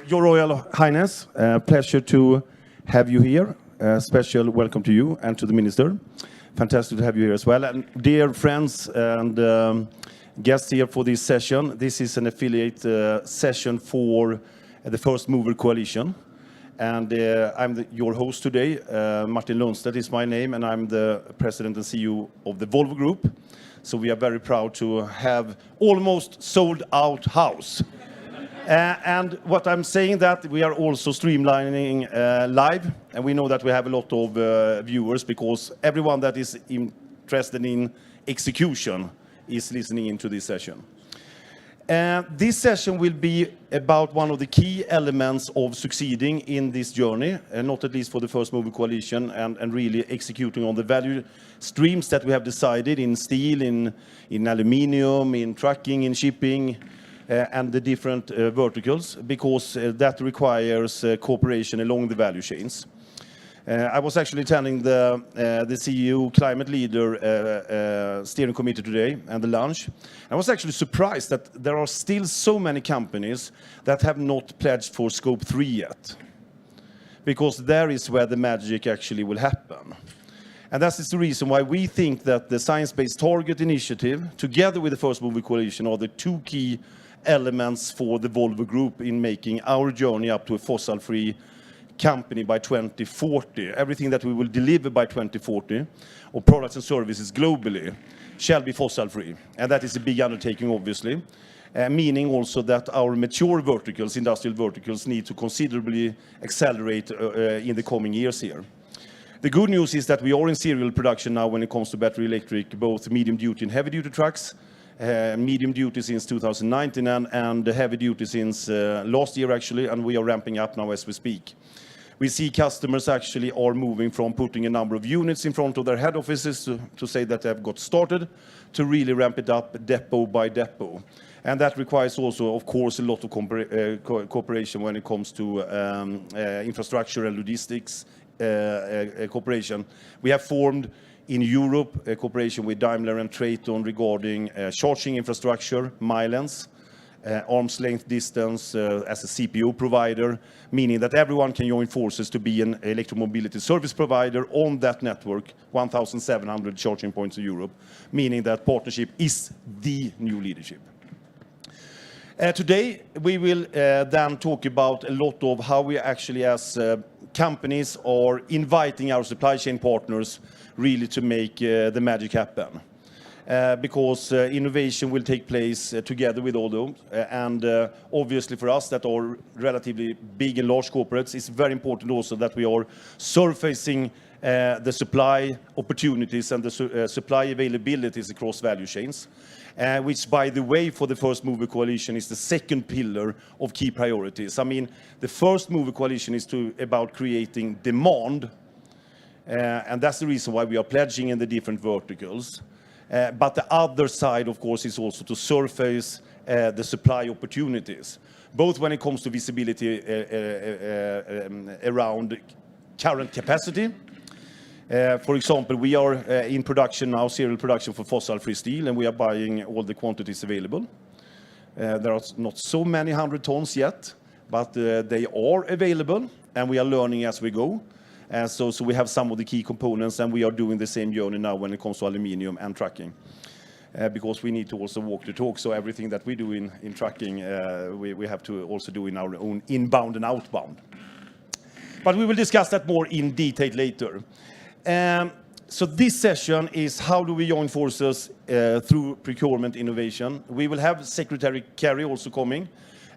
Your Royal Highness, pleasure to have you here. Special welcome to you and to the Minister. Fantastic to have you here as well. And dear friends and guests here for this session, this is an affiliate session for the First Mover Coalition. And I'm your host today. Martin Lundstedt is my name, and I'm the President and CEO of the Volvo Group. So we are very proud to have almost sold out house. And what I'm saying that we are also streamlining live, and we know that we have a lot of viewers because everyone that is interested in execution is listening into this session. This session will be about one of the key elements of succeeding in this journey, and not at least for the First Mover Coalition, and really executing on the value streams that we have decided in steel, in aluminium, in trucking, in shipping, and the different verticals, because that requires cooperation along the value chains. I was actually attending the CEO Climate Leader Steering Committee today and the lunch. I was actually surprised that there are still so many companies that have not pledged for Scope 3 yet, because there is where the magic actually will happen. And that is the reason why we think that the Science Based Target Initiative, together with the First Mover Coalition, are the two key elements for the Volvo Group in making our journey up to a fossil-free company by 2040. Everything that we will deliver by 2040, or products and services globally, shall be fossil-free. And that is a big undertaking, obviously, meaning also that our mature verticals, industrial verticals, need to considerably accelerate in the coming years here. The good news is that we are in serial production now when it comes to battery electric, both medium-duty and heavy-duty trucks. Medium duty since 2019 and heavy duty since last year actually, and we are ramping up now as we speak. We see customers actually are moving from putting a number of units in front of their head offices to say that they have got started, to really ramp it up depot by depot. And that requires also, of course, a lot of cooperation when it comes to infrastructure and logistics cooperation. We have formed in Europe, a cooperation with Daimler and Traton regarding charging infrastructure, mileage, arm's length distance as a CPO provider, meaning that everyone can join forces to be an electromobility service provider on that network, 1,700 charging points in Europe, meaning that partnership is the new leadership. Today, we will then talk about a lot of how we actually as companies are inviting our supply chain partners really to make the magic happen. Because innovation will take place together with all those. And obviously for us that are relatively big and large corporates, it's very important also that we are surfacing the supply opportunities and the supply availabilities across value chains. Which, by the way, for the First Mover Coalition is the second pillar of key priorities. I mean, the First Mover Coalition is about creating demand, and that's the reason why we are pledging in the different verticals. But the other side, of course, is also to surface the supply opportunities, both when it comes to visibility around current capacity. For example, we are in production now, serial production for fossil-free steel, and we are buying all the quantities available. There are not so many 100 tons yet, but they are available, and we are learning as we go. So we have some of the key components, and we are doing the same journey now when it comes to aluminium and trucking. because we need to also walk the talk. So everything that we do in trucking, we have to also do in our own inbound and outbound. But we will discuss that more in detail later. So this session is how do we join forces through procurement innovation. We will have Secretary Kerry also coming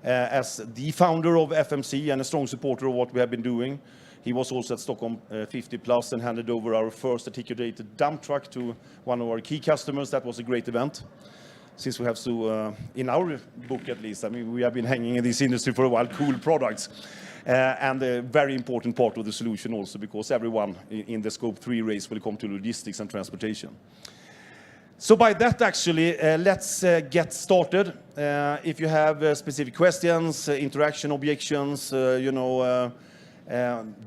as the founder of FMC and a strong supporter of what we have been doing. He was also at Stockholm 50 Plus and handed over our first articulated dump truck to one of our key customers. That was a great event. Since we have so, in our book at least, I mean, we have been hanging in this industry for a while, cool products. And a very important part of the solution also, because everyone in the Scope 3 race will come to logistics and transportation. So by that, actually, let's get started. If you have specific questions, interaction, objections,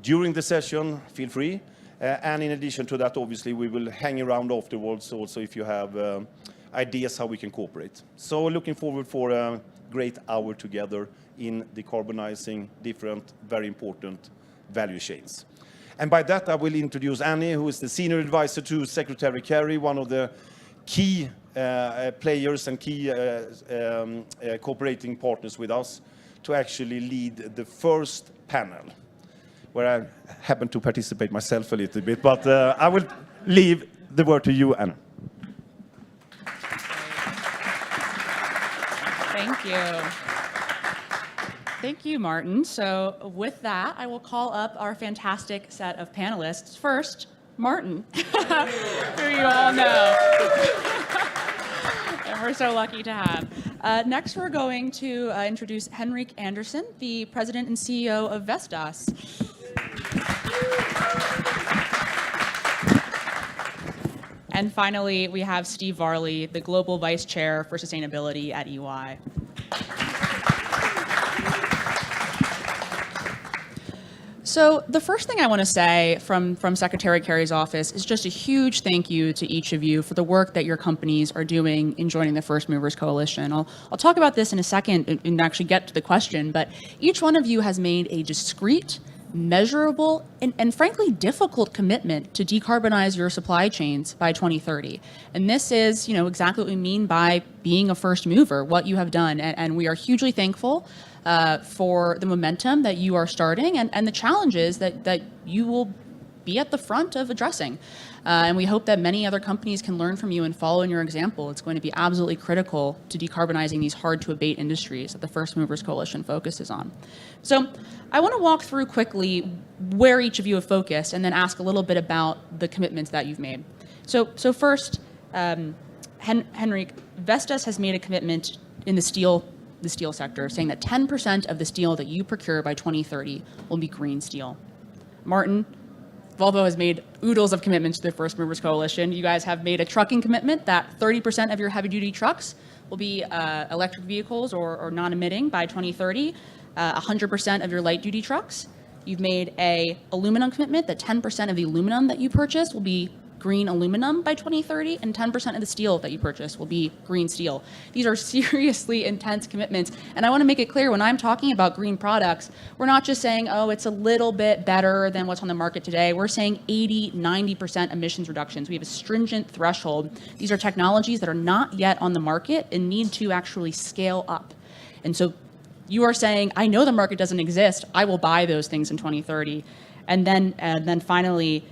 during the session, feel free. And in addition to that, obviously, we will hang around afterwards also if you have ideas how we can cooperate. So looking forward for a great hour together in decarbonizing different, very important value chains. And by that, I will introduce Annie, who is the senior advisor to Secretary Kerry, one of the key players and key cooperating partners with us, to actually lead the first panel, where I happen to participate myself a little bit, but I will leave the word to you, Anna. Thank you. Thank you, Martin. So with that, I will call up our fantastic set of panelists. First, Martin, who you all know. And we're so lucky to have. Next, we're going to introduce Henrik Andersen, the president and CEO of Vestas. And finally, we have Steve Varley, the Global Vice Chair for Sustainability at EY. So the first thing I want to say from Secretary Kerry's office is just a huge thank you to each of you for the work that your companies are doing in joining the First Movers Coalition. I'll talk about this in a second and actually get to the question, but each one of you has made a discrete, measurable, and frankly difficult commitment to decarbonize your supply chains by 2030. And this is, exactly what we mean by being a first mover, what you have done. And we are hugely thankful for the momentum that you are starting and the challenges that you will be at the front of addressing. And we hope that many other companies can learn from you and follow in your example. It's going to be absolutely critical to decarbonizing these hard-to-abate industries that the First Movers Coalition focuses on. So I want to walk through quickly where each of you have focused and then ask a little bit about the commitments that you've made. So first, Henrik, Vestas has made a commitment in the steel sector, saying that 10% of the steel that you procure by 2030 will be green steel. Martin, Volvo has made oodles of commitments to the First Movers Coalition. You guys have made a trucking commitment that 30% of your heavy-duty trucks will be electric vehicles or non-emitting by 2030, 100% of your light-duty trucks. You've made a aluminum commitment that 10% of the aluminum that you purchase will be green aluminum by 2030, and 10% of the steel that you purchase will be green steel. These are seriously intense commitments, and I want to make it clear when I'm talking about green products, we're not just saying, oh, it's a little bit better than what's on the market today. We're saying 80, 90% emissions reductions. We have a stringent threshold. These are technologies that are not yet on the market and need to actually scale up. And so you are saying, I know the market doesn't exist. I will buy those things in 2030. And then finally,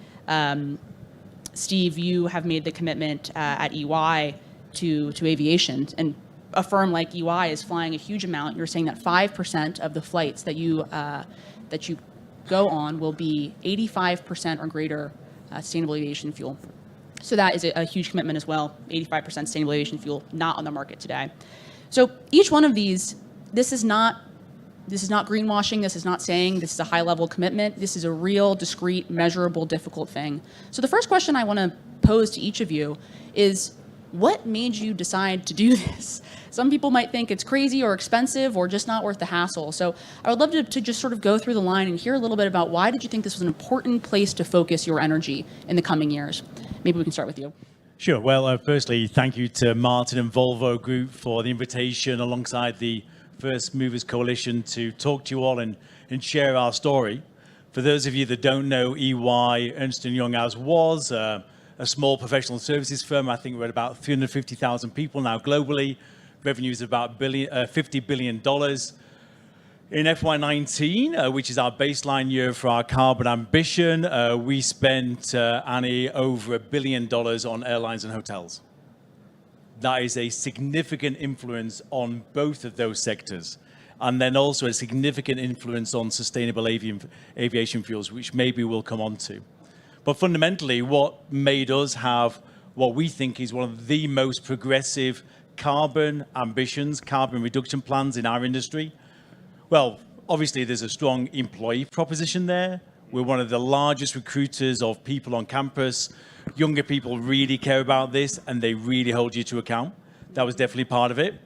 Steve, you have made the commitment at EY to aviation, and a firm like EY is flying a huge amount. You're saying that 5% of the flights that you go on will be 85% or greater sustainable aviation fuel. So that is a huge commitment as well. 85% sustainable aviation fuel not on the market today. So each one of these, this is not greenwashing. This is not saying this is a high-level commitment. This is a real, discrete, measurable, difficult thing. So the first question I want to pose to each of you is, what made you decide to do this? Some people might think it's crazy or expensive or just not worth the hassle. So I would love to just sort of go through the line and hear a little bit about why did you think this was an important place to focus your energy in the coming years? Maybe we can start with you. Sure. Well, firstly, thank you to Martin and Volvo Group for the invitation alongside the First Movers Coalition to talk to you all and share our story. For those of you that don't know EY, Ernst & Young as was, a small professional services firm. I think we're at about 350,000 people now globally. Revenues of about $50 billion. In FY19, which is our baseline year for our carbon ambition, we spent, Annie, over $1 billion on airlines and hotels. That is a significant influence on both of those sectors. And then also a significant influence on sustainable aviation fuels, which maybe we'll come on to. But fundamentally, what made us have what we think is one of the most progressive carbon ambitions, carbon reduction plans in our industry? Well, obviously there's a strong employee proposition there. We're one of the largest recruiters of people on campus. Younger people really care about this and they really hold you to account. That was definitely part of it.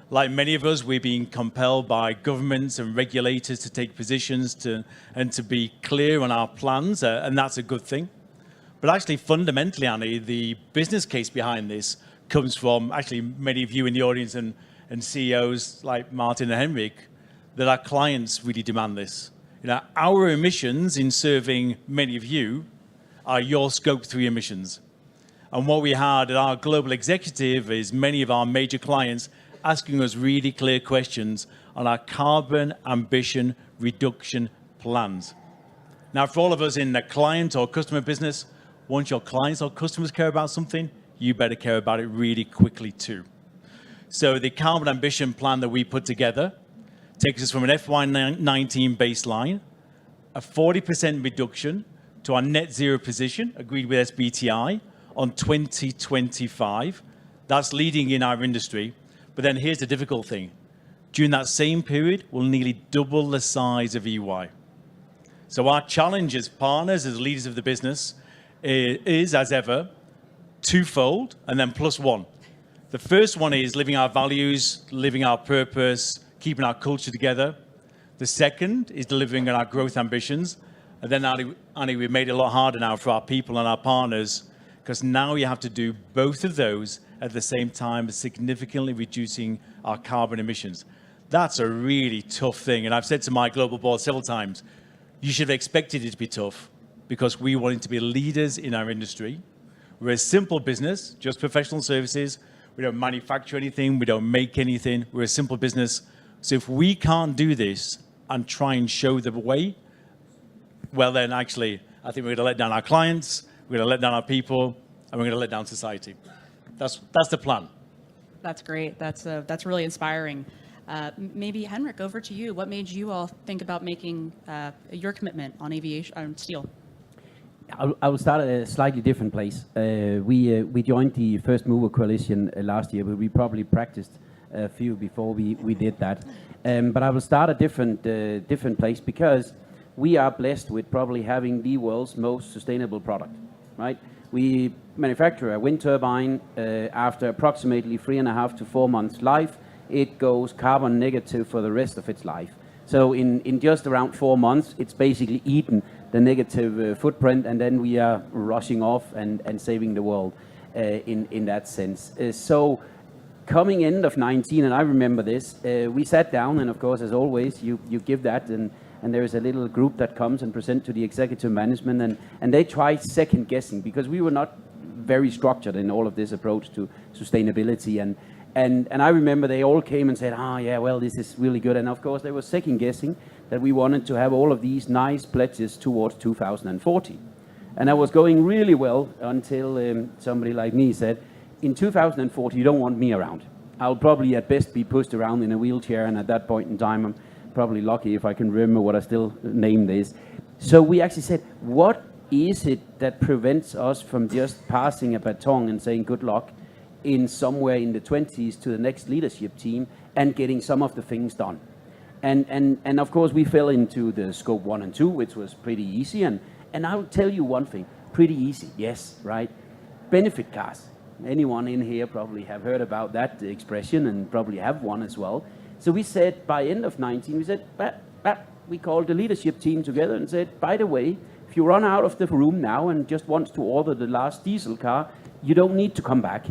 Like many of us, we're being compelled by governments and regulators to take positions and to be clear on our plans, and that's a good thing. But actually, fundamentally, Annie, the business case behind this comes from actually many of you in the audience and CEOs like Martin and Henrik, that our clients really demand this. You know, our emissions in serving many of you are your scope 3 emissions. And what we had at our global executive is many of our major clients asking us really clear questions on our carbon ambition reduction plans. Now, for all of us in the client or customer business, once your clients or customers care about something, you better care about it really quickly too. So the carbon ambition plan that we put together takes us from an FY19 baseline, a 40% reduction to our net zero position, agreed with SBTi, on 2025. That's leading in our industry. But then here's the difficult thing. During that same period, we'll nearly double the size of EY. So our challenge as partners, as leaders of the business, is, as ever, twofold and then plus one. The first one is living our values, living our purpose, keeping our culture together. The second is delivering on our growth ambitions. And then, Annie, we've made it a lot harder now for our people and our partners, because now you have to do both of those at the same time as significantly reducing our carbon emissions. That's a really tough thing. And I've said to my global board several times, you should have expected it to be tough because we wanted to be leaders in our industry. We're a simple business, just professional services. We don't manufacture anything. We don't make anything. We're a simple business. So if we can't do this and try and show the way, well, then actually, I think we're going to let down our clients, we're going to let down our people, and we're going to let down society. That's the plan. That's great. That's really inspiring. Maybe Henrik, over to you. What made you all think about making your commitment on aviation, steel? I will start at a slightly different place. We joined the First Mover Coalition last year, but we probably practiced a few before we did that. But I will start a different place because we are blessed with probably having the world's most sustainable product, right? We manufacture a wind turbine. After approximately 3.5 to 4 months life, it goes carbon negative for the rest of its life. So in just around 4 months, it's basically eaten the negative footprint, and then we are rushing off and saving the world in that sense. So coming end of 19, and I remember this, we sat down, and of course, as always, you give that, and there is a little group that comes and present to the executive management, and they try second guessing because we were not very structured in all of this approach to sustainability. And I remember they all came and said, yeah, well, this is really good. And of course, they were second guessing that we wanted to have all of these nice pledges towards 2040. And that was going really well until somebody like me said, in 2040, you don't want me around. I'll probably at best be pushed around in a wheelchair. And at that point in time, I'm probably lucky if I can remember what I still named this. So we actually said, what is it that prevents us from just passing a baton and saying good luck in somewhere in the 20s to the next leadership team and getting some of the things done? And of course, we fell into the scope 1 and 2, which was pretty easy. And I'll tell you one thing, pretty easy, yes, right? Benefit cars. Anyone in here probably have heard about that expression and probably have one as well. So we said by end of 19, we said, we called the leadership team together and said, by the way, if you run out of the room now and just want to order the last diesel car, you don't need to come back.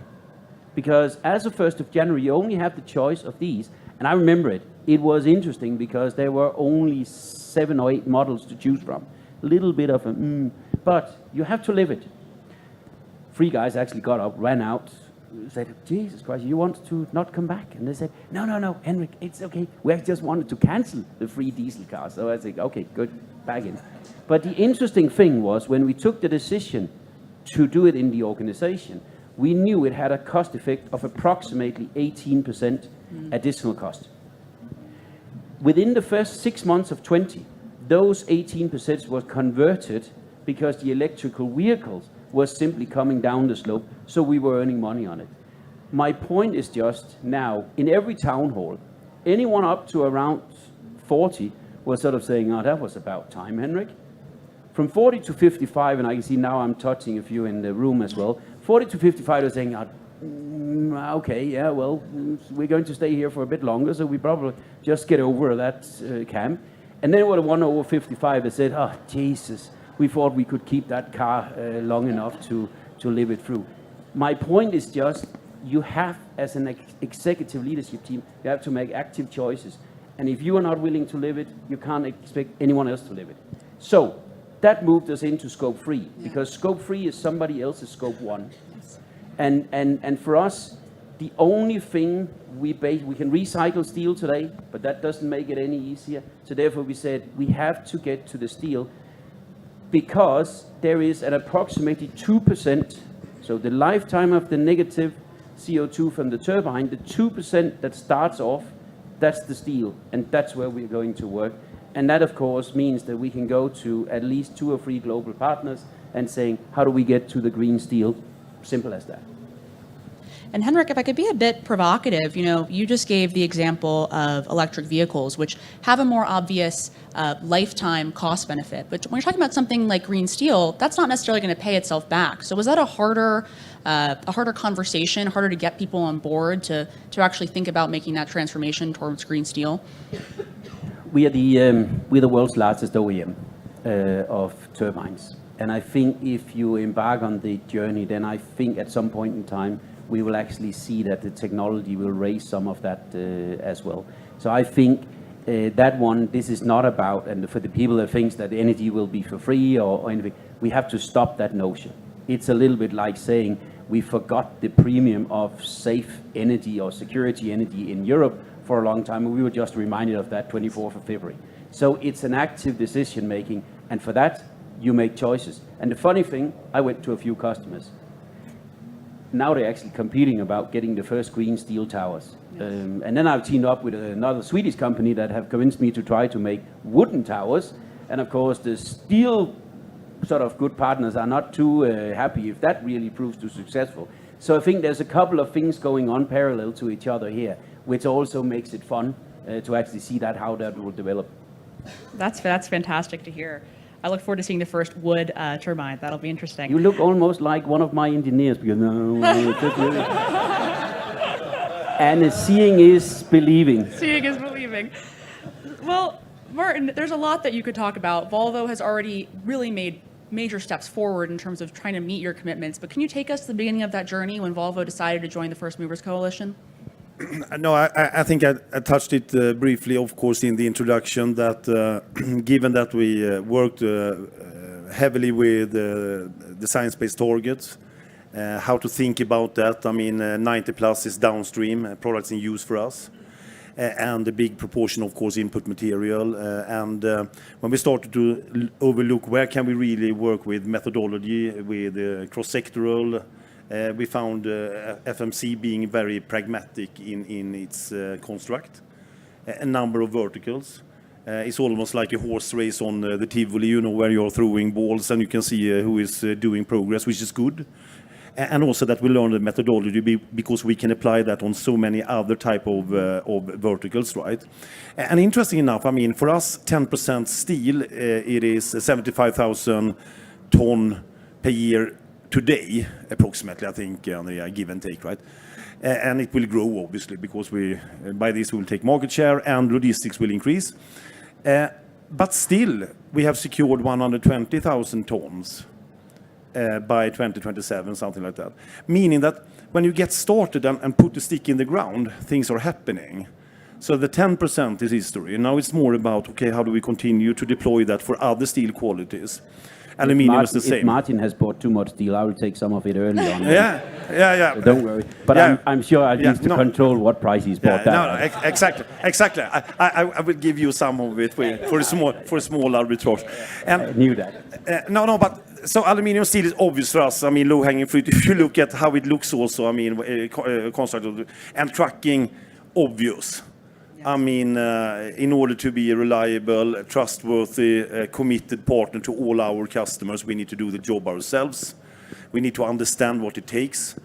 Because as of 1st of January, you only have the choice of these. And I remember it. It was interesting because there were only 7 or 8 models to choose from. A little bit of a, but you have to live it. Three guys actually got up, ran out, said, Jesus Christ, you want to not come back? And they said, no, Henrik, it's okay. We actually just wanted to cancel the free diesel cars. So I said, okay, good, back in. But the interesting thing was when we took the decision to do it in the organization, we knew it had a cost effect of approximately 18% additional cost. Within the first 6 months of 20, those 18% was converted because the electrical vehicles was simply coming down the slope, so we were earning money on it. My point is just now, in every town hall, anyone up to around 40 was sort of saying, oh, that was about time, Henrik. From 40 to 55, and I can see now I'm touching a few in the room as well, 40 to 55 are saying, okay, yeah, well, we're going to stay here for a bit longer, so we probably just get over that camp. And then what one over 55 that said, oh, Jesus, we thought we could keep that car long enough to live it through. My point is just, you have, as an executive leadership team, you have to make active choices. And if you are not willing to live it, you can't expect anyone else to live it. So that moved us into scope 3, because scope 3 is somebody else's scope 1. Yes. And for us, the only thing we can recycle steel today, but that doesn't make it any easier. So therefore we said we have to get to the steel, because there is an approximately 2%, so the lifetime of the negative CO2 from the turbine, the 2% that starts off, that's the steel, and that's where we're going to work. And that, of course, means that we can go to at least 2 or 3 global partners and saying, how do we get to the green steel? Simple as that. And Henrik, if I could be a bit provocative, you just gave the example of electric vehicles, which have a more obvious lifetime cost benefit. But when you're talking about something like green steel, that's not necessarily going to pay itself back. So was that a harder conversation, harder to get people on board to actually think about making that transformation towards green steel? We're the world's largest OEM of turbines. And I think if you embark on the journey, then I think at some point in time, we will actually see that the technology will raise some of that as well. So I think that one, this is not about, and for the people that thinks that energy will be for free or anything, we have to stop that notion. It's a little bit like saying we forgot the premium of safe energy or security energy in Europe for a long time, and we were just reminded of that 24th of February. So it's an active decision making, and for that, you make choices. And the funny thing, I went to a few customers. Now they're actually competing about getting the first green steel towers. And then I've teamed up with another Swedish company that have convinced me to try to make wooden towers. And of course, the steel sort of good partners are not too happy if that really proves too successful. So I think there's a couple of things going on parallel to each other here, which also makes it fun to actually see that how that will develop. That's fantastic to hear. I look forward to seeing the first wood turbine. That'll be interesting. You look almost like one of my engineers, because and seeing is believing. Seeing is believing. Well, Martin, there's a lot that you could talk about. Volvo has already really made major steps forward in terms of trying to meet your commitments, but can you take us to the beginning of that journey when Volvo decided to join the First Movers Coalition? No, I think I touched it briefly, of course, in the introduction, that given that we worked heavily with the science-based targets, how to think about that. I mean, 90 plus is downstream products in use for us, and a big proportion, of course, input material. And when we started to overlook where can we really work with methodology, with cross-sectoral, we found FMC being very pragmatic in its construct. A number of verticals. It's almost like a horse race on the Tivoli, where you're throwing balls and you can see who is doing progress, which is good. And also that we learn the methodology because we can apply that on so many other type of verticals, right? And interesting enough, I mean, for us, 10% steel, it is 75,000 ton per year today, approximately, I think, give and take, right? And it will grow, obviously, because by this we will take market share and logistics will increase. But still, we have secured 120,000 tons by 2027, something like that. Meaning that when you get started and put the stick in the ground, things are happening. So the 10% is history, and now it's more about, okay, how do we continue to deploy that for other steel qualities? Aluminium is the same. If Martin has bought too much steel, I will take some of it early on. Yeah. So don't worry. But Yeah. I'm sure I need to control what price he's bought that. Exactly. I will give you some of it for a small arbitrage. I knew that. No, but so aluminium steel is obvious for us. I mean, low-hanging fruit. If you look at how it looks, also, I mean, constructed and trucking, obvious. I mean, in order to be a reliable, trustworthy, committed partner to all our customers, we need to do the job ourselves. We need to understand what it takes.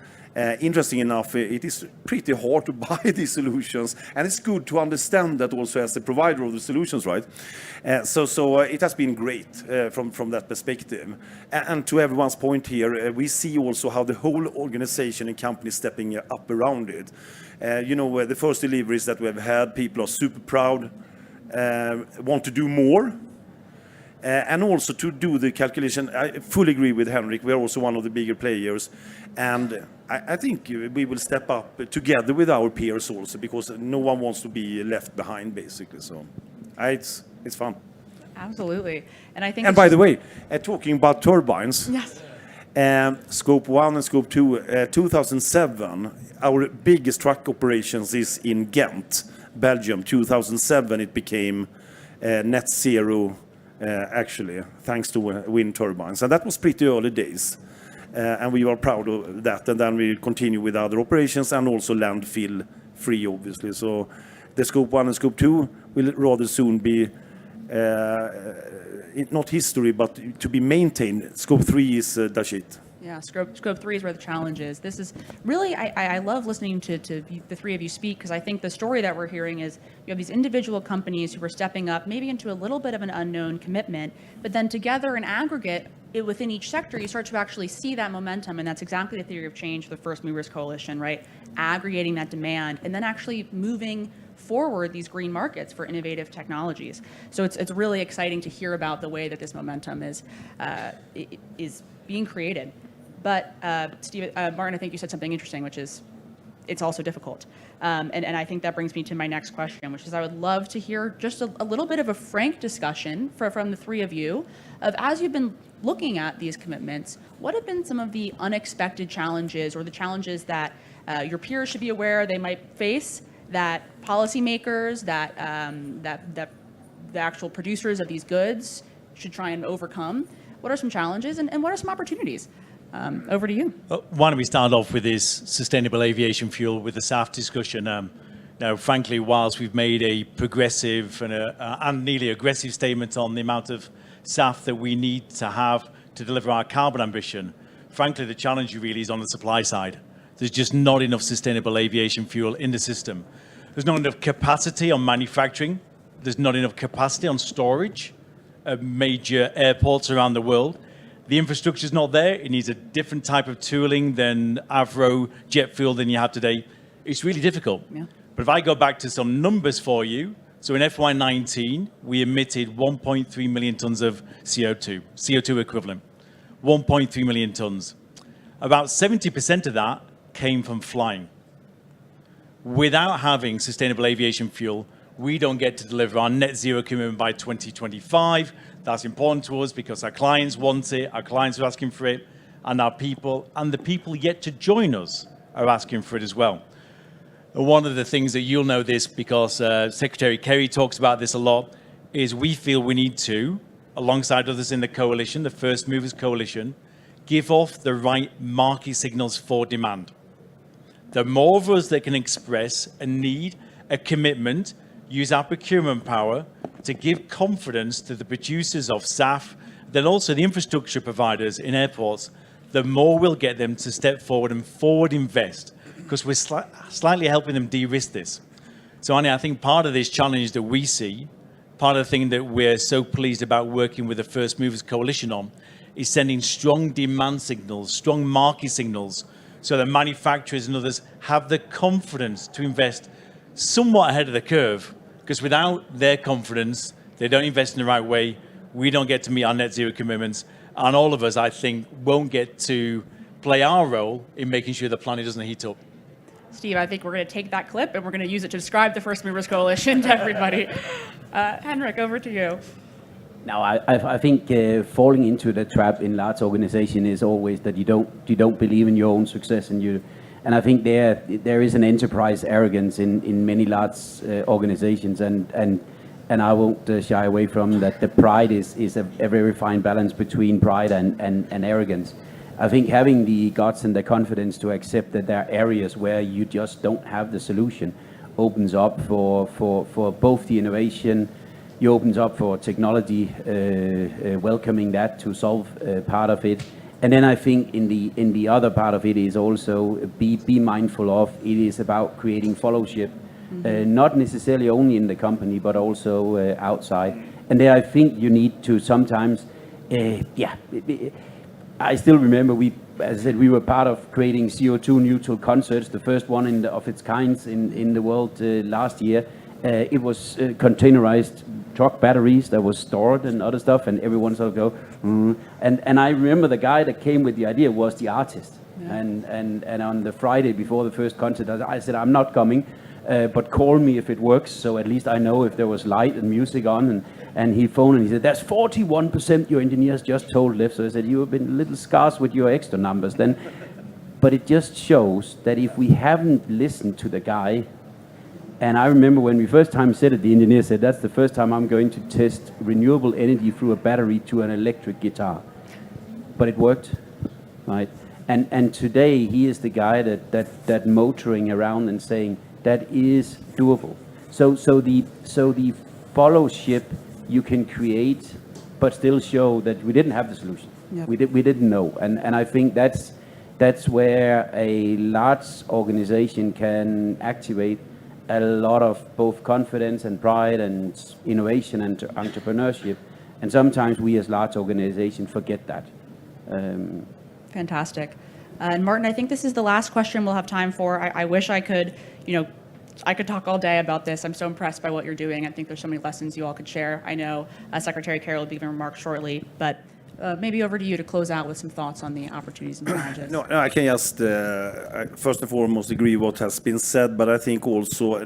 Interesting enough, it is pretty hard to buy these solutions, and it's good to understand that also as the provider of the solutions, right? So it has been great from that perspective. And to everyone's point here, we see also how the whole organization and company is stepping up around it. The first deliveries that we have had, people are super proud, want to do more. And also to do the calculation, I fully agree with Henrik. We are also one of the bigger players, and I think we will step up together with our peers also, because no one wants to be left behind, basically. So it's fun. Absolutely, and I think. And by the way, talking about turbines. Yes. Scope 1 and Scope 2, 2007, our biggest truck operations is in Ghent, Belgium. 2007, it became net zero. Actually, thanks to wind turbines. And that was pretty early days. And we are proud of that. And then we continue with other operations and also landfill free, obviously. So the Scope 1 and Scope 2 will rather soon be, not history, but to be maintained. Scope 3 is the shit. Yeah, scope 3 is where the challenge is. This is really, I love listening to the three of you speak, because I think the story that we're hearing is you have these individual companies who are stepping up maybe into a little bit of an unknown commitment, but then together in aggregate, within each sector, you start to actually see that momentum, and that's exactly the theory of change for the First Movers Coalition, right? Aggregating that demand and then actually moving forward these green markets for innovative technologies. So it's really exciting to hear about the way that this momentum is being created. But Steve, Martin, I think you said something interesting, which is it's also difficult. And I think that brings me to my next question, which is I would love to hear just a little bit of a frank discussion from the three of you of, as you've been looking at these commitments, what have been some of the unexpected challenges or the challenges that your peers should be aware they might face, that policymakers, that the actual producers of these goods should try and overcome? What are some challenges and what are some opportunities? Over to you. Why don't we start off with this sustainable aviation fuel with the SAF discussion? Now, frankly, whilst we've made a progressive and nearly aggressive statement on the amount of SAF that we need to have to deliver our carbon ambition, frankly, the challenge really is on the supply side. There's just not enough sustainable aviation fuel in the system. There's not enough capacity on manufacturing. There's not enough capacity on storage at major airports around the world. The infrastructure is not there. It needs a different type of tooling than Avro jet fuel than you have today. It's really difficult. Yeah. But if I go back to some numbers for you, so in FY19, we emitted 1.3 million tons of CO2 equivalent, 1.3 million tons. About 70% of that came from flying. Without having sustainable aviation fuel, we don't get to deliver our net zero commitment by 2025. That's important to us because our clients want it, our clients are asking for it, and the people yet to join us are asking for it as well. And one of the things that you'll know this, because Secretary Kerry talks about this a lot, is we feel we need to, alongside others in the coalition, the First Movers Coalition, give off the right market signals for demand. There are more of us that can express a need, a commitment, use our procurement power to give confidence to the producers of SAF, then also the infrastructure providers in airports, the more we'll get them to step forward and forward invest, because we're slightly helping them de-risk this. So Annie, I think part of this challenge that we see, part of the thing that we're so pleased about working with the First Movers Coalition on, is sending strong demand signals, strong market signals, so that manufacturers and others have the confidence to invest somewhat ahead of the curve, because without their confidence, they don't invest in the right way, we don't get to meet our net zero commitments, and all of us, I think, won't get to play our role in making sure the planet doesn't heat up. Steve, I think we're going to take that clip and we're going to use it to describe the First Movers Coalition to everybody. Henrik, over to you. Now, I think falling into the trap in large organization is always that you don't believe in your own success, and I think there is an enterprise arrogance in many large organizations, and I won't shy away from that. The pride is a very fine balance between pride and arrogance. I think having the guts and the confidence to accept that there are areas where you just don't have the solution opens up for both the innovation. It opens up for technology, welcoming that to solve part of it. And then I think in the other part of it is also be mindful of, it is about creating fellowship, not necessarily only in the company, but also outside. And then I think you need to sometimes, I still remember as I said, we were part of creating CO2 neutral concerts, the first one of its kinds in the world last year. It was containerized truck batteries that was stored and other stuff, and everyone sort of go, and I remember the guy that came with the idea was the artist. Yeah. And on the Friday before the first concert, I said, I'm not coming, but call me if it works, so at least I know if there was light and music on. And he phoned and he said, that's 41% your engineers just told left. So I said, you have been a little scarce with your extra numbers then. But it just shows that if we haven't listened to the guy, and I remember when we first time said it, the engineer said, that's the first time I'm going to test renewable energy through a battery to an electric guitar. But it worked, right? And today he is the guy that motoring around and saying, that is doable. So the fellowship you can create, but still show that we didn't have the solution. Yep. We didn't know, and I think that's where a large organization can activate a lot of both confidence and pride and innovation and entrepreneurship, and sometimes we as large organizations forget that. Fantastic. And Martin, I think this is the last question we'll have time for. I wish I could, I could talk all day about this. I'm so impressed by what you're doing. I think there's so many lessons you all could share. I know Secretary Kerry will be giving remarks shortly, but maybe over to you to close out with some thoughts on the opportunities and challenges. No, I can just first and foremost agree what has been said, but I think also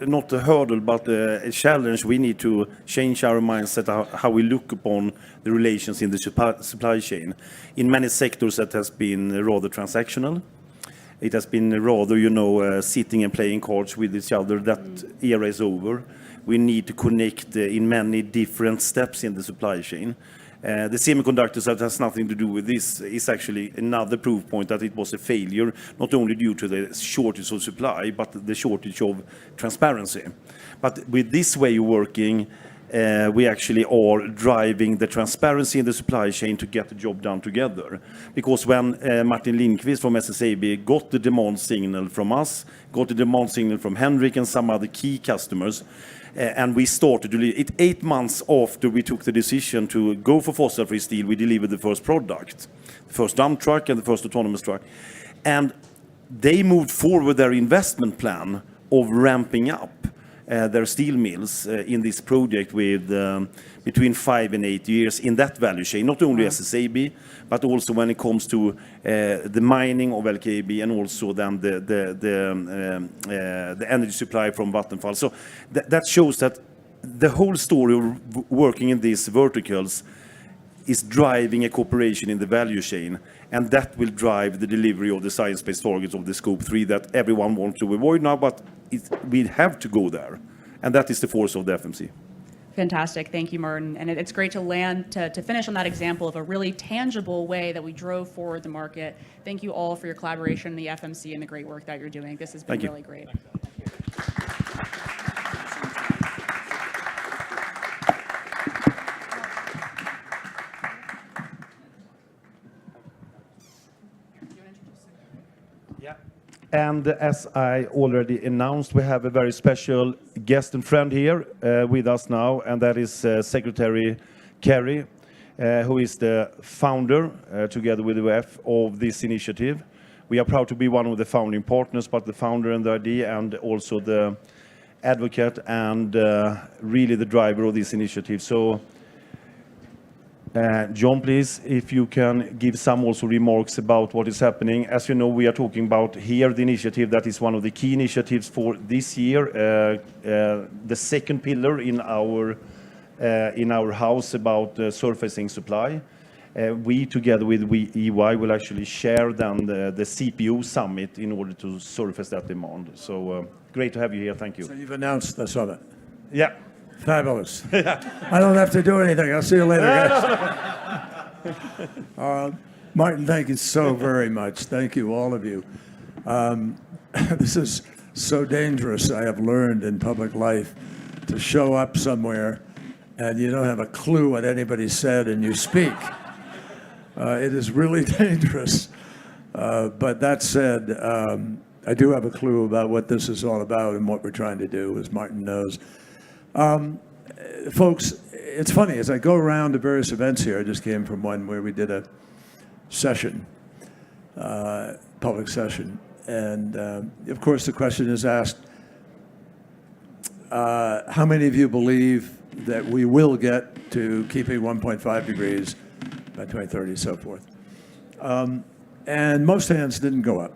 not a hurdle, but a challenge. We need to change our mindset, how we look upon the relations in the supply chain. In many sectors that has been rather transactional. It has been rather, sitting and playing cards with each other. That era is over. We need to connect in many different steps in the supply chain. The semiconductors, that has nothing to do with this, is actually another proof point that it was a failure, not only due to the shortage of supply, but the shortage of transparency. But with this way of working, we actually are driving the transparency in the supply chain to get the job done together. Because when Martin Lindqvist from SSAB got the demand signal from us, got the demand signal from Henrik and some other key customers, and we started to deliver it 8 months after we took the decision to go for fossil-free steel, we delivered the first product, the first dump truck and the first autonomous truck. And they moved forward their investment plan of ramping up their steel mills in this project with between 5 and 8 years in that value chain, not only SSAB, but also when it comes to the mining of LKAB and also then the energy supply from Vattenfall. So that shows that the whole story of working in these verticals is driving a cooperation in the value chain, and that will drive the delivery of the science-based targets of the Scope 3 that everyone wants to avoid now, but we have to go there, and that is the force of the FMC. Fantastic. Thank you, Martin. And it's great to land, to finish on that example of a really tangible way that we drove forward the market. Thank you all for your collaboration in the FMC and the great work that you're doing. This has been really great. And as I already announced, we have a very special guest and friend here with us now, and that is Secretary Kerry, who is the founder, together with the UF, of this initiative. We are proud to be one of the founding partners, but the founder and the idea, and also the advocate and really the driver of this initiative. So John, please, if you can give some also remarks about what is happening. As you know, we are talking about here the initiative that is one of the key initiatives for this year, the second pillar in our house about surfacing supply. We, together with EY, will actually share then the CPU summit in order to surface that demand. So great to have you here. Thank you. So you've announced the summit. Yeah. Fabulous. I don't have to do anything. I'll see you later, guys. Martin, thank you so very much. Thank you, all of you. This is so dangerous, I have learned in public life, to show up somewhere and you don't have a clue what anybody said and you speak. It is really dangerous. But that said, I do have a clue about what this is all about and what we're trying to do, as Martin knows. Folks, it's funny, as I go around to various events here, I just came from one where we did a session, public session. And of course, the question is asked, how many of you believe that we will get to keeping 1.5 degrees by 2030 and so forth? And most hands didn't go up.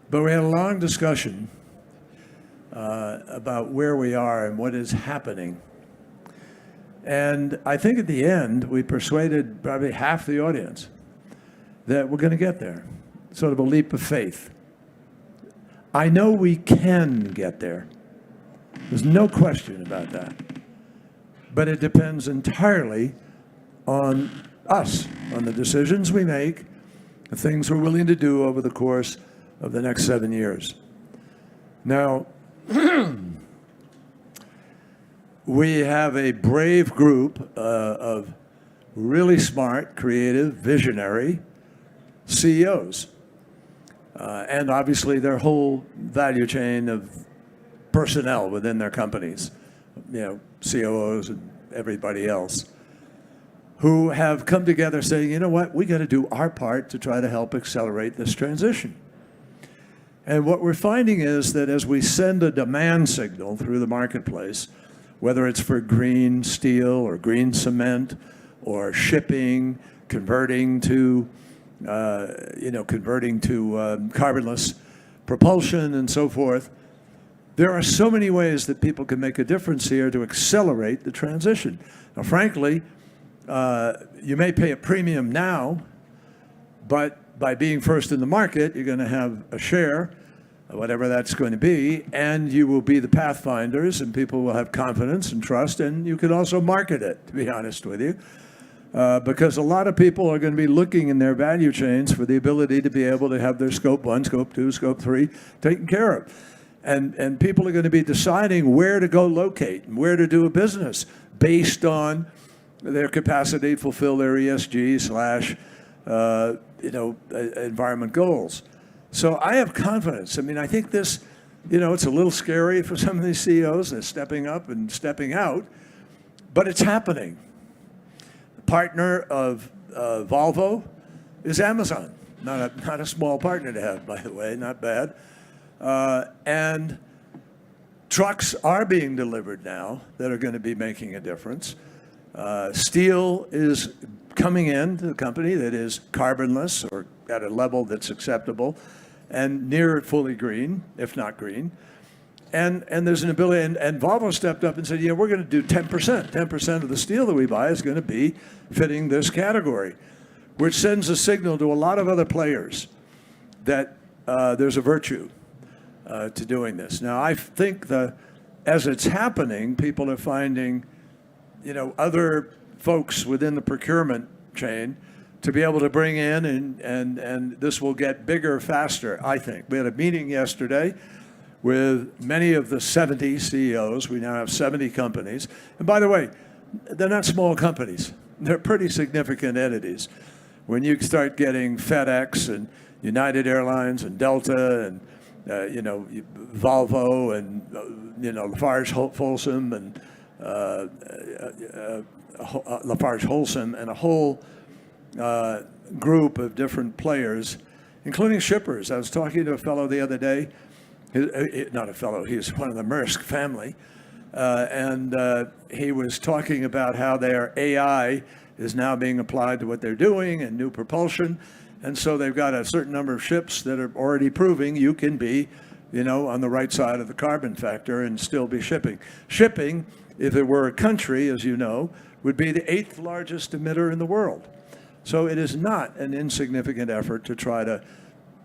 But we had a long discussion about where we are and what is happening. And I think at the end, we persuaded probably half the audience that we're going to get there. Sort of a leap of faith. I know we can get there. There's no question about that. But it depends entirely on us, on the decisions we make, the things we're willing to do over the course of the next 7 years. Now, we have a brave group of really smart, creative, visionary CEOs. And obviously their whole value chain of personnel within their companies, you know, COOs and everybody else, who have come together saying, you know what, we got to do our part to try to help accelerate this transition. And what we're finding is that as we send a demand signal through the marketplace, whether it's for green steel or green cement or shipping, converting to carbonless propulsion and so forth, there are so many ways that people can make a difference here to accelerate the transition. Now, frankly, you may pay a premium now, but by being first in the market, you're going to have a share, whatever that's going to be, and you will be the pathfinders, and people will have confidence and trust, and you can also market it, to be honest with you, because a lot of people are going to be looking in their value chains for the ability to be able to have their scope 1, scope 2, scope 3 taken care of. And people are going to be deciding where to go locate and where to do a business based on their capacity to fulfill their ESG / environment goals. So I have confidence. I mean, I think this, it's a little scary for some of these CEOs. They're stepping up and stepping out, but it's happening. The partner of Volvo is Amazon. Not a small partner to have, by the way, not bad. And trucks are being delivered now that are going to be making a difference. Steel is coming in to the company that is carbonless or at a level that's acceptable and near fully green, if not green. And there's an ability, and Volvo stepped up and said, we're going to do 10%. 10% of the steel that we buy is going to be fitting this category, which sends a signal to a lot of other players that there's a virtue to doing this. Now, I think as it's happening, people are finding, other folks within the procurement chain to be able to bring in, and this will get bigger faster, I think. We had a meeting yesterday with many of the 70 CEOs. We now have 70 companies. And by the way, they're not small companies. They're pretty significant entities. When you start getting FedEx and United Airlines and Delta and Volvo and Lafarge Folsom and Lafarge Holcim and a whole group of different players, including shippers. I was talking to a fellow the other day, not a fellow, he's one of the Maersk family, and he was talking about how their AI is now being applied to what they're doing and new propulsion. And so they've got a certain number of ships that are already proving you can be, on the right side of the carbon factor and still be shipping. Shipping, if it were a country, as you know, would be the 8th largest emitter in the world. So it is not an insignificant effort to try to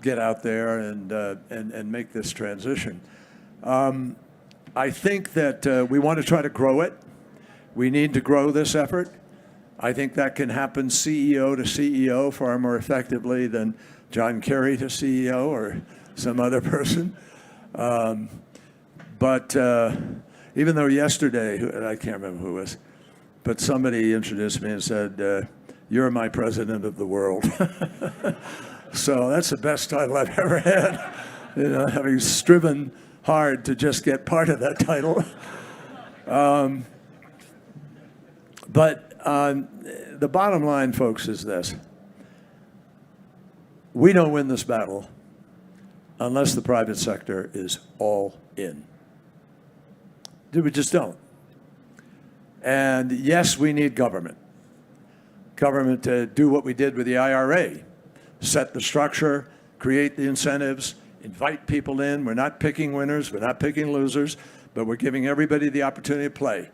get out there and make this transition. I think that we want to try to grow it. We need to grow this effort. I think that can happen CEO to CEO far more effectively than John Kerry to CEO or some other person. But even though yesterday, I can't remember who it was, but somebody introduced me and said, "You're my president of the world." So that's the best title I've ever had, having striven hard to just get part of that title. But the bottom line, folks, is this. We don't win this battle unless the private sector is all in. We just don't. And yes, we need government. Government to do what we did with the IRA, set the structure, create the incentives, invite people in. We're not picking winners, we're not picking losers, but we're giving everybody the opportunity to play.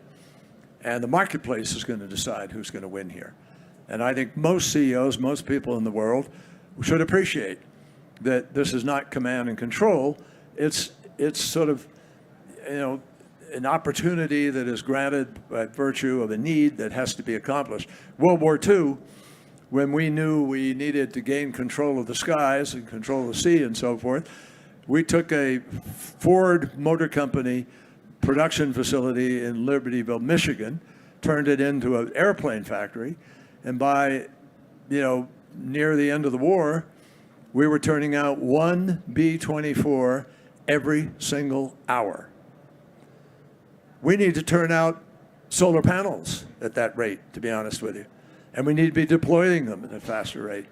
And the marketplace is going to decide who's going to win here. And I think most CEOs, most people in the world should appreciate that this is not command and control. It's sort of, an opportunity that is granted by virtue of a need that has to be accomplished. World War II, when we knew we needed to gain control of the skies and control of the sea and so forth, we took a Ford Motor Company production facility in Libertyville, Michigan, turned it into an airplane factory, and by, near the end of the war, we were turning out one B-24 every single hour. We need to turn out solar panels at that rate, to be honest with you. And we need to be deploying them at a faster rate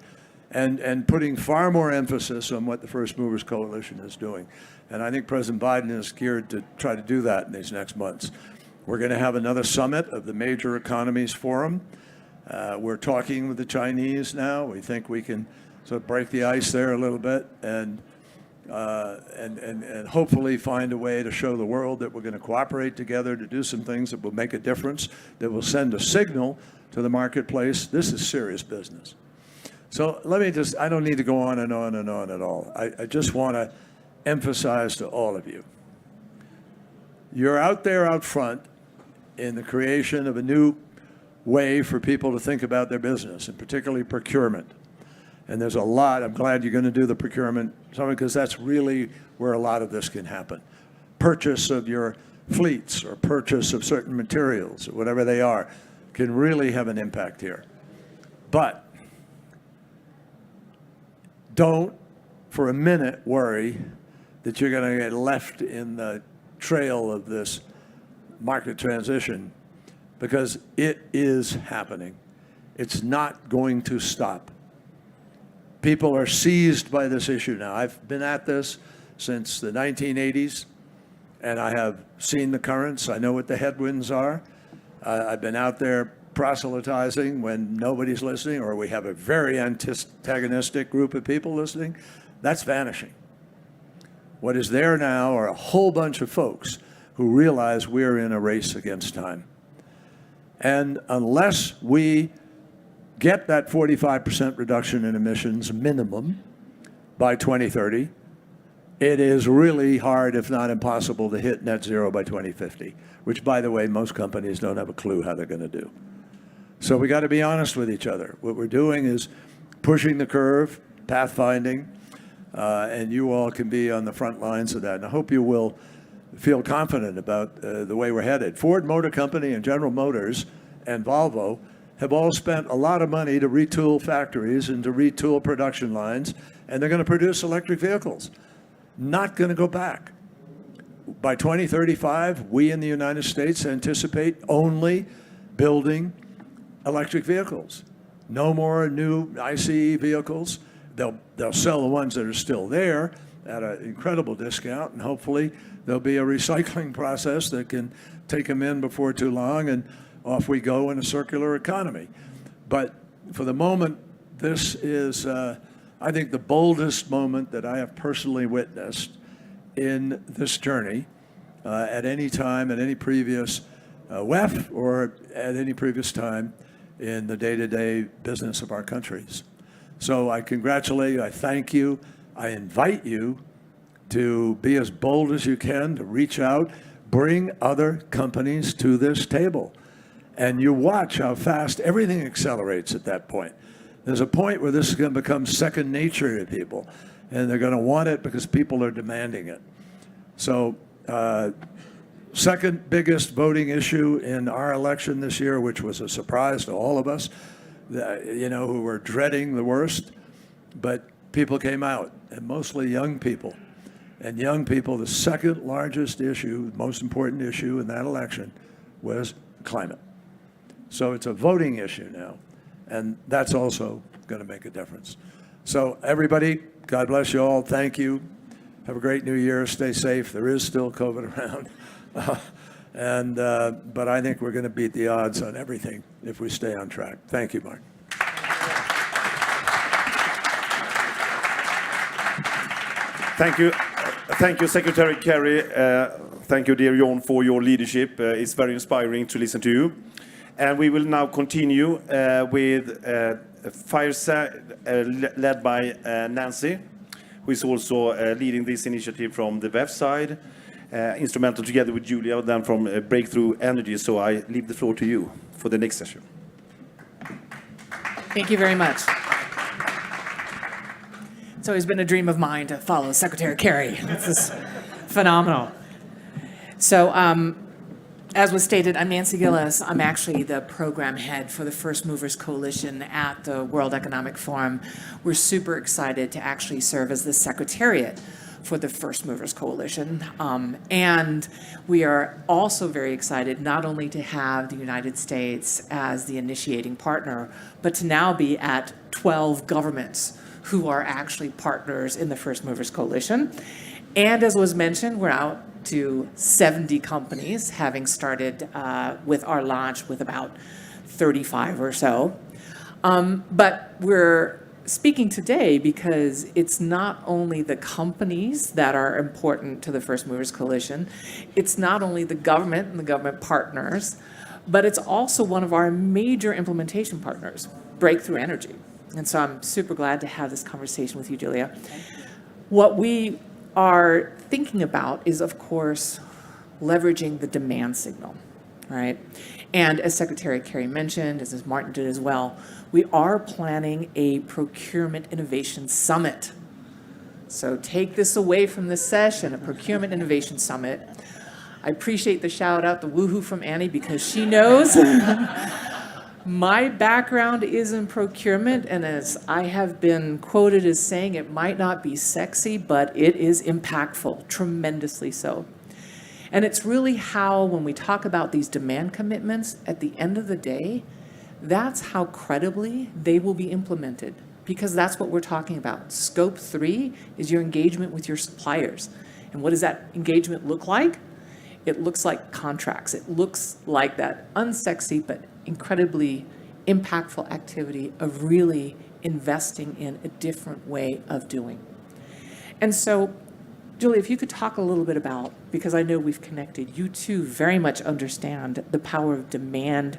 and putting far more emphasis on what the First Movers Coalition is doing. And I think President Biden is geared to try to do that in these next months. We're going to have another summit of the Major Economies Forum. We're talking with the Chinese now. We think we can sort of break the ice there a little bit and hopefully find a way to show the world that we're going to cooperate together to do some things that will make a difference, that will send a signal to the marketplace. This is serious business. So let me I don't need to go on and on and on at all. I just want to emphasize to all of you, you're out there out front in the creation of a new way for people to think about their business, and particularly procurement. And there's a lot. I'm glad you're going to do the procurement, because that's really where a lot of this can happen. Purchase of your fleets or purchase of certain materials, or whatever they are, can really have an impact here. But don't for a minute worry that you're going to get left in the trail of this market transition, because it is happening. It's not going to stop. People are seized by this issue now. I've been at this since the 1980s, and I have seen the currents. I know what the headwinds are. I've been out there proselytizing when nobody's listening, or we have a very antagonistic group of people listening. That's vanishing. What is there now are a whole bunch of folks who realize we're in a race against time. And unless we get that 45% reduction in emissions minimum by 2030, it is really hard, if not impossible, to hit net zero by 2050, which, by the way, most companies don't have a clue how they're going to do. So we got to be honest with each other. What we're doing is pushing the curve, pathfinding, and you all can be on the front lines of that. And I hope you will feel confident about the way we're headed. Ford Motor Company and General Motors and Volvo have all spent a lot of money to retool factories and to retool production lines, and they're going to produce electric vehicles. Not going to go back. By 2035, we in the United States anticipate only building electric vehicles. No more new ICE vehicles. They'll sell the ones that are still there at an incredible discount, and hopefully there'll be a recycling process that can take them in before too long, and off we go in a circular economy. But for the moment, this is, I think, the boldest moment that I have personally witnessed in this journey at any time, at any previous WEF, or at any previous time in the day-to-day business of our countries. So I congratulate you, I thank you, I invite you to be as bold as you can, to reach out, bring other companies to this table. And you watch how fast everything accelerates at that point. There's a point where this is going to become second nature to people, and they're going to want it because people are demanding it. So, second biggest voting issue in our election this year, which was a surprise to all of us, who were dreading the worst, but people came out, and mostly young people. And young people, the second largest issue, most important issue in that election was climate. So it's a voting issue now, and that's also going to make a difference. So everybody, God bless you all. Thank you. Have a great new year. Stay safe. There is still COVID around. But I think we're going to beat the odds on everything if we stay on track. Thank you, Mark. Thank you. Thank you, Secretary Kerry. Thank you, dear John, for your leadership. It's very inspiring to listen to you. And we will now continue with Fireside led by Nancy, who is also leading this initiative from the WEF side, instrumental together with Julia, then from Breakthrough Energy. So I leave the floor to you for the next session. Thank you very much. It's always been a dream of mine to follow Secretary Kerry. This is phenomenal. So, as was stated, I'm Nancy Gillis. I'm actually the program head for the First Movers Coalition at the World Economic Forum. We're super excited to actually serve as the secretariat for the First Movers Coalition. And we are also very excited not only to have the United States as the initiating partner, but to now be at 12 governments who are actually partners in the First Movers Coalition. And as was mentioned, we're out to 70 companies, having started with our launch with about 35 or so. But we're speaking today because it's not only the companies that are important to the First Movers Coalition, it's not only the government and the government partners, but it's also one of our major implementation partners, Breakthrough Energy. And so I'm super glad to have this conversation with you, Julia. What we are thinking about is, of course, leveraging the demand signal, right? And as Secretary Kerry mentioned, as Martin did as well, we are planning a Procurement Innovation Summit. So take this away from this session, a Procurement Innovation Summit. I appreciate the shout out, the woohoo from Annie, because she knows my background is in procurement, and as I have been quoted as saying, it might not be sexy, but it is impactful, tremendously so. And it's really how, when we talk about these demand commitments, at the end of the day, that's how credibly they will be implemented, because that's what we're talking about. Scope 3 is your engagement with your suppliers. And what does that engagement look like? It looks like contracts. It looks like that unsexy but incredibly impactful activity of really investing in a different way of doing. And so, Julie, if you could talk a little bit about, because I know we've connected, you too very much understand the power of demand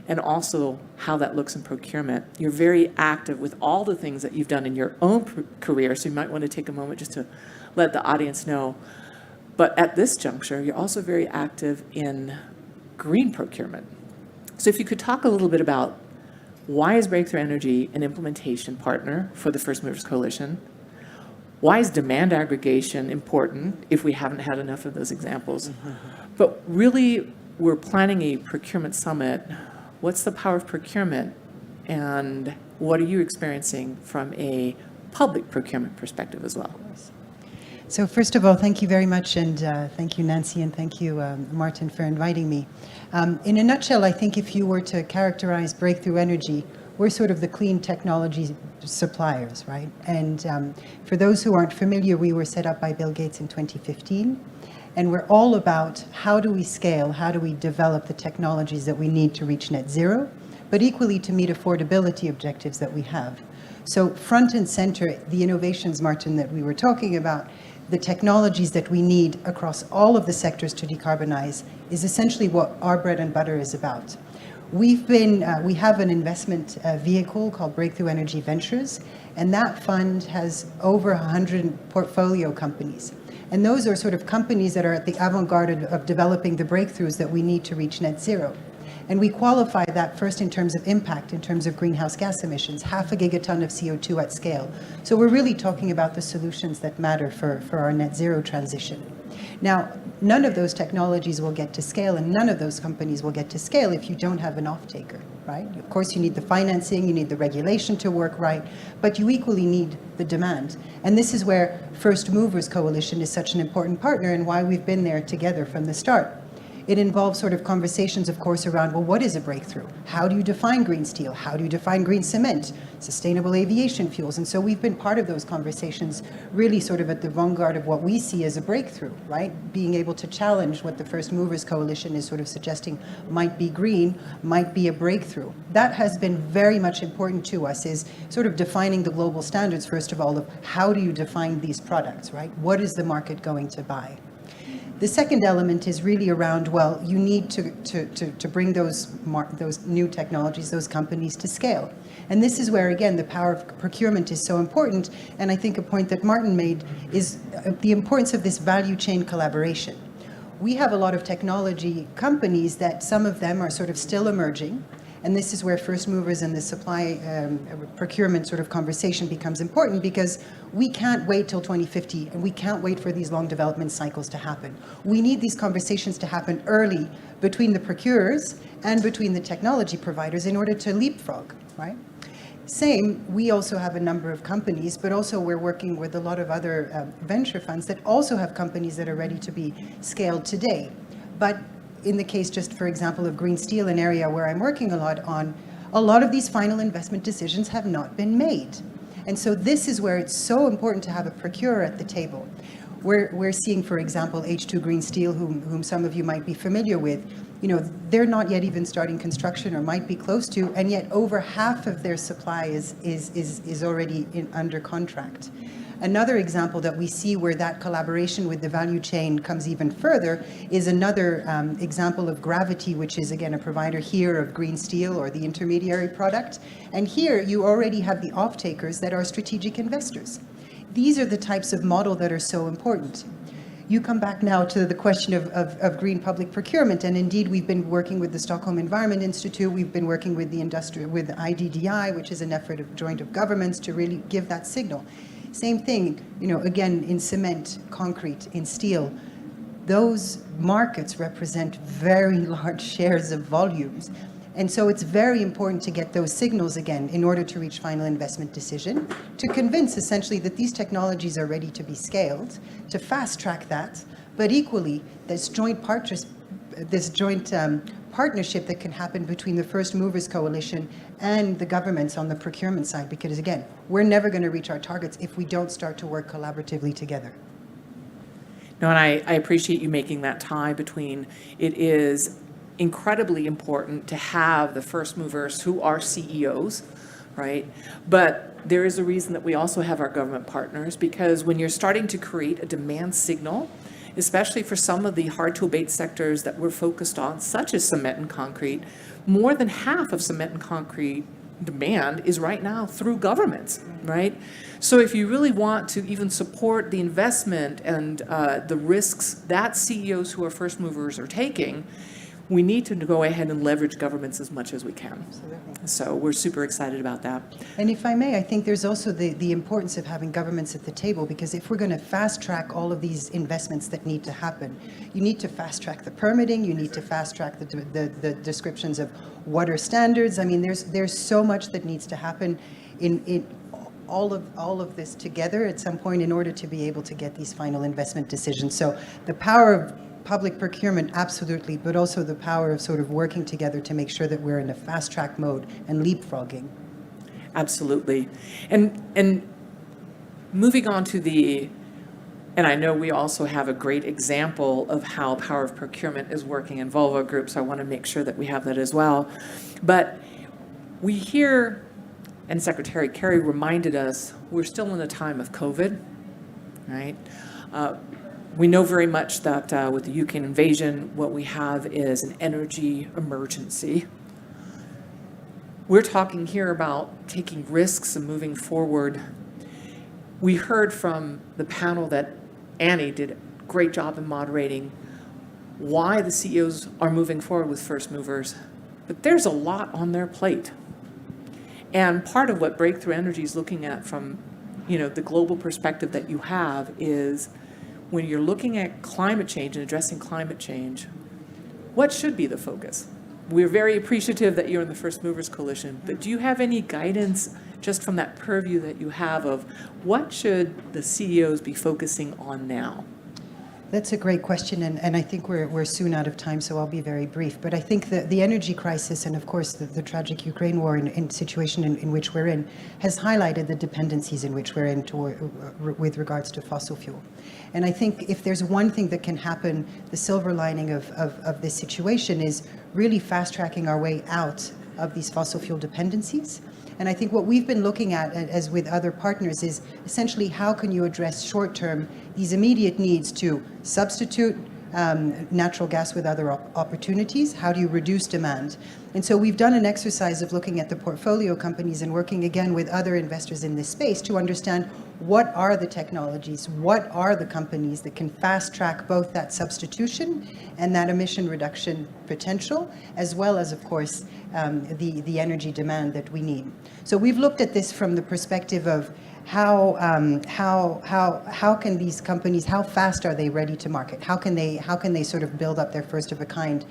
and also how that looks in procurement. You're very active with all the things that you've done in your own career, so you might want to take a moment just to let the audience know. But at this juncture, you're also very active in green procurement. So if you could talk a little bit about why is Breakthrough Energy an implementation partner for the First Movers Coalition? Why is demand aggregation important if we haven't had enough of those examples? But really, we're planning a procurement summit. What's the power of procurement? And what are you experiencing from a public procurement perspective as well? So first of all, thank you very much, and thank you, Nancy, and thank you, Martin, for inviting me. In a nutshell, I think if you were to characterize Breakthrough Energy, we're sort of the clean technology suppliers, right? And for those who aren't familiar, we were set up by Bill Gates in 2015, and we're all about how do we scale, how do we develop the technologies that we need to reach net zero, but equally to meet affordability objectives that we have. So front and center, the innovations, Martin, that we were talking about, the technologies that we need across all of the sectors to decarbonize is essentially what our bread and butter is about. We have an investment vehicle called Breakthrough Energy Ventures, and that fund has over 100 portfolio companies. And those are sort of companies that are at the avant-garde of developing the breakthroughs that we need to reach net zero. And we qualify that first in terms of impact, in terms of greenhouse gas emissions, 0.5 gigaton of CO2 at scale. So we're really talking about the solutions that matter for our net zero transition. Now, none of those technologies will get to scale, and none of those companies will get to scale if you don't have an off-taker, right? Of course, you need the financing, you need the regulation to work right, but you equally need the demand. And this is where First Movers Coalition is such an important partner and why we've been there together from the start. It involves sort of conversations, of course, around, well, what is a breakthrough? How do you define green steel? How do you define green cement? Sustainable aviation fuels. And so we've been part of those conversations, really sort of at the vanguard of what we see as a breakthrough, right? Being able to challenge what the First Movers Coalition is sort of suggesting might be green, might be a breakthrough. That has been very much important to us, is sort of defining the global standards, first of all, of how do you define these products, right? What is the market going to buy? The second element is really around, well, you need to bring those new technologies, those companies to scale. And this is where, again, the power of procurement is so important. And I think a point that Martin made is the importance of this value chain collaboration. We have a lot of technology companies that some of them are sort of still emerging. And this is where first movers and the supply procurement sort of conversation becomes important, because we can't wait till 2050 and we can't wait for these long development cycles to happen. We need these conversations to happen early between the procurers and between the technology providers in order to leapfrog, right? Same, we also have a number of companies, but also we're working with a lot of other venture funds that also have companies that are ready to be scaled today. But in the case, just for example, of green steel, an area where I'm working a lot on, a lot of these final investment decisions have not been made. And so this is where it's so important to have a procurer at the table. We're seeing, for example, H2 Green Steel, whom some of you might be familiar with. You know, they're not yet even starting construction, or might be close to, and yet over half of their supply is already under contract. Another example that we see where that collaboration with the value chain comes even further is another example of Gravity, which is, again, a provider here of green steel, or the intermediary product. And here you already have the off-takers that are strategic investors. These are the types of model that are so important. You come back now to the question of green public procurement, and indeed we've been working with the Stockholm Environment Institute, we've been working with with IDDI, which is an effort of joint of governments to really give that signal. Same thing, you know, again, in cement, concrete, in steel, those markets represent very large shares of volumes. And so it's very important to get those signals again in order to reach final investment decision, to convince essentially that these technologies are ready to be scaled, to fast track that, but equally this joint partnership that can happen between the First Movers Coalition and the governments on the procurement side, because again, we're never going to reach our targets if we don't start to work collaboratively together. No, and I appreciate you making that tie between, it is incredibly important to have the first movers who are CEOs, right? But there is a reason that we also have our government partners, because when you're starting to create a demand signal, especially for some of the hard-to-abate sectors that we're focused on, such as cement and concrete, more than half of cement and concrete demand is right now through governments, right? So if you really want to even support the investment and the risks that CEOs who are first movers are taking, we need to go ahead and leverage governments as much as we can. Absolutely. So we're super excited about that. And if I may, I think there's also the importance of having governments at the table, because if we're going to fast track all of these investments that need to happen, you need to fast track the permitting, you need to fast track the descriptions of what are standards. I mean, there's so much that needs to happen in all of this together at some point in order to be able to get these final investment decisions. So the power of public procurement, absolutely, but also the power of sort of working together to make sure that we're in a fast track mode and leapfrogging. Absolutely. And moving on to and I know we also have a great example of how power of procurement is working in Volvo Group, so I want to make sure that we have that as well. But We hear, and Secretary Kerry reminded us, we're still in a time of COVID, right? We know very much that with the Ukraine invasion, what we have is an energy emergency. We're talking here about taking risks and moving forward. We heard from the panel that Annie did a great job in moderating why the CEOs are moving forward with first movers, but there's a lot on their plate. And part of what Breakthrough Energy is looking at from, the global perspective that you have is when you're looking at climate change and addressing climate change, what should be the focus? We're very appreciative that you're in the First Movers Coalition, but do you have any guidance just from that purview that you have of what should the CEOs be focusing on now? That's a great question, and I think we're soon out of time, so I'll be very brief. But I think the energy crisis and, of course, the tragic Ukraine war and situation in which we're in has highlighted the dependencies in which we're in with regards to fossil fuel. And I think if there's one thing that can happen, the silver lining of this situation is really fast-tracking our way out of these fossil fuel dependencies. And I think what we've been looking at, as with other partners, is essentially how can you address short-term these immediate needs to substitute natural gas with other opportunities? How do you reduce demand? And so we've done an exercise of looking at the portfolio companies and working again with other investors in this space to understand what are the technologies, what are the companies that can fast-track both that substitution and that emission reduction potential, as well as, of course, the energy demand that we need. So we've looked at this from the perspective of how can these companies, how fast are they ready to market? How can they sort of build up their first of a kind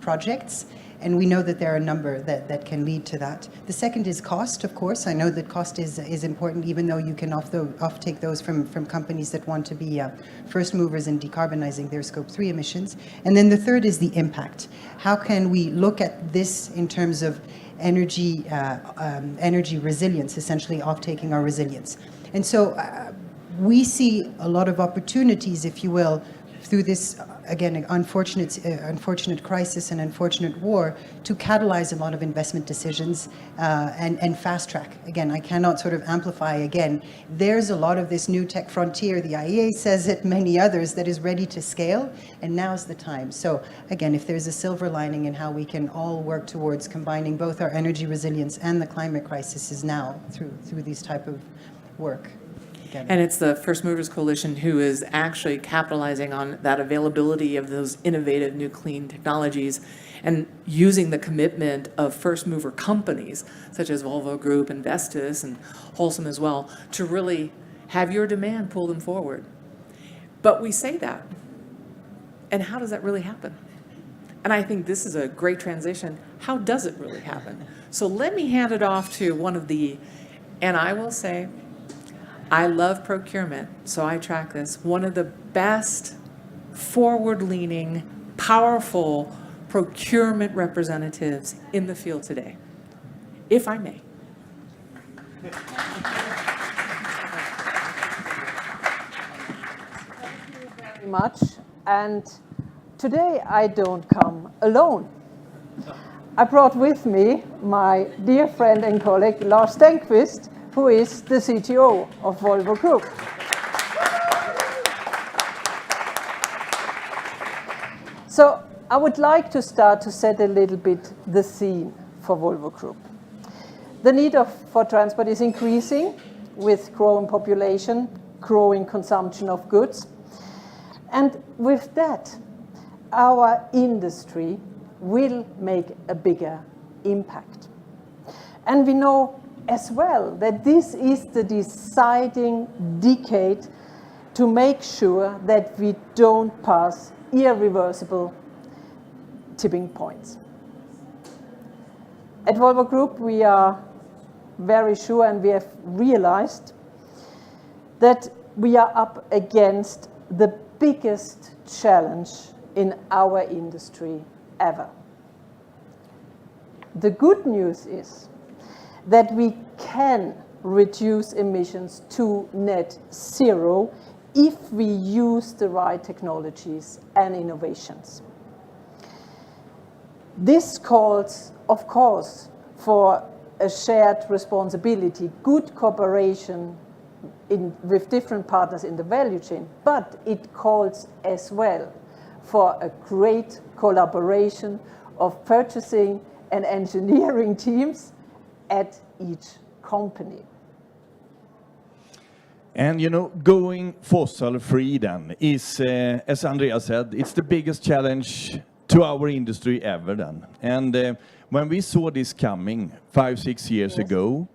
projects? And we know that there are a number that can lead to that. The second is cost, of course. I know that cost is important, even though you can off-take those from companies that want to be first movers in decarbonizing their Scope 3 emissions. And then the third is the impact. How can we look at this in terms of energy resilience, essentially off-taking our resilience? And so we see a lot of opportunities, if you will, through this, again, unfortunate crisis and unfortunate war, to catalyze a lot of investment decisions and fast track. Again, I cannot sort of amplify again. There's a lot of this new tech frontier, the IEA says it, many others, that is ready to scale, and now's the time. So again, if there's a silver lining in how we can all work towards combining both our energy resilience and the climate crisis is now through these type of work. And it's the First Movers Coalition who is actually capitalizing on that availability of those innovative new clean technologies and using the commitment of first mover companies such as Volvo Group and Vestas and Wholesome as well to really have your demand pull them forward. But we say that. And how does that really happen? And I think this is a great transition. How does it really happen? So let me hand it off to one of the, and I will say, I love procurement, so I track this. One of the best forward-leaning, powerful procurement representatives in the field today, if I may. Thank you very much. And today I don't come alone. I brought with me my dear friend and colleague Lars Stenqvist, who is the CTO of Volvo Group. So I would like to start to set a little bit the scene for Volvo Group. The need for transport is increasing with growing population, growing consumption of goods. And with that, our industry will make a bigger impact. And we know as well that this is the deciding decade to make sure that we don't pass irreversible tipping points. At Volvo Group, we are very sure and we have realized that we are up against the biggest challenge in our industry ever. The good news is that we can reduce emissions to net zero if we use the right technologies and innovations. This calls, of course, for a shared responsibility, good cooperation with different partners in the value chain, but it calls as well for a great collaboration of purchasing and engineering teams at each company. And you know, going fossil free then is, as Andrea said, it's the biggest challenge to our industry ever then. And when we saw this coming 5-6 years ago,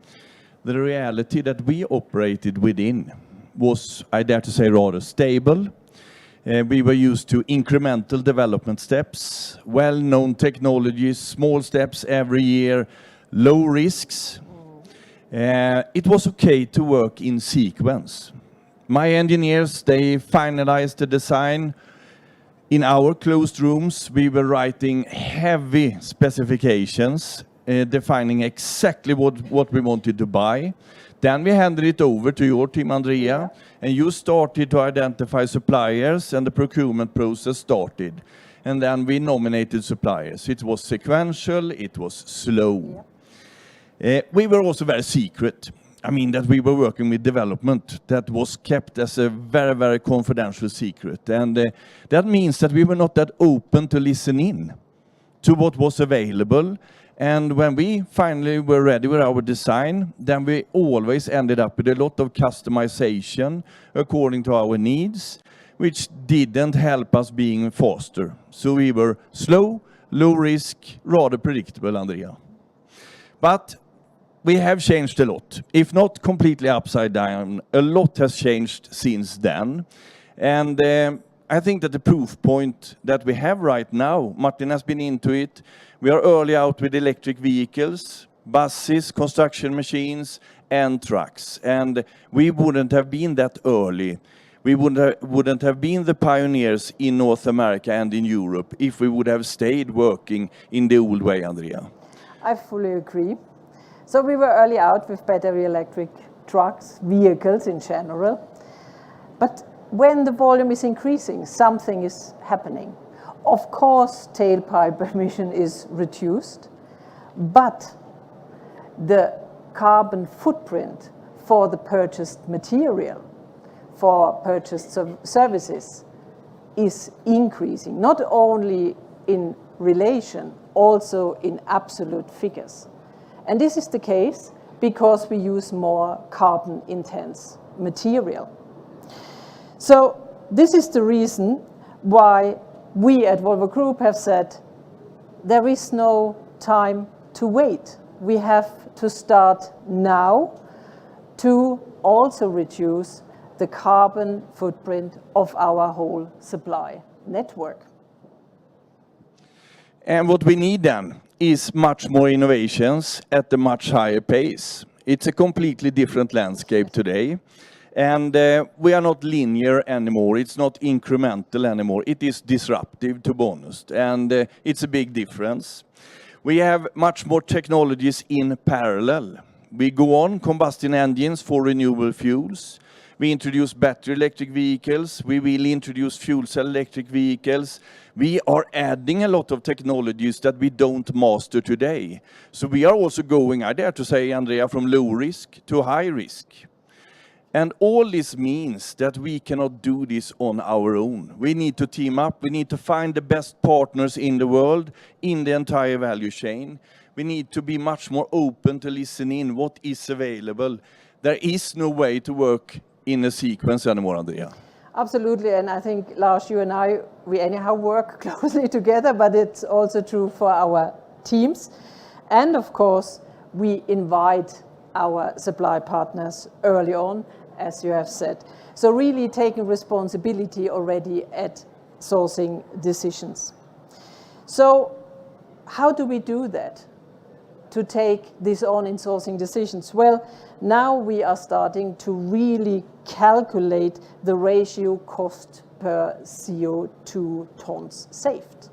the reality that we operated within was, I dare to say, rather stable. We were used to incremental development steps, well-known technologies, small steps every year, low risks. It was okay to work in sequence. My engineers, they finalized the design. In our closed rooms, we were writing heavy specifications, defining exactly what we wanted to buy. Then we handed it over to your team, Andrea, and you started to identify suppliers, and the procurement process started. And then we nominated suppliers. It was sequential, it was slow. We were also very secret. I mean, that we were working with development that was kept as a very, very confidential secret. And that means that we were not that open to listen in to what was available. And when we finally were ready with our design, then we always ended up with a lot of customization according to our needs, which didn't help us being faster. So we were slow, low risk, rather predictable, Andrea. But we have changed a lot. If not completely upside down, a lot has changed since then. And I think that the proof point that we have right now, Martin has been into it, we are early out with electric vehicles, buses, construction machines, and trucks. And we wouldn't have been that early. We wouldn't have been the pioneers in North America and in Europe if we would have stayed working in the old way, Andrea. I fully agree. So we were early out with battery electric trucks, vehicles in general. But when the volume is increasing, something is happening. Of course, tailpipe emission is reduced, but the carbon footprint for the purchased material, for purchased services, is increasing, not only in relation, also in absolute figures. And this is the case because we use more carbon-intense material. So this is the reason why we at Volvo Group have said there is no time to wait. We have to start now to also reduce the carbon footprint of our whole supply network. And what we need then is much more innovations at a much higher pace. It's a completely different landscape today. And we are not linear anymore. It's not incremental anymore. It is disruptive, to be honest. And it's a big difference. We have much more technologies in parallel. We go on combustion engines for renewable fuels. We introduce battery electric vehicles. We will introduce fuel cell electric vehicles. We are adding a lot of technologies that we don't master today. So we are also going, I dare to say, Andrea, from low risk to high risk. And all this means that we cannot do this on our own. We need to team up. We need to find the best partners in the world, in the entire value chain. We need to be much more open to listen in what is available. There is no way to work in a sequence anymore, Andrea. Absolutely, and I think, Lars, you and I, we anyhow work closely together, but it's also true for our teams. And of course, we invite our supply partners early on, as you have said. So really taking responsibility already at sourcing decisions. So how do we do that? To take this on in sourcing decisions? Well, now we are starting to really calculate the ratio cost per CO2 tons saved.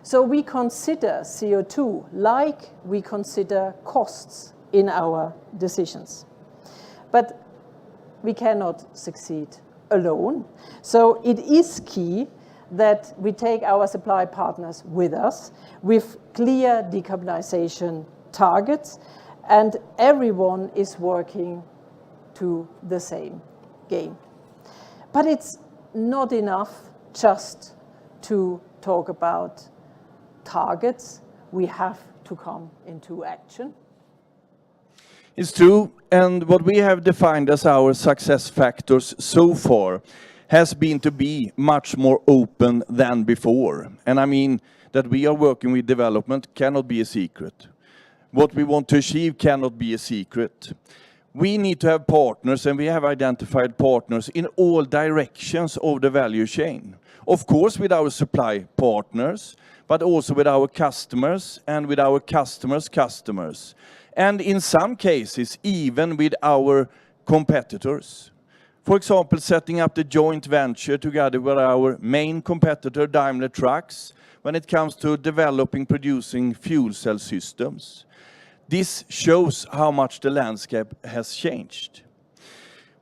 So we consider CO2 like we consider costs in our decisions. But we cannot succeed alone. So it is key that we take our supply partners with us with clear decarbonization targets and everyone is working to the same game. But it's not enough just to talk about targets. We have to come into action. It's true, and what we have defined as our success factors so far has been to be much more open than before. And I mean that we are working with development cannot be a secret. What we want to achieve cannot be a secret. We need to have partners, and we have identified partners in all directions of the value chain. Of course, with our supply partners, but also with our customers and with our customers' customers. And in some cases, even with our competitors. For example, setting up the joint venture together with our main competitor, Daimler Trucks, when it comes to developing, producing fuel cell systems. This shows how much the landscape has changed.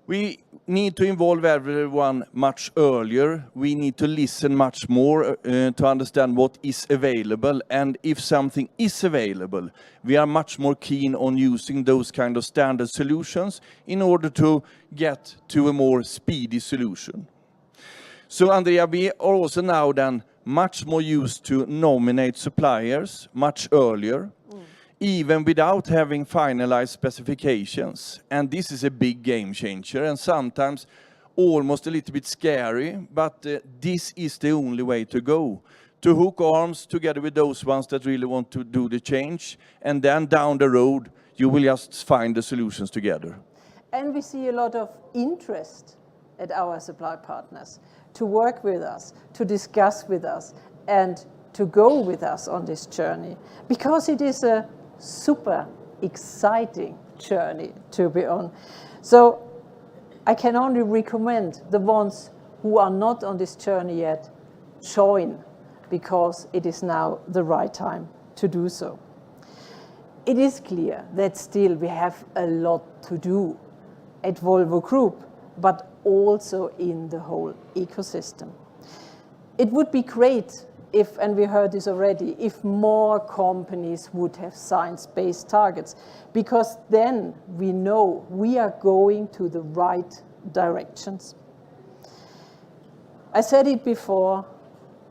We need to involve everyone much earlier. We need to listen much more to understand what is available. And if something is available, we are much more keen on using those kind of standard solutions in order to get to a more speedy solution. So Andrea, we are also now then much more used to nominate suppliers much earlier, even without having finalized specifications. And this is a big game changer and sometimes almost a little bit scary, but this is the only way to go. To hook arms together with those ones that really want to do the change, and then down the road, you will just find the solutions together. And we see a lot of interest at our supply partners to work with us, to discuss with us, and to go with us on this journey, because it is a super exciting journey to be on. So I can only recommend the ones who are not on this journey yet, join, because it is now the right time to do so. It is clear that still we have a lot to do at Volvo Group, but also in the whole ecosystem. It would be great if, and we heard this already, if more companies would have science-based targets, because then we know we are going to the right directions. I said it before,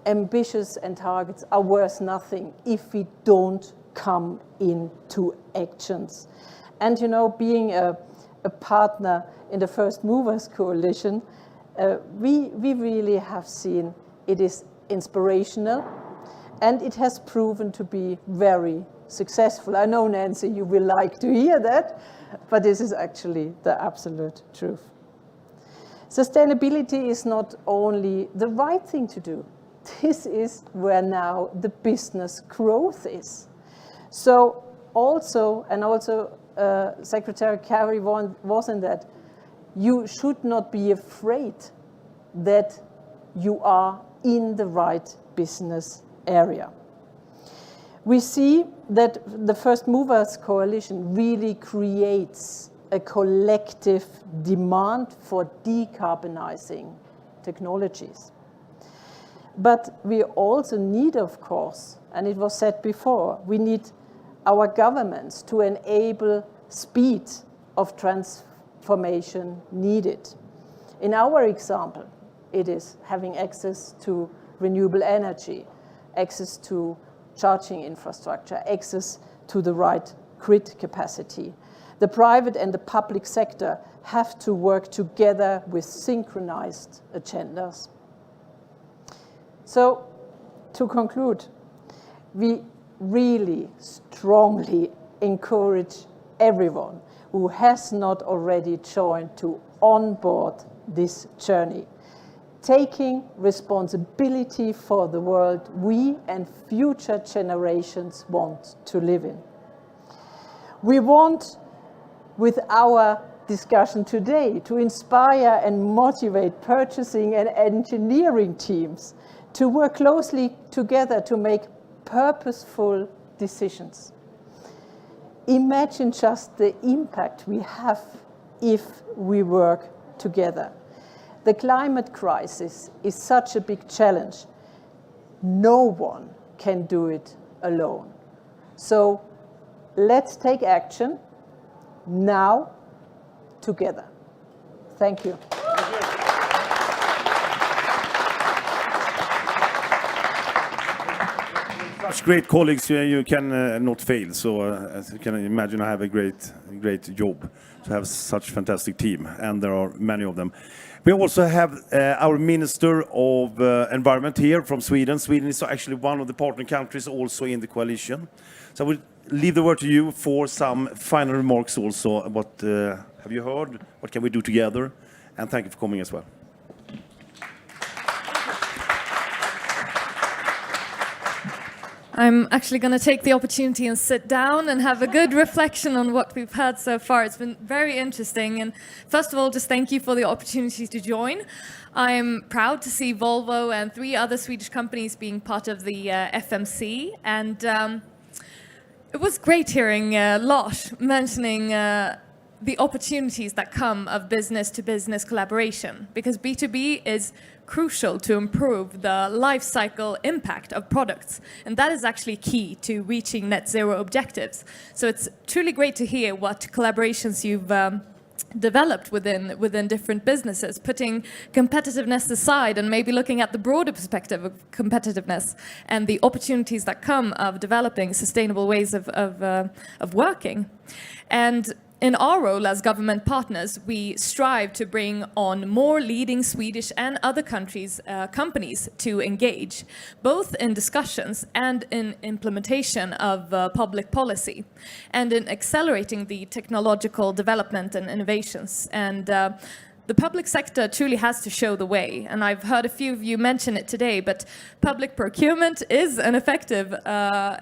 ambitions and targets are worth nothing if we don't come into actions. And you know, being a partner in the First Movers Coalition, we really have seen it is inspirational, and it has proven to be very successful. I know, Nancy, you will like to hear that, but this is actually the absolute truth. Sustainability is not only the right thing to do, this is where now the business growth is. So also, and also Secretary Kerry was in that, you should not be afraid that you are in the right business area. We see that the First Movers Coalition really creates a collective demand for decarbonizing technologies. But we also need, of course, and it was said before, we need our governments to enable speed of transformation needed. In our example, it is having access to renewable energy, access to charging infrastructure, access to the right grid capacity. The private and the public sector have to work together with synchronized agendas. So, to conclude, we really strongly encourage everyone who has not already joined to onboard this journey, taking responsibility for the world we and future generations want to live in. We want, with our discussion today, to inspire and motivate purchasing and engineering teams to work closely together to make purposeful decisions. Imagine just the impact we have if we work together. The climate crisis is such a big challenge. No one can do it alone. So let's take action now together. Thank you. Such great colleagues, you can not fail. So as you can imagine, I have a great job to have such fantastic team, and there are many of them. We also have our Minister of Environment here from Sweden. Sweden is actually one of the partner countries also in the coalition. So I will leave the word to you for some final remarks also. What have you heard? What can we do together? And thank you for coming as well. I'm actually going to take the opportunity and sit down and have a good reflection on what we've heard so far. It's been very interesting. And first of all, just thank you for the opportunity to join. I'm proud to see Volvo and 3 other Swedish companies being part of the FMC. And it was great hearing Lars mentioning the opportunities that come of business-to-business collaboration, because B2B is crucial to improve the life cycle impact of products. And that is actually key to reaching net zero objectives. So it's truly great to hear what collaborations you've developed within different businesses, putting competitiveness aside and maybe looking at the broader perspective of competitiveness and the opportunities that come of developing sustainable ways of working. And in our role as government partners, we strive to bring on more leading Swedish and other countries' companies to engage, both in discussions and in implementation of public policy, and in accelerating the technological development and innovations. And the public sector truly has to show the way, and I've heard a few of you mention it today, but public procurement is an effective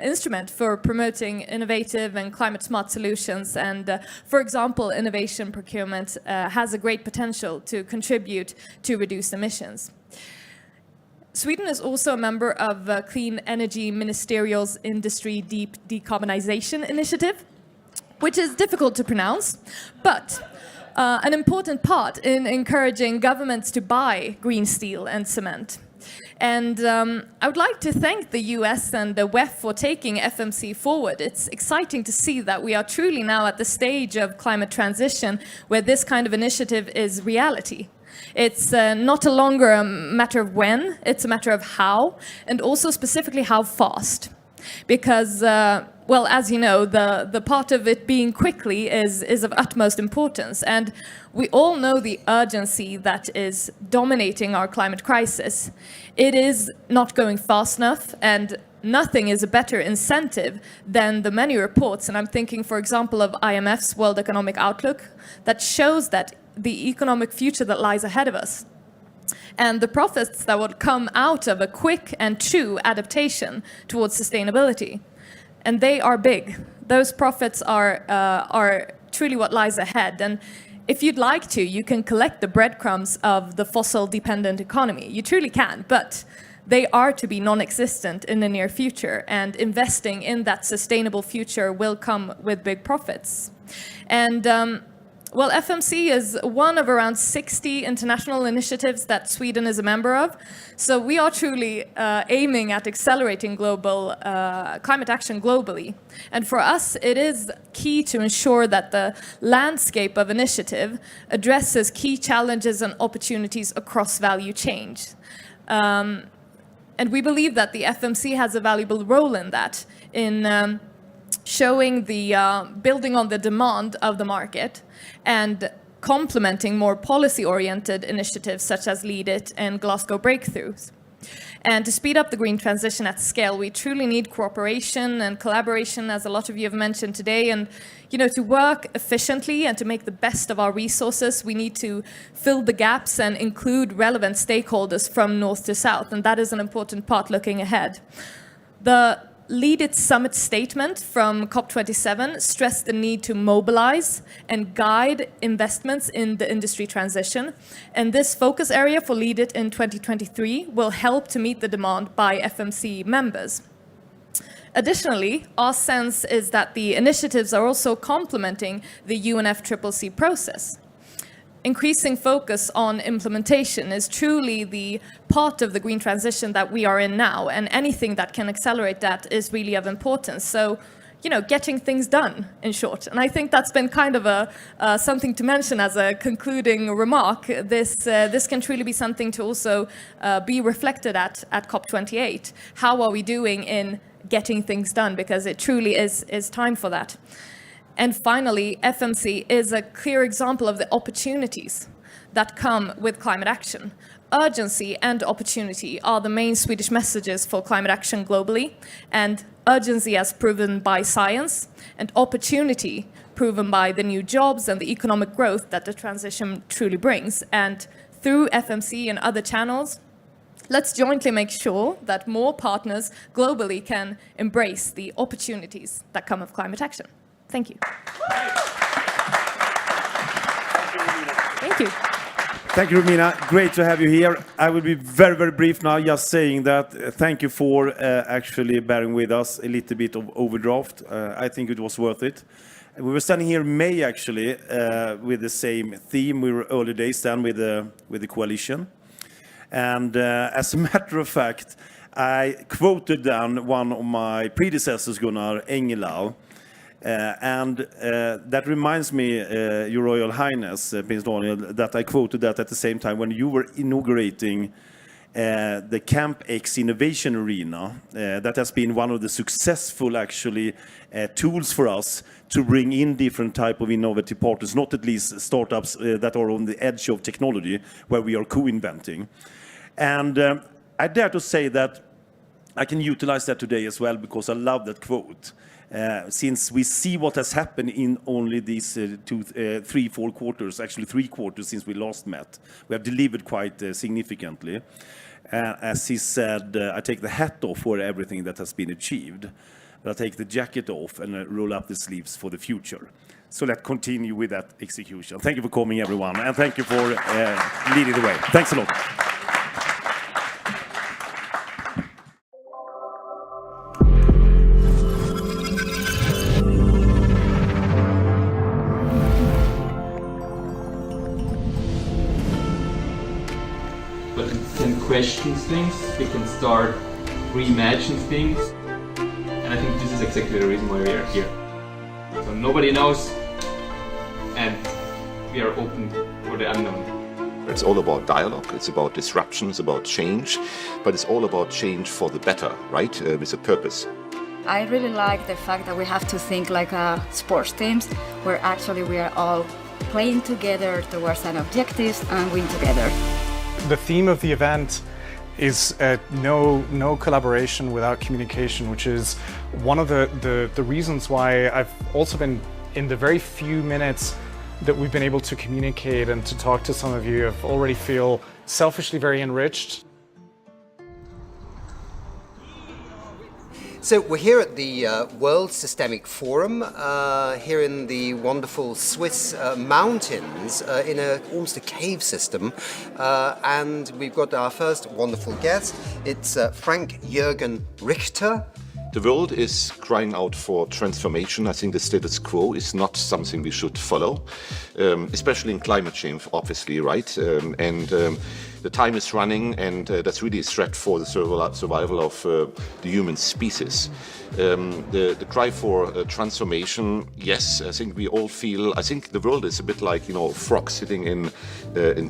instrument for promoting innovative and climate-smart solutions. And for example, innovation procurement has a great potential to contribute to reduced emissions. Sweden is also a member of Clean Energy Ministerial's Industry Decarbonization Initiative, which is difficult to pronounce, but an important part in encouraging governments to buy green steel and cement. And I would like to thank the US and the WEF for taking FMC forward. It's exciting to see that we are truly now at the stage of climate transition where this kind of initiative is reality. It's not longer a matter of when, it's a matter of how, and also specifically how fast. Because, well, as you know, the part of it being quickly is of utmost importance. And we all know the urgency that is dominating our climate crisis. It is not going fast enough, and nothing is a better incentive than the many reports, and I'm thinking, for example, of IMF's World Economic Outlook, that shows that the economic future that lies ahead of us and the profits that will come out of a quick and true adaptation towards sustainability. And they are big. Those profits are truly what lies ahead. And if you'd like to, you can collect the breadcrumbs of the fossil-dependent economy. You truly can, but they are to be non-existent in the near future, and investing in that sustainable future will come with big profits. And well, FMC is one of around 60 international initiatives that Sweden is a member of. So we are truly aiming at accelerating global climate action globally. And for us, it is key to ensure that the landscape of initiative addresses key challenges and opportunities across value chains. And we believe that the FMC has a valuable role in that, in showing the building on the demand of the market and complementing more policy-oriented initiatives such as Lead It and Glasgow Breakthroughs. And to speed up the green transition at scale, we truly need cooperation and collaboration, as a lot of you have mentioned today. And, you know, to work efficiently and to make the best of our resources, we need to fill the gaps and include relevant stakeholders from north to south. And that is an important part looking ahead. The Lead It Summit statement from COP27 stressed the need to mobilize and guide investments in the industry transition. And this focus area for Lead It in 2023 will help to meet the demand by FMC members. Additionally, our sense is that the initiatives are also complementing the UNFCCC process. Increasing focus on implementation is truly the part of the green transition that we are in now, and anything that can accelerate that is really of importance. So, getting things done, in short. And I think that's been kind of something to mention as a concluding remark. This can truly be something to also be reflected at COP28. How are we doing in getting things done? Because it truly is time for that. And finally, FMC is a clear example of the opportunities that come with climate action. Urgency and opportunity are the main Swedish messages for climate action globally, and urgency as proven by science, and opportunity proven by the new jobs and the economic growth that the transition truly brings. And through FMC and other channels, let's jointly make sure that more partners globally can embrace the opportunities that come with climate action. Thank you. Thank you. Thank you, Romina. Great to have you here. I will be very, very brief now, just saying that thank you for actually bearing with us a little bit of overdraft. I think it was worth it. We were standing here in May, actually, with the same theme. We were early days then with the coalition. And as a matter of fact, I quoted then one of my predecessors, Gunnar Engelau. And that reminds me, Your Royal Highness, Prince Daniel, that I quoted that at the same time when you were inaugurating the Camp X Innovation Arena. That has been one of the successful, actually, tools for us to bring in different type of innovative partners, not at least startups that are on the edge of technology, where we are co-inventing. And I dare to say that I can utilize that today as well, because I love that quote. Since we see what has happened in only these 3-4 quarters, actually 3 quarters since we last met, we have delivered quite significantly. As he said, I take the hat off for everything that has been achieved, but I take the jacket off and roll up the sleeves for the future. So let's continue with that execution. Thank you for coming, everyone, and thank you for leading the way. Thanks a lot. Question things, we can start reimagine things, and I think this is exactly the reason why we are here. So nobody knows, and we are open for the unknown. It's all about dialogue, it's about disruption, it's about change, but it's all about change for the better, right? With a purpose. I really like the fact that we have to think like sports teams, where actually we are all playing together towards an objective and win together. The theme of the event is no collaboration without communication, which is one of the reasons why I've also been, in the very few minutes that we've been able to communicate and to talk to some of you, I've already feel selfishly very enriched. So we're here at the World Systemic Forum, here in the wonderful Swiss mountains, in almost a cave system, and we've got our first wonderful guest. It's Frank-Jürgen Richter. The world is crying out for transformation. I think the status quo is not something we should follow, especially in climate change, obviously, right? The time is running, and that's really a threat for the survival of the human species. The cry for transformation, yes, I think we all feel, I think the world is a bit like, a frog sitting in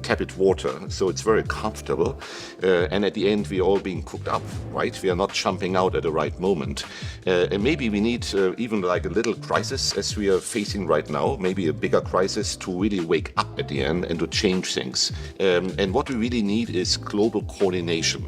tepid water, so it's very comfortable, and at the end we're all being cooked up, right? We are not jumping out at the right moment. And maybe we need even like a little crisis as we are facing right now, maybe a bigger crisis to really wake up at the end and to change things. And what we really need is global coordination,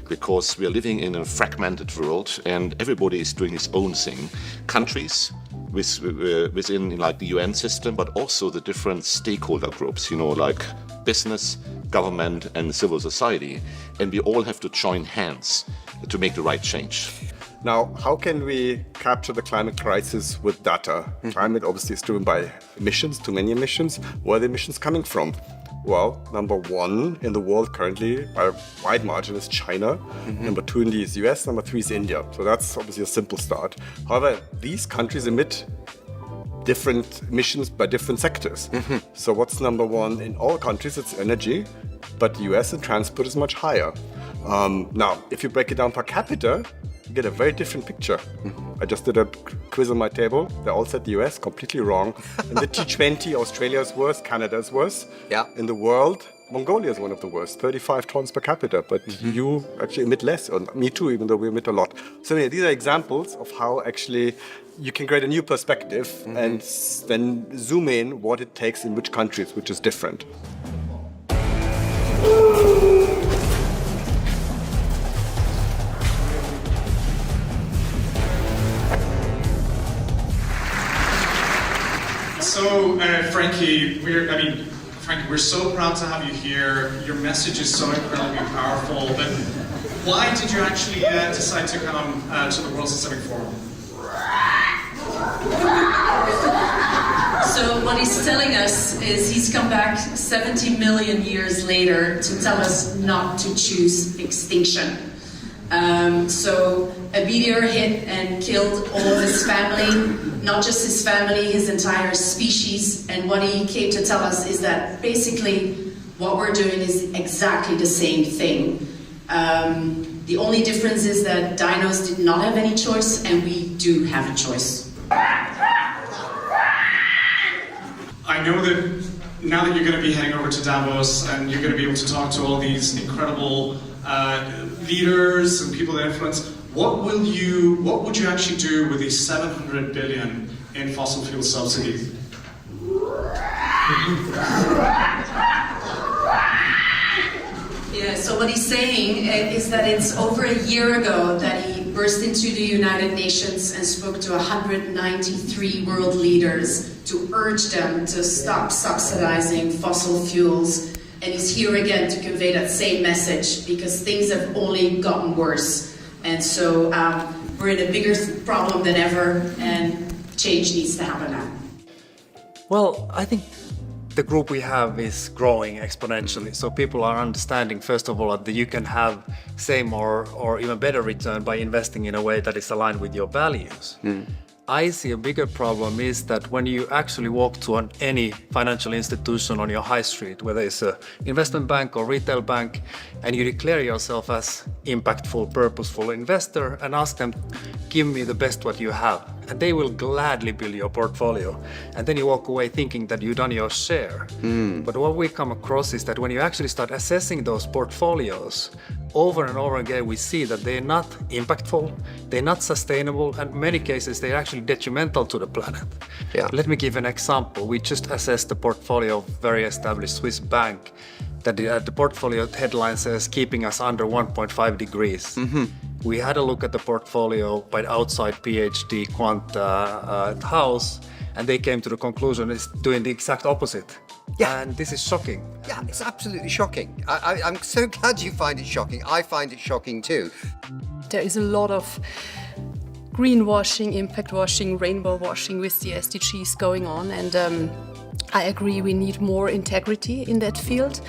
because we are living in a fragmented world and everybody is doing his own thing. Countries within like the UN system, but also the different stakeholder groups, like business, government and civil society. And we all have to join hands to make the right change. Now, how can we capture the climate crisis with data? Climate obviously is driven by emissions, too many emissions. Where are the emissions coming from? Well, number 1 in the world currently, by a wide margin, is China. Number 2 in the US, number 3 is India. So that's obviously a simple start. However, these countries emit different emissions by different sectors. So what's number 1 in all countries? It's energy, but the US in transport is much higher. Now, if you break it down per capita, you get a very different picture. I just did a quiz on my table. They all said the US, completely wrong. In the T20, Australia is worse, Canada is worse. Yeah. In the world, Mongolia is one of the worst, 35 tons per capita, but you actually emit less, or me too, even though we emit a lot. So yeah, these are examples of how actually you can create a new perspective and then zoom in what it takes in which countries, which is different. So, Frankie, we're so proud to have you here. Your message is so incredibly powerful. But why did you actually decide to come to the World Systemic Forum? So what he's telling us is he's come back 70 million years later to tell us not to choose extinction. So a meteor hit and killed all of his family, not just his family, his entire species. And what he came to tell us is that basically what we're doing is exactly the same thing. The only difference is that dinos did not have any choice and we do have a choice. I know that now that you're going to be heading over to Davos and you're going to be able to talk to all these incredible leaders and people that influence, what would you actually do with these 700 billion in fossil fuel subsidies? Yeah, so what he's saying is that it's over a year ago that he burst into the United Nations and spoke to 193 world leaders to urge them to stop subsidizing fossil fuels. And he's here again to convey that same message because things have only gotten worse. And so we're in a bigger problem than ever and change needs to happen now. Well, I think the group we have is growing exponentially. So people are understanding, first of all, that you can have same or even better return by investing in a way that is aligned with your values. I see a bigger problem is that when you actually walk to any financial institution on your high street, whether it's an investment bank or retail bank, and you declare yourself as impactful, purposeful investor and ask them, give me the best what you have. And they will gladly build your portfolio. And then you walk away thinking that you've done your share. But what we come across is that when you actually start assessing those portfolios, over and over again, we see that they're not impactful, they're not sustainable, and in many cases, they're actually detrimental to the planet. Yeah. Let me give an example. We just assessed the portfolio of a very established Swiss bank that the portfolio headline says keeping us under 1.5 degrees. We had a look at the portfolio by the outside PhD quant house, and they came to the conclusion it's doing the exact opposite. Yeah. And this is shocking. Yeah, it's absolutely shocking. I'm so glad you find it shocking. I find it shocking too. There is a lot of greenwashing, impact washing, rainbow washing with the SDGs going on, and I agree we need more integrity in that field.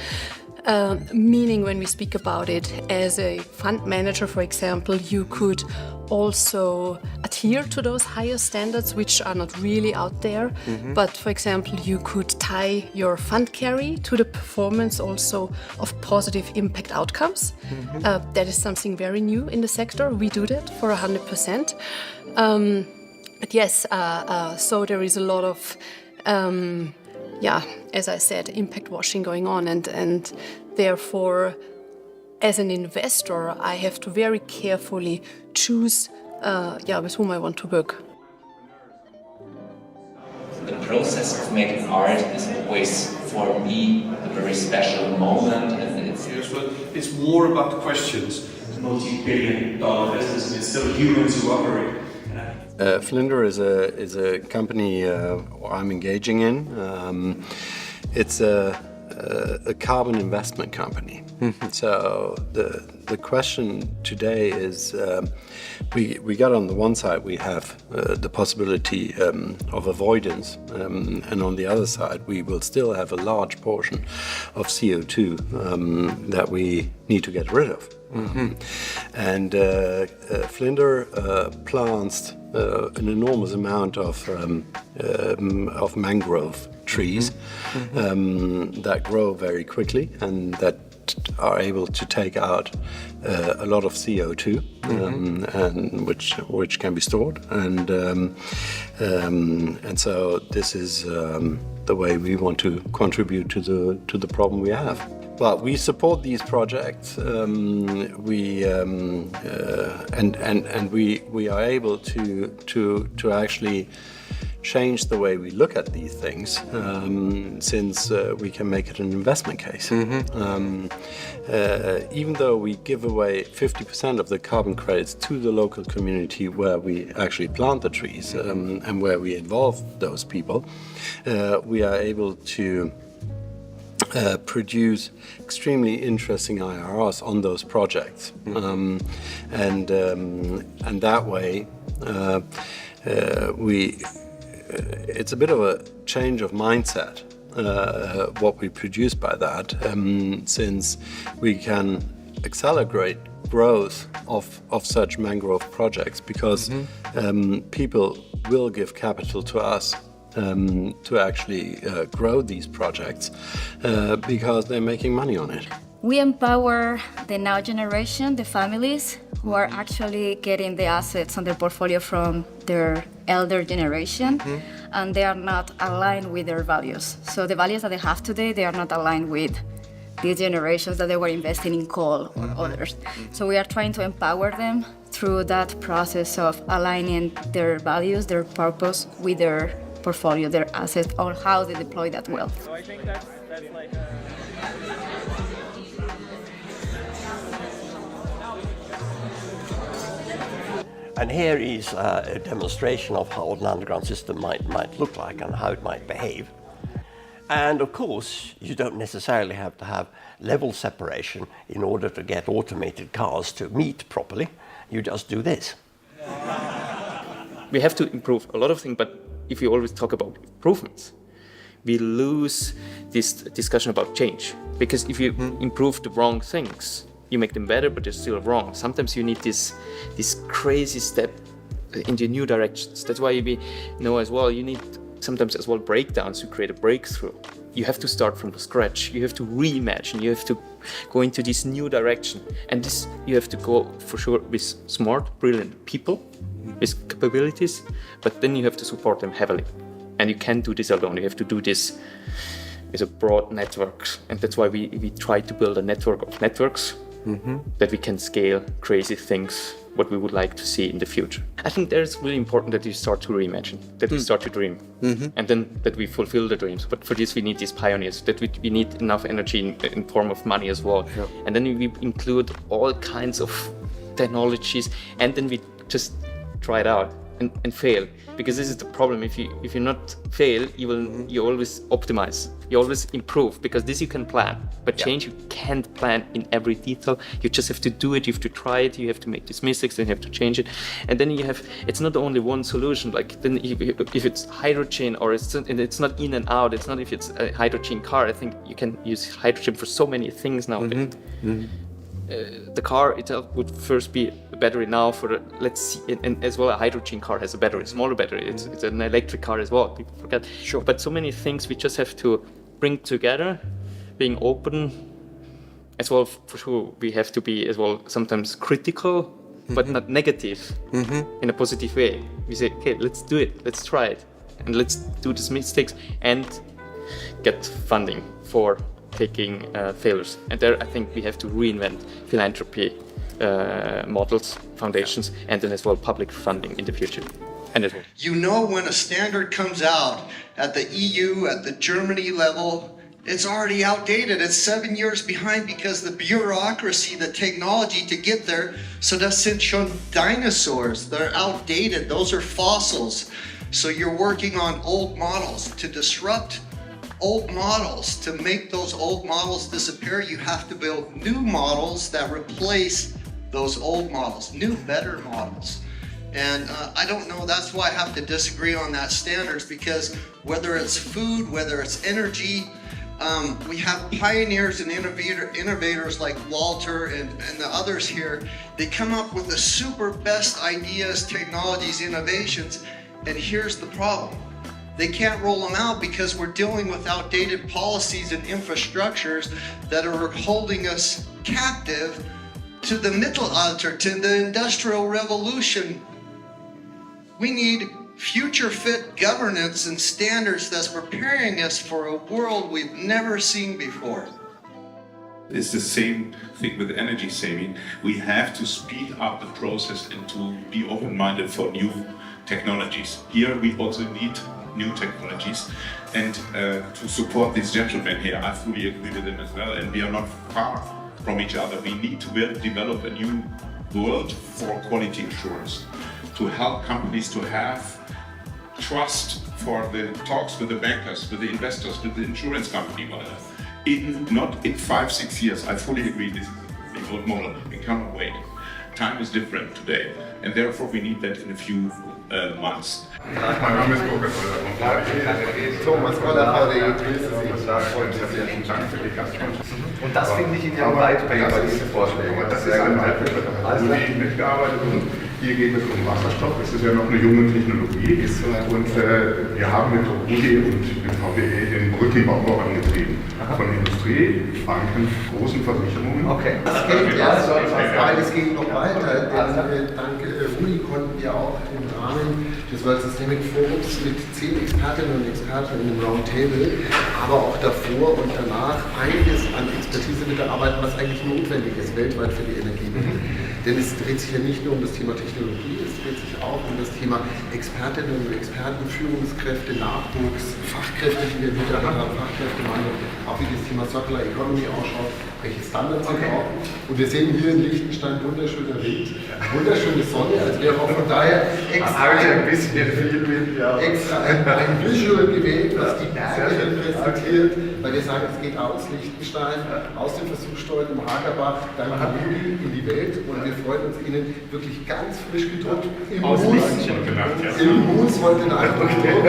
Meaning when we speak about it as a fund manager, for example, you could also adhere to those higher standards which are not really out there. But for example, you could tie your fund carry to the performance also of positive impact outcomes. That is something very new in the sector. We do that for 100%. But yes, so there is a lot of as I said, impact washing going on, and therefore, as an investor, I have to very carefully choose with whom I want to work. The process of making art is always, for me, a very special moment, and it's more about the questions. It's a multi-billion-dollar business, and it's still humans who operate. Flinder is a company I'm engaging in. It's a carbon investment company. So the question today is, we got on the one side we have the possibility of avoidance, and on the other side we will still have a large portion of CO2 that we need to get rid of. And Flinder plants an enormous amount of mangrove trees that grow very quickly and that are able to take out a lot of CO2, and which can be stored, and so this is the way we want to contribute to the problem we have. Well, we support these projects. We are able to actually change the way we look at these things, since we can make it an investment case. Even though we give away 50% of the carbon credits to the local community where we actually plant the trees, and where we involve those people, we are able to produce extremely interesting IRRs on those projects, and that way it's a bit of a change of mindset, what we produce by that, since we can accelerate growth of such mangrove projects, because people will give capital to us to actually grow these projects, because they're making money on it. We empower the now generation, the families, who are actually getting the assets on their portfolio from their elder generation, and they are not aligned with their values. So the values that they have today, they are not aligned with these generations that they were investing in coal or others. So we are trying to empower them through that process of aligning their values, their purpose with their portfolio, their assets, or how they deploy that wealth. So I think that's like And here is a demonstration of how an underground system might look like and how it might behave. And of course, you don't necessarily have to have level separation in order to get automated cars to meet properly. You just do this. We have to improve a lot of things, but if we always talk about improvements, we lose this discussion about change. Because if you improve the wrong things, you make them better, but they're still wrong. Sometimes you need this crazy step into new directions. That's why we know as well, you need sometimes as well breakdowns to create a breakthrough. You have to start from the scratch. You have to reimagine. You have to go into this new direction. And this you have to go for sure with smart, brilliant people, with capabilities, but then you have to support them heavily. And you can't do this alone. You have to do this with a broad network. And that's why we try to build a network of networks that we can scale crazy things, what we would like to see in the future. I think there's really important that you start to reimagine, that we start to dream, and then that we fulfill the dreams. But for this, we need these pioneers, that we need enough energy in form of money as well. Yeah. And then we include all kinds of technologies, and then we just try it out and fail. Because this is the problem. If you not fail, you always optimize. You always improve, because this you can plan. But change you can't plan in every detail. You just have to do it. You have to try it. You have to make these mistakes. Then you have to change it. And then it's not only one solution. Like then if it's hydrogen or it's not in and out. It's not if it's a hydrogen car. I think you can use hydrogen for so many things now. The car itself would first be a battery now for let's see, and as well a hydrogen car has a battery, smaller battery. It's an electric car as well. People forget. Sure. But so many things we just have to bring together, being open as well. For sure, we have to be as well sometimes critical, but not negative, in a positive way. We say, okay, let's do it, let's try it, and let's do these mistakes and get funding for taking failures. And there I think we have to reinvent philanthropy models, foundations, and then as well public funding in the future. And it will. You know, when a standard comes out at the EU, at the Germany level, it's already outdated. It's 7 years behind because the bureaucracy, the technology to get there. So das sind schon dinosaurs. They're outdated. Those are fossils. So you're working on old models. To disrupt old models, to make those old models disappear, you have to build new models that replace those old models, new, better models. And I don't know, that's why I have to disagree on that standards, because whether it's food, whether it's energy, we have pioneers and innovators like Walter and the others here. They come up with the super best ideas, technologies, innovations, and here's the problem. They can't roll them out because we're dealing with outdated policies and infrastructures that are holding us captive to the Mittelalter, to the Industrial Revolution. We need future-fit governance and standards that's preparing us for a world we've never seen before. It's the same thing with energy saving. We have to speed up the process and to be open-minded for new technologies. Here we also need new technologies, and to support these gentlemen here, I fully agree with them as well, and we are not far from each other. We need to develop a new world for quality assurance, to help companies to have trust for the talks with the bankers, with the investors, with the insurance company, whatever. Not in 5-6 years, I fully agree this is the old model. We cannot wait. Time is different today, and therefore we need that in a few months. Mein Name ist Thomas Koller, VDI, grüße Sie. Dank für die Gastfreundschaft. Und das finde ich in Ihrem Beitrag bei diesen Vorschlägen. Das ist ein also wie mitgearbeitet und hier geht es um Wasserstoff. Es ist ja noch eine junge Technologie und wir haben mit Rudi und dem VDE den Brückenbau vorangetrieben. Von Industrie, Banken, großen Versicherungen. Okay. Es geht noch weiter, denn dank Rudi konnten wir auch im Rahmen des World Systemic Forums mit 10 Expertinnen und Experten in einem Roundtable, aber auch davor und danach einiges an Expertise mitarbeiten, was eigentlich notwendig ist weltweit für die Energiewende. Denn es dreht sich ja nicht nur um das Thema Technologie, es dreht sich auch um das Thema Expertinnen und Experten, Führungskräfte, Nachwuchs, Fachkräfte, die wir wieder haben, Fachkräftemangel, auch wie das Thema Circular Economy ausschaut, welche Standards wir brauchen. Und wir sehen hier in Liechtenstein wunderschöner Wind, wunderschöne Sonne, also wir haben auch von daher extra ein Visual gewählt, was die Berge repräsentiert, weil wir sagen, es geht aus Liechtenstein, aus dem Versuchsstollen im Hagerbach, dann nach Juli in die Welt und wir freuen uns Ihnen wirklich ganz frisch gedruckt im Mus heute in Eindruck gedruckt.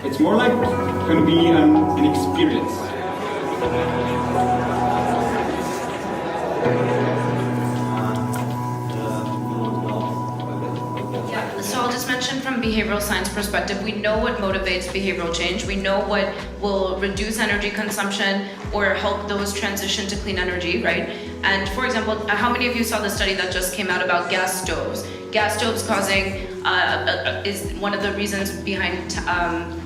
It's more like going to be an experience. So I'll just mention from behavioral science perspective, we know what motivates behavioral change. We know what will reduce energy consumption or help those transition to clean energy, right? And for example, how many of you saw the study that just came out about gas stoves? Gas stoves causing is one of the reasons behind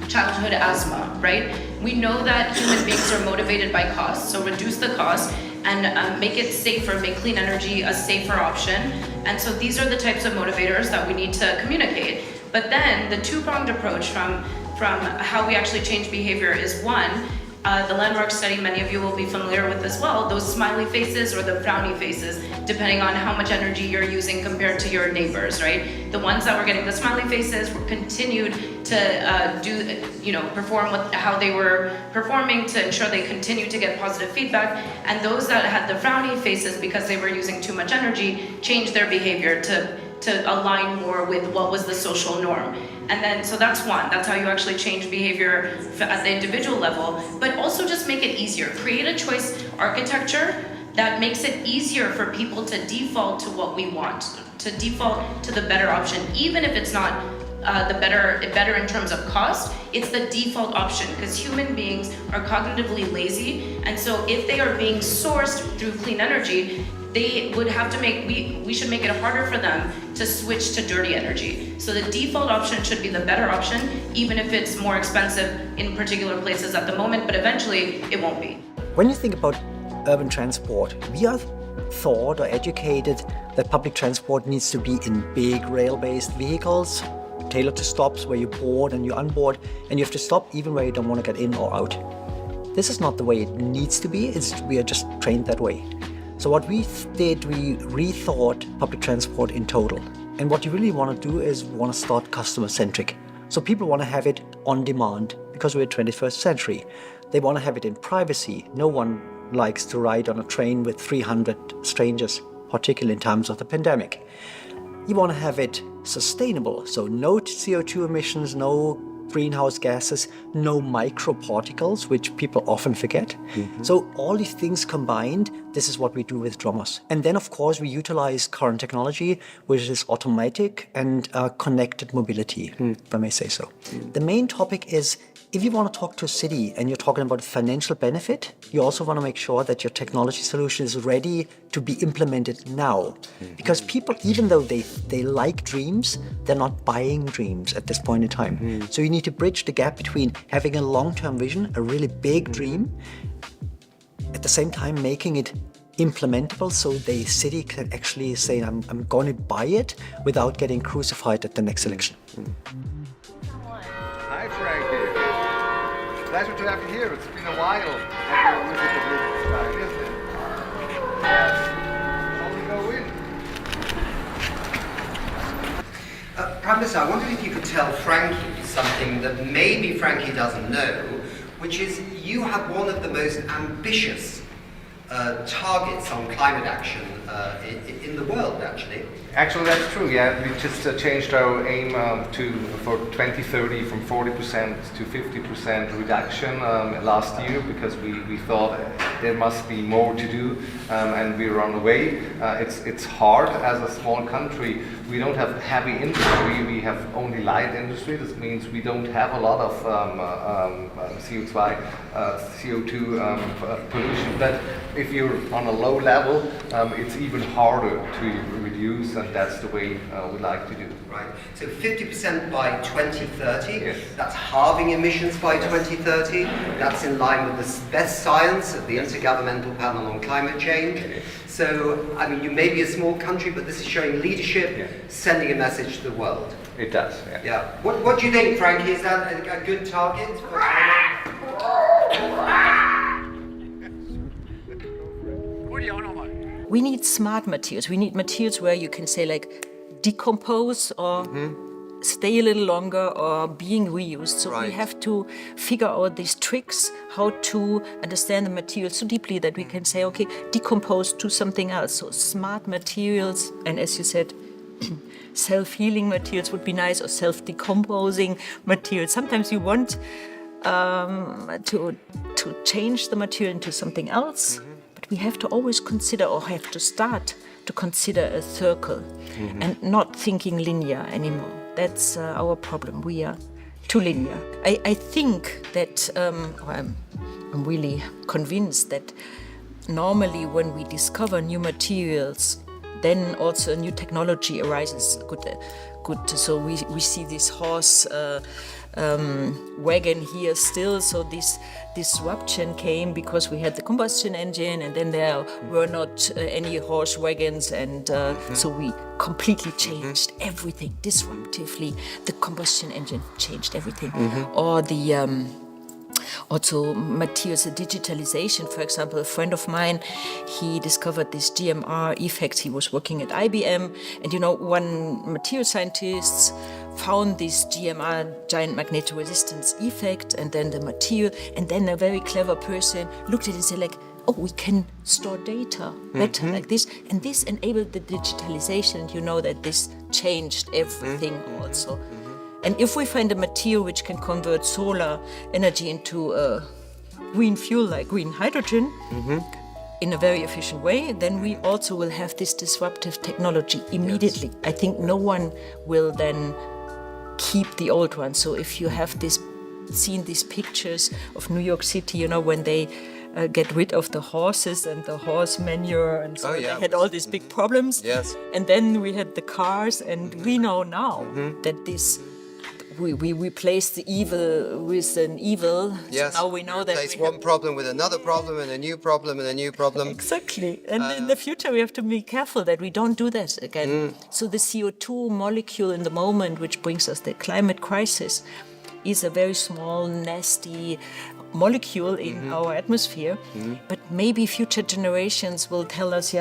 childhood asthma, right? We know that human beings are motivated by cost, so reduce the cost and make it safer, make clean energy a safer option. And so these are the types of motivators that we need to communicate. But then the two-pronged approach from how we actually change behavior is one, the landmark study, many of you will be familiar with as well, those smiley faces or the frowny faces, depending on how much energy you're using compared to your neighbors, right? The ones that were getting the smiley faces were continued to perform how they were performing to ensure they continue to get positive feedback. And those that had the frowny faces because they were using too much energy changed their behavior to align more with what was the social norm. And then, so that's one, that's how you actually change behavior at the individual level, but also just make it easier. Create a choice architecture that makes it easier for people to default to what we want, to default to the better option, even if it's not better in terms of cost, it's the default option because human beings are cognitively lazy. And so if they are being sourced through clean energy, they would have to we should make it harder for them to switch to dirty energy. So the default option should be the better option, even if it's more expensive in particular places at the moment, but eventually it won't be. When you think about urban transport, we are taught or educated that public transport needs to be in big rail-based vehicles, tailored to stops where you board and you unboard, and you have to stop even where you don't want to get in or out. This is not the way it needs to be, we are just trained that way. So what we did, we rethought public transport in total. And what you really want to do is want to start customer-centric. So people want to have it on demand because we're 21st century. They want to have it in privacy. No one likes to ride on a train with 300 strangers, particularly in times of the pandemic. You want to have it sustainable, so no CO2 emissions, no greenhouse gases, no microparticles, which people often forget. So all these things combined, this is what we do with drummers. And then, of course, we utilize current technology, which is automatic and connected mobility, if I may say so. The main topic is, if you want to talk to a city and you're talking about financial benefit, you also want to make sure that your technology solution is ready to be implemented now. Because people, even though they like dreams, they're not buying dreams at this point in time. So you need to bridge the gap between having a long-term vision, a really big dream, at the same time making it implementable so the city can actually say, I'm going to buy it without getting crucified at the next election. Hi, Frankie. Pleasure to have you here. It's been a while after your visit of Liechtenstein, isn't it? Yes. Only go in. Prime Minister, I wondered if you could tell Frankie something that maybe Frankie doesn't know, which is you have one of the most ambitious targets on climate action in the world, actually. Actually, that's true. Yeah, we just changed our aim for 2030 from 40% to 50% reduction last year because we thought there must be more to do, and we're on the way. It's hard as a small country. We don't have heavy industry. We have only light industry. This means we don't have a lot of CO2 pollution. But if you're on a low level, it's even harder to reduce, and that's the way we like to do. Right. So 50% by 2030. Yes. That's halving emissions by 2030. That's in line with the best science of the Intergovernmental Panel on Climate Change. Yes. So, I mean, you may be a small country, but this is showing leadership, sending a message to the world. It does. Yeah. What do you think, Frankie? Is that a good target for China? We need smart materials. We need materials where you can say like decompose or stay a little longer or being reused. So we have to figure out these tricks, how to understand the material so deeply that we can say, okay, decompose to something else. So smart materials, and as you said, self-healing materials would be nice, or self-decomposing materials. Sometimes you want to change the material into something else. We have to always consider, or have to start to consider, a circle and not thinking linear anymore. That's our problem. We are too linear. I think that I'm really convinced that normally when we discover new materials, then also a new technology arises. Good. So we see this horse wagon here still. So this disruption came because we had the combustion engine, and then there were not any horse wagons, and so we completely changed everything disruptively. The combustion engine changed everything, or the also materials, the digitalization. For example, a friend of mine, he discovered this GMR effects. He was working at IBM, and one material scientist found this GMR, giant magnetoresistance effect, and then the material, and then a very clever person looked at it and said like, oh, we can store data better like this, and this enabled the digitalization. That this changed everything also. And if we find a material which can convert solar energy into a green fuel like green hydrogen in a very efficient way, then we also will have this disruptive technology immediately. I think no one will then keep the old one. So if you have seen these pictures of New York City, when they get rid of the horses and the horse manure, and so they had all these big problems. Yes. And then we had the cars, and we know now that we replace the evil with an evil. Yes. So now we know that replace one problem with another problem and a new problem and a new problem. Exactly. And in the future we have to be careful that we don't do that again. So the CO2 molecule in the moment, which brings us the climate crisis, is a very small, nasty molecule in our atmosphere. But maybe future generations will tell us,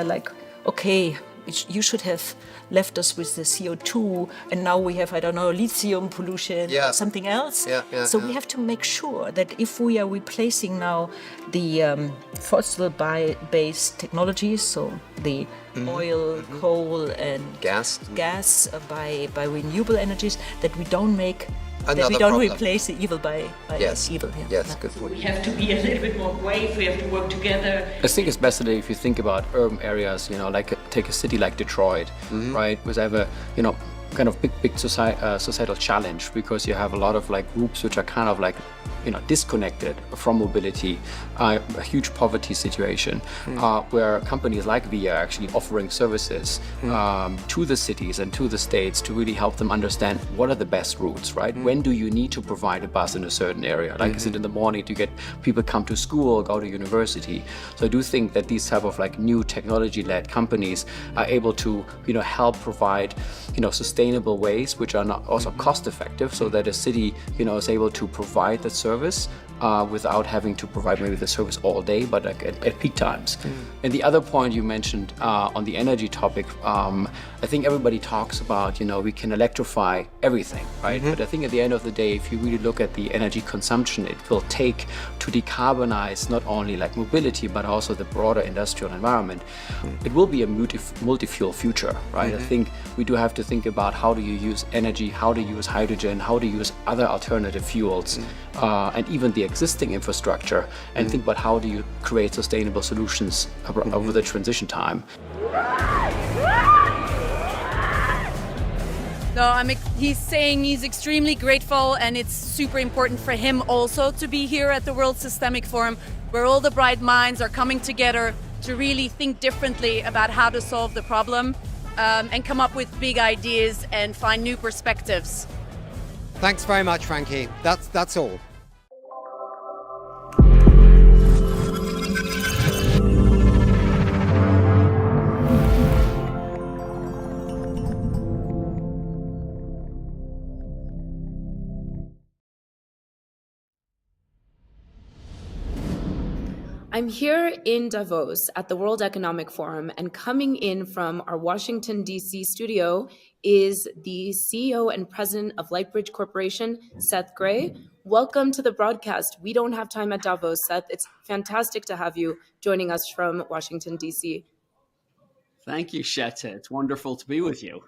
okay, you should have left us with the CO2, and now we have, lithium pollution or something else. So we have to make sure that if we are replacing now the fossil-based technologies, so the oil, coal, and gas by renewable energies, that we don't make that we Another don't problem. replace the evil by Yes. evil. Yeah. Yes, good point. We have to be a little bit more brave. We have to work together. I think especially if you think about urban areas, like take a city like Detroit, right, which have a, kind of big societal challenge, because you have a lot of like groups which are kind of like, disconnected from mobility, a huge poverty situation, where companies like we are actually offering services to the cities and to the states to really help them understand what are the best routes, right? When do you need to provide a bus in a certain area? Like, is it in the morning to get people come to school or go to university? So I do think that these type of like new technology-led companies are able to, help provide, sustainable ways which are not also cost-effective, so that a city, is able to provide that service without having to provide maybe the service all day, but like at peak times. And the other point you mentioned on the energy topic, I think everybody talks about, we can electrify everything, right? But I think at the end of the day, if you really look at the energy consumption it will take to decarbonize not only like mobility, but also the broader industrial environment, it will be a multi-fuel future, right? I think we do have to think about how do you use energy, how to use hydrogen, how to use other alternative fuels, and even the existing infrastructure, and think about how do you create sustainable solutions over the transition time. No, he's saying he's extremely grateful, and it's super important for him also to be here at the World Systemic Forum, where all the bright minds are coming together to really think differently about how to solve the problem, and come up with big ideas and find new perspectives. Thanks very much, Frankie. That's all. I'm here in Davos at the World Economic Forum, and coming in from our Washington, D.C. studio is the CEO and president of Lightbridge Corporation, Seth Gray. Welcome to the broadcast. We don't have time at Davos, Seth. It's fantastic to have you joining us from Washington, D.C. Thank you, Shetta. It's wonderful to be with you.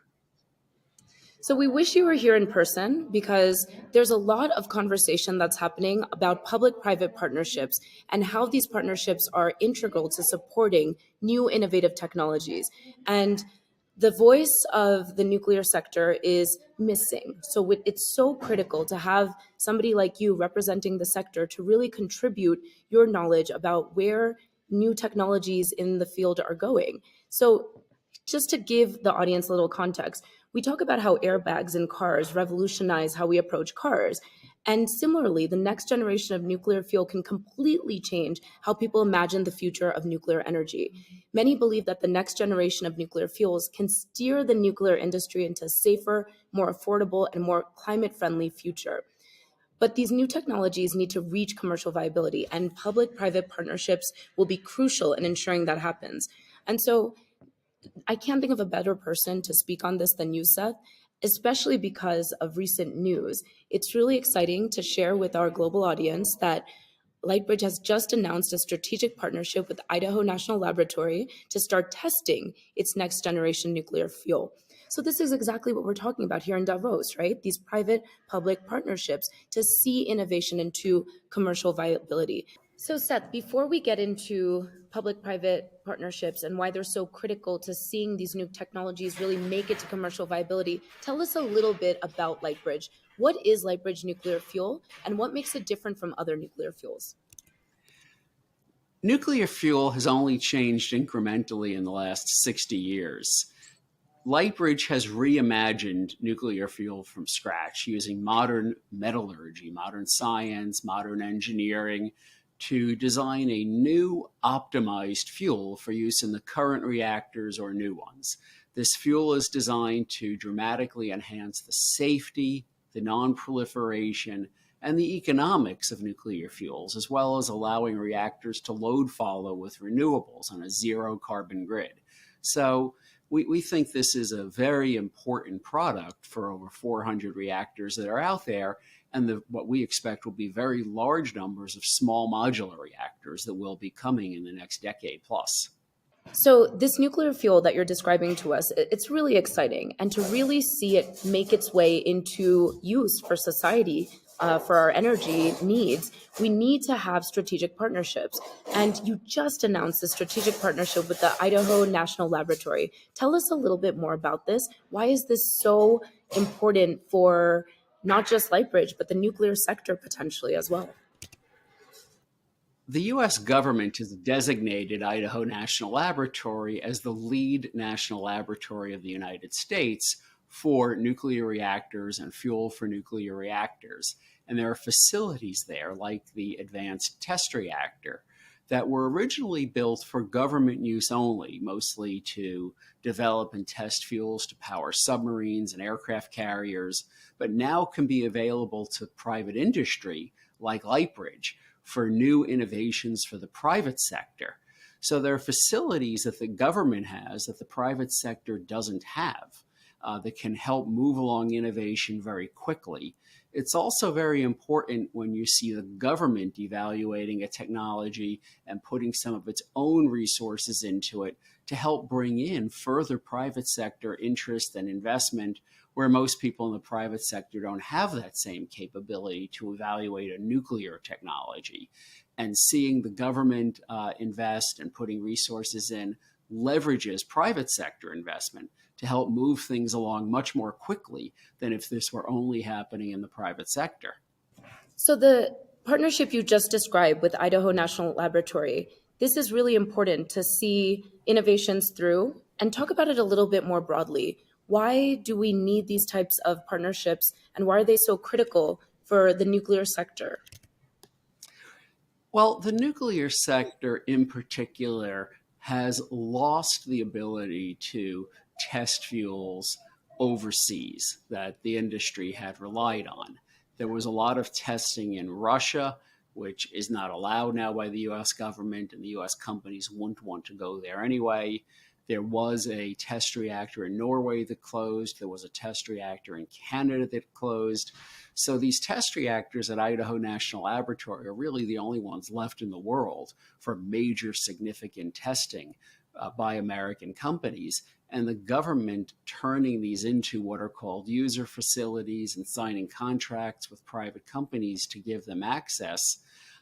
So we wish you were here in person, because there's a lot of conversation that's happening about public-private partnerships and how these partnerships are integral to supporting new innovative technologies. And the voice of the nuclear sector is missing. So it's so critical to have somebody like you representing the sector to really contribute your knowledge about where new technologies in the field are going. So just to give the audience a little context, we talk about how airbags in cars revolutionize how we approach cars. And similarly, the next generation of nuclear fuel can completely change how people imagine the future of nuclear energy. Many believe that the next generation of nuclear fuels can steer the nuclear industry into a safer, more affordable, and more climate-friendly future. But these new technologies need to reach commercial viability, and public-private partnerships will be crucial in ensuring that happens. And so I can't think of a better person to speak on this than you, Seth, especially because of recent news. It's really exciting to share with our global audience that Lightbridge has just announced a strategic partnership with Idaho National Laboratory to start testing its next generation nuclear fuel. So this is exactly what we're talking about here in Davos, right? These private-public partnerships to see innovation into commercial viability. So Seth, before we get into public-private partnerships and why they're so critical to seeing these new technologies really make it to commercial viability, tell us a little bit about Lightbridge. What is Lightbridge nuclear fuel, and what makes it different from other nuclear fuels? Nuclear fuel has only changed incrementally in the last 60 years. Lightbridge has reimagined nuclear fuel from scratch using modern metallurgy, modern science, modern engineering, to design a new optimized fuel for use in the current reactors or new ones. This fuel is designed to dramatically enhance the safety, the non-proliferation, and the economics of nuclear fuels, as well as allowing reactors to load follow with renewables on a zero carbon grid. So we think this is a very important product for over 400 reactors that are out there, and what we expect will be very large numbers of small modular reactors that will be coming in the next decade plus. So this nuclear fuel that you're describing to us, it's really exciting. And to really see it make its way into use for society, for our energy needs, we need to have strategic partnerships. And you just announced a strategic partnership with the Idaho National Laboratory. Tell us a little bit more about this. Why is this so important for not just Lightbridge, but the nuclear sector potentially as well? The US government has designated Idaho National Laboratory as the lead national laboratory of the United States for nuclear reactors and fuel for nuclear reactors. And there are facilities there, like the Advanced Test Reactor, that were originally built for government use only, mostly to develop and test fuels to power submarines and aircraft carriers, but now can be available to private industry, like Lightbridge, for new innovations for the private sector. So there are facilities that the government has that the private sector doesn't have that can help move along innovation very quickly. It's also very important when you see the government evaluating a technology and putting some of its own resources into it to help bring in further private sector interest and investment, where most people in the private sector don't have that same capability to evaluate a nuclear technology. And seeing the government invest and putting resources in leverages private sector investment to help move things along much more quickly than if this were only happening in the private sector. So the partnership you just described with Idaho National Laboratory, this is really important to see innovations through, and talk about it a little bit more broadly. Why do we need these types of partnerships, and why are they so critical for the nuclear sector? Well, the nuclear sector in particular has lost the ability to test fuels overseas that the industry had relied on. There was a lot of testing in Russia, which is not allowed now by the US government, and the US companies wouldn't want to go there anyway. There was a test reactor in Norway that closed. There was a test reactor in Canada that closed. So these test reactors at Idaho National Laboratory are really the only ones left in the world for major significant testing by American companies. And the government turning these into what are called user facilities and signing contracts with private companies to give them access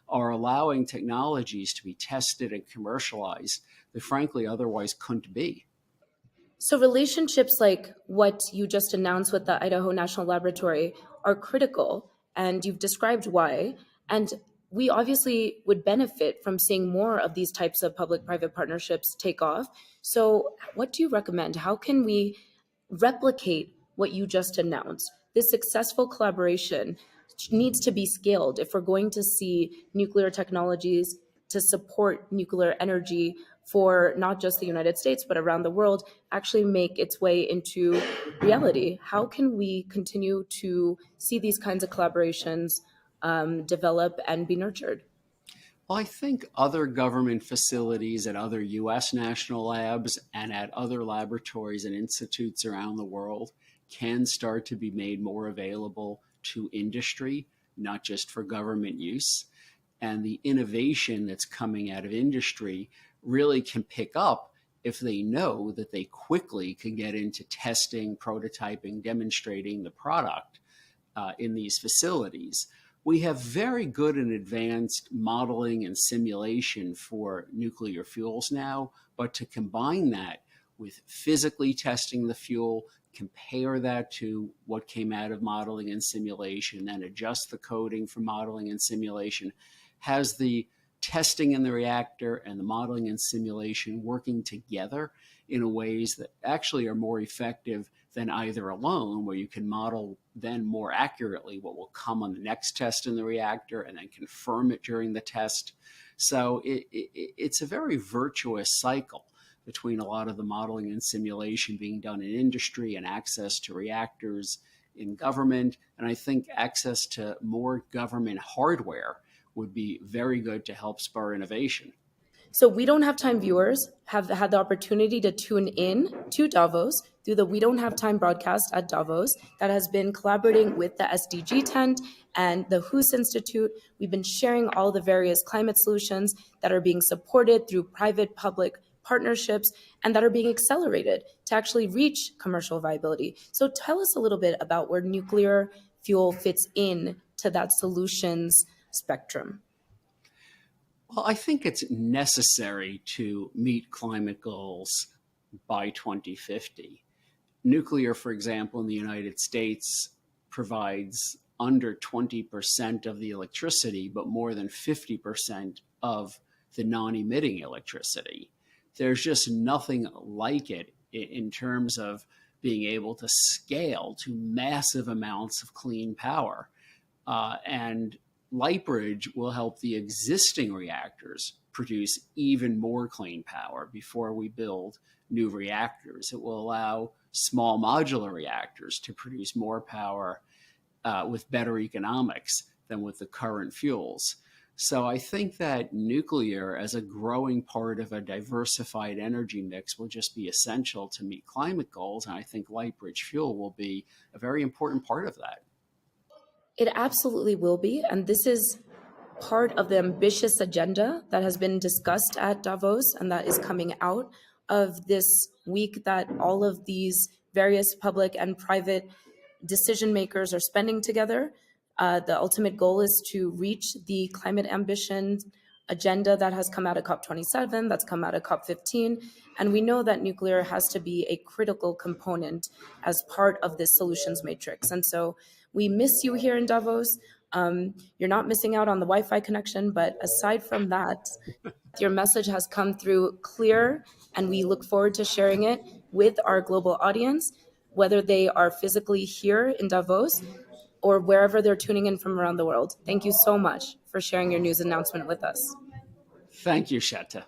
are allowing technologies to be tested and commercialized that frankly otherwise couldn't be. So relationships like what you just announced with the Idaho National Laboratory are critical, and you've described why. And we obviously would benefit from seeing more of these types of public-private partnerships take off. So what do you recommend? How can we replicate what you just announced? This successful collaboration needs to be scaled if we're going to see nuclear technologies to support nuclear energy for not just the United States, but around the world, actually make its way into reality. How can we continue to see these kinds of collaborations develop and be nurtured? Well, I think other government facilities at other US national labs and at other laboratories and institutes around the world can start to be made more available to industry, not just for government use. And the innovation that's coming out of industry really can pick up if they know that they quickly can get into testing, prototyping, demonstrating the product in these facilities. We have very good and advanced modeling and simulation for nuclear fuels now, but to combine that with physically testing the fuel, compare that to what came out of modeling and simulation, then adjust the coding for modeling and simulation, has the testing in the reactor and the modeling and simulation working together in ways that actually are more effective than either alone, where you can model then more accurately what will come on the next test in the reactor and then confirm it during the test. So it's a very virtuous cycle between a lot of the modeling and simulation being done in industry and access to reactors in government. And I think access to more government hardware would be very good to help spur innovation. So We Don't Have Time viewers have had the opportunity to tune in to Davos through the We Don't Have Time broadcast at Davos that has been collaborating with the SDG Tent and the Hoos Institute. We've been sharing all the various climate solutions that are being supported through private-public partnerships, and that are being accelerated to actually reach commercial viability. So tell us a little bit about where nuclear fuel fits in to that solutions spectrum. Well, I think it's necessary to meet climate goals by 2050. Nuclear, for example, in the United States provides under 20% of the electricity, but more than 50% of the non-emitting electricity. There's just nothing like it in terms of being able to scale to massive amounts of clean power. And Lightbridge will help the existing reactors produce even more clean power before we build new reactors. It will allow small modular reactors to produce more power with better economics than with the current fuels. So I think that nuclear as a growing part of a diversified energy mix will just be essential to meet climate goals. And I think Lightbridge fuel will be a very important part of that. It absolutely will be. And this is part of the ambitious agenda that has been discussed at Davos and that is coming out of this week that all of these various public and private decision makers are spending together. The ultimate goal is to reach the climate ambition agenda that has come out of COP27, that's come out of COP15. And we know that nuclear has to be a critical component as part of this solutions matrix. And so we miss you here in Davos. You're not missing out on the Wi-Fi connection, but aside from that, your message has come through clear, and we look forward to sharing it with our global audience, whether they are physically here in Davos or wherever they're tuning in from around the world. Thank you so much for sharing your news announcement with us. Thank you, Shetta.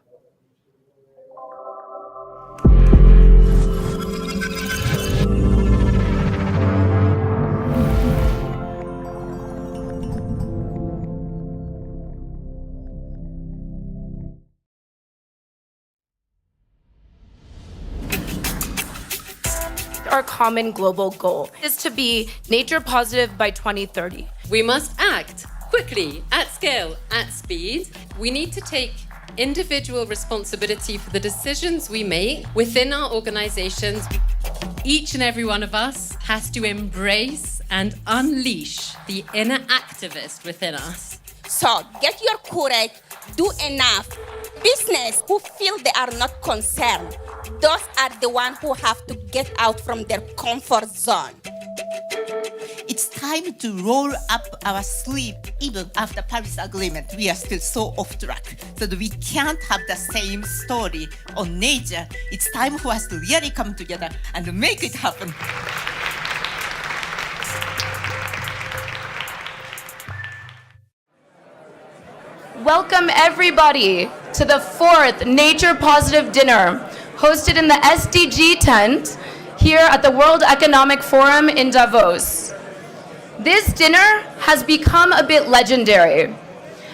Our common global goal is to be nature positive by 2030. We must act quickly, at scale, at speed. We need to take individual responsibility for the decisions we make within our organizations. Each and every one of us has to embrace and unleash the inner activist within us. So get your courage, do enough. Business who feel they are not concerned, those are the ones who have to get out from their comfort zone. It's time to roll up our sleeve. Even after Paris Agreement, we are still so off track, so that we can't have the same story on nature. It's time for us to really come together and make it happen. Welcome everybody to the 4th Nature Positive Dinner, hosted in the SDG Tent here at the World Economic Forum in Davos. This dinner has become a bit legendary.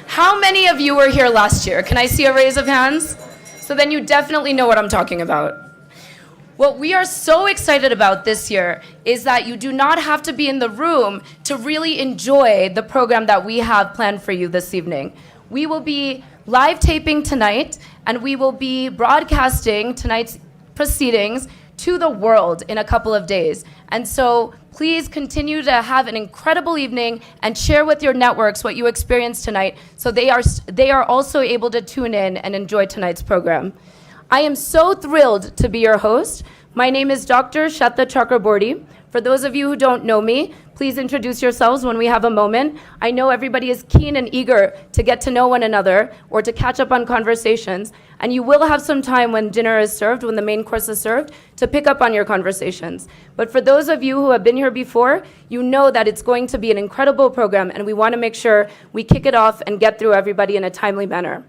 How many of you were here last year? Can I see a raise of hands? So then you definitely know what I'm talking about. What we are so excited about this year is that you do not have to be in the room to really enjoy the program that we have planned for you this evening. We will be live taping tonight, and we will be broadcasting tonight's proceedings to the world in a couple of days. And so please continue to have an incredible evening and share with your networks what you experienced tonight so they are also able to tune in and enjoy tonight's program. I am so thrilled to be your host. My name is Dr. Shetta Chakraborty. For those of you who don't know me, please introduce yourselves when we have a moment. I know everybody is keen and eager to get to know one another or to catch up on conversations, and you will have some time when dinner is served, when the main course is served, to pick up on your conversations. But for those of you who have been here before, you know that it's going to be an incredible program, and we want to make sure we kick it off and get through everybody in a timely manner.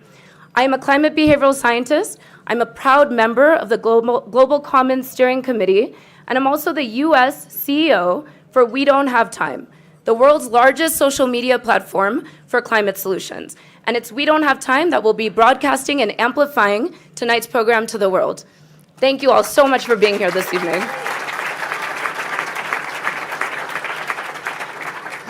I am a climate behavioral scientist. I'm a proud member of the Global Commons Steering Committee, and I'm also the US CEO for We Don't Have Time, the world's largest social media platform for climate solutions. And it's We Don't Have Time that will be broadcasting and amplifying tonight's program to the world. Thank you all so much for being here this evening.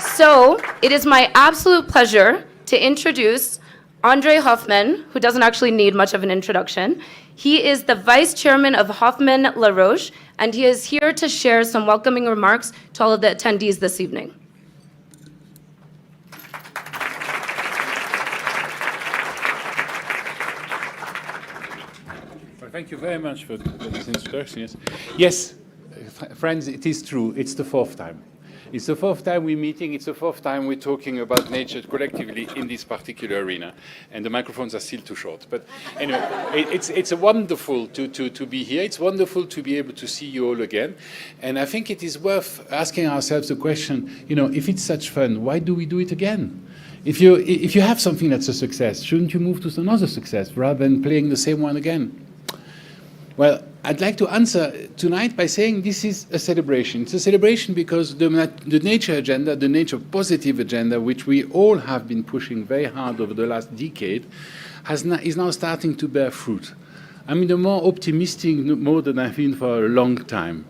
So it is my absolute pleasure to introduce Andre Hoffman, who doesn't actually need much of an introduction. He is the Vice Chairman of Hoffman La Roche, and he is here to share some welcoming remarks to all of the attendees this evening. Well, thank you very much for this introduction. Yes, friends, it is true. It's the fourth time. It's the fourth time we're meeting. It's the fourth time we're talking about nature collectively in this particular arena. And the microphones are still too short. But anyway, it's wonderful to be here. It's wonderful to be able to see you all again. And I think it is worth asking ourselves the question, if it's such fun, why do we do it again? If you have something that's a success, shouldn't you move to another success rather than playing the same one again? Well, I'd like to answer tonight by saying this is a celebration. It's a celebration because the nature agenda, the nature positive agenda, which we all have been pushing very hard over the last decade, is now starting to bear fruit. I'm in a more optimistic mode than I've been for a long time.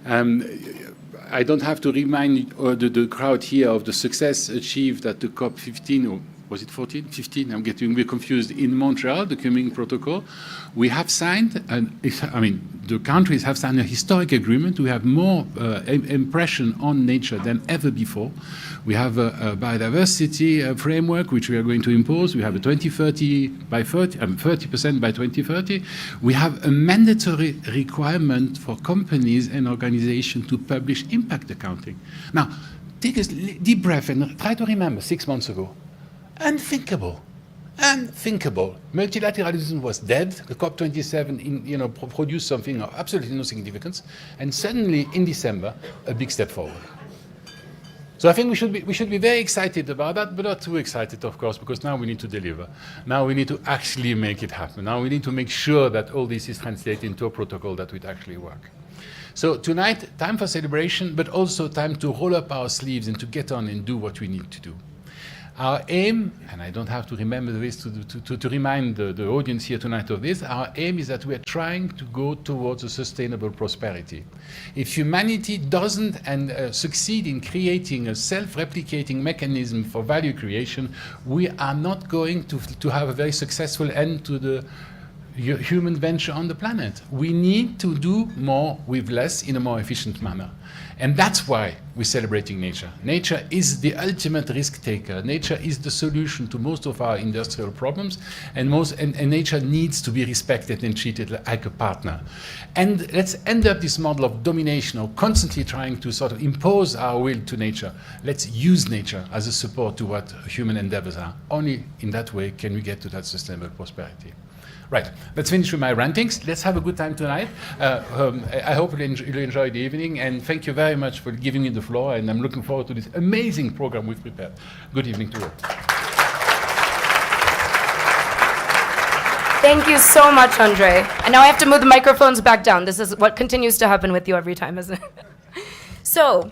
I don't have to remind the crowd here of the success achieved at the COP15, or was it 14? 15? I'm getting a bit confused. In Montreal, the Coming Protocol, we have signed, the countries have signed a historic agreement. We have more impression on nature than ever before. We have a biodiversity framework, which we are going to impose. We have a 30% by 2030. We have a mandatory requirement for companies and organizations to publish impact accounting. Now, take a deep breath and try to remember 6 months ago. Unthinkable. Multilateralism was dead. The COP27 produced something of absolutely no significance. And suddenly, in December, a big step forward. So I think we should be very excited about that, but not too excited, of course, because now we need to deliver. Now we need to actually make it happen. Now we need to make sure that all this is translated into a protocol that would actually work. So tonight, time for celebration, but also time to roll up our sleeves and to get on and do what we need to do. Our aim, and I don't have to remember this to remind the audience here tonight of this, our aim is that we are trying to go towards a sustainable prosperity. If humanity doesn't succeed in creating a self-replicating mechanism for value creation, we are not going to have a very successful end to the human venture on the planet. We need to do more with less in a more efficient manner. And that's why we're celebrating nature. Nature is the ultimate risk taker. Nature is the solution to most of our industrial problems, and nature needs to be respected and treated like a partner. And let's end up this model of domination, or constantly trying to sort of impose our will to nature. Let's use nature as a support to what human endeavors are. Only in that way can we get to that sustainable prosperity. Right, let's finish with my rantings. Let's have a good time tonight. I hope you'll enjoy the evening, and thank you very much for giving me the floor, and I'm looking forward to this amazing program we've prepared. Good evening to you. Thank you so much, Andre. And now I have to move the microphones back down. This is what continues to happen with you every time, isn't it? So,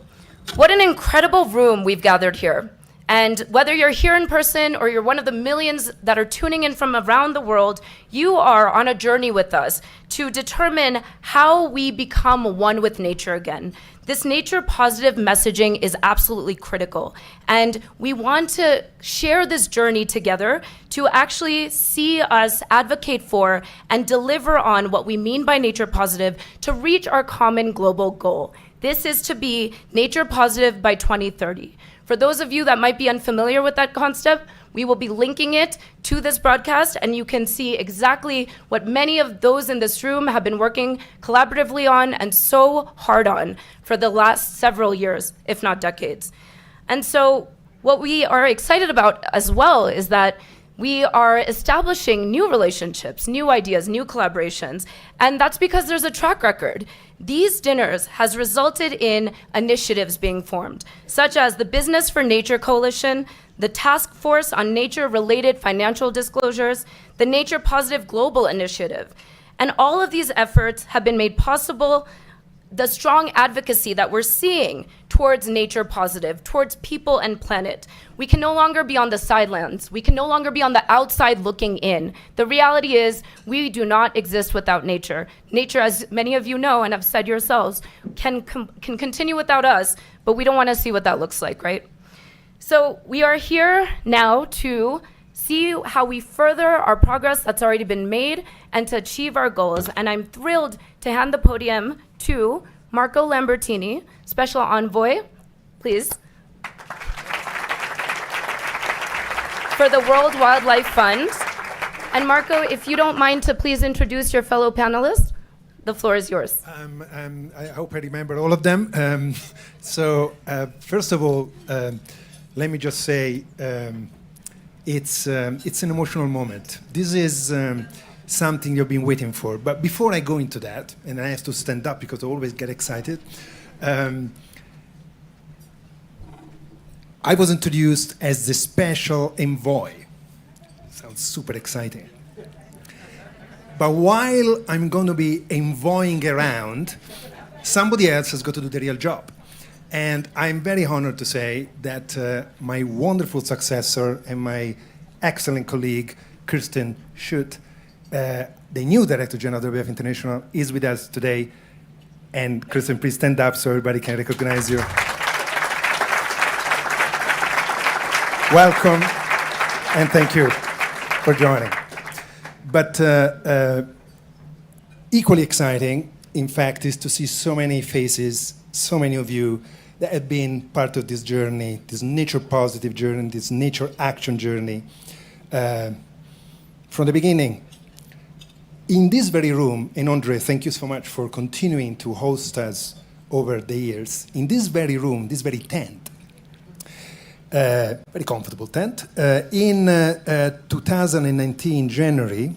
what an incredible room we've gathered here. And whether you're here in person or you're one of the millions that are tuning in from around the world, you are on a journey with us to determine how we become one with nature again. This nature positive messaging is absolutely critical. And we want to share this journey together to actually see us advocate for and deliver on what we mean by nature positive to reach our common global goal. This is to be nature positive by 2030. For those of you that might be unfamiliar with that concept, we will be linking it to this broadcast, and you can see exactly what many of those in this room have been working collaboratively on and so hard on for the last several years, if not decades. And so what we are excited about as well is that we are establishing new relationships, new ideas, new collaborations, and that's because there's a track record. These dinners has resulted in initiatives being formed, such as the Business for Nature Coalition, the Task Force on Nature-Related Financial Disclosures, the Nature Positive Global Initiative. And all of these efforts have been made possible the strong advocacy that we're seeing towards nature positive, towards people and planet. We can no longer be on the sidelines. We can no longer be on the outside looking in. The reality is we do not exist without nature. Nature, as many of you know and have said yourselves, can continue without us, but we don't want to see what that looks like, right? So we are here now to see how we further our progress that's already been made and to achieve our goals. And I'm thrilled to hand the podium to Marco Lambertini, Special Envoy, please, for the World Wildlife Fund. And Marco, if you don't mind to please introduce your fellow panelists, the floor is yours. I hope I remember all of them. First of all, let me just say, it's an emotional moment. This is something you've been waiting for. But before I go into that, and I have to stand up because I always get excited, I was introduced as the special envoy. Sounds super exciting. But while I'm going to be envoying around, somebody else has got to do the real job. And I'm very honored to say that my wonderful successor and my excellent colleague, Kirsten Schutt, the new Director General of WWF International, is with us today. And Kirsten, please stand up so everybody can recognize you. Welcome, and thank you for joining. But equally exciting, in fact, is to see so many faces, so many of you that have been part of this journey, this nature positive journey, this nature action journey from the beginning. In this very room, and Andre, thank you so much for continuing to host us over the years. In this very room, this very tent, very comfortable tent, in 2019 January,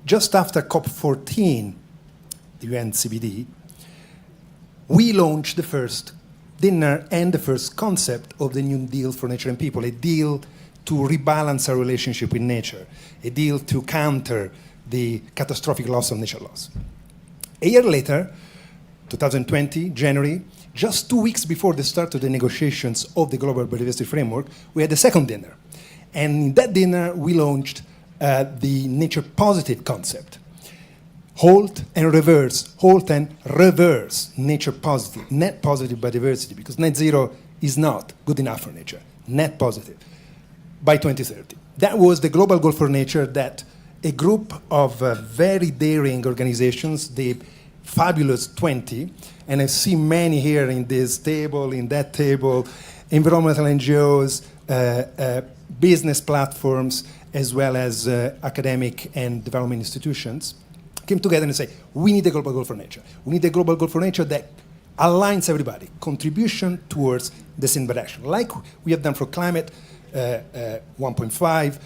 just after COP14, the UN CBD, we launched the first dinner and the first concept of the New Deal for Nature and People, a deal to rebalance our relationship with nature, a deal to counter the catastrophic loss of nature loss. A year later, 2020, January, just 2 weeks before the start of the negotiations of the Global Biodiversity Framework, we had the second dinner. And in that dinner, we launched the nature positive concept. Halt and reverse nature positive, net positive biodiversity, because net zero is not good enough for nature, net positive, by 2030. That was the global goal for nature that a group of very daring organizations, the Fabulous 20, and I see many here in this table, in that table, environmental NGOs, business platforms, as well as academic and development institutions, came together and say, we need a global goal for nature. We need a global goal for nature that aligns everybody, contribution towards the same direction. Like we have done for climate, 1.5,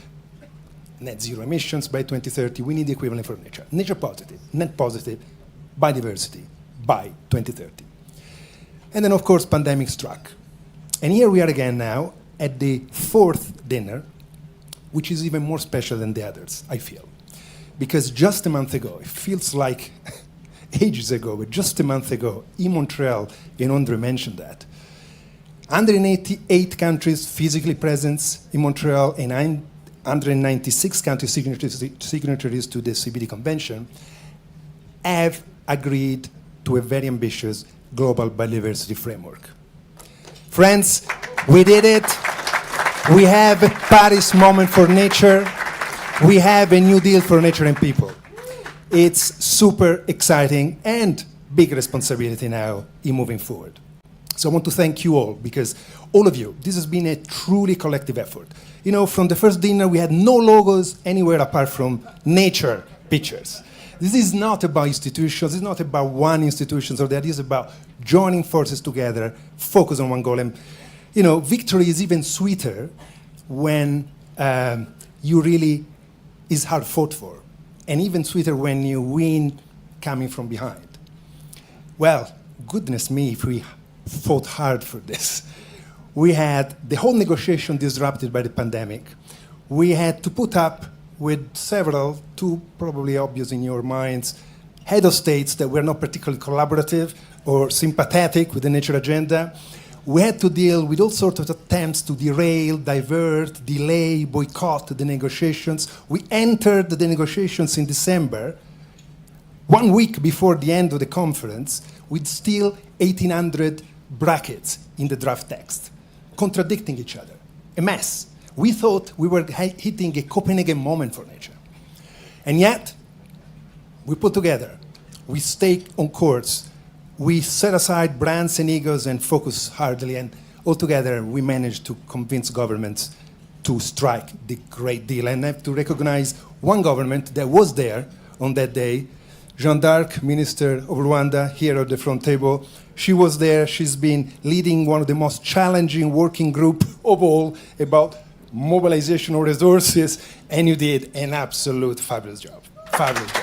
net zero emissions by 2030, we need the equivalent for nature. Nature positive, net positive, biodiversity by 2030. And then, of course, pandemic struck. And here we are again now at the fourth dinner, which is even more special than the others, I feel. Because just a month ago, it feels like ages ago, but just a month ago, in Montreal, and Andre mentioned that, 188 countries physically present in Montreal and 196 countries signatories to the CBD Convention have agreed to a very ambitious global biodiversity framework. Friends, we did it. We have a Paris moment for nature. We have a New Deal for nature and people. It's super exciting and big responsibility now in moving forward. So I want to thank you all, because all of you, this has been a truly collective effort. You know, from the first dinner, we had no logos anywhere apart from nature pictures. This is not about institutions, it's not about one institution, or that is about joining forces together, focus on one goal. And, you know, victory is even sweeter when you really is hard fought for, and even sweeter when you win coming from behind. Well, goodness me, if we fought hard for this. We had the whole negotiation disrupted by the pandemic. We had to put up with several, two probably obvious in your minds, head of states that were not particularly collaborative or sympathetic with the nature agenda. We had to deal with all sorts of attempts to derail, divert, delay, boycott the negotiations. We entered the negotiations in December, 1 week before the end of the conference, with still 1,800 brackets in the draft text, contradicting each other. A mess. We thought we were hitting a Copenhagen moment for nature. And yet, we put together, we stay on course, we set aside brands and egos and focus hardly, and altogether we managed to convince governments to strike the great deal. And I have to recognize one government that was there on that day, Jeanne d'Arc, Minister of Rwanda, here at the front table. She was there. She's been leading one of the most challenging working groups of all about mobilization of resources, and you did an absolute fabulous job. Fabulous job.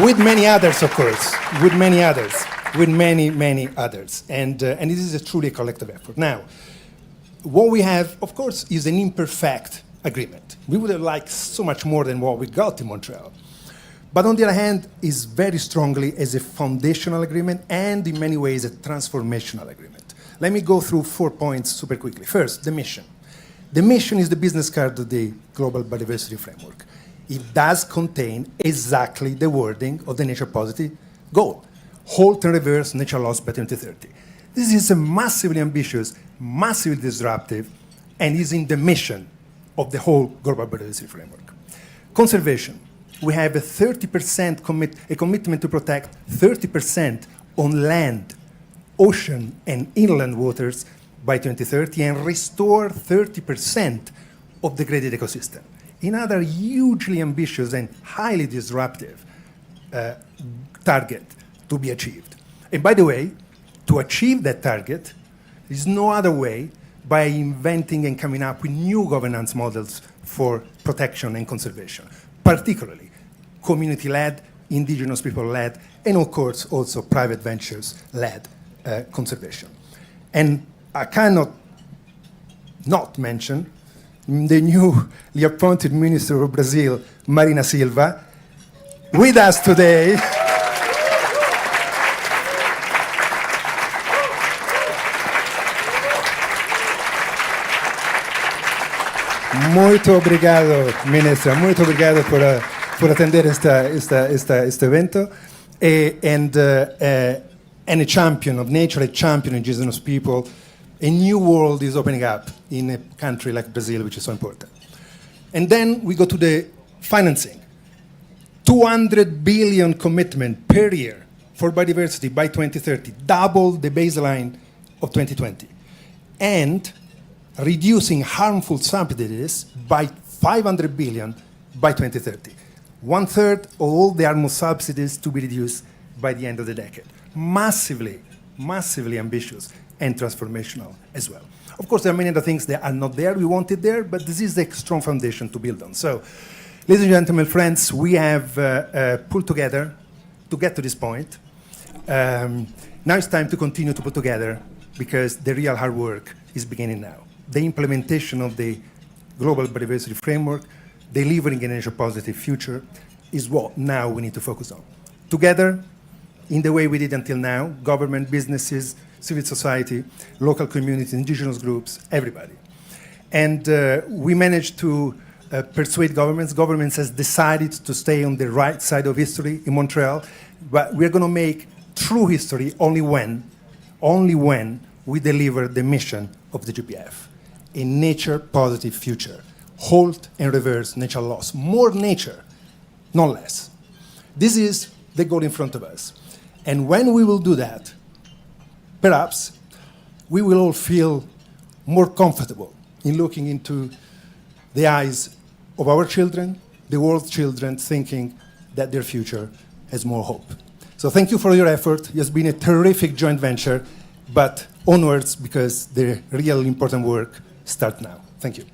With many others, of course, with many others, with many, many others. And this is a truly collective effort. Now, what we have, of course, is an imperfect agreement. We would have liked so much more than what we got in Montreal. But on the other hand, is very strongly as a foundational agreement and in many ways a transformational agreement. Let me go through 4 points super quickly. First, the mission. The mission is the business card of the Global Biodiversity Framework. It does contain exactly the wording of the nature positive goal. Halt and reverse nature loss by 2030. This is a massively ambitious, massively disruptive, and is in the mission of the whole Global Biodiversity Framework. Conservation. We have a 30% commitment to protect 30% on land, ocean, and inland waters by 2030 and restore 30% of degraded ecosystem. Another hugely ambitious and highly disruptive target to be achieved. And by the way, to achieve that target, there is no other way by inventing and coming up with new governance models for protection and conservation, particularly community-led, indigenous people-led, and of course also private ventures-led conservation. And I cannot not mention the newly appointed Minister of Brazil, Marina Silva, with us today. Muito obrigado, Ministra. Muito obrigado por atender este evento. And a champion of nature, a champion of indigenous people. A new world is opening up in a country like Brazil, which is so important. And then we go to the financing. 200 billion commitment per year for biodiversity by 2030, double the baseline of 2020. And reducing harmful subsidies by 500 billion by 2030. 1/3 of all the harmful subsidies to be reduced by the end of the decade. Massively, massively ambitious and transformational as well. Of course, there are many other things that are not there, we want it there, but this is a strong foundation to build on. So, ladies and gentlemen, friends, we have pulled together to get to this point. Now it's time to continue to put together because the real hard work is beginning now. The implementation of the Global Biodiversity Framework, delivering an energy positive future is what now we need to focus on. Together, in the way we did until now, government, businesses, civil society, local communities, indigenous groups, everybody. And we managed to persuade governments. Governments has decided to stay on the right side of history in Montreal, but we're going to make true history only when we deliver the mission of the GPF, a nature positive future. Halt and reverse nature loss. More nature, not less. This is the goal in front of us. And when we will do that, perhaps we will all feel more comfortable in looking into the eyes of our children, the world's children, thinking that their future has more hope. So thank you for your effort. It has been a terrific joint venture, but onwards because the real important work starts now. Thank you.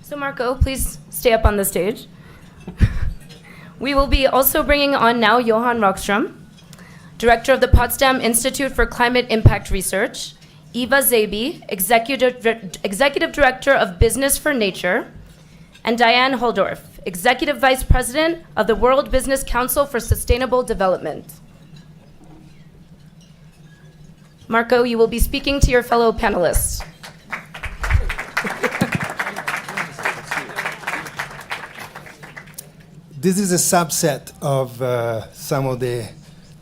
So Marco, please stay up on the stage. We will be also bringing on now Johan Rockström, Director of the Potsdam Institute for Climate Impact Research, Eva Zabi, Executive Director of Business for Nature, and Diane Holdorf, Executive Vice President of the World Business Council for Sustainable Development. Marco, you will be speaking to your fellow panelists. This is a subset of some of the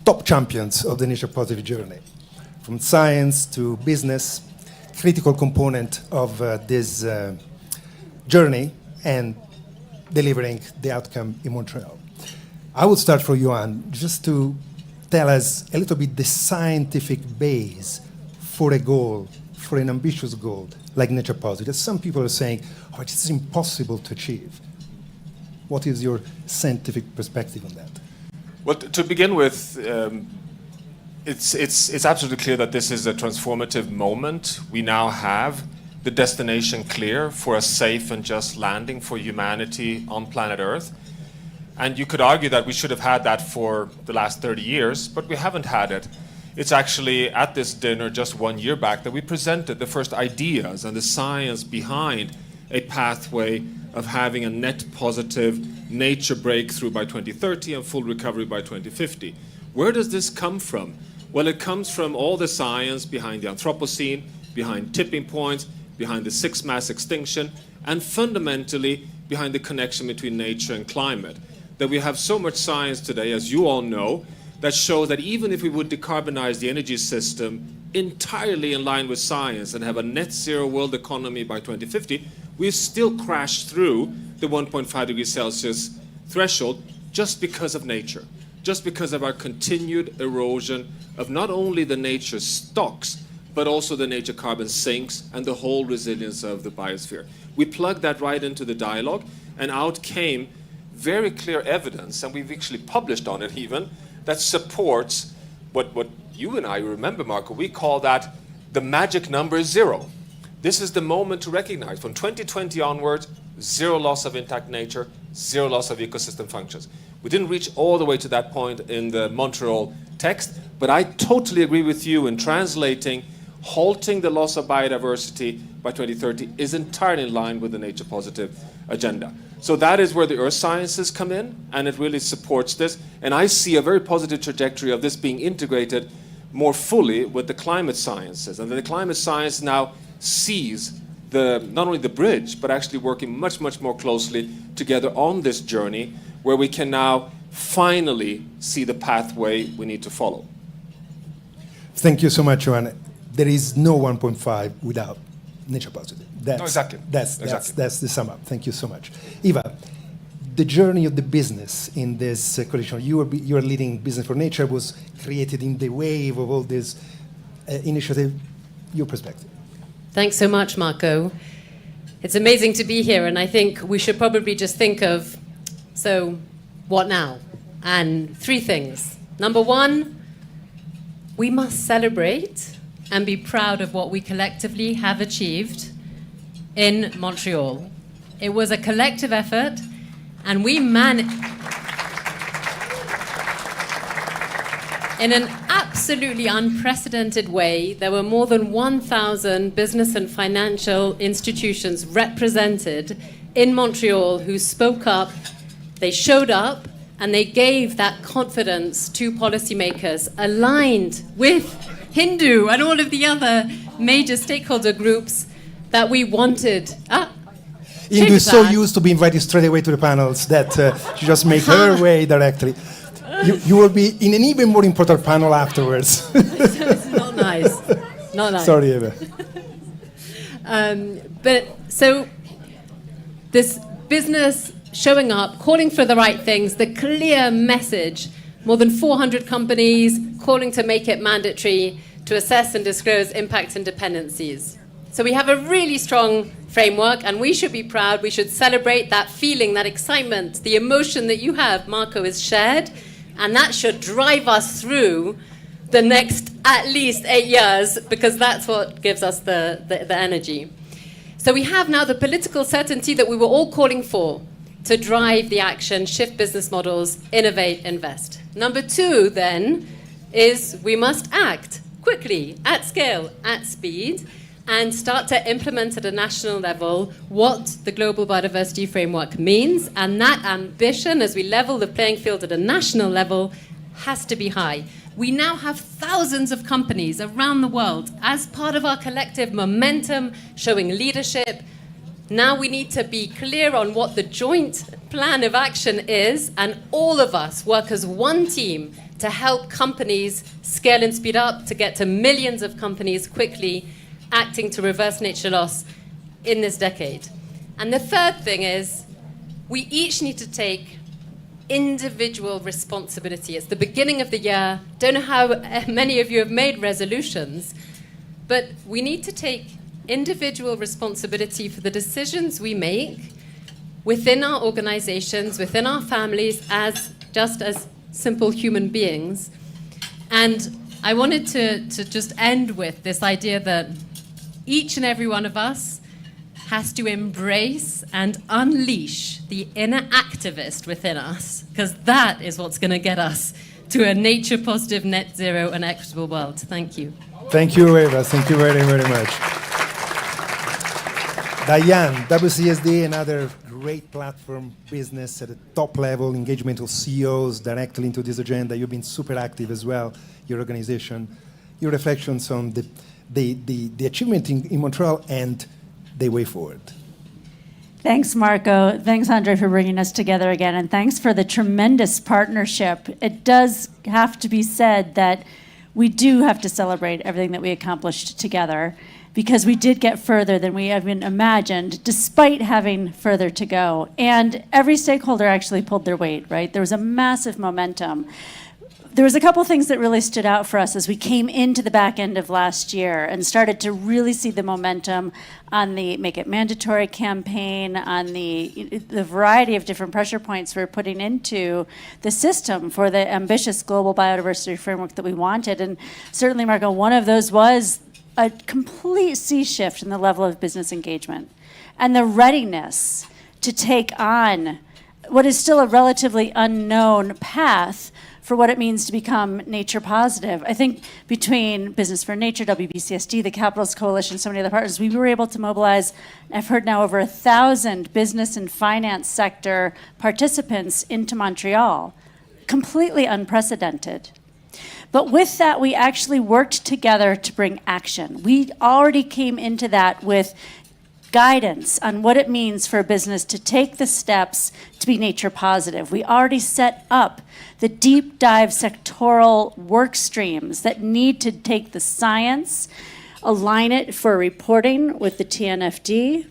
top champions of the nature positive journey. From science to business, critical component of this journey and delivering the outcome in Montreal. I would start for Johan, just to tell us a little bit the scientific base for a goal, for an ambitious goal like nature positive. Some people are saying, oh, it's impossible to achieve. What is your scientific perspective on that? Well, to begin with, it's absolutely clear that this is a transformative moment. We now have the destination clear for a safe and just landing for humanity on planet Earth. And you could argue that we should have had that for the last 30 years, but we haven't had it. It's actually at this dinner just 1 year back that we presented the first ideas and the science behind a pathway of having a net positive nature breakthrough by 2030 and full recovery by 2050. Where does this come from? Well, it comes from all the science behind the Anthropocene, behind tipping points, behind the sixth mass extinction, and fundamentally behind the connection between nature and climate. That we have so much science today, as you all know, that show that even if we would decarbonize the energy system entirely in line with science and have a net zero world economy by 2050, we still crash through the 1.5 degrees Celsius threshold just because of nature, just because of our continued erosion of not only the nature stocks, but also the nature carbon sinks and the whole resilience of the biosphere. We plugged that right into the dialogue, and out came very clear evidence, and we've actually published on it even, that supports what you and I remember, Marco. We call that the magic number is zero. This is the moment to recognize from 2020 onwards, zero loss of intact nature, zero loss of ecosystem functions. We didn't reach all the way to that point in the Montreal text, but I totally agree with you in translating halting the loss of biodiversity by 2030 is entirely in line with the nature positive agenda. So that is where the earth sciences come in, and it really supports this. And I see a very positive trajectory of this being integrated more fully with the climate sciences. And the climate science now sees not only the bridge, but actually working much, much more closely together on this journey, where we can now finally see the pathway we need to follow. Thank you so much, Johan. There is no 1.5 without nature positive. Exactly. That's the sum up. Thank you so much. Eva, the journey of the business in this coalition, you are leading Business for Nature, was created in the wave of all this initiative. Your perspective. Thanks so much, Marco. It's amazing to be here, and I think we should probably just think of, so what now? And three things. Number one, we must celebrate and be proud of what we collectively have achieved in Montreal. It was a collective effort, and we managed, in an absolutely unprecedented way. There were more than 1,000 business and financial institutions represented in Montreal who spoke up, they showed up, and they gave that confidence to policymakers aligned with Hindu and all of the other major stakeholder groups that we wanted. Hindu is so used to be invited straight away to the panels that she just made her way directly. You will be in an even more important panel afterwards. It's not nice. Not nice. Sorry, Eva. But so this business showing up, calling for the right things, the clear message, more than 400 companies calling to make it mandatory to assess and disclose impacts and dependencies. So we have a really strong framework, and we should be proud. We should celebrate that feeling, that excitement, the emotion that you have, Marco, is shared, and that should drive us through the next at least 8 years, because that's what gives us the energy. So we have now the political certainty that we were all calling for to drive the action, shift business models, innovate, invest. Number two, then, is we must act quickly, at scale, at speed, and start to implement at a national level what the Global Biodiversity Framework means. And that ambition, as we level the playing field at a national level, has to be high. We now have thousands of companies around the world as part of our collective momentum, showing leadership, Now we need to be clear on what the joint plan of action is, and all of us work as one team to help companies scale and speed up, to get to millions of companies quickly acting to reverse nature loss in this decade. And the third thing is we each need to take individual responsibility. It's the beginning of the year. Don't know how many of you have made resolutions, but we need to take individual responsibility for the decisions we make within our organizations, within our families, just as simple human beings. And I wanted to just end with this idea that each and every one of us has to embrace and unleash the inner activist within us, because that is what's going to get us to a nature-positive, net zero, and equitable world. Thank you. Thank you, Eva. Thank you very, very much. Diane, WCSD, another great platform business at a top level, engagement of CEOs directly into this agenda. You've been super active as well, your organization. Your reflections on the achievement in Montreal and the way forward. Thanks, Marco. Thanks, Andre, for bringing us together again. And thanks for the tremendous partnership. It does have to be said that we do have to celebrate everything that we accomplished together, because we did get further than we even imagined, despite having further to go. And every stakeholder actually pulled their weight, right? There was a massive momentum. There was a couple things that really stood out for us as we came into the back end of last year and started to really see the momentum on the Make It Mandatory campaign, on the variety of different pressure points we're putting into the system for the ambitious global biodiversity framework that we wanted. And certainly, Marco, one of those was a complete sea shift in the level of business engagement and the readiness to take on what is still a relatively unknown path for what it means to become nature positive. I think between Business for Nature, WBCSD, the Capitalist Coalition, so many other partners, we were able to mobilize, I've heard now, over 1,000 business and finance sector participants into Montreal. Completely unprecedented. But with that, we actually worked together to bring action. We already came into that with guidance on what it means for a business to take the steps to be nature positive. We already set up the deep dive sectoral work streams that need to take the science, align it for reporting with the TNFD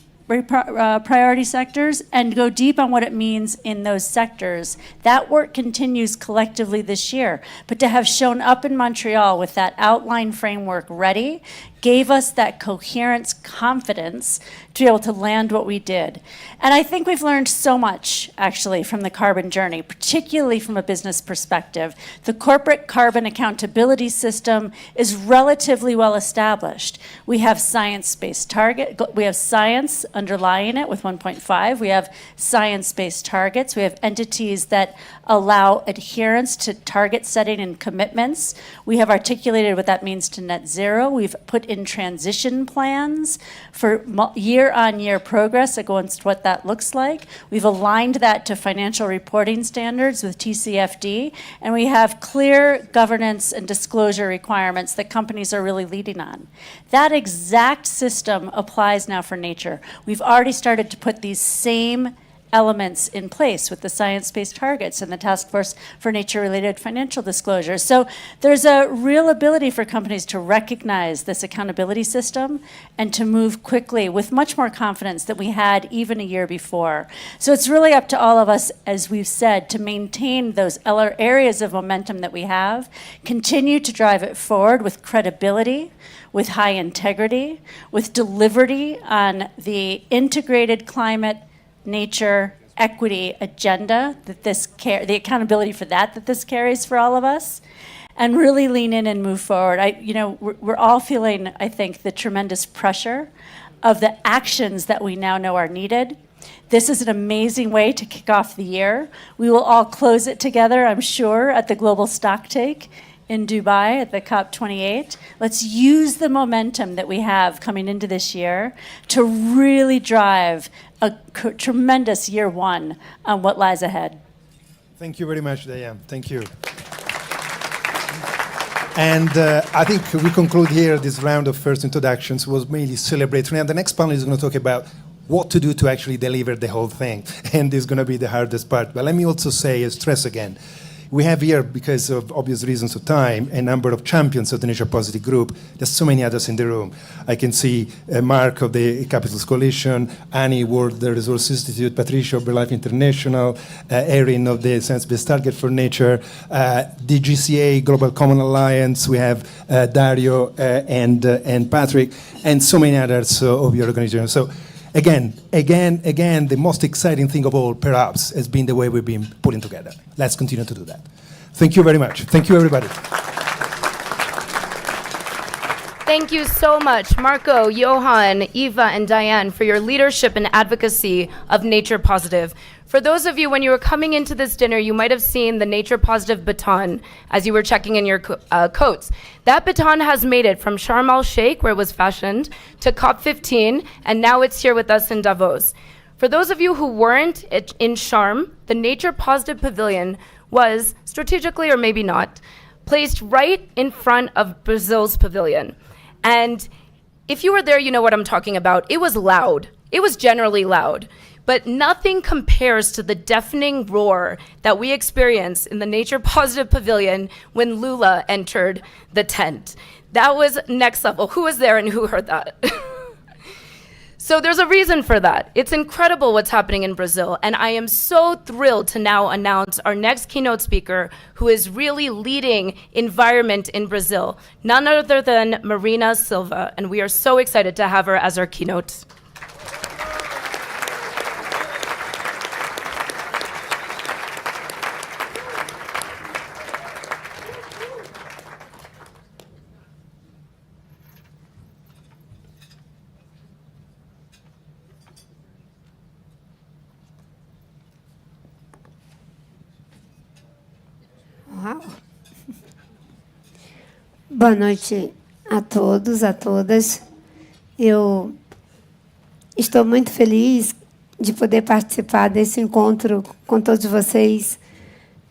priority sectors, and go deep on what it means in those sectors. That work continues collectively this year, but to have shown up in Montreal with that outline framework ready gave us that coherence, confidence to be able to land what we did. And I think we've learned so much, actually, from the carbon journey, particularly from a business perspective. The corporate carbon accountability system is relatively well established. We have science-based target. We have science underlying it with 1.5. We have science-based targets. We have entities that allow adherence to target setting and commitments. We have articulated what that means to net zero. We've put in transition plans for year-on-year progress against what that looks like. We've aligned that to financial reporting standards with TCFD, and we have clear governance and disclosure requirements that companies are really leading on. That exact system applies now for nature. We've already started to put these same elements in place with the science-based targets and the Task Force for Nature-Related Financial Disclosures. So there's a real ability for companies to recognize this accountability system and to move quickly with much more confidence than we had even a year before. So it's really up to all of us, as we've said, to maintain those areas of momentum that we have, continue to drive it forward with credibility, with high integrity, with delivery on the integrated climate, nature, equity agenda that the accountability for that this carries for all of us, and really lean in and move forward. We're all feeling, I think, the tremendous pressure of the actions that we now know are needed. This is an amazing way to kick off the year. We will all close it together, I'm sure, at the Global Stocktake in Dubai at the COP28. Let's use the momentum that we have coming into this year to really drive a tremendous year one on what lies ahead. Thank you very much, Diane. Thank you. And I think we conclude here this round of first introductions was mainly celebratory. And the next panel is going to talk about what to do to actually deliver the whole thing. And this is going to be the hardest part. But let me also say, stress again, we have here, because of obvious reasons of time, a number of champions of the Nature Positive group. There's so many others in the room. I can see Mark of the Capitals Coalition, Annie World Resource Institute, Patricia of BirdLife International, Erin of the Science-Based Target for Nature, the GCA Global Common Alliance. We have Dario and Patrick, and so many others of your organization. So again, the most exciting thing of all, perhaps, has been the way we've been putting together. Let's continue to do that. Thank you very much. Thank you, everybody. Thank you so much, Marco, Johan, Eva, and Diane, for your leadership and advocacy of Nature Positive. For those of you, when you were coming into this dinner, you might have seen the Nature Positive baton as you were checking in your coats. That baton has made it from Sharm el-Sheikh, where it was fashioned, to COP15, and now it's here with us in Davos. For those of you who weren't in Sharm, the Nature Positive Pavilion was, strategically or maybe not, placed right in front of Brazil's pavilion. And if you were there, you know what I'm talking about. It was loud. It was generally loud. But nothing compares to the deafening roar that we experienced in the Nature Positive Pavilion when Lula entered the tent. That was next level. Who was there and who heard that? So there's a reason for that. It's incredible what's happening in Brazil, and I am so thrilled to now announce our next keynote speaker, who is really leading environment in Brazil, none other than Marina Silva, and we are so excited to have her as our keynote. Boa noite a todos, a todas. Eu estou muito feliz de poder participar desse encontro com todos vocês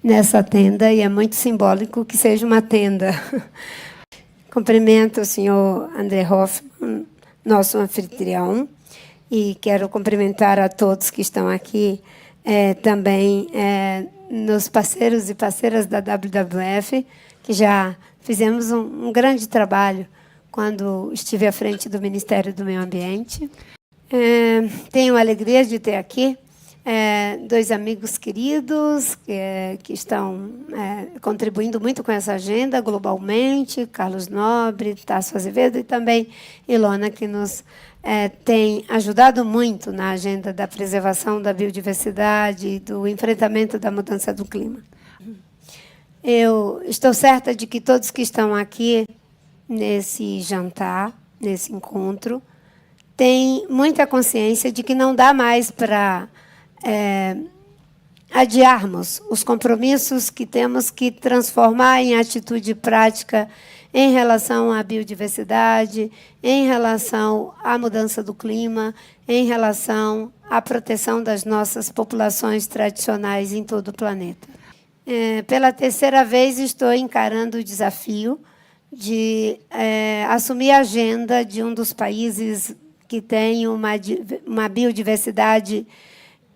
nessa tenda, e é muito simbólico que seja uma tenda. Cumprimento o senhor André Hoffmann, nosso anfitrião, e quero cumprimentar a todos que estão aqui, também nos parceiros e parceiras da WWF, que já fizemos um grande trabalho quando estive à frente do Ministério do Meio Ambiente. Tenho a alegria de ter aqui dois amigos queridos que estão contribuindo muito com essa agenda globalmente, Carlos Nobre, Tasso Azevedo e também Ilona, que nos tem ajudado muito na agenda da preservação da biodiversidade e do enfrentamento da mudança do clima. Eu estou certa de que todos que estão aqui nesse jantar, nesse encontro, têm muita consciência de que não dá mais para adiarmos os compromissos que temos que transformar em atitude prática em relação à biodiversidade, em relação à mudança do clima, em relação à proteção das nossas populações tradicionais em todo o planeta. Pela terceira vez, estou encarando o desafio de assumir a agenda de um dos países que tem uma biodiversidade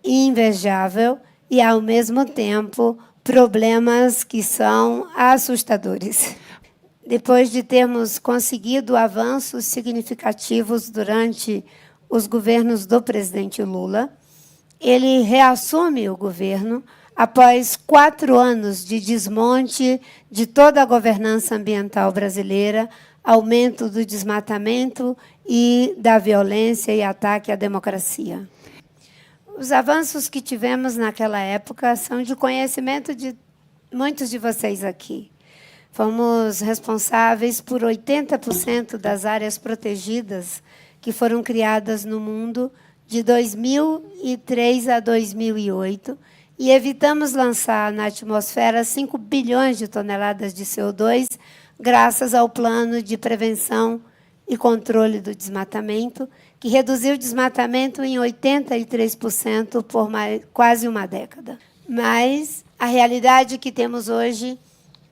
invejável e, ao mesmo tempo, problemas que são assustadores. Depois de termos conseguido avanços significativos durante os governos do presidente Lula, ele reassume o governo após 4 anos de desmonte de toda a governança ambiental brasileira, aumento do desmatamento e da violência e ataque à democracia. Os avanços que tivemos naquela época são de conhecimento de muitos de vocês aqui. Fomos responsáveis por 80% das áreas protegidas que foram criadas no mundo de 2003 a 2008, e evitamos lançar na atmosfera 5 bilhões de toneladas de CO2, graças ao Plano de Prevenção e Controle do Desmatamento, que reduziu o desmatamento em 83% por quase uma década. Mas a realidade que temos hoje,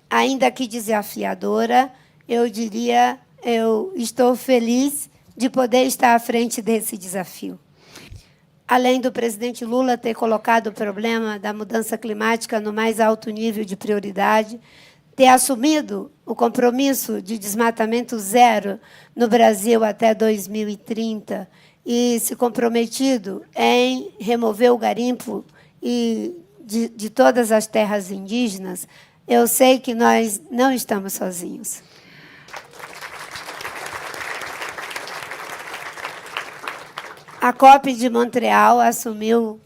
ainda que desafiadora, eu diria, eu estou feliz de poder estar à frente desse desafio. além do presidente Lula ter colocado o problema da mudança climática no mais alto nível de prioridade, ter assumido o compromisso de desmatamento zero no Brasil até 2030 e se comprometido em remover o garimpo de todas as terras indígenas, eu sei que nós não estamos sozinhos. A COP de Montreal assumiu,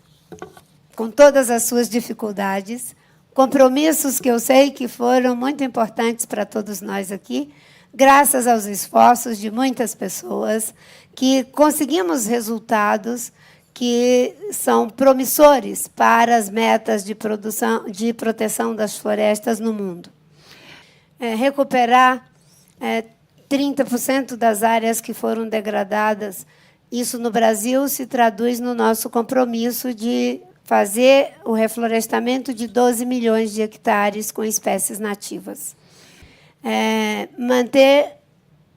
com todas as suas dificuldades, compromissos que eu sei que foram muito importantes para todos nós aqui, graças aos esforços de muitas pessoas, que conseguimos resultados que são promissores para as metas de proteção das florestas no mundo. Recuperar 30% das áreas que foram degradadas. Isso, no Brasil, se traduz no nosso compromisso de fazer o reflorestamento de 12 milhões de hectares com espécies nativas. Manter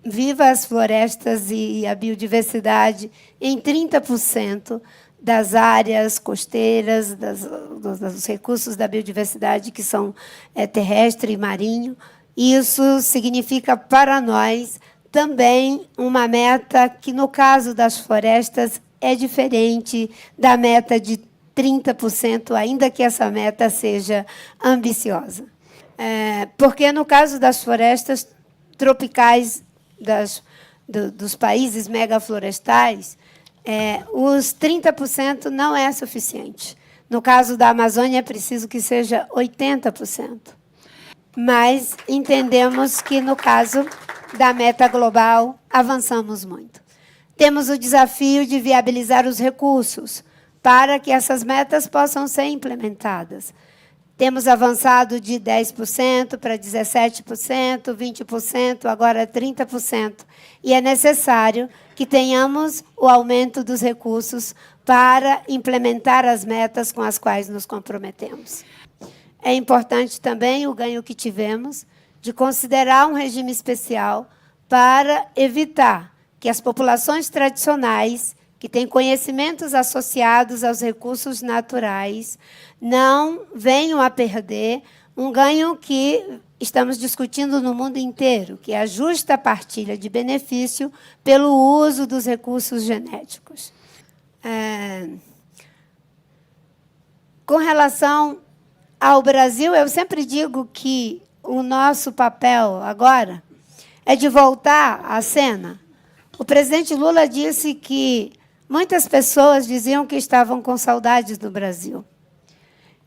vivas as florestas e a biodiversidade em 30% das áreas costeiras, dos recursos da biodiversidade que são terrestre e marinho. Isso significa, para nós, também uma meta que, no caso das florestas, é diferente da meta de 30%, ainda que essa meta seja ambiciosa. Porque, no caso das florestas tropicais dos países megaflorestais, os 30% não é suficiente. No caso da Amazônia, é preciso que seja 80%. Mas entendemos que, no caso da meta global, avançamos muito. Temos o desafio de viabilizar os recursos para que essas metas possam ser implementadas. Temos avançado de 10% para 17%, 20%, agora 30%. E é necessário que tenhamos o aumento dos recursos para implementar as metas com as quais nos comprometemos. É importante também o ganho que tivemos de considerar um regime especial para evitar que as populações tradicionais, que têm conhecimentos associados aos recursos naturais, não venham a perder um ganho que estamos discutindo no mundo inteiro, que é a justa partilha de benefício pelo uso dos recursos genéticos. Com relação ao Brasil, eu sempre digo que o nosso papel agora é de voltar à cena. O presidente Lula disse que muitas pessoas diziam que estavam com saudades do Brasil.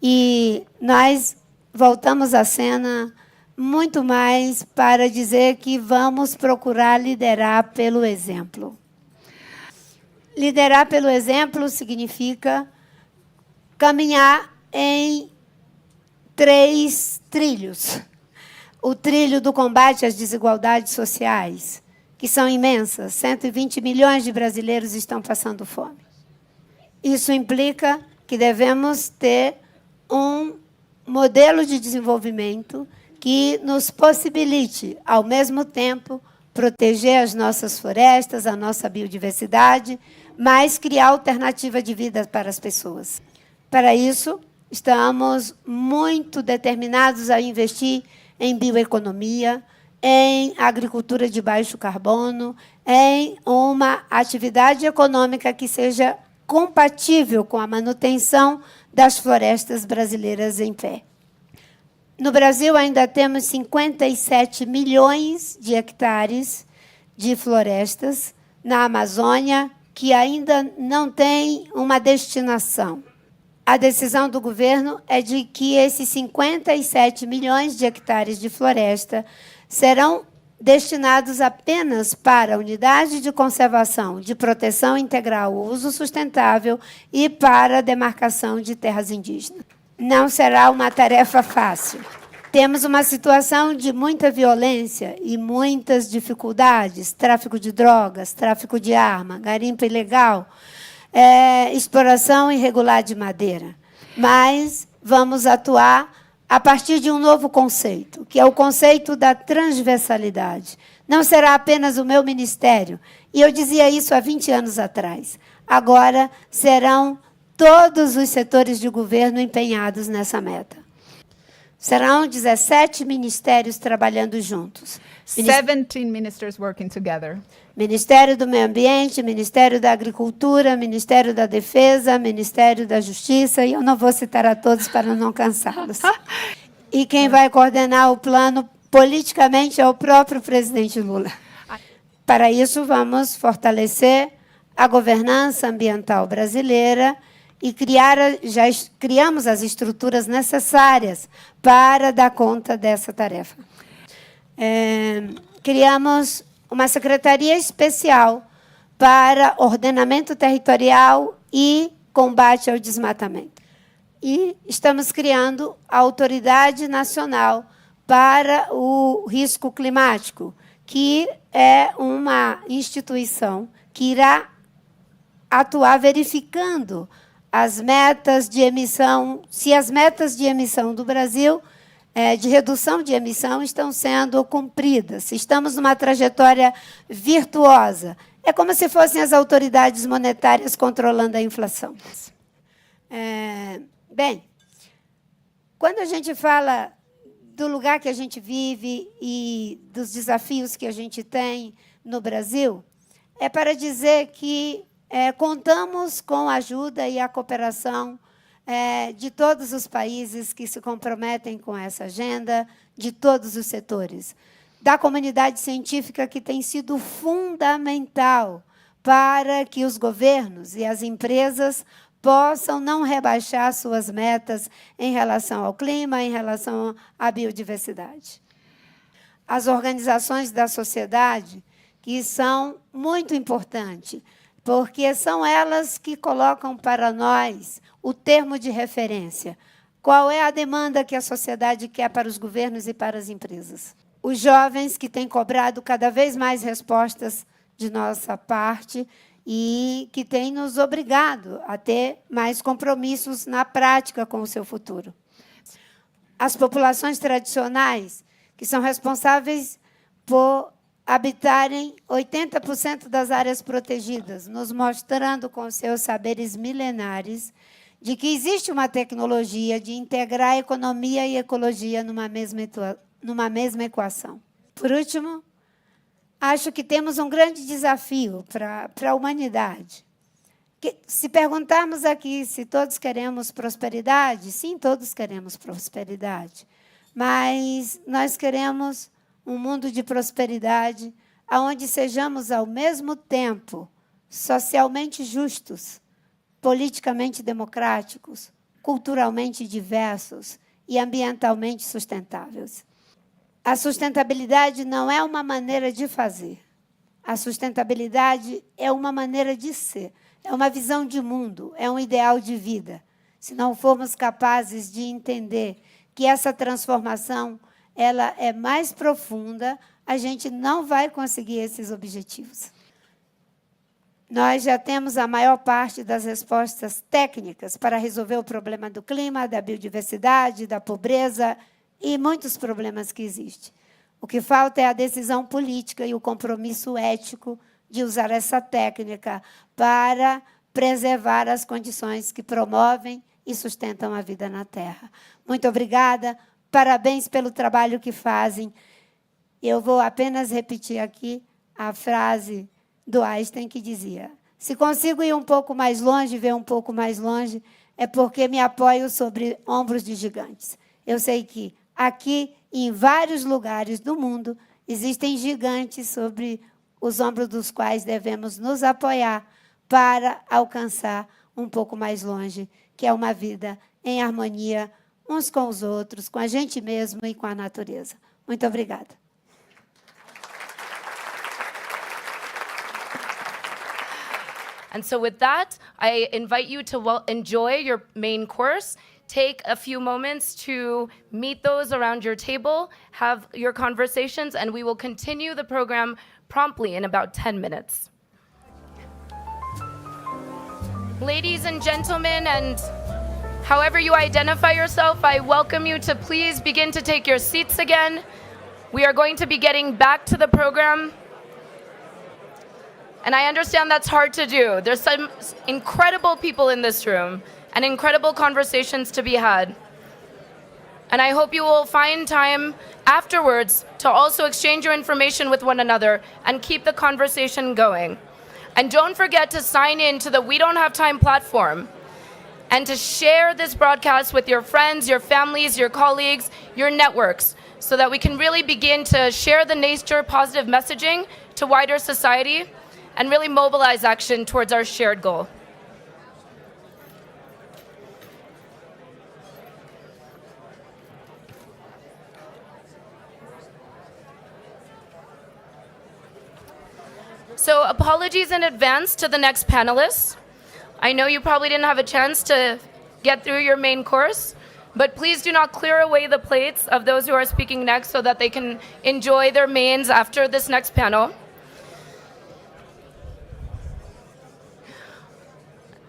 E nós voltamos à cena muito mais para dizer que vamos procurar liderar pelo exemplo. Liderar pelo exemplo significa caminhar em 3 trilhos. O trilho do combate às desigualdades sociais, que são imensas. 120 milhões de brasileiros estão passando fome. Isso implica que devemos ter um modelo de desenvolvimento que nos possibilite, ao mesmo tempo, proteger as nossas florestas, a nossa biodiversidade, mas criar alternativa de vida para as pessoas. Para isso, estamos muito determinados a investir em bioeconomia, em agricultura de baixo carbono, em uma atividade econômica que seja compatível com a manutenção das florestas brasileiras em pé. No Brasil, ainda temos 57 milhões de hectares de florestas na Amazônia que ainda não tem uma destinação. A decisão do governo é de que esses 57 milhões de hectares de floresta serão destinados apenas para a unidade de conservação, de proteção integral, uso sustentável e para a demarcação de terras indígenas. Não será uma tarefa fácil. Temos uma situação de muita violência e muitas dificuldades, tráfico de drogas, tráfico de arma, garimpo ilegal, exploração irregular de madeira. Mas vamos atuar a partir de um novo conceito, que é o conceito da transversalidade. Não será apenas o meu ministério. E eu dizia isso há 20 anos atrás. agora serão todos os setores de governo empenhados nessa meta. Serão 17 ministérios trabalhando juntos. 17 ministers working together. Ministério do Meio Ambiente, Ministério da Agricultura, Ministério da Defesa, Ministério da Justiça, e eu não vou citar a todos para não cansá-los. E quem vai coordenar o plano politicamente é o próprio presidente Lula. Para isso, vamos fortalecer a governança ambiental brasileira e já criamos as estruturas necessárias para dar conta dessa tarefa. Criamos uma secretaria especial para ordenamento territorial e combate ao desmatamento. E estamos criando a Autoridade Nacional para o Risco Climático, que é uma instituição que irá atuar verificando as metas de emissão, se as metas de emissão do Brasil, de redução de emissão, estão sendo cumpridas. Se estamos numa trajetória virtuosa. É como se fossem as autoridades monetárias controlando a inflação. Bem, quando a gente fala do lugar que a gente vive e dos desafios que a gente tem no Brasil, é para dizer que contamos com a ajuda e a cooperação de todos os países que se comprometem com essa agenda, de todos os setores, da comunidade científica, que tem sido fundamental para que os governos e as empresas possam não rebaixar suas metas em relação ao clima, em relação à biodiversidade. As organizações da sociedade, que são muito importantes, porque são elas que colocam para nós o termo de referência. Qual é a demanda que a sociedade quer para os governos e para as empresas? Os jovens, que têm cobrado cada vez mais respostas de nossa parte e que têm nos obrigado a ter mais compromissos na prática com o seu futuro. As populações tradicionais, que são responsáveis por habitarem 80% das áreas protegidas, nos mostrando com seus saberes milenares de que existe uma tecnologia de integrar economia e ecologia numa mesma equação. Por último, acho que temos um grande desafio para a humanidade. Se perguntarmos aqui se todos queremos prosperidade, sim, todos queremos prosperidade, mas nós queremos um mundo de prosperidade onde sejamos, ao mesmo tempo, socialmente justos, politicamente democráticos, culturalmente diversos e ambientalmente sustentáveis. A sustentabilidade não é uma maneira de fazer. A sustentabilidade é uma maneira de ser. É uma visão de mundo, é um ideal de vida. Se não formos capazes de entender que essa transformação ela é mais profunda, a gente não vai conseguir esses objetivos. Nós já temos a maior parte das respostas técnicas para resolver o problema do clima, da biodiversidade, da pobreza e muitos problemas que existem. O que falta é a decisão política e o compromisso ético de usar essa técnica para preservar as condições que promovem e sustentam a vida na Terra. Muito obrigada. Parabéns pelo trabalho que fazem. Eu vou apenas repetir aqui a frase do Einstein, que dizia: se consigo ir um pouco mais longe, ver um pouco mais longe, é porque me apoio sobre ombros de gigantes. Eu sei que aqui, em vários lugares do mundo, existem gigantes sobre os ombros dos quais devemos nos apoiar para alcançar um pouco mais longe, que é uma vida em harmonia uns com os outros, com a gente mesmo e com a natureza. Muito obrigada. And so with that, I invite you to enjoy your main course. Take a few moments to meet those around your table, have your conversations, and we will continue the program promptly in about 10 minutes. Ladies and gentlemen, and however you identify yourself, I welcome you to please begin to take your seats again. We are going to be getting back to the program. And I understand that's hard to do. There's some incredible people in this room and incredible conversations to be had. And I hope you will find time afterwards to also exchange your information with one another and keep the conversation going. And don't forget to sign in to the We Don't Have Time platform and to share this broadcast with your friends, your families, your colleagues, your networks, so that we can really begin to share the nature positive messaging to wider society and really mobilize action towards our shared goal. So apologies in advance to the next panelists. I know you probably didn't have a chance to get through your main course, but please do not clear away the plates of those who are speaking next so that they can enjoy their mains after this next panel.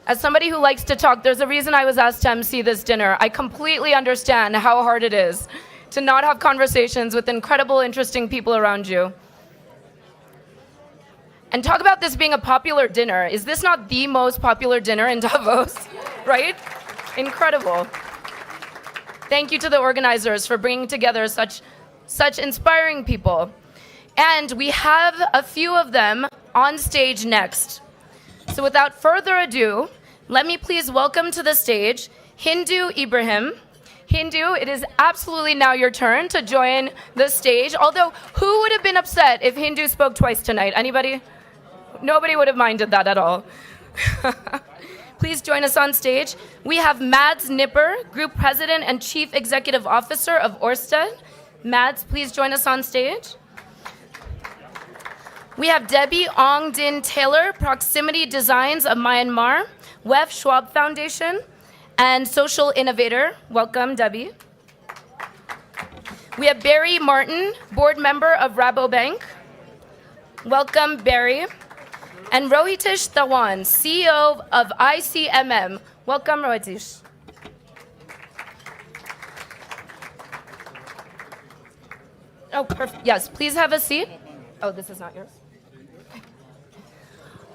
As somebody who likes to talk, there's a reason I was asked to MC this dinner. I completely understand how hard it is to not have conversations with incredible, interesting people around you. And talk about this being a popular dinner. Is this not the most popular dinner in Davos? Right? Incredible. Thank you to the organizers for bringing together such inspiring people. And we have a few of them on stage next. So without further ado, let me please welcome to the stage Hindu Ibrahim. Hindu, it is absolutely now your turn to join the stage. Although, who would have been upset if Hindu spoke twice tonight? Anybody? Nobody would have minded that at all. Please join us on stage. We have Mads Nipper, Group President and Chief Executive Officer of Ørsted. Mads, please join us on stage. We have Debbie Ong Din Taylor, Proximity Designs of Myanmar, WEF Schwab Foundation, and Social Innovator. Welcome, Debbie. We have Barry Martin, Board Member of Rabobank. Welcome, Barry. And Rohitish Dhawan, CEO of ICMM. Welcome, Rohitish. Oh, perfect. Yes, please have a seat. Oh, this is not yours.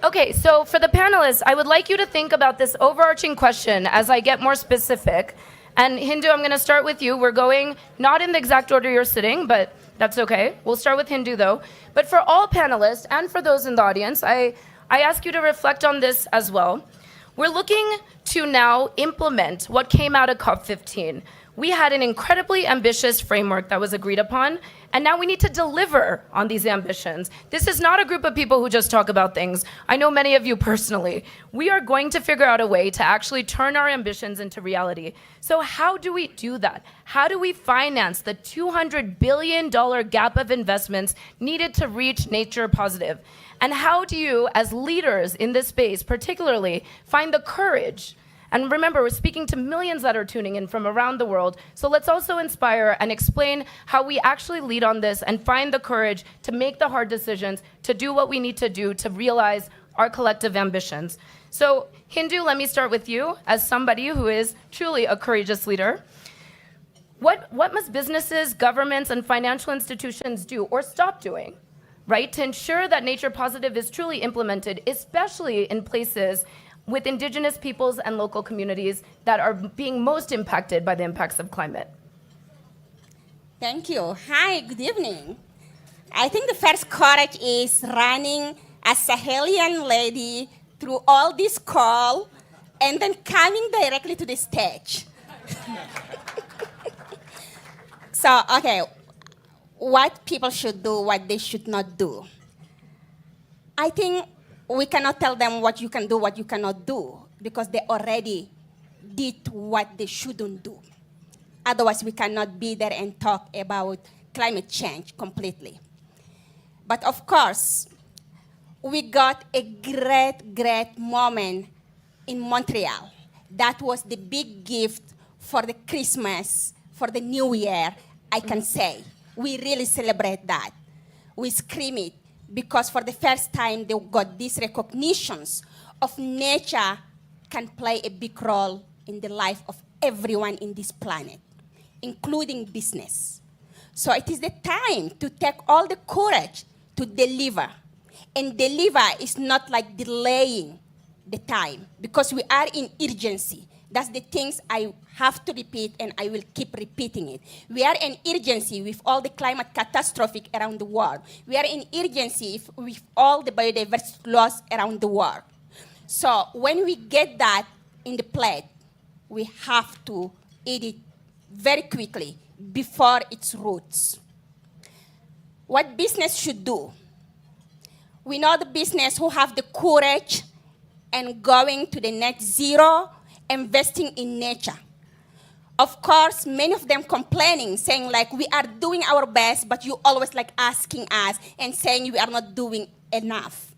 Okay, so for the panelists, I would like you to think about this overarching question as I get more specific. And Hindu, I'm going to start with you. We're going not in the exact order you're sitting, but that's okay. We'll start with Hindu, though. But for all panelists and for those in the audience, I ask you to reflect on this as well. We're looking to now implement what came out of COP15. We had an incredibly ambitious framework that was agreed upon, and now we need to deliver on these ambitions. This is not a group of people who just talk about things. I know many of you personally. We are going to figure out a way to actually turn our ambitions into reality. So how do we do that? How do we finance the $200 billion gap of investments needed to reach nature positive? And how do you, as leaders in this space particularly, find the courage? And remember, we're speaking to millions that are tuning in from around the world. So let's also inspire and explain how we actually lead on this and find the courage to make the hard decisions, to do what we need to do to realize our collective ambitions. So Hindu, let me start with you as somebody who is truly a courageous leader. What must businesses, governments, and financial institutions do or stop doing, right, to ensure that nature positive is truly implemented, especially in places with Indigenous peoples and local communities that are being most impacted by the impacts of climate? Thank you. Hi, good evening. I think the first courage is running a Sahelian lady through all this call and then coming directly to the stage. So, okay, what people should do, what they should not do. I think we cannot tell them what you can do, what you cannot do, because they already did what they shouldn't do. Otherwise, we cannot be there and talk about climate change completely. But of course, we got a great moment in Montreal. That was the big gift for the Christmas, for the New Year, I can say. We really celebrate that. We scream it, because for the first time, they got these recognitions of nature can play a big role in the life of everyone in this planet, including business. So it is the time to take all the courage to deliver. And deliver is not like delaying the time, because we are in urgency. That's the things I have to repeat, and I will keep repeating it. We are in urgency with all the climate catastrophe around the world. We are in urgency with all the biodiversity loss around the world. So when we get that in the plate, we have to eat it very quickly before its roots. What business should do? We know the business who have the courage and going to the net zero, investing in nature. Of course, many of them complaining, saying like, we are doing our best, but you always like asking us and saying we are not doing enough.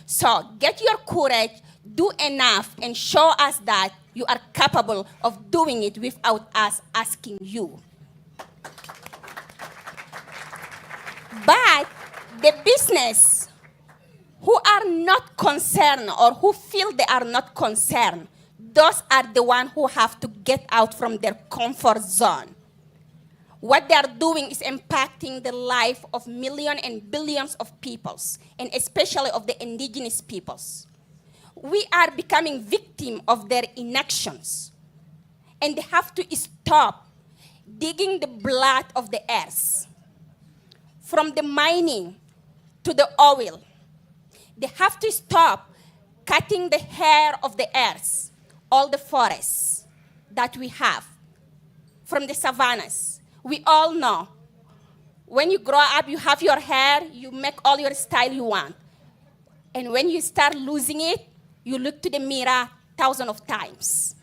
So get your courage, do enough, and show us that you are capable of doing it without us asking you. But the business who are not concerned or who feel they are not concerned, those are the ones who have to get out from their comfort zone. What they are doing is impacting the life of millions and billions of peoples, and especially of the indigenous peoples. We are becoming victims of their inactions, and they have to stop digging the blood of the earth. From the mining to the oil, they have to stop cutting the hair of the earth, all the forests that we have, from the savannas. We all know, when you grow up, you have your hair, you make all your style you want. And when you start losing it, you look to the mirror thousands of times.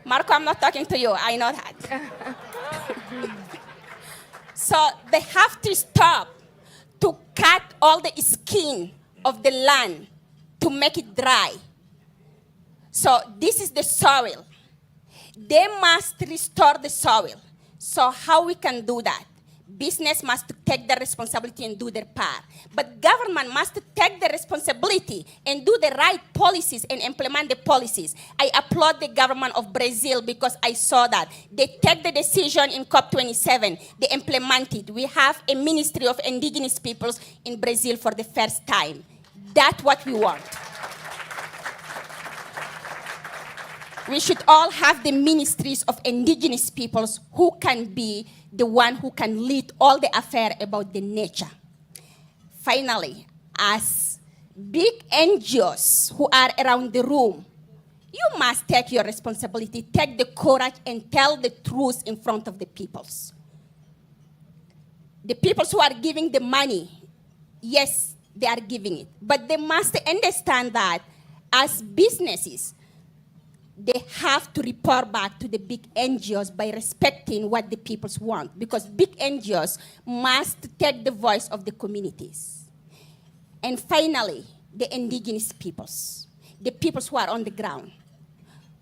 Marco, I'm not talking to you, I know that. So they have to stop to cut all the skin of the land to make it dry. So this is the soil. They must restore the soil. So how we can do that? Business must take the responsibility and do their part. But government must take the responsibility and do the right policies and implement the policies. I applaud the government of Brazil because I saw that. They take the decision in COP27. They implement it. We have a Ministry of Indigenous Peoples in Brazil for the first time. That's what we want. We should all have the ministries of indigenous peoples who can be the one who can lead all the affair about the nature. Finally, as big NGOs who are around the room, you must take your responsibility, take the courage, and tell the truth in front of the peoples. The peoples who are giving the money, yes, they are giving it, but they must understand that as businesses, they have to report back to the big NGOs by respecting what the peoples want, because big NGOs must take the voice of the communities. And finally, the indigenous peoples, the peoples who are on the ground.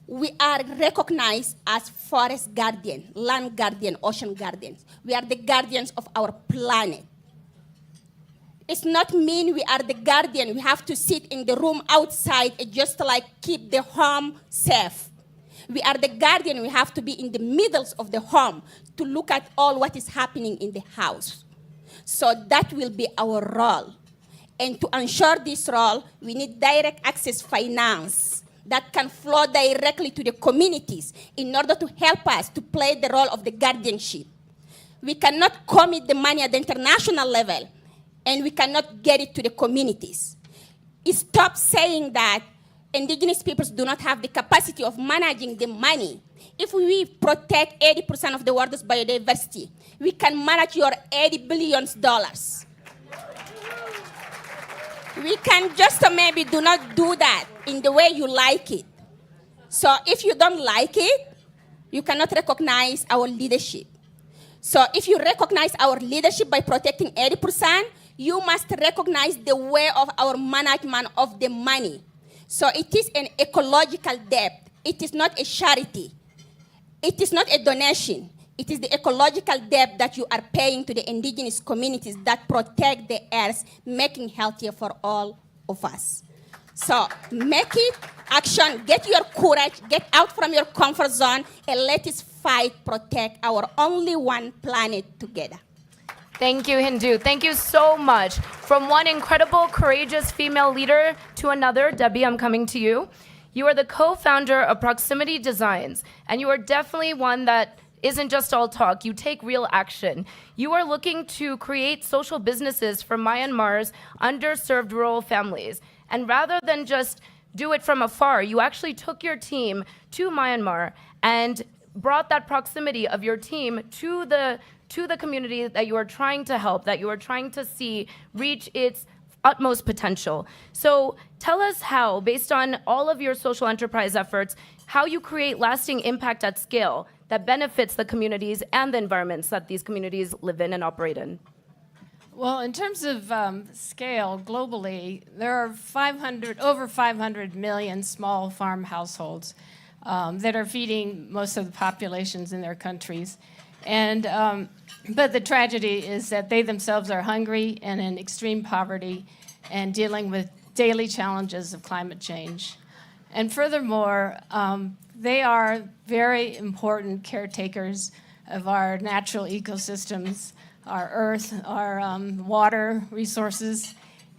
We are recognized as forest guardian, land guardian, ocean guardians. We are the guardians of our planet. It's not mean we are the guardian. We have to sit in the room outside and just like keep the home safe. We are the guardian. We have to be in the middle of the home to look at all what is happening in the house. So that will be our role. And to ensure this role, we need direct access finance that can flow directly to the communities in order to help us to play the role of the guardianship. We cannot commit the money at the international level, and we cannot get it to the communities. Stop saying that indigenous peoples do not have the capacity of managing the money. If we protect 80% of the world's biodiversity, we can manage your $80 billion. We can just maybe do not do that in the way you like it. So if you don't like it, you cannot recognize our leadership. So if you recognize our leadership by protecting 80%, you must recognize the way of our management of the money. So it is an ecological debt. It is not a charity. It is not a donation. It is the ecological debt that you are paying to the indigenous communities that protect the earth, making healthier for all of us. So make it action, get your courage, get out from your comfort zone, and let us fight, protect our only one planet together. Thank you, Hindu. Thank you so much. From one incredible, courageous female leader to another, Debbie, I'm coming to you. You are the co-founder of Proximity Designs, and you are definitely one that isn't just all talk. You take real action. You are looking to create social businesses for Myanmar's underserved rural families. And rather than just do it from afar, you actually took your team to Myanmar and brought that proximity of your team to the community that you are trying to help, that you are trying to see reach its utmost potential. So tell us how, based on all of your social enterprise efforts, how you create lasting impact at scale that benefits the communities and the environments that these communities live in and operate in. Well, in terms of scale, globally, there are over 500 million small farm households that are feeding most of the populations in their countries. And but the tragedy is that they themselves are hungry and in extreme poverty and dealing with daily challenges of climate change. And furthermore, they are very important caretakers of our natural ecosystems, our earth, our water resources,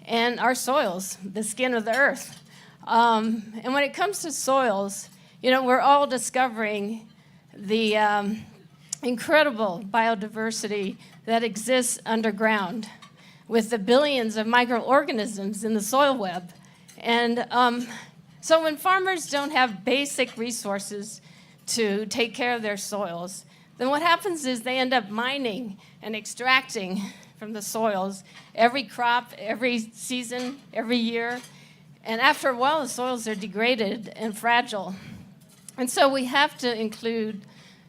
and our soils, the skin of the earth. And when it comes to soils, you know, we're all discovering the incredible biodiversity that exists underground with the billions of microorganisms in the soil web. And so when farmers don't have basic resources to take care of their soils, then what happens is they end up mining and extracting from the soils every crop, every season, every year. And after a while, the soils are degraded and fragile. And so we have to include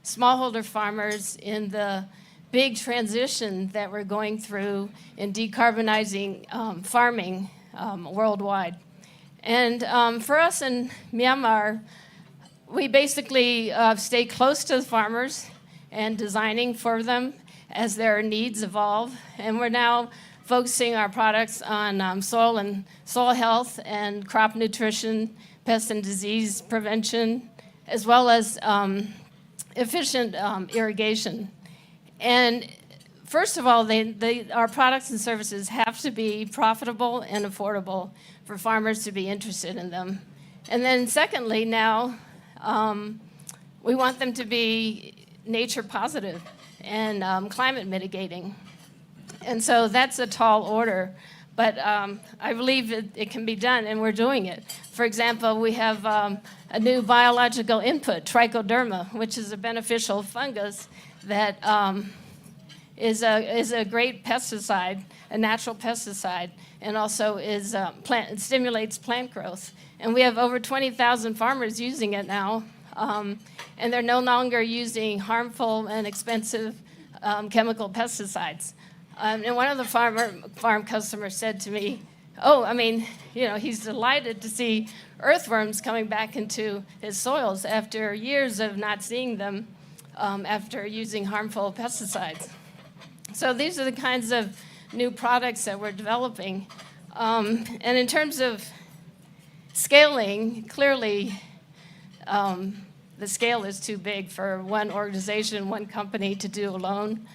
smallholder farmers in the big transition that we're going through in decarbonizing farming worldwide. And for us in Myanmar, we basically stay close to the farmers and designing for them as their needs evolve. And we're now focusing our products on soil health and crop nutrition, pest and disease prevention, as well as efficient irrigation. And first of all, our products and services have to be profitable and affordable for farmers to be interested in them. And then secondly, now, we want them to be nature positive and climate mitigating. And so that's a tall order, but I believe it can be done, and we're doing it. For example, we have a new biological input, trichoderma, which is a beneficial fungus that is a great pesticide, a natural pesticide, and also it stimulates plant growth. And we have over 20,000 farmers using it now, and they're no longer using harmful and expensive chemical pesticides. And one of the farm customers said to me, he's delighted to see earthworms coming back into his soils after years of not seeing them after using harmful pesticides. So these are the kinds of new products that we're developing. And in terms of scaling, clearly the scale is too big for one organization, one company to do alone.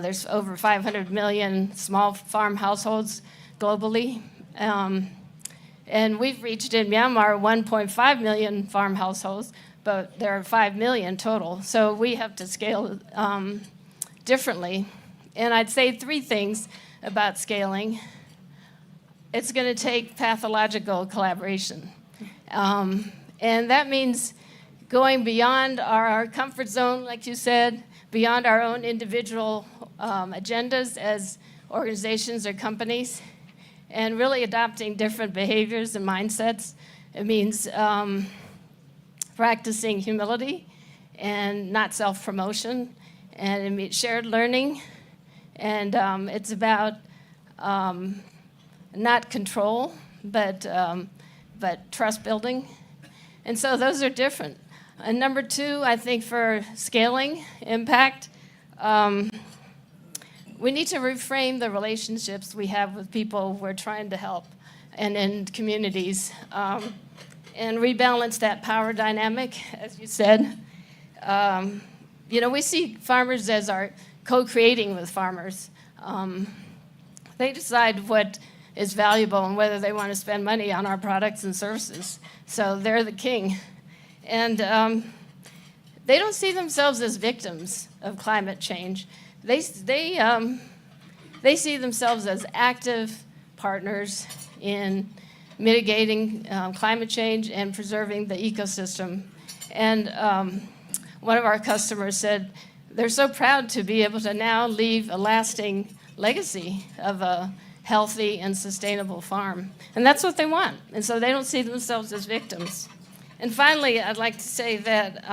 There's over 500 million small farm households globally. And we've reached in Myanmar 1.5 million farm households, but there are 5 million total. So we have to scale differently. And I'd say three things about scaling. It's going to take pathological collaboration. And that means going beyond our comfort zone, like you said, beyond our own individual agendas as organizations or companies, and really adopting different behaviors and mindsets. It means practicing humility and not self-promotion, and it means shared learning, and it's about not control, but trust building. And so those are different. And number two, I think for scaling impact, we need to reframe the relationships we have with people we're trying to help and in communities, and rebalance that power dynamic, as you said. We see farmers as our co-creating with farmers. They decide what is valuable and whether they want to spend money on our products and services. So they're the king. And they don't see themselves as victims of climate change. They see themselves as active partners in mitigating climate change and preserving the ecosystem. And one of our customers said they're so proud to be able to now leave a lasting legacy of a healthy and sustainable farm. And that's what they want. And so they don't see themselves as victims. And finally, I'd like to say that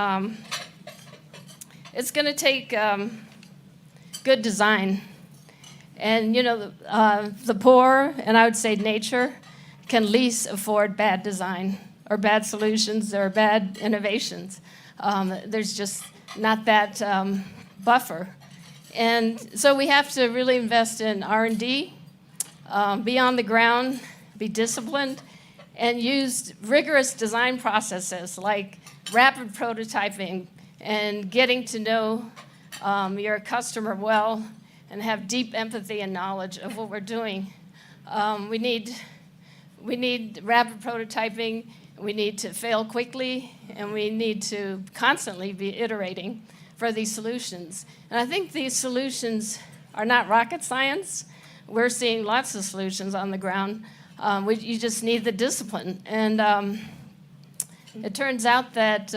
it's going to take good design. And, you know, the poor, and I would say nature, can least afford bad design or bad solutions or bad innovations. There's just not that buffer. And so we have to really invest in R&D, be on the ground, be disciplined, and use rigorous design processes like rapid prototyping and getting to know your customer well and have deep empathy and knowledge of what we're doing. We need rapid prototyping, we need to fail quickly, and we need to constantly be iterating for these solutions. And I think these solutions are not rocket science. We're seeing lots of solutions on the ground. You just need the discipline. And it turns out that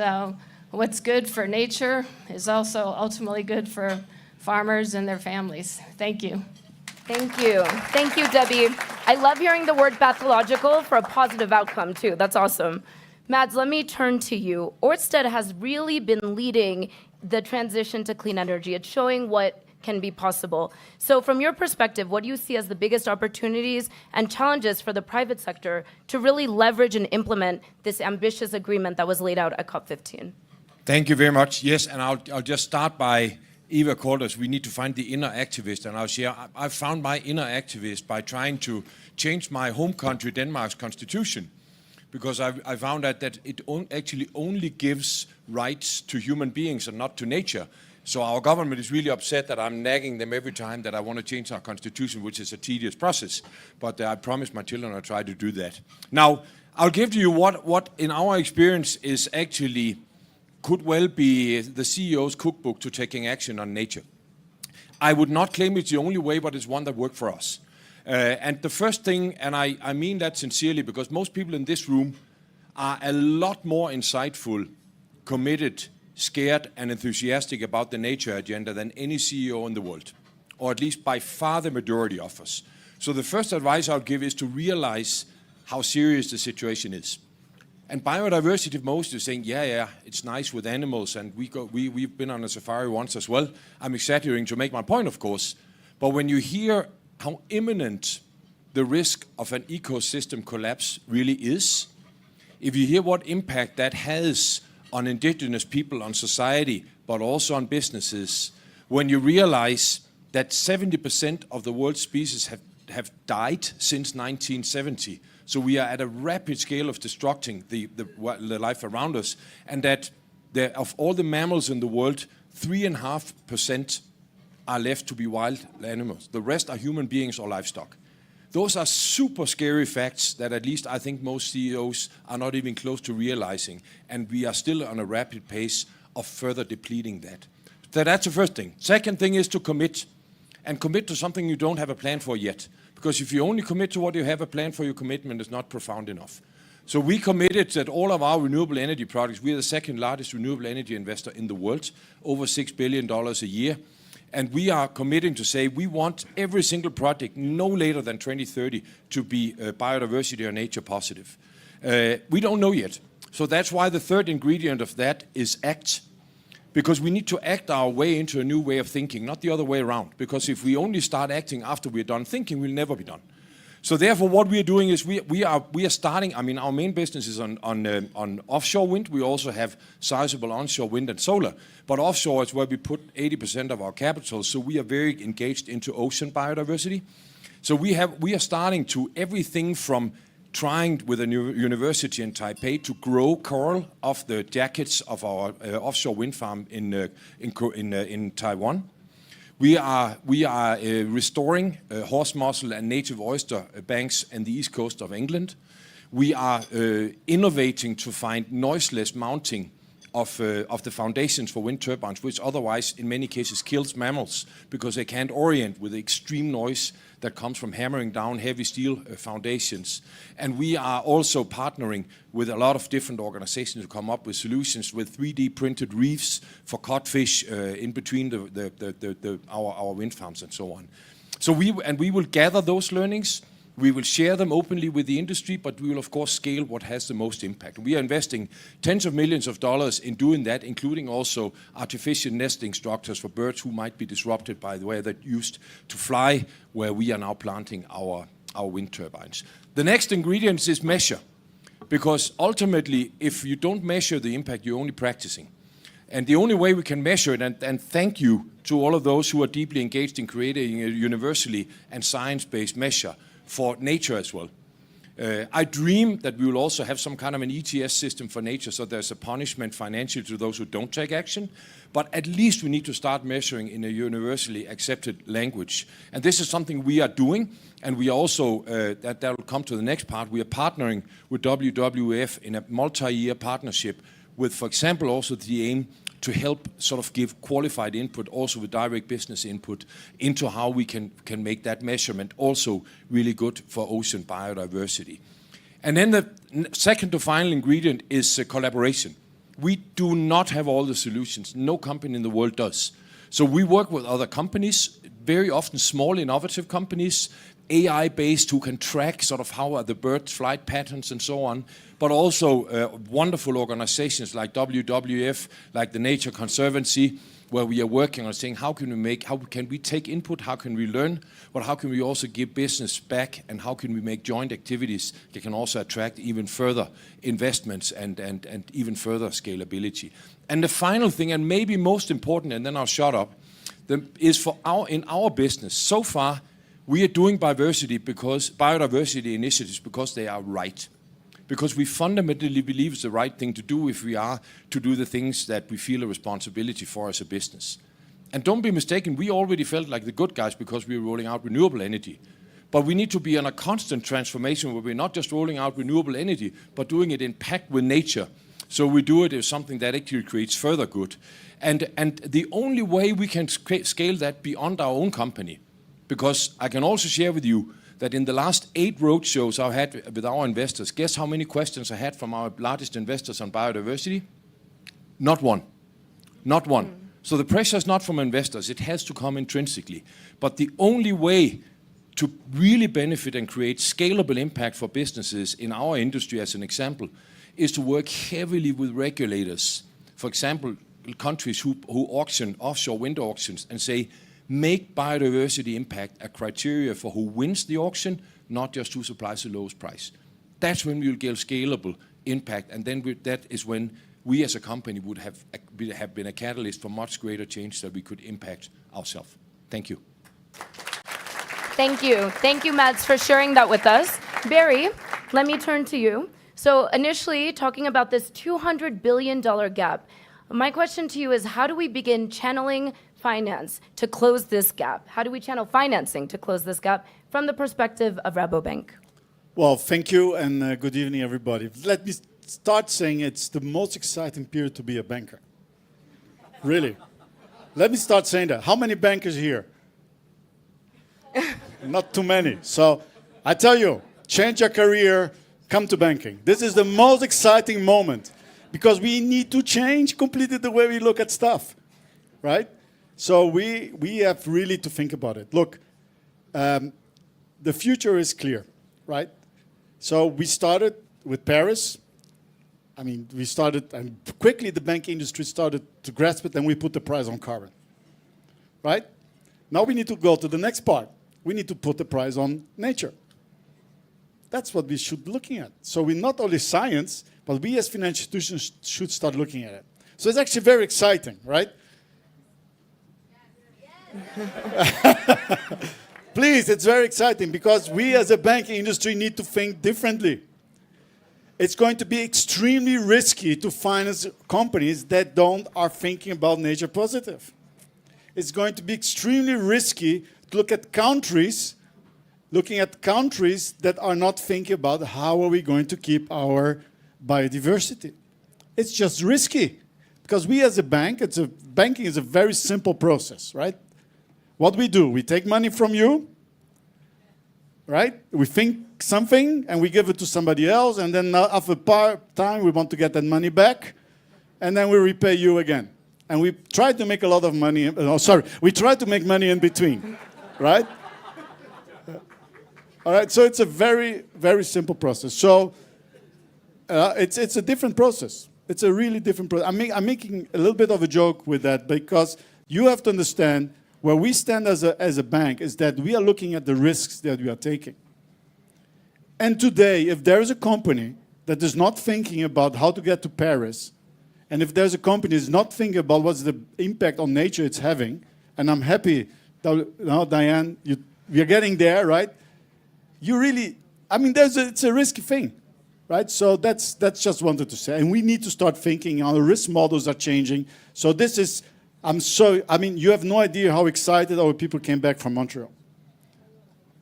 what's good for nature is also ultimately good for farmers and their families. Thank you. Thank you. Thank you, Debbie. I love hearing the word pathological for a positive outcome, too. That's awesome. Mads, let me turn to you. Ørsted has really been leading the transition to clean energy. It's showing what can be possible. So from your perspective, what do you see as the biggest opportunities and challenges for the private sector to really leverage and implement this ambitious agreement that was laid out at COP15? Thank you very much. Yes, and I'll just start by Eva called us, we need to find the inner activist, and I'll share, I found my inner activist by trying to change my home country, Denmark's constitution, because I found out that it actually only gives rights to human beings and not to nature. So our government is really upset that I'm nagging them every time that I want to change our constitution, which is a tedious process. But I promise my children I'll try to do that. Now, I'll give to you what in our experience is actually could well be the CEO's cookbook to taking action on nature. I would not claim it's the only way, but it's one that worked for us. And the first thing, and I mean that sincerely, because most people in this room are a lot more insightful, committed, scared, and enthusiastic about the nature agenda than any CEO in the world, or at least by far the majority of us. So the first advice I'll give is to realize how serious the situation is. And biodiversity, most is saying, yeah, it's nice with animals, and we've been on a safari once as well. I'm exaggerating to make my point, of course. But when you hear how imminent the risk of an ecosystem collapse really is, if you hear what impact that has on indigenous people, on society, but also on businesses, when you realize that 70% of the world's species have died since 1970, so we are at a rapid scale of destructing the life around us, and that of all the mammals in the world, 3.5% are left to be wild animals. The rest are human beings or livestock. Those are super scary facts that at least I think most CEOs are not even close to realizing, and we are still on a rapid pace of further depleting that. So that's the first thing. Second thing is to commit, and commit to something you don't have a plan for yet. Because if you only commit to what you have a plan for, your commitment is not profound enough. So we committed that all of our renewable energy projects, we are the second largest renewable energy investor in the world, over $6 billion a year. And we are committing to say we want every single project no later than 2030 to be biodiversity or nature positive. We don't know yet. So that's why the third ingredient of that is act. Because we need to act our way into a new way of thinking, not the other way around. Because if we only start acting after we're done thinking, we'll never be done. So therefore, what we are doing is we are starting. I mean, our main business is on offshore wind. We also have sizable onshore wind and solar. But offshore is where we put 80% of our capital. So we are very engaged into ocean biodiversity. So we are starting to everything from trying with a new university in Taipei to grow coral off the jackets of our offshore wind farm in Taiwan. We are restoring horse mussel and native oyster banks in the east coast of England. We are innovating to find noiseless mounting of the foundations for wind turbines, which otherwise in many cases kills mammals because they can't orient with the extreme noise that comes from hammering down heavy steel foundations. And we are also partnering with a lot of different organizations to come up with solutions with 3D printed reefs for codfish in between our wind farms and so on. So we will gather those learnings. We will share them openly with the industry, but we will of course scale what has the most impact. We are investing tens of millions of dollars in doing that, including also artificial nesting structures for birds who might be disrupted by the way that used to fly, where we are now planting our wind turbines. The next ingredient is measure, because ultimately, if you don't measure the impact, you're only practicing. And the only way we can measure it, and thank you to all of those who are deeply engaged in creating a universally and science-based measure for nature as well. I dream that we will also have some kind of an ETS system for nature, so there's a punishment financially to those who don't take action. But at least we need to start measuring in a universally accepted language. And this is something we are doing, and we are also, that will come to the next part, we are partnering with WWF in a multi-year partnership with, for example, also the aim to help sort of give qualified input, also with direct business input, into how we can make that measurement also really good for ocean biodiversity. And then the second to final ingredient is collaboration. We do not have all the solutions. No company in the world does. So we work with other companies, very often small innovative companies, AI-based, who can track sort of how are the bird flight patterns and so on, but also wonderful organizations like WWF, like the Nature Conservancy, where we are working on saying how can we take input, how can we learn, but how can we also give business back, and how can we make joint activities that can also attract even further investments and even further scalability. And the final thing, and maybe most important, and then I'll shut up, is in our business, so far, we are doing biodiversity initiatives because they are right. Because we fundamentally believe it's the right thing to do if we are to do the things that we feel a responsibility for as a business. And don't be mistaken, we already felt like the good guys because we were rolling out renewable energy. But we need to be on a constant transformation where we're not just rolling out renewable energy, but doing it in pact with nature. So we do it as something that actually creates further good. And the only way we can scale that beyond our own company, because I can also share with you that in the last 8 roadshows I've had with our investors, guess how many questions I had from our largest investors on biodiversity? Not one. Not one. So the pressure is not from investors. It has to come intrinsically. But the only way to really benefit and create scalable impact for businesses in our industry, as an example, is to work heavily with regulators. For example, countries who auction offshore wind auctions and say, make biodiversity impact a criteria for who wins the auction, not just who supplies the lowest price. That's when we will get scalable impact, and then that is when we as a company would have been a catalyst for much greater change that we could impact ourselves. Thank you. Thank you. Thank you, Mads, for sharing that with us. Barry, let me turn to you. So initially, talking about this $200 billion gap, my question to you is, how do we begin channeling finance to close this gap? How do we channel financing to close this gap from the perspective of Rabobank? Well, thank you, and good evening, everybody. Let me start saying it's the most exciting period to be a banker. Really. Let me start saying that. How many bankers here? Not too many. So I tell you, change your career, come to banking. This is the most exciting moment because we need to change completely the way we look at stuff, right? So we have really to think about it. Look, the future is clear, right? So we started with Paris. I mean, we started, and quickly the banking industry started to grasp it, and we put the price on carbon, right? Now we need to go to the next part. We need to put the price on nature. That's what we should be looking at. So we not only science, but we as financial institutions should start looking at it. So it's actually very exciting, right? Please, it's very exciting because we as a banking industry need to think differently. It's going to be extremely risky to finance companies that are thinking about nature positive. it's going to be extremely risky to look at countries, that are not thinking about how are we going to keep our biodiversity. It's just risky. Because we as a bank, banking is a very simple process, right? What we do, we take money from you, right? We think something and we give it to somebody else, and then after time we want to get that money back, and then we repay you again. And we try to make a lot of money, we try to make money in between, right? All right, so it's a very, very simple process. So it's a different process. It's a really different process. I'm making a little bit of a joke with that because you have to understand where we stand as a bank is that we are looking at the risks that we are taking. And today, if there is a company that is not thinking about how to get to Paris, and if there's a company that is not thinking about what's the impact on nature it's having, and I'm happy that, Diane, you're getting there, right? You really, it's a risky thing. Right? So that's just wanted to say. And we need to start thinking, our risk models are changing. So this is, you have no idea how excited our people came back from Montreal.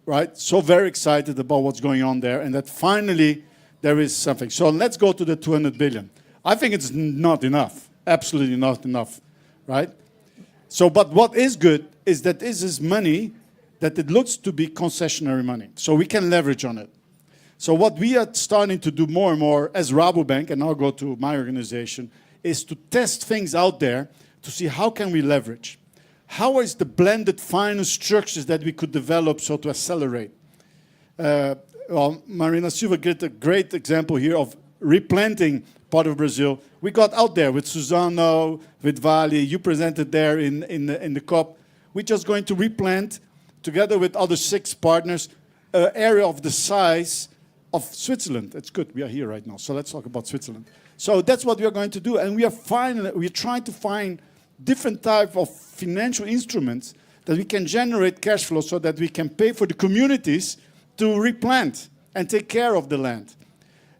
Right? So very excited about what's going on there and that finally there is something. So let's go to the 200 billion. I think it's not enough. Absolutely not enough. Right? So, but what is good is that this is money that it looks to be concessionary money. So we can leverage on it. So what we are starting to do more and more as Rabobank, and I'll go to my organization, is to test things out there to see how can we leverage. How is the blended finance structures that we could develop so to accelerate? Marina Silva gave a great example here of replanting part of Brazil. We got out there with Suzano, with Vale, you presented there in the COP. We're just going to replant, together with other 6 partners, an area of the size of Switzerland. It's good, we are here right now, so let's talk about Switzerland. So that's what we are going to do, and we're trying to find different type of financial instruments that we can generate cash flow so that we can pay for the communities to replant and take care of the land.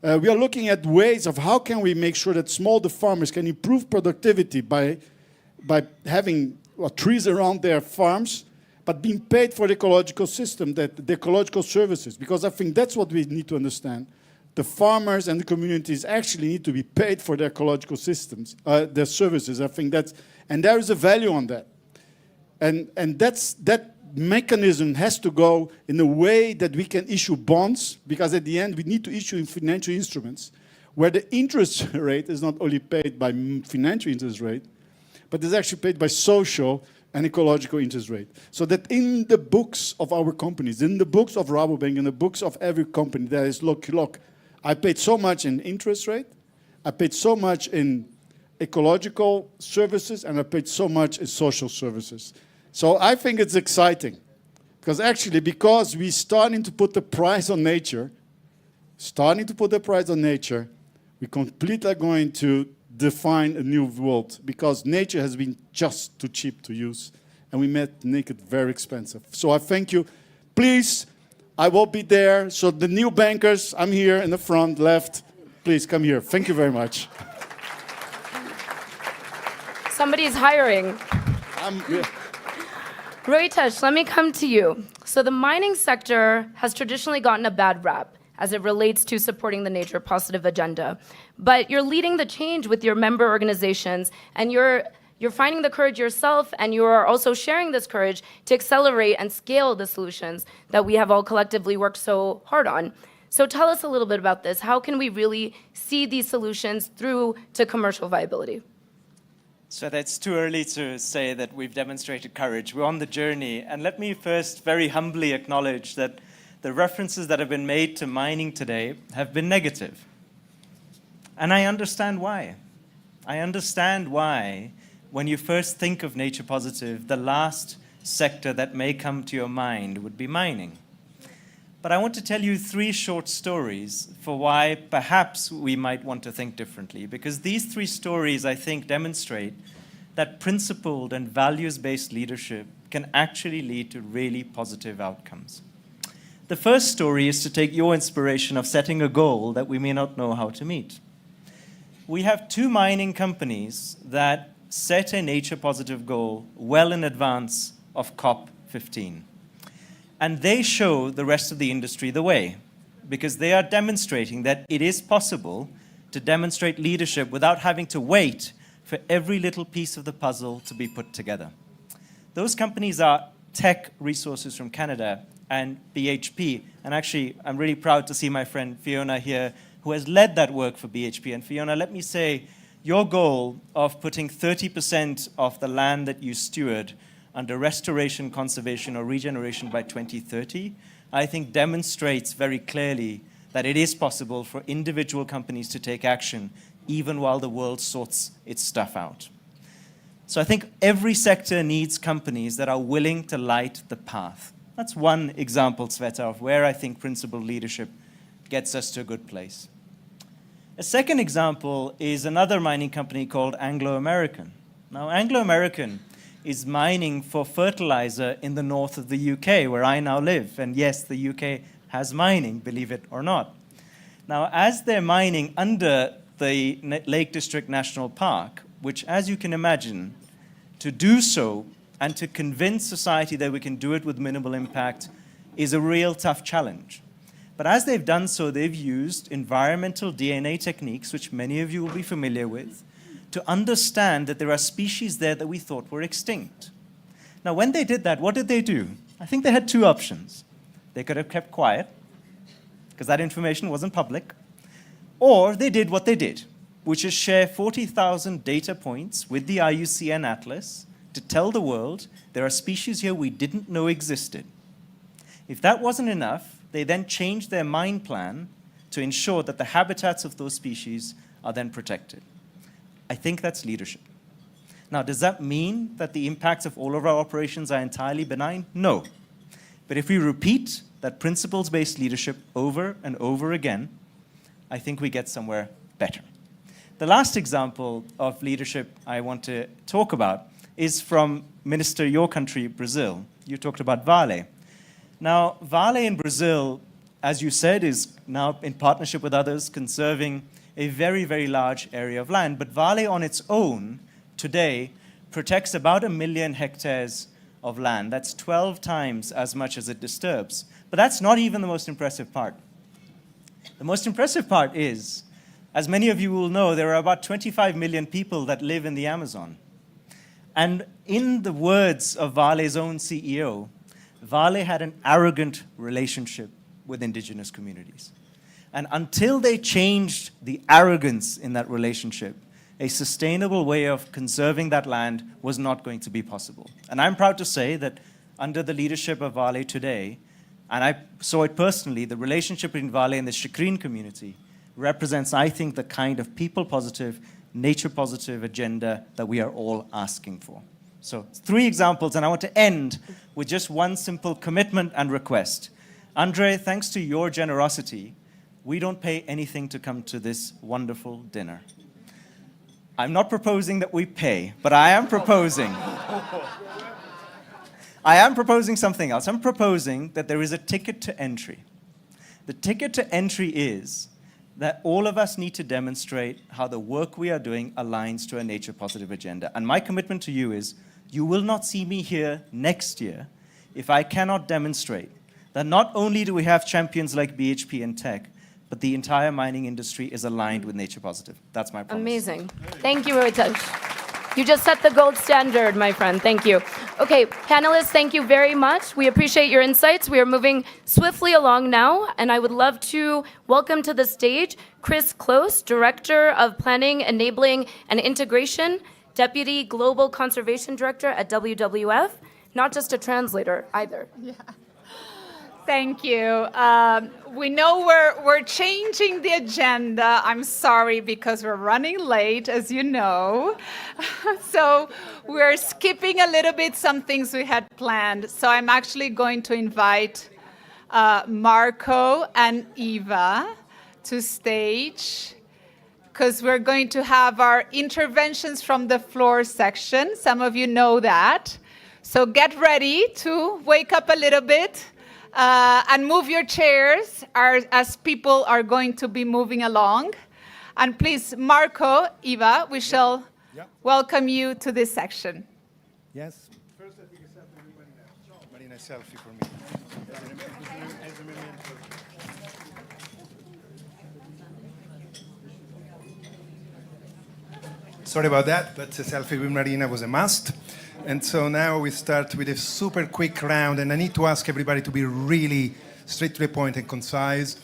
We are looking at ways of how can we make sure that smallholder farmers can improve productivity by having trees around their farms, but being paid for the ecological system, the ecological services, because I think that's what we need to understand. The farmers and the communities actually need to be paid for their ecological systems, their services. I think and there is a value on that. And that mechanism has to go in a way that we can issue bonds, because at the end we need to issue financial instruments where the interest rate is not only paid by financial interest rate, but is actually paid by social and ecological interest rate. So that in the books of our companies, in the books of Rabobank, in the books of every company, there is, look, I paid so much in interest rate, I paid so much in ecological services, and I paid so much in social services. So I think it's exciting, because we're starting to put the price on nature, we completely are going to define a new world, because nature has been just too cheap to use, and we make it very expensive. So I thank you. Please, I will be there. So the new bankers, I'm here in the front left. Please come here. Thank you very much. Somebody's hiring. Rohitesh, let me come to you. So the mining sector has traditionally gotten a bad rap as it relates to supporting the nature positive agenda. But you're leading the change with your member organizations, and you're finding the courage yourself, and you are also sharing this courage to accelerate and scale the solutions that we have all collectively worked so hard on. So tell us a little bit about this. How can we really see these solutions through to commercial viability? So that's too early to say that we've demonstrated courage. We're on the journey. And let me first very humbly acknowledge that the references that have been made to mining today have been negative. And I understand why. I understand why, when you first think of nature positive, the last sector that may come to your mind would be mining. But I want to tell you 3 short stories for why perhaps we might want to think differently, because these 3 stories, I think, demonstrate that principled and values-based leadership can actually lead to really positive outcomes. The first story is to take your inspiration of setting a goal that we may not know how to meet. We have 2 mining companies that set a nature positive goal well in advance of COP15. And they show the rest of the industry the way, because they are demonstrating that it is possible to demonstrate leadership without having to wait for every little piece of the puzzle to be put together. Those companies are Tech Resources from Canada and BHP. And actually, I'm really proud to see my friend Fiona here, who has led that work for BHP. And Fiona, let me say, your goal of putting 30% of the land that you steward under restoration, conservation, or regeneration by 2030, I think demonstrates very clearly that it is possible for individual companies to take action even while the world sorts its stuff out. So I think every sector needs companies that are willing to light the path. That's one example, Sveta, of where I think principled leadership gets us to a good place. A second example is another mining company called Anglo American. Now, Anglo American is mining for fertilizer in the north of the UK, where I now live. And yes, the UK has mining, believe it or not. Now, as they're mining under the Lake District National Park, which, as you can imagine, to do so and to convince society that we can do it with minimal impact is a real tough challenge. But as they've done so, they've used environmental DNA techniques, which many of you will be familiar with, to understand that there are species there that we thought were extinct. Now, when they did that, what did they do? I think they had two options. They could have kept quiet, because that information wasn't public, or they did what they did, which is share 40,000 data points with the IUCN Atlas to tell the world there are species here we didn't know existed. If that wasn't enough, they then changed their mine plan to ensure that the habitats of those species are then protected. I think that's leadership. Now, does that mean that the impacts of all of our operations are entirely benign? No. But if we repeat that principles-based leadership over and over again, I think we get somewhere better. The last example of leadership I want to talk about is from Minister, your country, Brazil. You talked about Vale. Now, Vale in Brazil, as you said, is now in partnership with others conserving a very, very large area of land. But Vale on its own today protects about 1 million hectares of land. That's 12 times as much as it disturbs. But that's not even the most impressive part. The most impressive part is, as many of you will know, there are about 25 million people that live in the Amazon. And in the words of Vale's own CEO, Vale had an arrogant relationship with indigenous communities. And until they changed the arrogance in that relationship, a sustainable way of conserving that land was not going to be possible. And I'm proud to say that under the leadership of Vale today, and I saw it personally, the relationship between Vale and the Shikrin community represents, I think, the kind of people-positive, nature-positive agenda that we are all asking for. So 3 examples, and I want to end with just one simple commitment and request. Andre, thanks to your generosity, we don't pay anything to come to this wonderful dinner. I'm not proposing that we pay, but I am proposing something else. I'm proposing that there is a ticket to entry. The ticket to entry is that all of us need to demonstrate how the work we are doing aligns to a nature-positive agenda. And my commitment to you is, you will not see me here next year if I cannot demonstrate that not only do we have champions like BHP and Tech, but the entire mining industry is aligned with nature positive. That's my promise. Amazing. Thank you, Ritesh. You just set the gold standard, my friend. Thank you. Okay, panelists, thank you very much. We appreciate your insights. We are moving swiftly along now, and I would love to welcome to the stage Chris Close, Director of Planning, Enabling, and Integration, Deputy Global Conservation Director at WWF, not just a translator either. Yeah. Thank you. We know we're changing the agenda. I'm sorry because we're running late, as you know. So we're skipping a little bit some things we had planned. So I'm actually going to invite Marco and Eva to stage, because we're going to have our interventions from the floor section. Some of you know that. So get ready to wake up a little bit. And move your chairs as people are going to be moving along. And please, Marco, Eva, we shall welcome you to this section. Yes. First, I think it's everybody now. Marina, selfie for me. Sorry about that, but a selfie with Marina was a must. And so now we start with a super quick round, and I need to ask everybody to be really straight to the point and concise.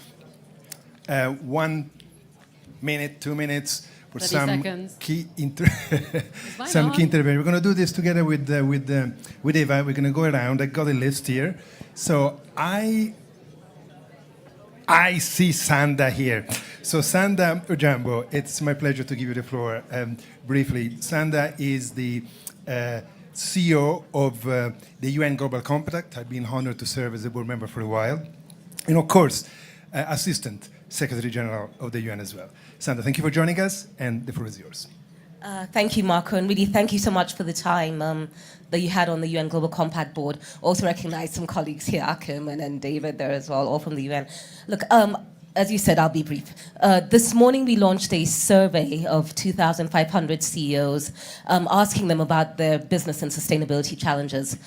1 minute, 2 minutes for 30 some seconds. key key on? intervention. We're going to do this together with Eva. We're going to go around. I got a list here. So I see Sanda here. So Sanda Ojambo, it's my pleasure to give you the floor briefly. Sanda is the CEO of the UN Global Compact. I've been honored to serve as a board member for a while. And of course, Assistant Secretary General of the UN as well. Sanda, thank you for joining us, and the floor is yours. Thank you, Marco, and really thank you so much for the time that you had on the UN Global Compact board. Also recognize some colleagues here, Akim and David there as well, all from the UN. Look, as you said, I'll be brief. This morning we launched a survey of 2,500 CEOs asking them about their business and sustainability challenges.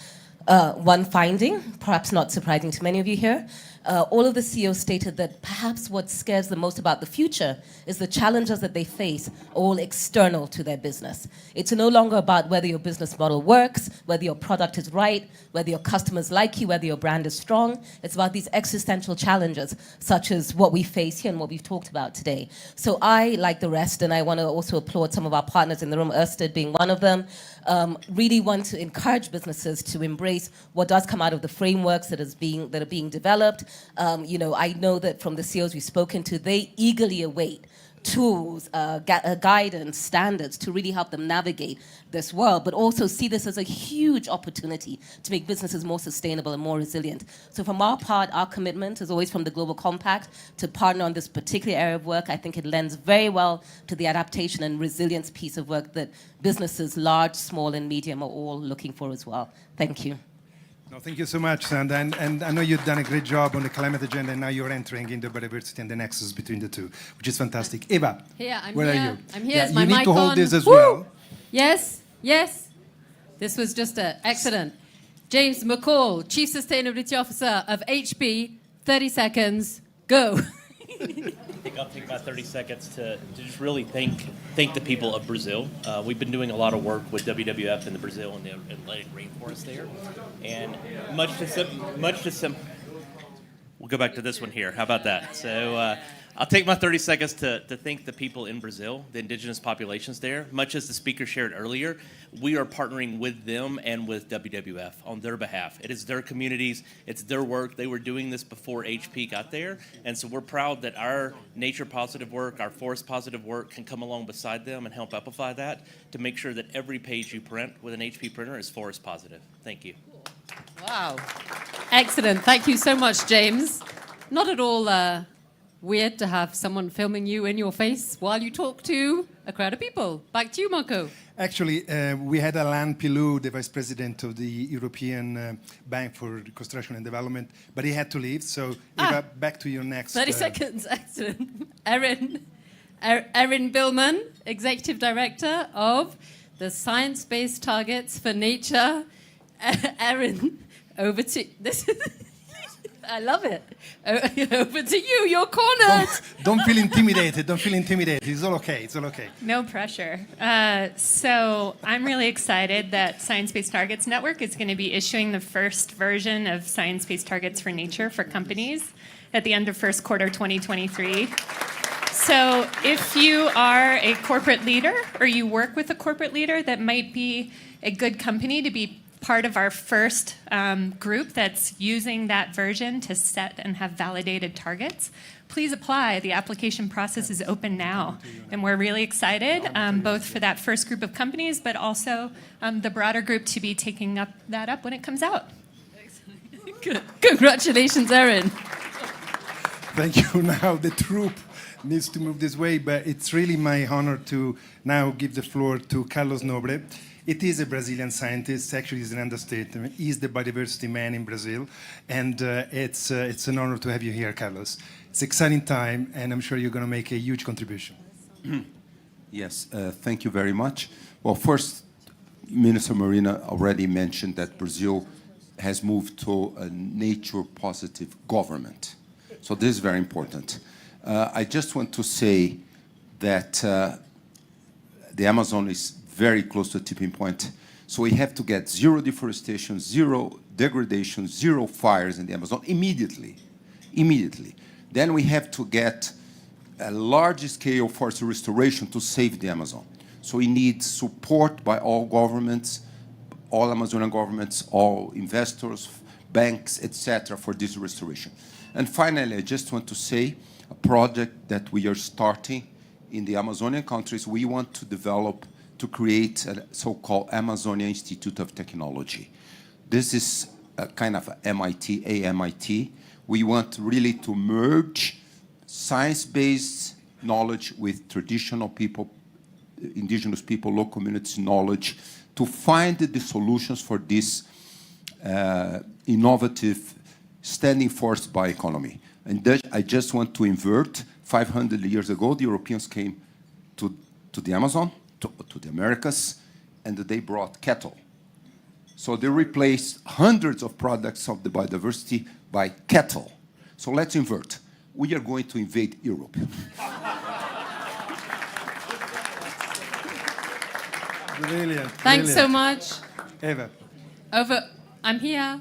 One finding, perhaps not surprising to many of you here, all of the CEOs stated that perhaps what scares them most about the future is the challenges that they face, all external to their business. It's no longer about whether your business model works, whether your product is right, whether your customers like you, whether your brand is strong. It's about these existential challenges, such as what we face here and what we've talked about today. So I, like the rest, and I want to also applaud some of our partners in the room, Ørsted being one of them, really want to encourage businesses to embrace what does come out of the frameworks that are being developed. I know that from the CEOs we've spoken to, they eagerly await tools, guidance, standards to really help them navigate this world, but also see this as a huge opportunity to make businesses more sustainable and more resilient. So from our part, our commitment is always from the Global Compact to partner on this particular area of work. I think it lends very well to the adaptation and resilience piece of work that businesses, large, small, and medium, are all looking for as well. Thank you. No, thank you so much, Sanda. And I know you've done a great job on the climate agenda, and now you're entering into biodiversity and the nexus between the two, which is fantastic. Eva, where are you? I'm here. Is my you need mic to hold on? this as Woo! well. Yes, yes. This was just an accident. James McCall, Chief Sustainability Officer of HP. 30 seconds, go. I think I'll take my 30 seconds to just really thank the people of Brazil. We've been doing a lot of work with WWF in the Brazil and the Atlantic rainforest there, and we'll go back to this one here. How about that? So I'll take my 30 seconds to thank the people in Brazil, the indigenous populations there. Much as the speaker shared earlier, we are partnering with them and with WWF on their behalf. It is their communities, it's their work. They were doing this before HP got there, and so we're proud that our nature positive work, our forest positive work can come along beside them and help amplify that to make sure that every page you print with an HP printer is forest positive. Thank you. Wow. Excellent. Thank you so much, James. Not at all weird to have someone filming you in your face while you talk to a crowd of people. Back to you, Marco. Actually, we had Alain Pilou, the Vice President of the European Bank for Reconstruction and Development, but he had to leave. So, Eva, back to your next. 30 seconds. Excellent. Erin Billman, Executive Director of the Science Based Targets for Nature. Erin, over to this. I love it. Over to you. You're cornered. Don't feel intimidated. Don't feel intimidated. It's all okay. It's all okay. No pressure. So I'm really excited that Science Based Targets Network is going to be issuing the first version of Science Based Targets for Nature for companies at the end of first quarter 2023. So if you are a corporate leader or you work with a corporate leader, that might be a good company to be part of our first group that's using that version to set and have validated targets. Please apply. The application process is open now. And we're really excited, both for that first group of companies, but also the broader group to be taking that up when it comes out. Good. Congratulations, Erin. Thank you. Now the troop needs to move this way, but it's really my honor to now give the floor to Carlos Nobre. It is a Brazilian scientist. Actually, it's an understatement. He's the biodiversity man in Brazil, and it's an honor to have you here, Carlos. It's an exciting time, and I'm sure you're going to make a huge contribution. Yes, thank you very much. Well, first, Minister Marina already mentioned that Brazil has moved to a nature-positive government. So this is very important. I just want to say that the Amazon is very close to a tipping point. So we have to get zero deforestation, zero degradation, zero fires in the Amazon immediately. Immediately. Then we have to get a large-scale forest restoration to save the Amazon. So we need support by all governments, all Amazonian governments, all investors, banks, etc., for this restoration. And finally, I just want to say a project that we are starting in the Amazonian countries. We want to develop, to create a so-called Amazonia Institute of Technology. This is a kind of MIT, AMIT. We want really to merge science-based knowledge with traditional people, indigenous people, local communities knowledge, to find the solutions for this innovative standing force by economy. And I just want to invert. 500 years ago, the Europeans came to the Amazon, to the Americas, and they brought cattle. So they replaced hundreds of products of the biodiversity by cattle. So let's invert. We are going to invade Europe. Brilliant. Thanks so much. Eva. I'm here.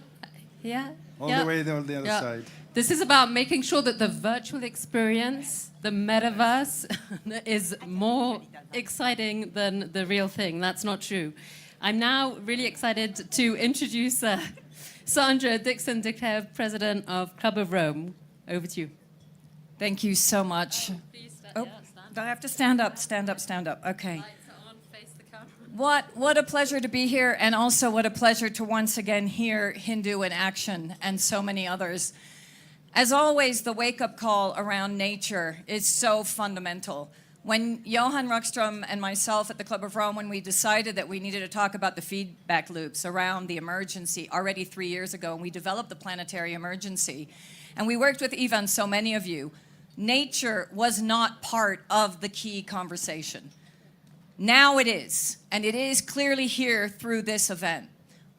Yeah. All the way on the other side. This is about making sure that the virtual experience, the metaverse, is more exciting than the real thing. That's not true. I'm now really excited to introduce Sandra Dixon-de Clèves, President of Club of Rome. Over to you. Thank you so much. Oh, do I have to stand up? Stand up, stand up. Okay. What a pleasure to be here, and also what a pleasure to once again hear Hindu in action and so many others. As always, the wake-up call around nature is so fundamental. When Johan Rockström and myself at the Club of Rome, when we decided that we needed to talk about the feedback loops around the emergency already 3 years ago, and we developed the planetary emergency, and we worked with Eva and so many of you, nature was not part of the key conversation. Now it is, and it is clearly here through this event.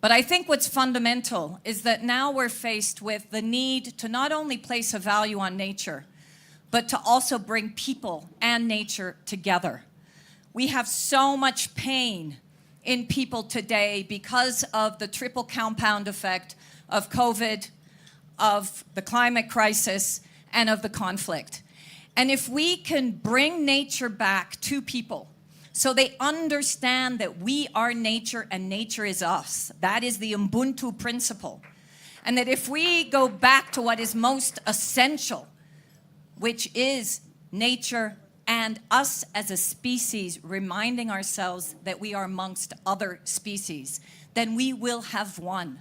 But I think what's fundamental is that now we're faced with the need to not only place a value on nature, but to also bring people and nature together. We have so much pain in people today because of the triple compound effect of COVID, of the climate crisis, and of the conflict. And if we can bring nature back to people, so they understand that we are nature and nature is us. That is the Ubuntu principle. And that if we go back to what is most essential, which is nature and us as a species reminding ourselves that we are amongst other species, then we will have won.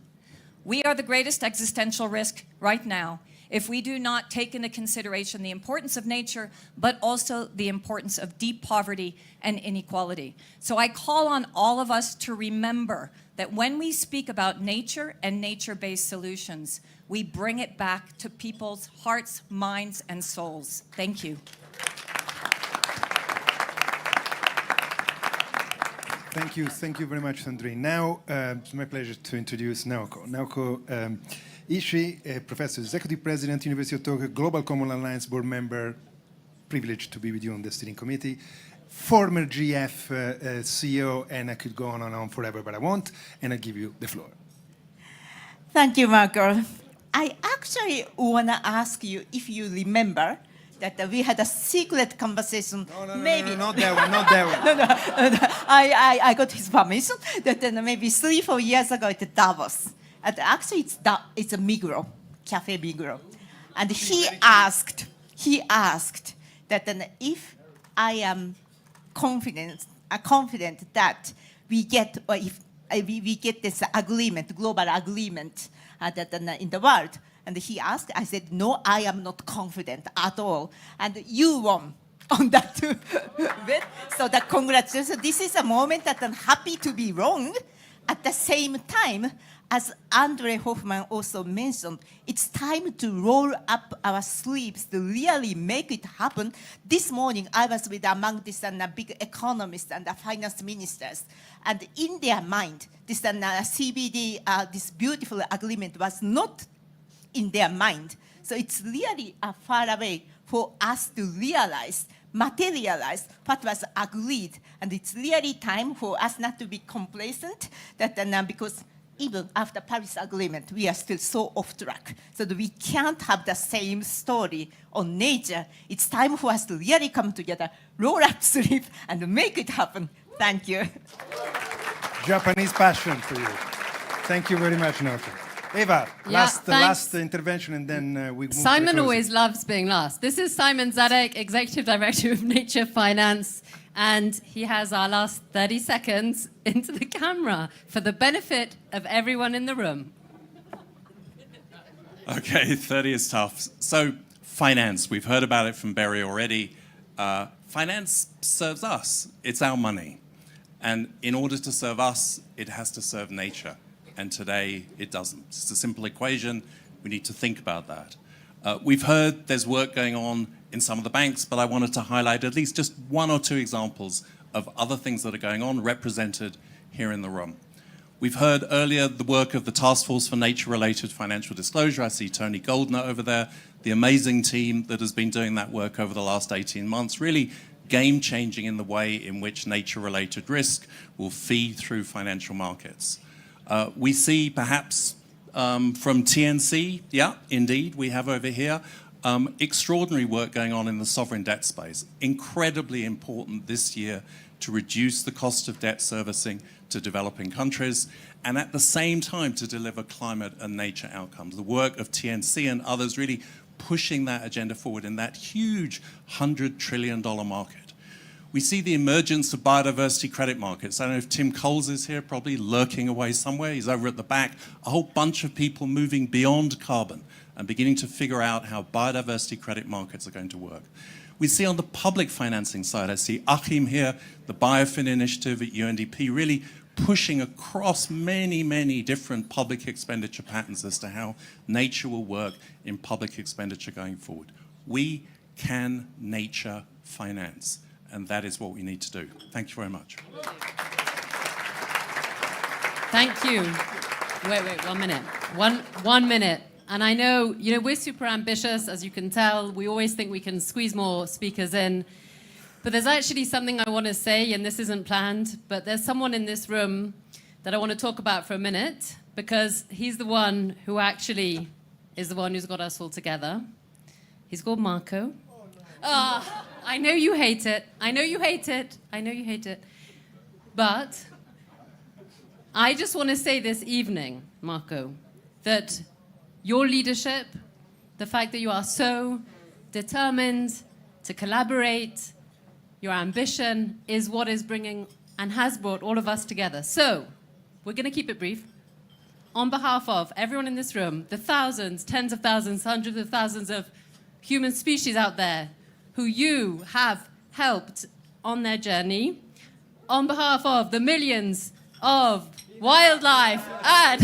We are the greatest existential risk right now if we do not take into consideration the importance of nature, but also the importance of deep poverty and inequality. So I call on all of us to remember that when we speak about nature and nature-based solutions, we bring it back to people's hearts, minds, and souls. Thank you. Thank you very much, Sandrine. Now, it's my pleasure to introduce Naoko. Naoko Ishii, Professor, Executive President, University of Tokyo, Global Common Alliance Board Member, privileged to be with you on the steering committee, former GF CEO, and I could go on and on forever, but I won't, and I give you the floor. Thank you, Marco. I actually want to ask you if you remember that we had a secret conversation. No, maybe not that one, not that one. I got his permission that maybe 3-4 years ago at Davos. And actually, it's a Migros, Cafe Migros. And he asked that if I am confident that we get, or if we get this agreement, global agreement that in the world. And he asked, I said, no, I am not confident at all. And you won on that too. So that congratulations. This is a moment that I'm happy to be wrong. At the same time, as Andre Hoffman also mentioned, it's time to roll up our sleeves to really make it happen. This morning, I was with among these big economists and finance ministers, and in their mind, this CBD, this beautiful agreement was not in their mind. So it's really far away for us to realize, materialize what was agreed. And it's really time for us not to be complacent, that because even after Paris Agreement, we are still so off track. So that we can't have the same story on nature. It's time for us to really come together, roll up sleeves, and make it happen. Thank you. Japanese passion for you. Thank you very much, Naoki. Eva, Yeah, last intervention, and then we move Simon to always loves being last. This is Simon Zadek, Executive Director of Nature Finance, and he has our last 30 seconds into the camera for the benefit of everyone in the room. Okay, 30 is tough. So, finance, we've heard about it from Barry already. Finance serves us. It's our money. And in order to serve us, it has to serve nature. And today, it doesn't. It's a simple equation. We need to think about that. We've heard there's work going on in some of the banks, but I wanted to highlight at least just one or two examples of other things that are going on represented here in the room. We've heard earlier the work of the Task Force for Nature-Related Financial Disclosure. I see Tony Goldner over there, the amazing team that has been doing that work over the last 18 months, really game-changing in the way in which nature-related risk will feed through financial markets. We see perhaps from TNC, yeah, indeed, we have over here, extraordinary work going on in the sovereign debt space. Incredibly important this year to reduce the cost of debt servicing to developing countries, and at the same time to deliver climate and nature outcomes. The work of TNC and others really pushing that agenda forward in that huge $100 trillion market. We see the emergence of biodiversity credit markets. I don't know if Tim Coles is here, probably lurking away somewhere. He's over at the back. A whole bunch of people moving beyond carbon and beginning to figure out how biodiversity credit markets are going to work. We see on the public financing side, I see Achim here, the Biofin initiative at UNDP, really pushing across many, many different public expenditure patterns as to how nature will work in public expenditure going forward. We can nature finance. And that is what we need to do. Thank you very much. Thank you. Wait, 1 minute. One minute. And I know, we're super ambitious, as you can tell. We always think we can squeeze more speakers in. But there's actually something I want to say, and this isn't planned, but there's someone in this room that I want to talk about for a minute, because he's the one who actually is the one who's got us all together. He's called Marco. I know you hate it. I know you hate it. I know you hate it. But I just want to say this evening, Marco, that your leadership, the fact that you are so determined to collaborate, your ambition is what is bringing and has brought all of us together. So we're going to keep it brief. On behalf of everyone in this room, the thousands, tens of thousands, hundreds of thousands of human species out there who you have helped on their journey, on behalf of the millions of wildlife and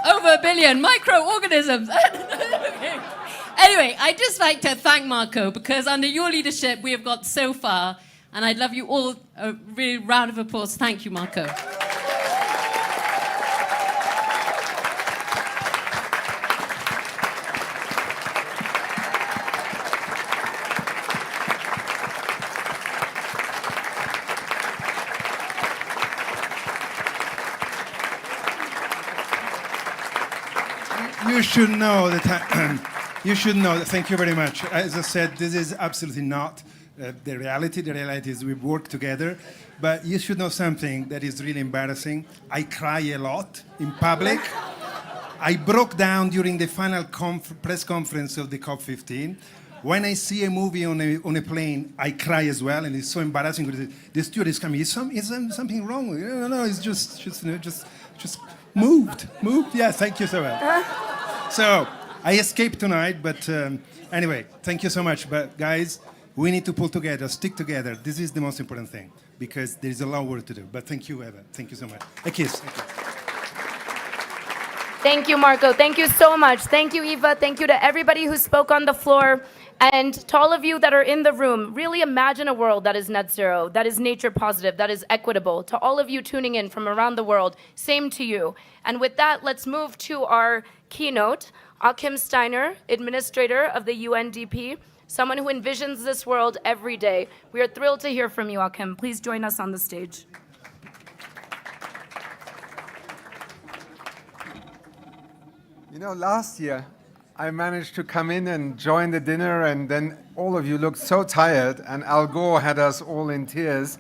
over 1 billion microorganisms. Anyway, I'd just like to thank Marco, because under your leadership we have got so far, and I'd love you all a really round of applause. Thank you, Marco. You should know that. You should know that. Thank you very much. As I said, this is absolutely not the reality. The reality is we work together. But you should know something that is really embarrassing. I cry a lot in public. I broke down during the final press conference of the COP15. When I see a movie on a plane, I cry as well, and it's so embarrassing. The steward is coming. Is something wrong with you? No, it's just moved. Yeah, thank you so much. So I escaped tonight, but anyway, thank you so much. But guys, we need to pull together, stick together. This is the most important thing, because there is a lot of work to do. But thank you, Eva. Thank you so much. A kiss. Thank you, Marco. Thank you so much. Thank you, Eva. Thank you to everybody who spoke on the floor. And to all of you that are in the room, really imagine a world that is net zero, that is nature positive, that is equitable. To all of you tuning in from around the world, same to you. And with that, let's move to our keynote. Achim Steiner, administrator of the UNDP, someone who envisions this world every day. We are thrilled to hear from you, Achim. Please join us on the stage. You know, last year, I managed to come in and join the dinner, and then all of you looked so tired, and Al Gore had us all in tears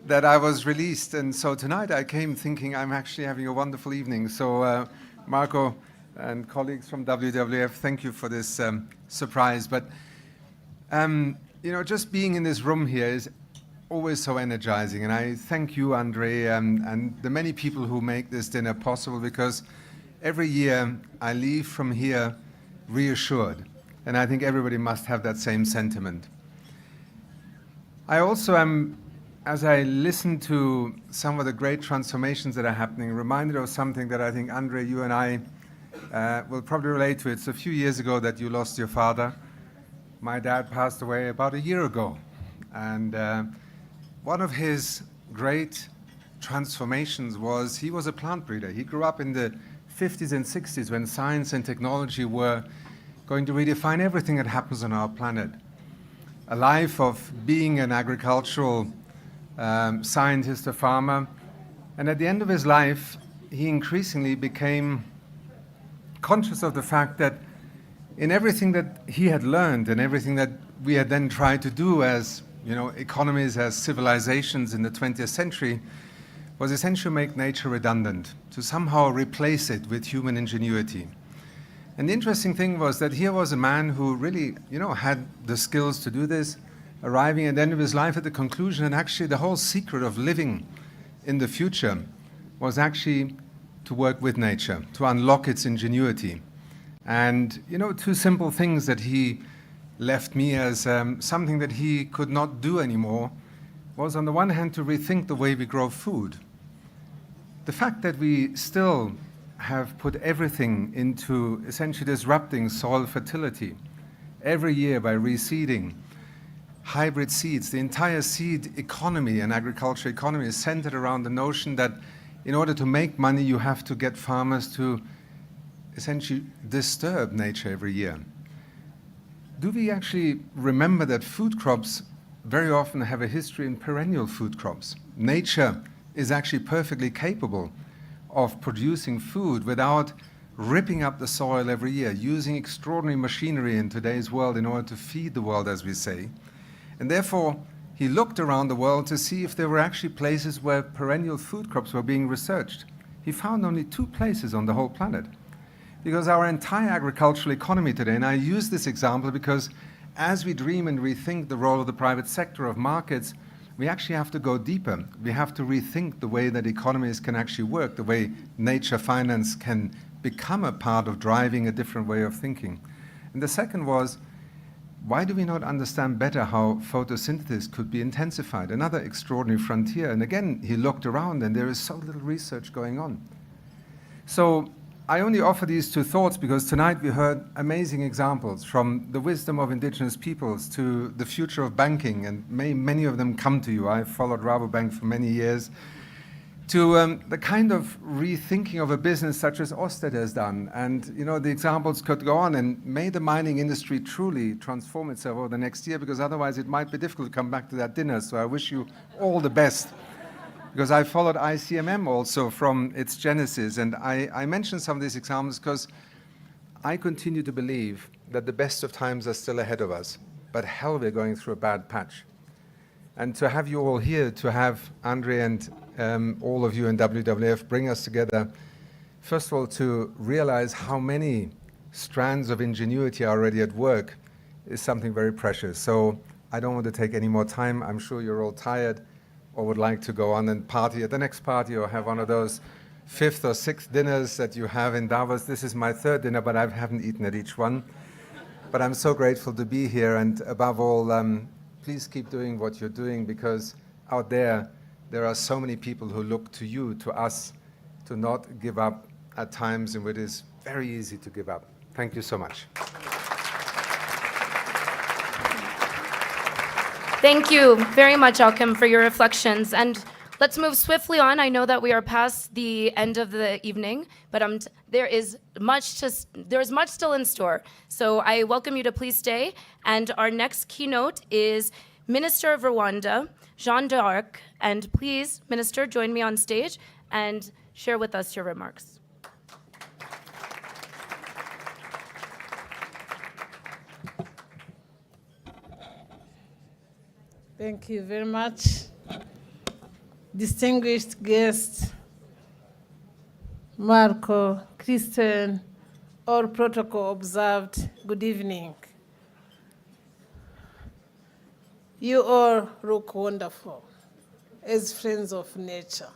that I was released. And so tonight I came thinking I'm actually having a wonderful evening. So Marco and colleagues from WWF, thank you for this surprise. But, you know, just being in this room here is always so energizing. And I thank you, Andre, and the many people who make this dinner possible, because every year I leave from here reassured, and I think everybody must have that same sentiment. I also am, as I listen to some of the great transformations that are happening, reminded of something that I think, Andre, you and I will probably relate to. It's a few years ago that you lost your father. My dad passed away about a year ago, and one of his great transformations was he was a plant breeder. He grew up in the 50s and 60s when science and technology were going to redefine everything that happens on our planet. A life of being an agricultural scientist, a farmer, and at the end of his life, he increasingly became conscious of the fact that in everything that he had learned and everything that we had then tried to do as, you know, economies, as civilizations in the 20th century, was essentially make nature redundant, to somehow replace it with human ingenuity. And the interesting thing was that here was a man who really, you know, had the skills to do this, arriving at the end of his life at the conclusion, and actually the whole secret of living in the future was actually to work with nature, to unlock its ingenuity. And, you know, two simple things that he left me as something that he could not do anymore was, on the one hand, to rethink the way we grow food. The fact that we still have put everything into essentially disrupting soil fertility every year by reseeding, hybrid seeds, the entire seed economy and agriculture economy is centered around the notion that in order to make money, you have to get farmers to essentially disturb nature every year. Do we actually remember that food crops very often have a history in perennial food crops? Nature is actually perfectly capable of producing food without ripping up the soil every year, using extraordinary machinery in today's world in order to feed the world, as we say. And therefore, he looked around the world to see if there were actually places where perennial food crops were being researched. He found only 2 places on the whole planet. Because our entire agricultural economy today, and I use this example because as we dream and rethink the role of the private sector, of markets, we actually have to go deeper. We have to rethink the way that economies can actually work, the way nature finance can become a part of driving a different way of thinking. And the second was, why do we not understand better how photosynthesis could be intensified? Another extraordinary frontier. And again, he looked around and there is so little research going on. So I only offer these 2 thoughts because tonight we heard amazing examples, from the wisdom of indigenous peoples to the future of banking, and many of them come to you. I've followed Rabobank for many years, to the kind of rethinking of a business such as Ørsted has done. And, you know, the examples could go on, and may the mining industry truly transform itself over the next year, because otherwise it might be difficult to come back to that dinner. So I wish you all the best. Because I followed ICMM also from its genesis. And I mentioned some of these examples because I continue to believe that the best of times are still ahead of us. But hell, we're going through a bad patch. And to have you all here, to have Andre and all of you in WWF bring us together, first of all, to realize how many strands of ingenuity are already at work is something very precious. So I don't want to take any more time. I'm sure you're all tired, or would like to go on and party at the next party, or have one of those 5th or 6th dinners that you have in Davos. This is my 3rd dinner, but I haven't eaten at each one. But I'm so grateful to be here, and above all, please keep doing what you're doing, because out there are so many people who look to you, to us, to not give up at times in which it is very easy to give up. Thank you so much. Thank you very much, Alkem, for your reflections. And let's move swiftly on. I know that we are past the end of the evening, but there is much still in store. So I welcome you to please stay. And our next keynote is Minister of Rwanda, Jean d'Arc. And please, Minister, join me on stage and share with us your remarks. Thank you very much. Distinguished guests, Marco, Kristen, all protocol observed, good evening. You all look wonderful as friends of nature.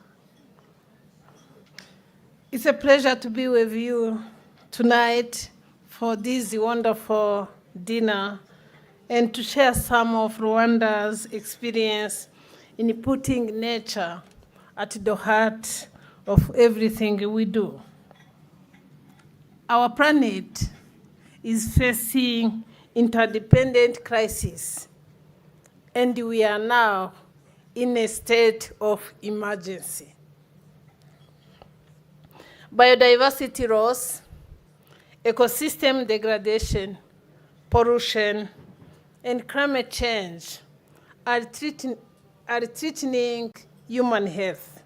It's a pleasure to be with you tonight for this wonderful dinner and to share some of Rwanda's experience in putting nature at the heart of everything we do. Our planet is facing interdependent crisis, and we are now in a state of emergency. Biodiversity loss, ecosystem degradation, pollution, and climate change are threatening human health,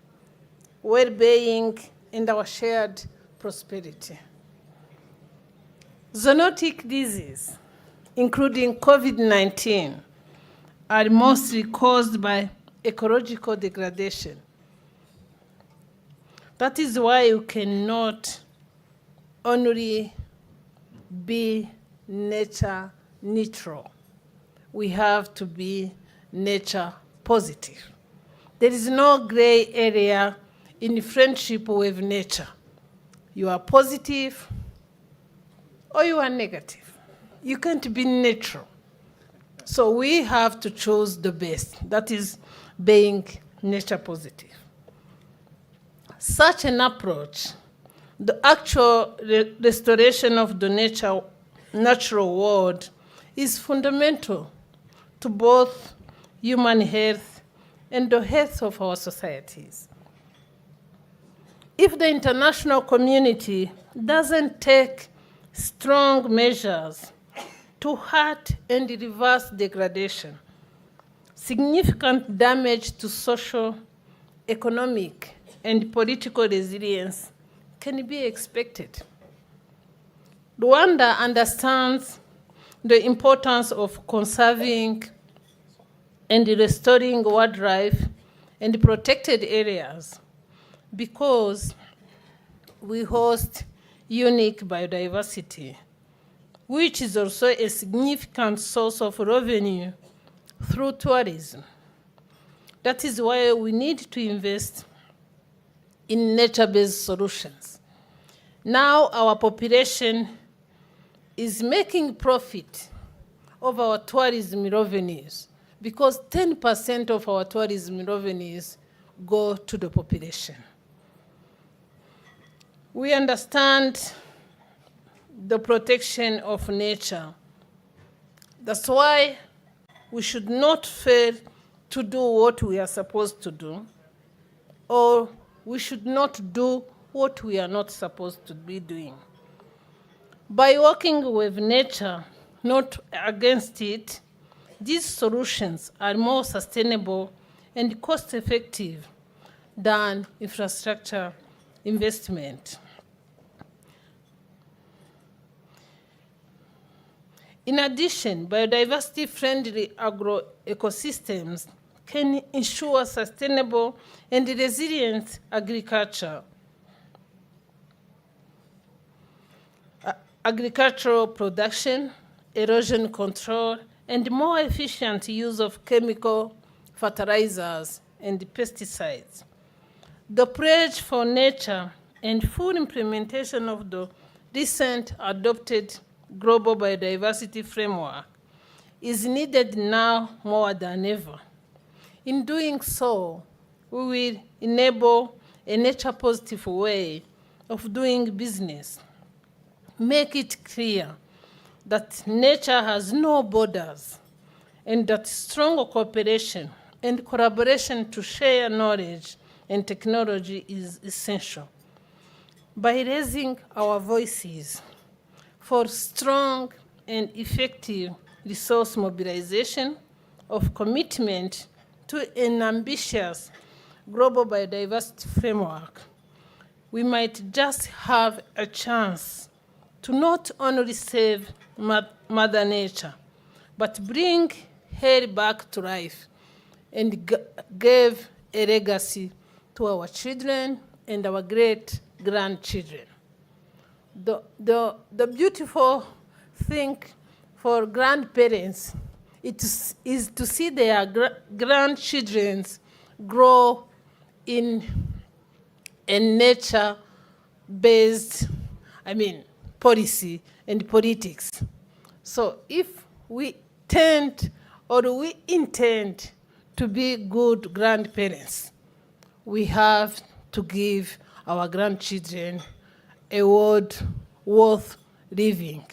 well-being, and our shared prosperity. Zoonotic diseases, including COVID-19, are mostly caused by ecological degradation. That is why you cannot only be nature neutral. We have to be nature positive. There is no gray area in friendship with nature. You are positive or you are negative. You can't be neutral. So we have to choose the best, that is being nature positive. Such an approach, the actual restoration of the natural world, is fundamental to both human health and the health of our societies. If the international community doesn't take strong measures to halt and reverse degradation, significant damage to social, economic, and political resilience can be expected. Rwanda understands the importance of conserving and restoring wildlife and protected areas because we host unique biodiversity, which is also a significant source of revenue through tourism. That is why we need to invest in nature-based solutions. Now our population is making profit of our tourism revenues because 10% of our tourism revenues go to the population. We understand the protection of nature. That's why we should not fail to do what we are supposed to do, or we should not do what we are not supposed to be doing. By working with nature, not against it, these solutions are more sustainable and cost-effective than infrastructure investment. In addition, biodiversity-friendly agroecosystems can ensure sustainable and resilient agriculture. Agricultural production, erosion control, and more efficient use of chemical fertilizers and pesticides. The pledge for nature and full implementation of the recent adopted Global Biodiversity Framework is needed now more than ever. In doing so, we will enable a nature-positive way of doing business. Make it clear that nature has no borders and that strong cooperation and collaboration to share knowledge and technology is essential. By raising our voices for strong and effective resource mobilization of commitment to an ambitious global biodiversity framework, we might just have a chance to not only save Mother Nature, but bring her back to life and give a legacy to our children and our great-grandchildren. The beautiful thing for grandparents is to see their grandchildren grow in a nature-based, policy and politics. So if we intend to be good grandparents, we have to give our grandchildren a world worth living.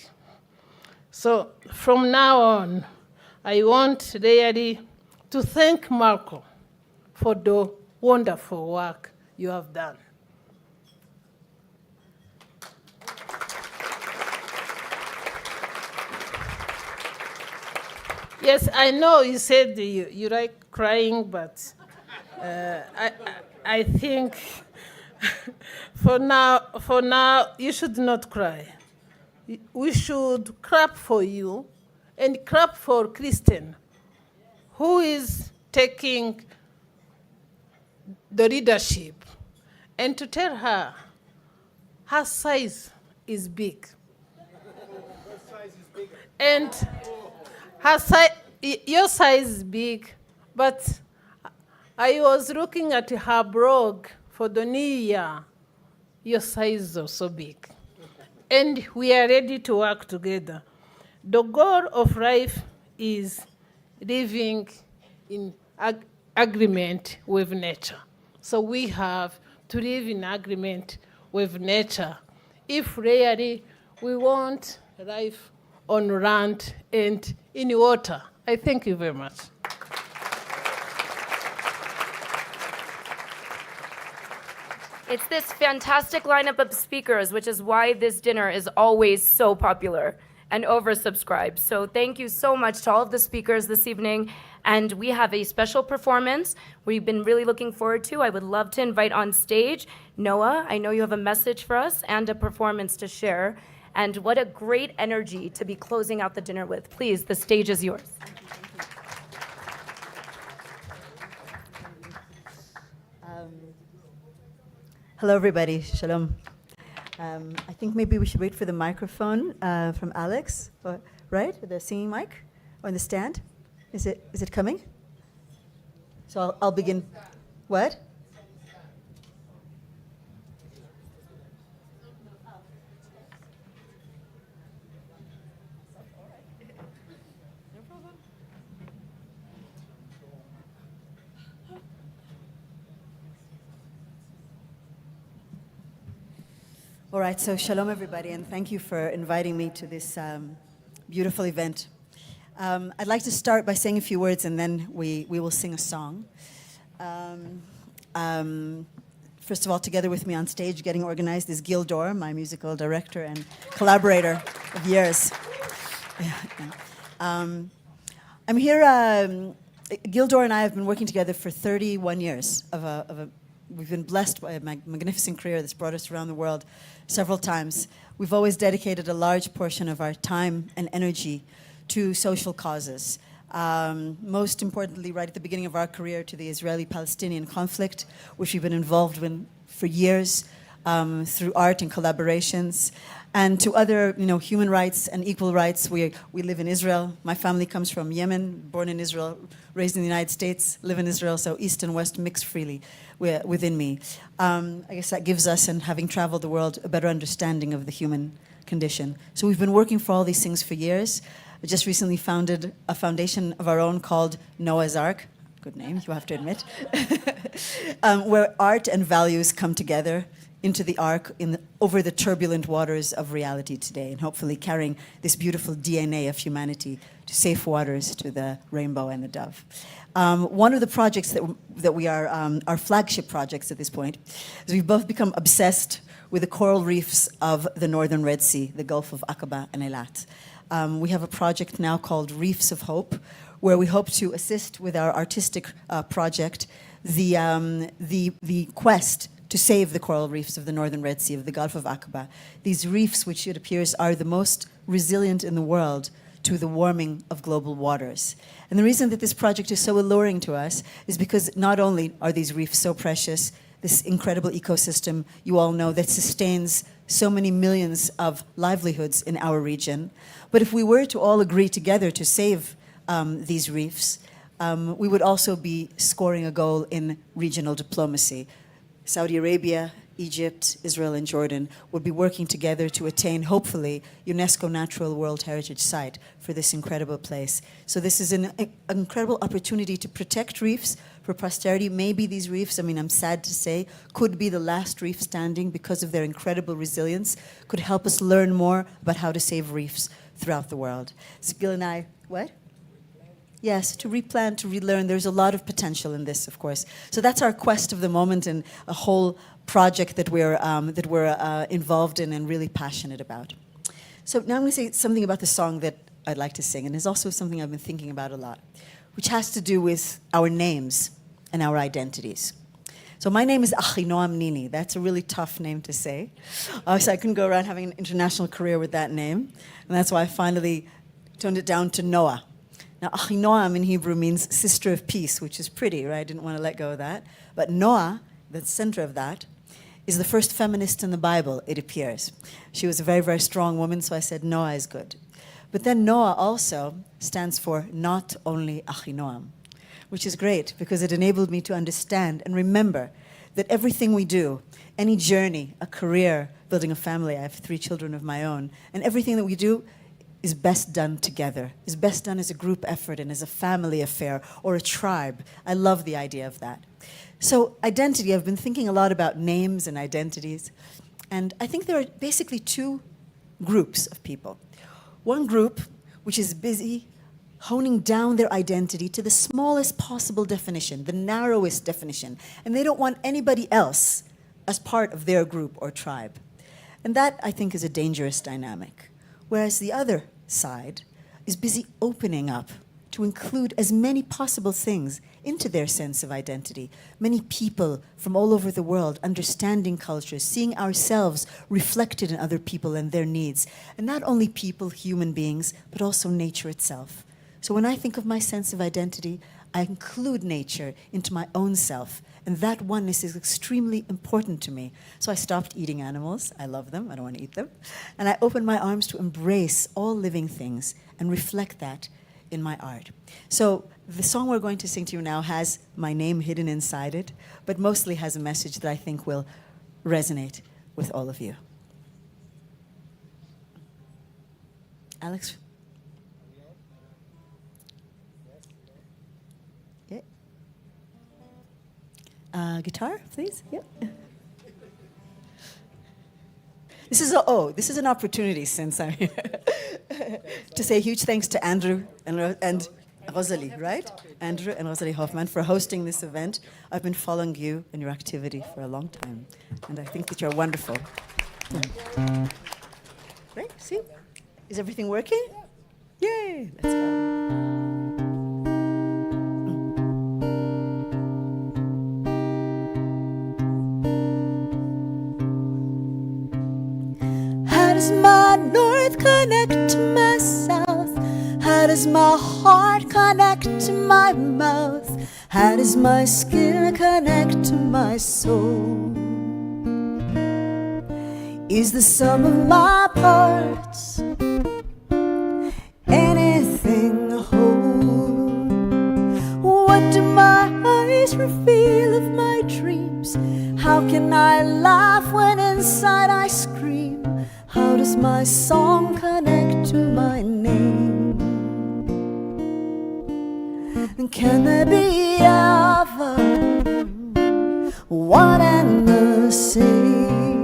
So from now on, I want really to thank Marco for the wonderful work you have done. Yes, I know you said you like crying, but I think for now you should not cry. We should clap for you and clap for Kristen, who is taking the leadership, and to tell her her size is big. And your size is big, but I was looking at her blog for the new year. Your size is also big. And we are ready to work together. The goal of life is living in agreement with nature. So we have to live in agreement with nature if really we want life on land and in water. I thank you very much. It's this fantastic lineup of speakers, which is why this dinner is always so popular and oversubscribed. So thank you so much to all of the speakers this evening. And we have a special performance we've been really looking forward to. I would love to invite on stage Noah. I know you have a message for us and a performance to share. And what a great energy to be closing out the dinner with. Please, the stage is yours. Hello, everybody. Shalom. I think maybe we should wait for the microphone from Alex, right? The singing mic on the stand. Is it coming? So I'll begin. What? All right, so shalom everybody, and thank you for inviting me to this beautiful event. I'd like to start by saying a few words, and then we will sing a song. First of all, together with me on stage, getting organized, is Gildor, my musical director and collaborator of years. I'm here, Gildor and I have been working together for 31 years we've been blessed by a magnificent career that's brought us around the world several times. We've always dedicated a large portion of our time and energy to social causes. Most importantly, right at the beginning of our career, to the Israeli-Palestinian conflict, which we've been involved in for years through art and collaborations, and to other, human rights and equal rights. We live in Israel. My family comes from Yemen, born in Israel, raised in the United States, live in Israel, so East and West mix freely within me. I guess that gives us, and having traveled the world, a better understanding of the human condition. So we've been working for all these things for years. We just recently founded a foundation of our own called Noah's Ark. Good name, you have to admit. Where art and values come together into the ark over the turbulent waters of reality today, and hopefully carrying this beautiful DNA of humanity to safe waters, to the rainbow and the dove. One of the projects that we are, our flagship projects at this point, is we've both become obsessed with the coral reefs of the northern Red Sea, the Gulf of Aqaba and Eilat. We have a project now called Reefs of Hope, where we hope to assist with our artistic project the quest to save the coral reefs of the northern Red Sea, of the Gulf of Aqaba. These reefs, which it appears are the most resilient in the world to the warming of global waters. And the reason that this project is so alluring to us is because not only are these reefs so precious, this incredible ecosystem, you all know, that sustains so many millions of livelihoods in our region, but if we were to all agree together to save these reefs, we would also be scoring a goal in regional diplomacy. Saudi Arabia, Egypt, Israel, and Jordan would be working together to attain, hopefully, UNESCO Natural World Heritage Site for this incredible place. So this is an incredible opportunity to protect reefs for posterity. Maybe these reefs, I mean, I'm sad to say, could be the last reef standing because of their incredible resilience, could help us learn more about how to save reefs throughout the world. So Gil and I, what? Yes, to replan, to relearn. There's a lot of potential in this, of course. So that's our quest of the moment, and a whole project that we're involved in and really passionate about. So now I'm going to say something about the song that I'd like to sing, and it's also something I've been thinking about a lot, which has to do with our names and our identities. So my name is Achinoam Nini. That's a really tough name to say. So I couldn't go around having an international career with that name, and that's why I finally toned it down to Noah. Now, Achinoam in Hebrew means sister of peace, which is pretty, right? I didn't want to let go of that. But Noah, the center of that, is the first feminist in the Bible, it appears. She was a very, very strong woman, so I said Noah is good. But then Noah also stands for not only Achinoam, which is great because it enabled me to understand and remember that everything we do, any journey, a career, building a family, I have 3 children of my own, and everything that we do is best done together, is best done as a group effort and as a family affair or a tribe. I love the idea of that. So identity, I've been thinking a lot about names and identities, and I think there are basically 2 groups of people. One group, which is busy honing down their identity to the smallest possible definition, the narrowest definition, and they don't want anybody else as part of their group or tribe. And that, I think, is a dangerous dynamic. Whereas the other side is busy opening up to include as many possible things into their sense of identity. Many people from all over the world understanding cultures, seeing ourselves reflected in other people and their needs. And not only people, human beings, but also nature itself. So when I think of my sense of identity, I include nature into my own self. And that oneness is extremely important to me. So I stopped eating animals. I love them. I don't want to eat them. And I opened my arms to embrace all living things and reflect that in my art. So the song we're going to sing to you now has my name hidden inside it, but mostly has a message that I think will resonate with all of you. Alex? Guitar, please. Yeah. This is an opportunity, since I'm here, to say huge thanks to Andrew and Rosalie, right? Andrew and Rosalie Hoffman for hosting this event. I've been following you and your activity for a long time, and I think that you're wonderful. Yeah. Right? See? Is everything working? Yay! Let's go. How does my north connect to my south? How does my heart connect to my mouth? How does my skin connect to my soul? Is the sum of my parts anything whole? What do my eyes reveal of my dreams? How can I laugh when inside I scream? How does my song connect to my name? And can there be ever one and the same?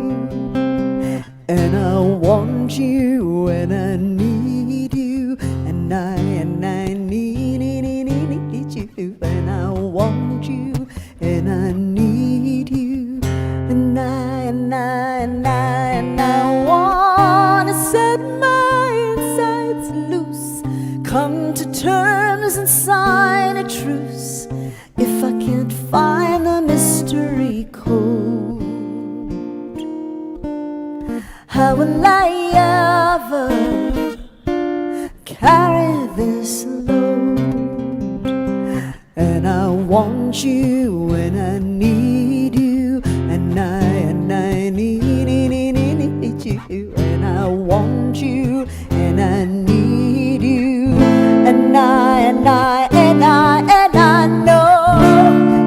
you and I need you, and I need you, and I want you and I need you, and I wanna set my insides loose, come to terms and sign a truce. If I can't find the mystery code, how will I ever carry this load? And I want you and I need you, and I need you, and I want you and I need you, and I know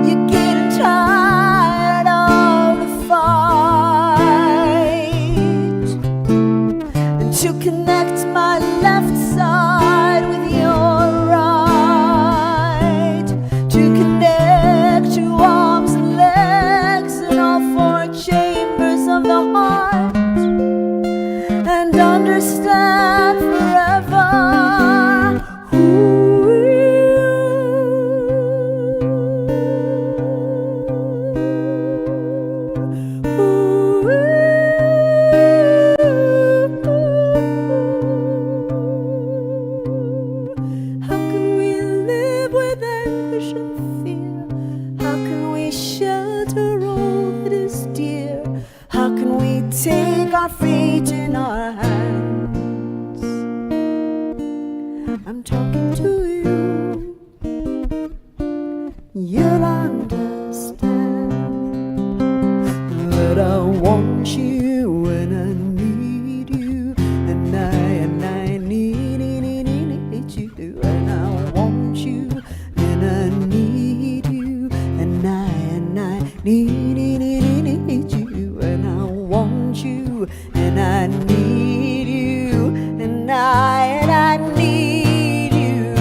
you're getting tired of the fight, and to connect my left side with your right, to connect your arms and legs and all four chambers of the heart, and understand forever take our fate in our hands. I'm talking to you, you'll understand that I want you and I need you, and I need you, and I want you and I need you, and I need you, and I want you and I need you, and I need you,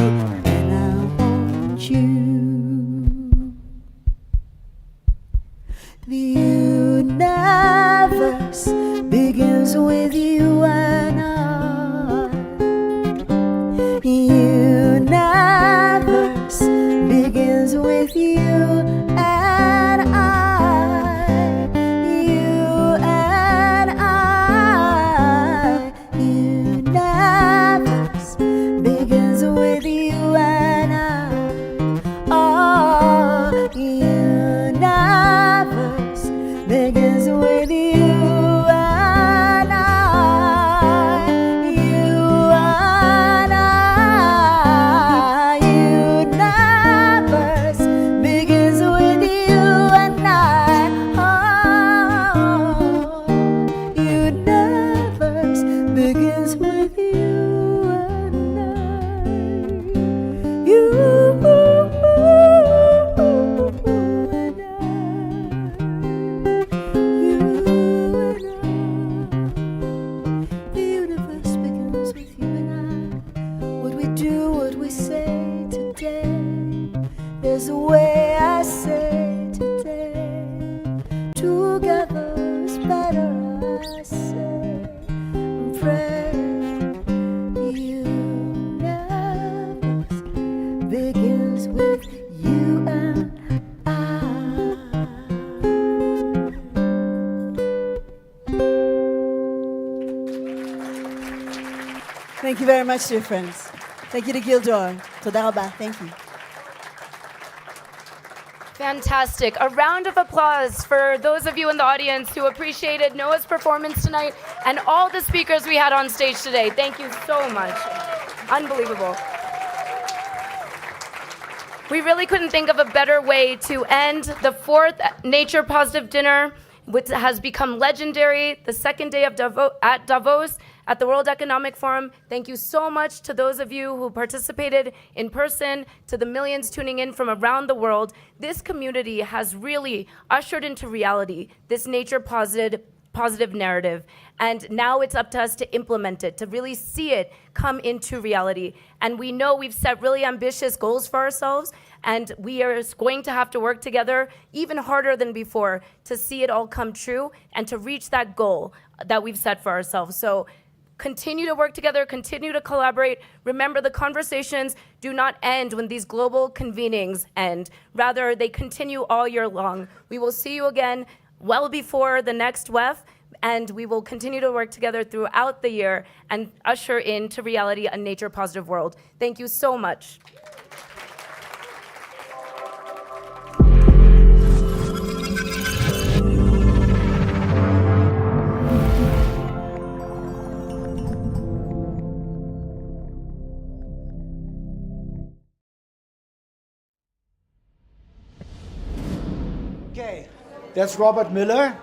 and I want you. The universe begins with you and I. Universe begins with you and I. Universe begins with you and I. Oh, universe begins with you and I. You and I. Universe begins with you and I. Oh, universe begins with you. There's a way I say today, together is better, I say, I'm praying. The universe begins with you and I. Thank you very much, dear friends. Thank you to Gildor. Toda rabba. Thank you. Fantastic. A round of applause for those of you in the audience who appreciated Noah's performance tonight and all the speakers we had on stage today. Thank you so much. Unbelievable. We really couldn't think of a better way to end the fourth Nature Positive Dinner, which has become legendary, the second day of at Davos at the World Economic Forum. Thank you so much to those of you who participated in person, to the millions tuning in from around the world. This community has really ushered into reality this nature positive narrative. And now it's up to us to implement it, to really see it come into reality. And we know we've set really ambitious goals for ourselves, and we are going to have to work together even harder than before to see it all come true and to reach that goal that we've set for ourselves. So Continue to work together, continue to collaborate. Remember, the conversations do not end when these global convenings end. Rather, they continue all year long. We will see you again well before the next WEF, and we will continue to work together throughout the year and usher into reality a nature-positive world. Thank you so much. Okay, that's Robert Miller.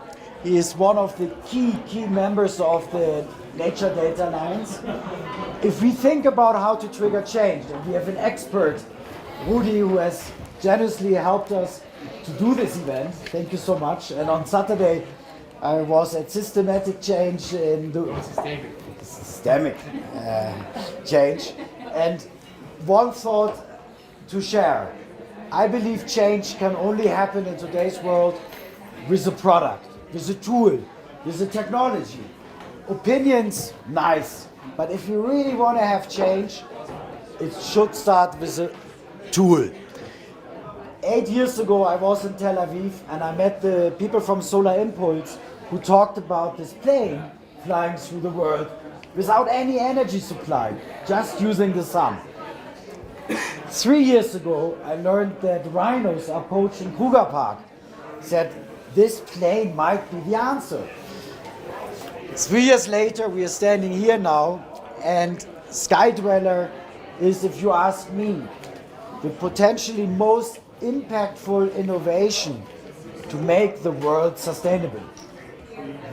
He is one of the key members of the Nature Data Alliance. If we think about how to trigger change, and we have an expert, Rudy, who has generously helped us to do this event. Thank you so much. And on Saturday, I was at Systematic Change in the systemic change. And one thought to share. I believe change can only happen in today's world with a product, with a tool, with a technology. Opinions, nice, but if you really want to have change, it should start with a tool. 8 years ago, I was in Tel Aviv and I met the people from Solar Impulse who talked about this plane flying through the world without any energy supply, just using the sun. 3 years ago, I learned that rhinos are poaching Kruger Park. Said this plane might be the answer. 3 years later, we are standing here now, and Skydweller is, if you ask me, the potentially most impactful innovation to make the world sustainable.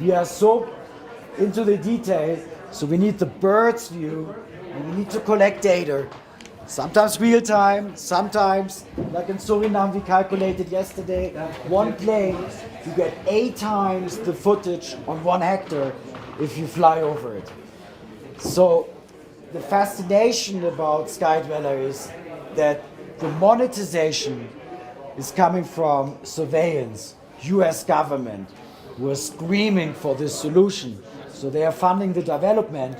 We are so into the detail, so we need the bird's view, and we need to collect data. Sometimes real time, sometimes, like in Suriname, we calculated yesterday, one plane, you get 8 times the footage on 1 hectare if you fly over it. So the fascination about Skydweller is that the monetization is coming from surveillance, US government, who are screaming for this solution. So they are funding the development,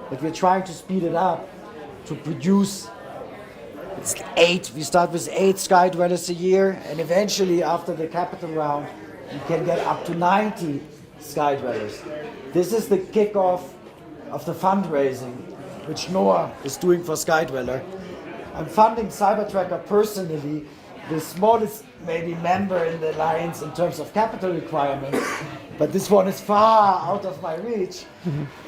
but we're trying to speed it up to produce. It's 8. We start with 8 Skydwellers a year, and eventually, after the capital round, we can get up to 90 Skydwellers. This is the kickoff of the fundraising, which Noah is doing for Skydweller. I'm funding Cybertracker personally, the smallest maybe member in the alliance in terms of capital requirements, but this one is far out of my reach.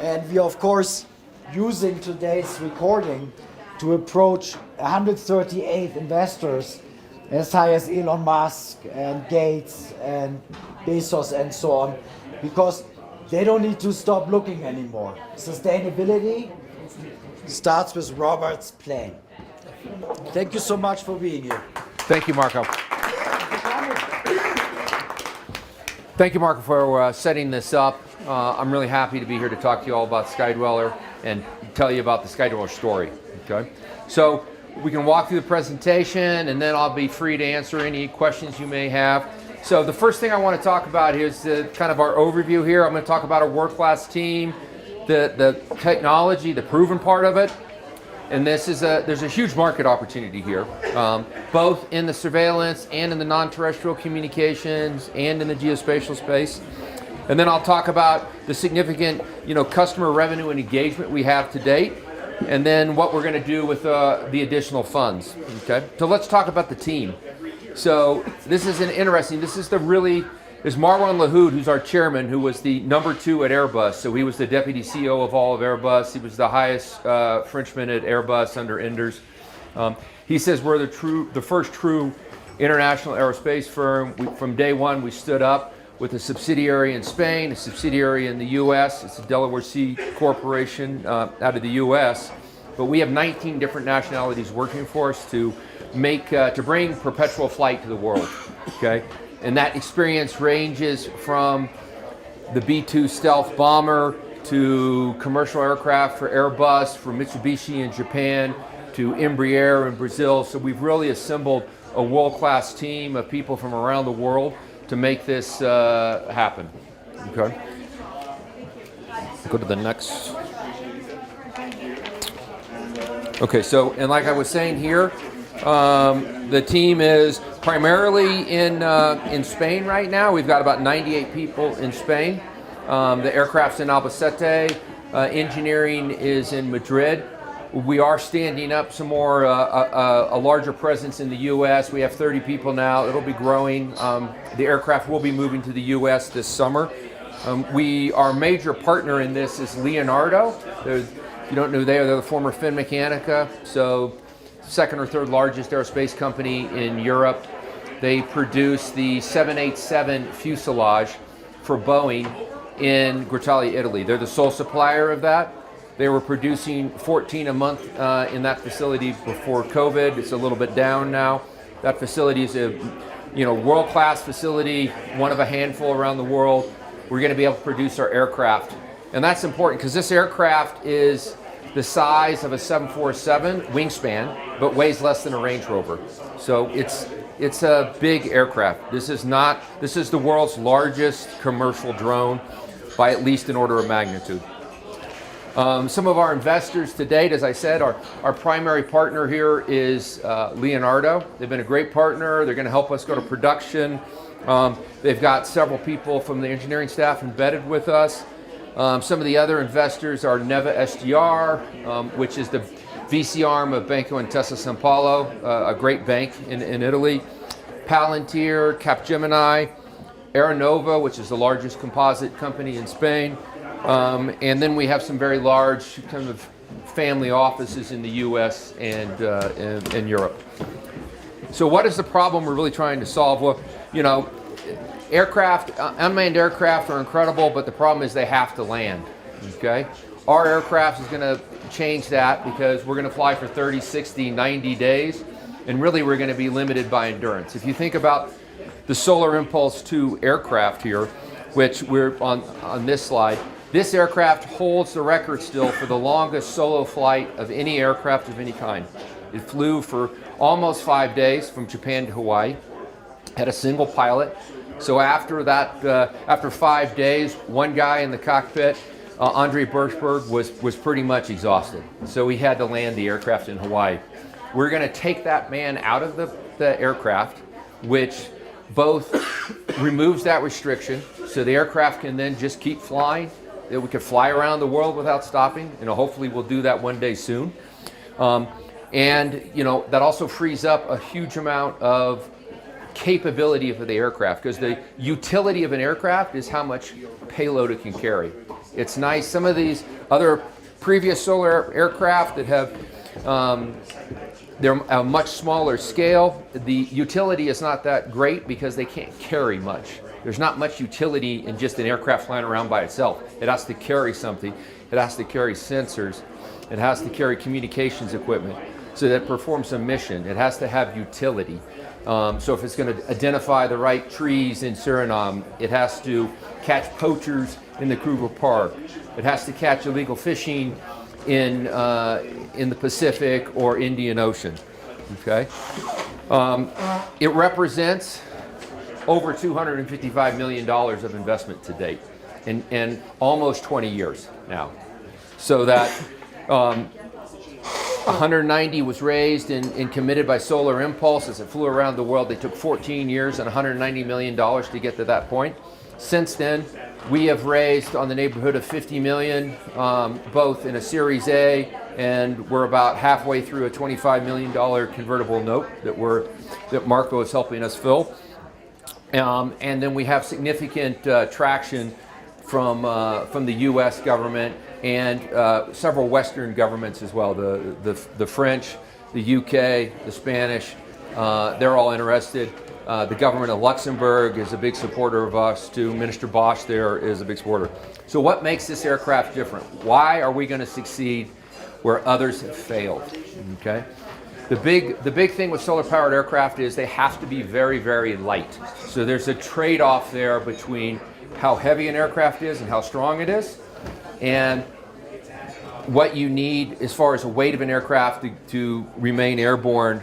And we are, of course, using today's recording to approach 138 investors as high as Elon Musk and Gates and Bezos and so on, because they don't need to stop looking anymore. Sustainability starts with Robert's plane. Thank you so much for being here. Thank you, Marco. Thank you, Marco, for setting this up. I'm really happy to be here to talk to you all about Skydweller and tell you about the Skydweller story. Okay, so we can walk through the presentation, and then I'll be free to answer any questions you may have. So the first thing I want to talk about is kind of our overview here. I'm going to talk about our world-class team, the technology, the proven part of it, and there's a huge market opportunity here, both in the surveillance and in the non-terrestrial communications and in the geospatial space. And then I'll talk about the significant, customer revenue and engagement we have to date, and then what we're going to do with the additional funds. Okay, so let's talk about the team. So this is there's Marwan Lahoud, who's our chairman, who was the number 2 at Airbus. So he was the deputy CEO of all of Airbus. He was the highest Frenchman at Airbus under Enders. He says we're the first true international aerospace firm. From day one, we stood up with a subsidiary in Spain, a subsidiary in the U.S. It's a Delaware Sea Corporation out of the U.S. But we have 19 different nationalities working for us to bring perpetual flight to the world. Okay, and that experience ranges from the B-2 stealth bomber to commercial aircraft for Airbus, for Mitsubishi in Japan, to Embraer in Brazil. So we've really assembled a world-class team of people from around the world to make this happen. Okay. Go to the next. Okay, so, and like I was saying here, the team is primarily in Spain right now. We've got about 98 people in Spain. The aircraft's in Albacete. Engineering is in Madrid. We are standing up some more, a larger presence in the U.S. We have 30 people now. It'll be growing. The aircraft will be moving to the U.S. this summer. Our major partner in this is Leonardo. If you don't know, they're the former Finmeccanica, so second or third largest aerospace company in Europe. They produce the 787 fuselage for Boeing in Grottaglie, Italy. They're the sole supplier of that. They were producing 14 a month in that facility before COVID. It's a little bit down now. That facility is a world-class facility, one of a handful around the world. We're going to be able to produce our aircraft. And that's important because this aircraft is the size of a 747 wingspan, but weighs less than a Range Rover. So it's a big aircraft. This is the world's largest commercial drone by at least an order of magnitude. Some of our investors to date, as I said, our primary partner here is Leonardo. They've been a great partner. They're going to help us go to production. They've got several people from the engineering staff embedded with us. Some of the other investors are Neva SGR, which is the VC arm of Banco Intesa Sanpaolo, a great bank in Italy. Palantir, Capgemini, Aeronova, which is the largest composite company in Spain. And then we have some very large kind of family offices in the US and in Europe. So what is the problem we're really trying to solve? Well, unmanned aircraft are incredible, but the problem is they have to land, okay? Our aircraft is going to change that because we're going to fly for 30, 60, 90 days, and really we're going to be limited by endurance. If you think about the Solar Impulse 2 aircraft here, which we're on this slide, this aircraft holds the record still for the longest solo flight of any aircraft of any kind. It flew for almost 5 days from Japan to Hawaii, had a single pilot. So after 5 days, one guy in the cockpit, Andre Birchberg, was pretty much exhausted. So he had to land the aircraft in Hawaii. We're going to take that man out of the aircraft, which both removes that restriction, so the aircraft can then just keep flying. We could fly around the world without stopping. Hopefully we'll do that one day soon. And that also frees up a huge amount of capability for the aircraft, because the utility of an aircraft is how much payload it can carry. It's nice. Some of these other previous solar aircraft that have they're a much smaller scale. The utility is not that great because they can't carry much. There's not much utility in just an aircraft flying around by itself. It has to carry something. It has to carry sensors. It has to carry communications equipment so that it performs a mission. It has to have utility. So if it's going to identify the right trees in Suriname, it has to catch poachers in the Kruger Park. It has to catch illegal fishing in the Pacific or Indian Ocean. Okay, it represents over $255 million of investment to date, in almost 20 years now. So that 190 was raised and committed by Solar Impulse as it flew around the world. They took 14 years and $190 million to get to that point. Since then, we have raised on the neighborhood of 50 million, both in a Series A, and we're about halfway through a $25 million convertible note that Marco is helping us fill. And then we have significant traction from the U.S. government and several Western governments as well. The French, the U.K., the Spanish, they're all interested. The government of Luxembourg is a big supporter of us too. Minister Bosch there is a big supporter. So what makes this aircraft different? Why are we going to succeed where others have failed? Okay. The big thing with solar-powered aircraft is they have to be very, very light. So there's a trade-off there between how heavy an aircraft is and how strong it is, and what you need as far as the weight of an aircraft to remain airborne,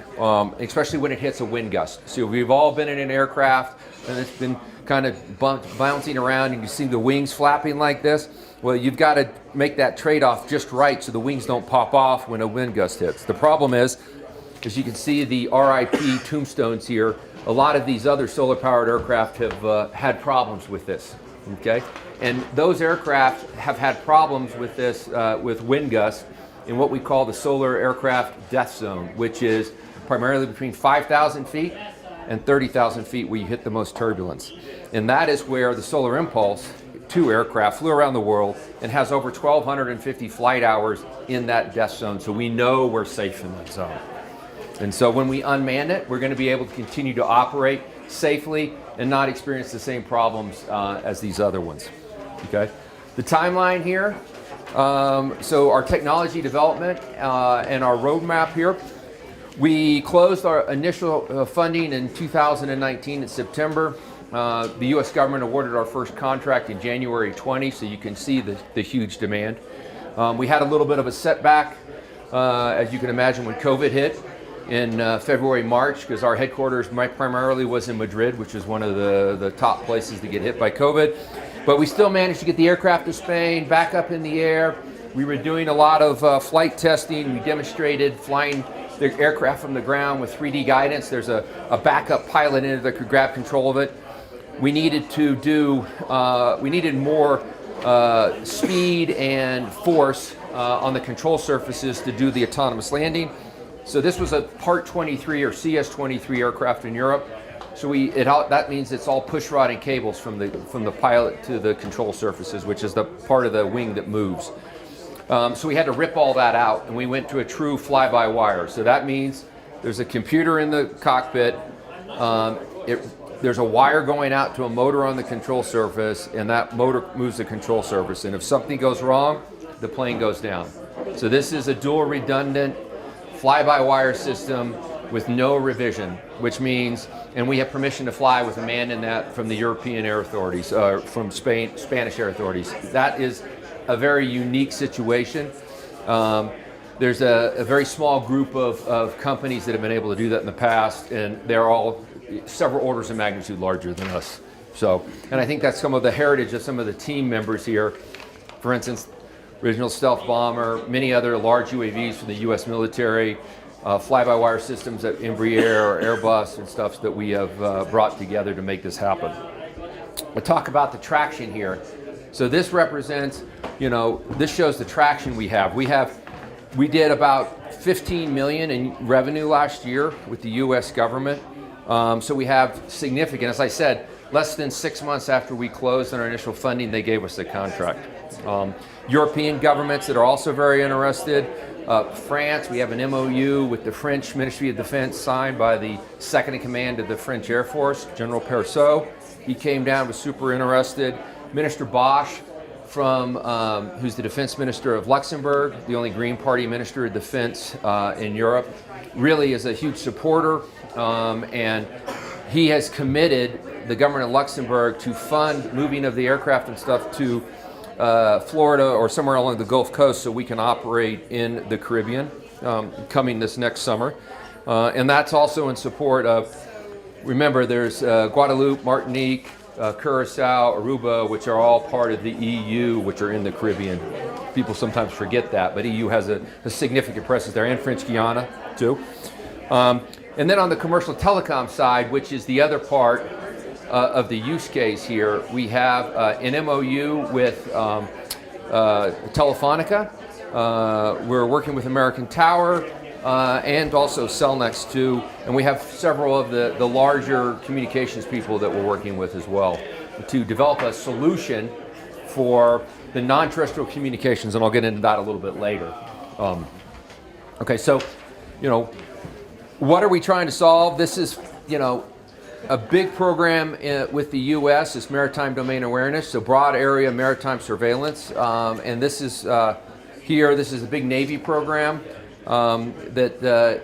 especially when it hits a wind gust. So we've all been in an aircraft and it's been kind of bouncing around and you see the wings flapping like this. Well, you've got to make that trade-off just right so the wings don't pop off when a wind gust hits. The problem is, as you can see the RIP tombstones here, a lot of these other solar-powered aircraft have had problems with this, okay? And those aircraft have had problems with this, with wind gusts in what we call the solar aircraft death zone, which is primarily between 5,000 feet and 30,000 feet where you hit the most turbulence. And that is where the Solar Impulse 2 aircraft flew around the world and has over 1,250 flight hours in that death zone, so we know we're safe in that zone. And so when we unman it, we're going to be able to continue to operate safely and not experience the same problems as these other ones. Okay, the timeline here. So our technology development and our roadmap here. We closed our initial funding in 2019 in September. The U.S. government awarded our first contract in January 20, so you can see the huge demand. We had a little bit of a setback, as you can imagine, when COVID hit in February, March, because our headquarters primarily was in Madrid, which is one of the top places to get hit by COVID. But we still managed to get the aircraft to Spain, back up in the air. We were doing a lot of flight testing. We demonstrated flying the aircraft from the ground with 3D guidance. There's a backup pilot in it that could grab control of it. We needed to do, we needed more speed and force on the control surfaces to do the autonomous landing. So this was a Part 23 or CS-23 aircraft in Europe. So that means it's all push rod and cables from the pilot to the control surfaces, which is the part of the wing that moves. So we had to rip all that out, and we went to a true fly-by-wire. So that means there's a computer in the cockpit. There's a wire going out to a motor on the control surface, and that motor moves the control surface. And if something goes wrong, the plane goes down. So this is a dual redundant fly-by-wire system with no revision, which means, and we have permission to fly with a man in that from the European air authorities, from Spanish air authorities. That is a very unique situation. There's a very small group of companies that have been able to do that in the past, and they're all several orders of magnitude larger than us. So, and I think that's some of the heritage of some of the team members here. For instance, original stealth bomber, many other large UAVs from the U.S. military, fly-by-wire systems at Embraer or Airbus and stuff that we have brought together to make this happen. We'll talk about the traction here. So this represents, this shows the traction we have. We did about 15 million in revenue last year with the U.S. government. So we have significant, as I said, less than 6 months after we closed on our initial funding, they gave us the contract. European governments that are also very interested. France, we have an MOU with the French Ministry of Defense signed by the second in command of the French Air Force, General Perceau. He came down, was super interested. Minister Bosch, who's the defense minister of Luxembourg, the only Green Party minister of defense in Europe, really is a huge supporter, and he has committed the government of Luxembourg to fund moving of the aircraft and stuff to Florida or somewhere along the Gulf Coast so we can operate in the Caribbean coming this next summer. And that's also in support of, remember, there's Guadeloupe, Martinique, Curacao, Aruba, which are all part of the EU, which are in the Caribbean. People sometimes forget that, but EU has a significant presence there, and French Guiana, too. And then on the commercial telecom side, which is the other part of the use case here, we have an MOU with Telefonica. We're working with American Tower and also Cellnex too, and we have several of the larger communications people that we're working with as well to develop a solution for the non-terrestrial communications, and I'll get into that a little bit later. Okay, so, what are we trying to solve? This is, a big program with the U.S. is maritime domain awareness, so broad area maritime surveillance. And this is this is a big Navy program that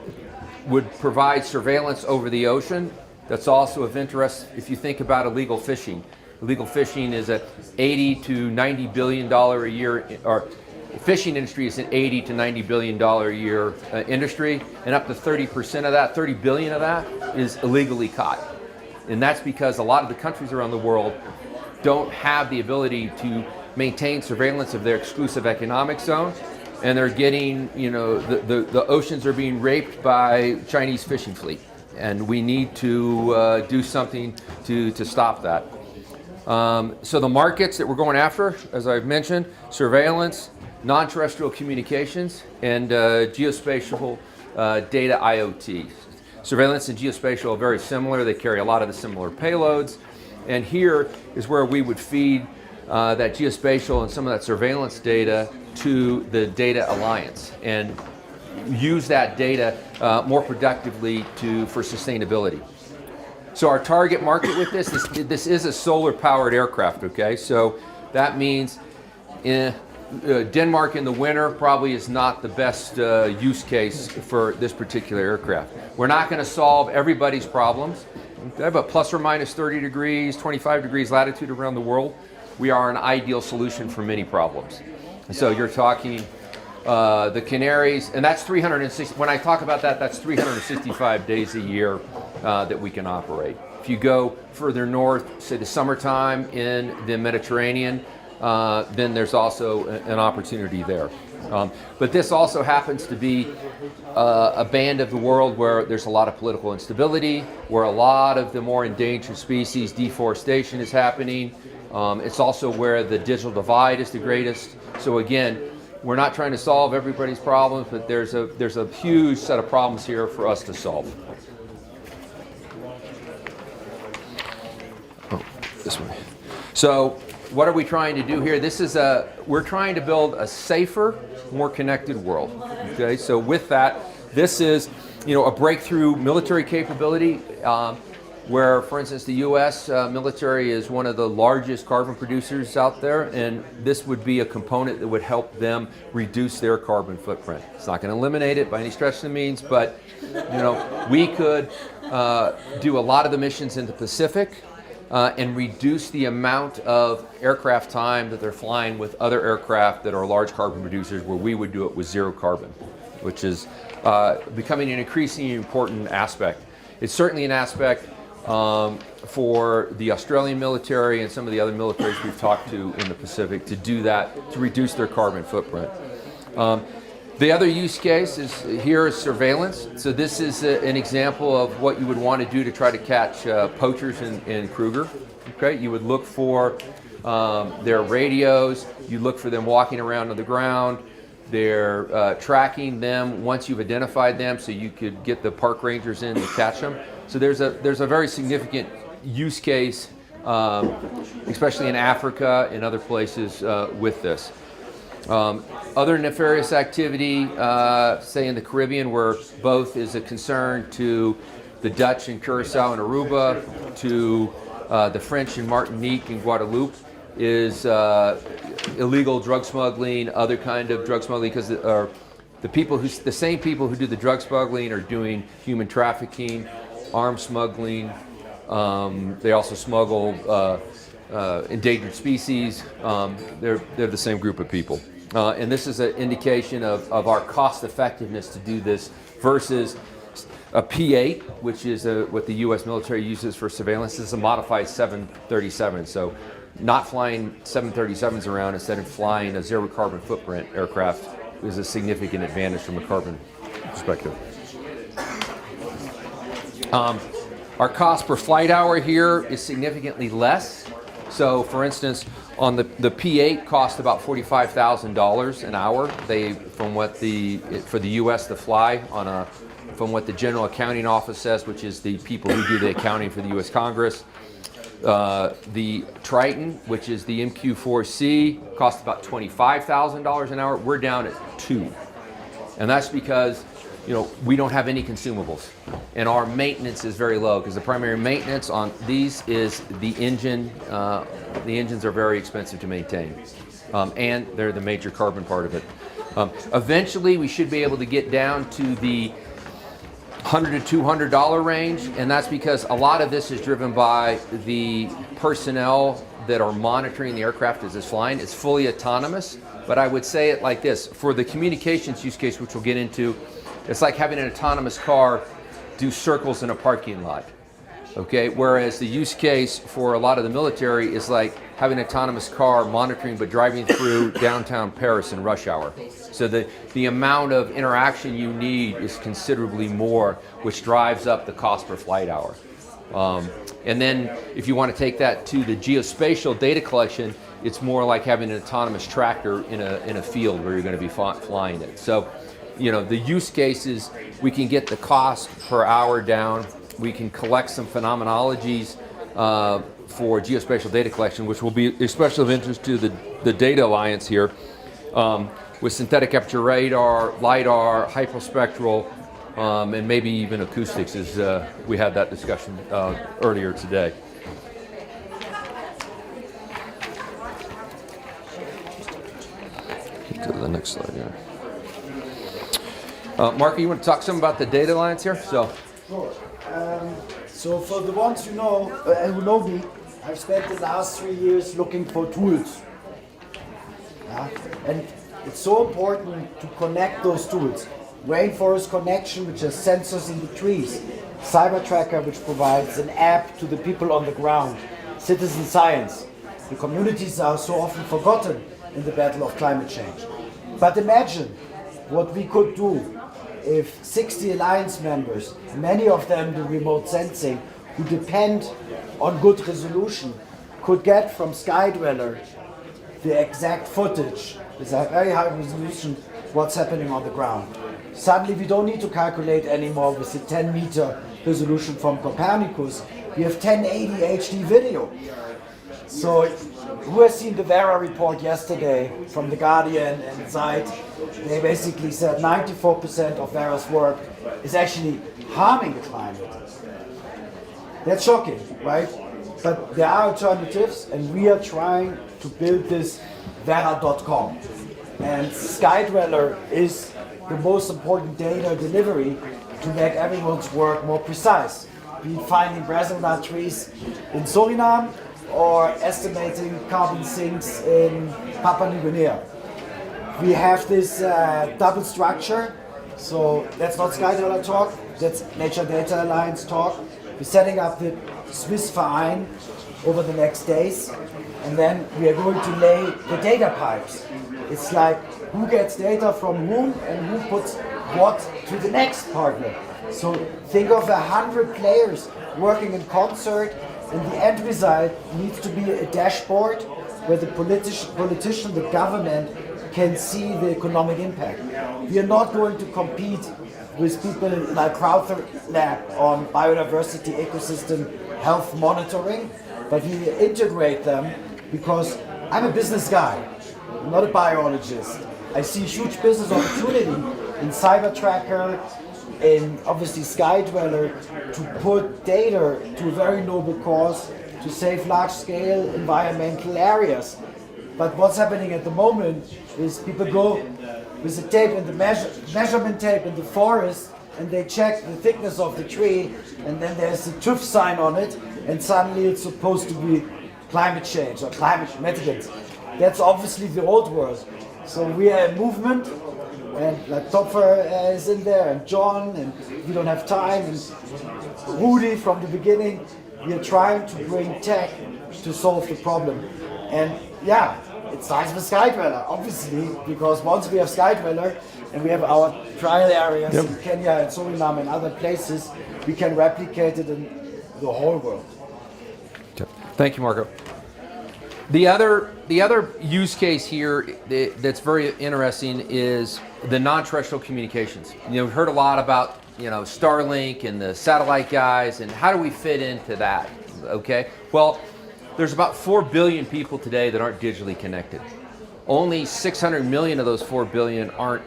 would provide surveillance over the ocean. That's also of interest if you think about illegal fishing. Illegal fishing is a $80 to $90 billion a year, or the fishing industry is an $80 to $90 billion a year industry, and up to 30% of that, 30 billion of that, is illegally caught. And that's because a lot of the countries around the world don't have the ability to maintain surveillance of their exclusive economic zone, and they're getting, the oceans are being raped by Chinese fishing fleet, and we need to do something to stop that. So the markets that we're going after, as I've mentioned, surveillance, non-terrestrial communications, and geospatial data IoT. Surveillance and geospatial are very similar. They carry a lot of the similar payloads. And here is where we would feed that geospatial and some of that surveillance data to the data alliance and use that data more productively for sustainability. So our target market with this is a solar-powered aircraft, okay? So that means Denmark in the winter probably is not the best use case for this particular aircraft. We're not going to solve everybody's problems, okay? But plus or minus 30 degrees, 25 degrees latitude around the world, we are an ideal solution for many problems. And so you're talking the Canaries, and that's 360, when I talk about that, that's 365 days a year that we can operate. If you go further north, say the summertime in the Mediterranean, then there's also an opportunity there. But this also happens to be a band of the world where there's a lot of political instability, where a lot of the more endangered species deforestation is happening. It's also where the digital divide is the greatest. So again, we're not trying to solve everybody's problems, but there's a huge set of problems here for us to solve. Oh, this way. So what are we trying to do here? We're trying to build a safer, more connected world. Okay, so with that, this is, a breakthrough military capability where, for instance, the U.S. Military is one of the largest carbon producers out there, and this would be a component that would help them reduce their carbon footprint. It's not going to eliminate it by any stretch of the means, but we could do a lot of the missions in the Pacific. And reduce the amount of aircraft time that they're flying with other aircraft that are large carbon producers, where we would do it with zero carbon, which is becoming an increasingly important aspect. It's certainly an aspect for the Australian military and some of the other militaries we've talked to in the Pacific to do that, to reduce their carbon footprint. The other use case here is surveillance. So this is an example of what you would want to do to try to catch poachers in Kruger. Okay, you would look for their radios. You look for them walking around on the ground. They're tracking them once you've identified them, so you could get the park rangers in to catch them. So there's a very significant use case, especially in Africa and other places with this. Other nefarious activity, say in the Caribbean, where both is a concern to the Dutch in Curacao and Aruba, to the French in Martinique and Guadeloupe, is illegal drug smuggling, other kind of drug smuggling, because the same people who do the drug smuggling are doing human trafficking, arms smuggling. They also smuggle endangered species. They're the same group of people. And this is an indication of our cost effectiveness to do this versus a P-8, which is what the U.S. military uses for surveillance. This is a modified 737. So not flying 737s around instead of flying a zero carbon footprint aircraft is a significant advantage from a carbon perspective. Our cost per flight hour here is significantly less. So, for instance, on the P-8 cost about $45,000 an hour. For the U.S. to fly from what the General Accounting Office says, which is the people who do the accounting for the U.S. Congress. The Triton, which is the MQ-4C, costs about $25,000 an hour. We're down at $2,000, and that's because we don't have any consumables, and our maintenance is very low because the primary maintenance on these is the engine. The engines are very expensive to maintain, and they're the major carbon part of it. Eventually, we should be able to get down to the $100 to $200 range, and that's because a lot of this is driven by the personnel that are monitoring the aircraft as it's flying. It's fully autonomous, but I would say it like this. For the communications use case, which we'll get into, it's like having an autonomous car do circles in a parking lot. Okay, whereas the use case for a lot of the military is like having an autonomous car monitoring but driving through downtown Paris in rush hour. So the amount of interaction you need is considerably more, which drives up the cost per flight hour. And then if you want to take that to the geospatial data collection, it's more like having an autonomous tractor in a field where you're going to be flying it. So, you know, the use cases, we can get the cost per hour down. We can collect some phenomenologies for geospatial data collection, which will be especially of interest to the Data Alliance here, with synthetic aperture radar, LiDAR, hyperspectral, and maybe even acoustics, as we had that discussion earlier today. Go to the next slide here. Marco, you want to talk some about the Data Alliance here? Sure. So for the ones who know me, I've spent the last 3 years looking for tools. And it's so important to connect those tools. Rainforest Connection, which has sensors in the trees. Cyber Tracker, which provides an app to the people on the ground. Citizen Science. The communities are so often forgotten in the battle of climate change. But imagine what we could do if 60 Alliance members, many of them do remote sensing, who depend on good resolution, could get from SkyDweller the exact footage with a very high resolution what's happening on the ground. Suddenly we don't need to calculate anymore with the 10-meter resolution from Copernicus. We have 1080 HD video. So who has seen the Vera report yesterday from The Guardian and Zeit? They basically said 94% of Vera's work is actually harming the climate. That's shocking, right? But there are alternatives, and we are trying to build this Vera.com. And SkyDweller is the most important data delivery to make everyone's work more precise. Be it finding Brassicas trees in Suriname or estimating carbon sinks in Papua New Guinea. We have this double structure, so that's not SkyDweller talk, that's Nature Data Alliance talk. We're setting up the Swiss Verein over the next days, and then we are going to lay the data pipes. It's like who gets data from whom and who puts what to the next partner. So think of 100 players working in concert, and the end result needs to be a dashboard where the politician, the government, can see the economic impact. We are not going to compete with people like Crowther Lab on biodiversity, ecosystem, health monitoring, but we integrate them because I'm a business guy, I'm not a biologist. I see huge business opportunity in Cyber Tracker, in obviously SkyDweller, to put data to a very noble cause to save large-scale environmental areas. But what's happening at the moment is people go with the tape and the measurement tape in the forest, and they check the thickness of the tree, and then there's a TÜV sign on it, and suddenly it's supposed to be climate change or climate mitigants. That's obviously the old world. So we are a movement, and like Topfer is in there, and John, and we don't have time, and Rudy from the beginning. We are trying to bring tech to solve the problem. And yeah, it starts with SkyDweller, obviously, because once we have SkyDweller and we have our trial areas in Kenya and Suriname and other places, we can replicate it in the whole world. Okay. Thank you, Marco. The other use case here that's very interesting is the non-terrestrial communications. You know, we've heard a lot about, you know, Starlink and the satellite guys, and how do we fit into that? Okay, well, there's about 4 billion people today that aren't digitally connected. Only 600 million of those 4 billion aren't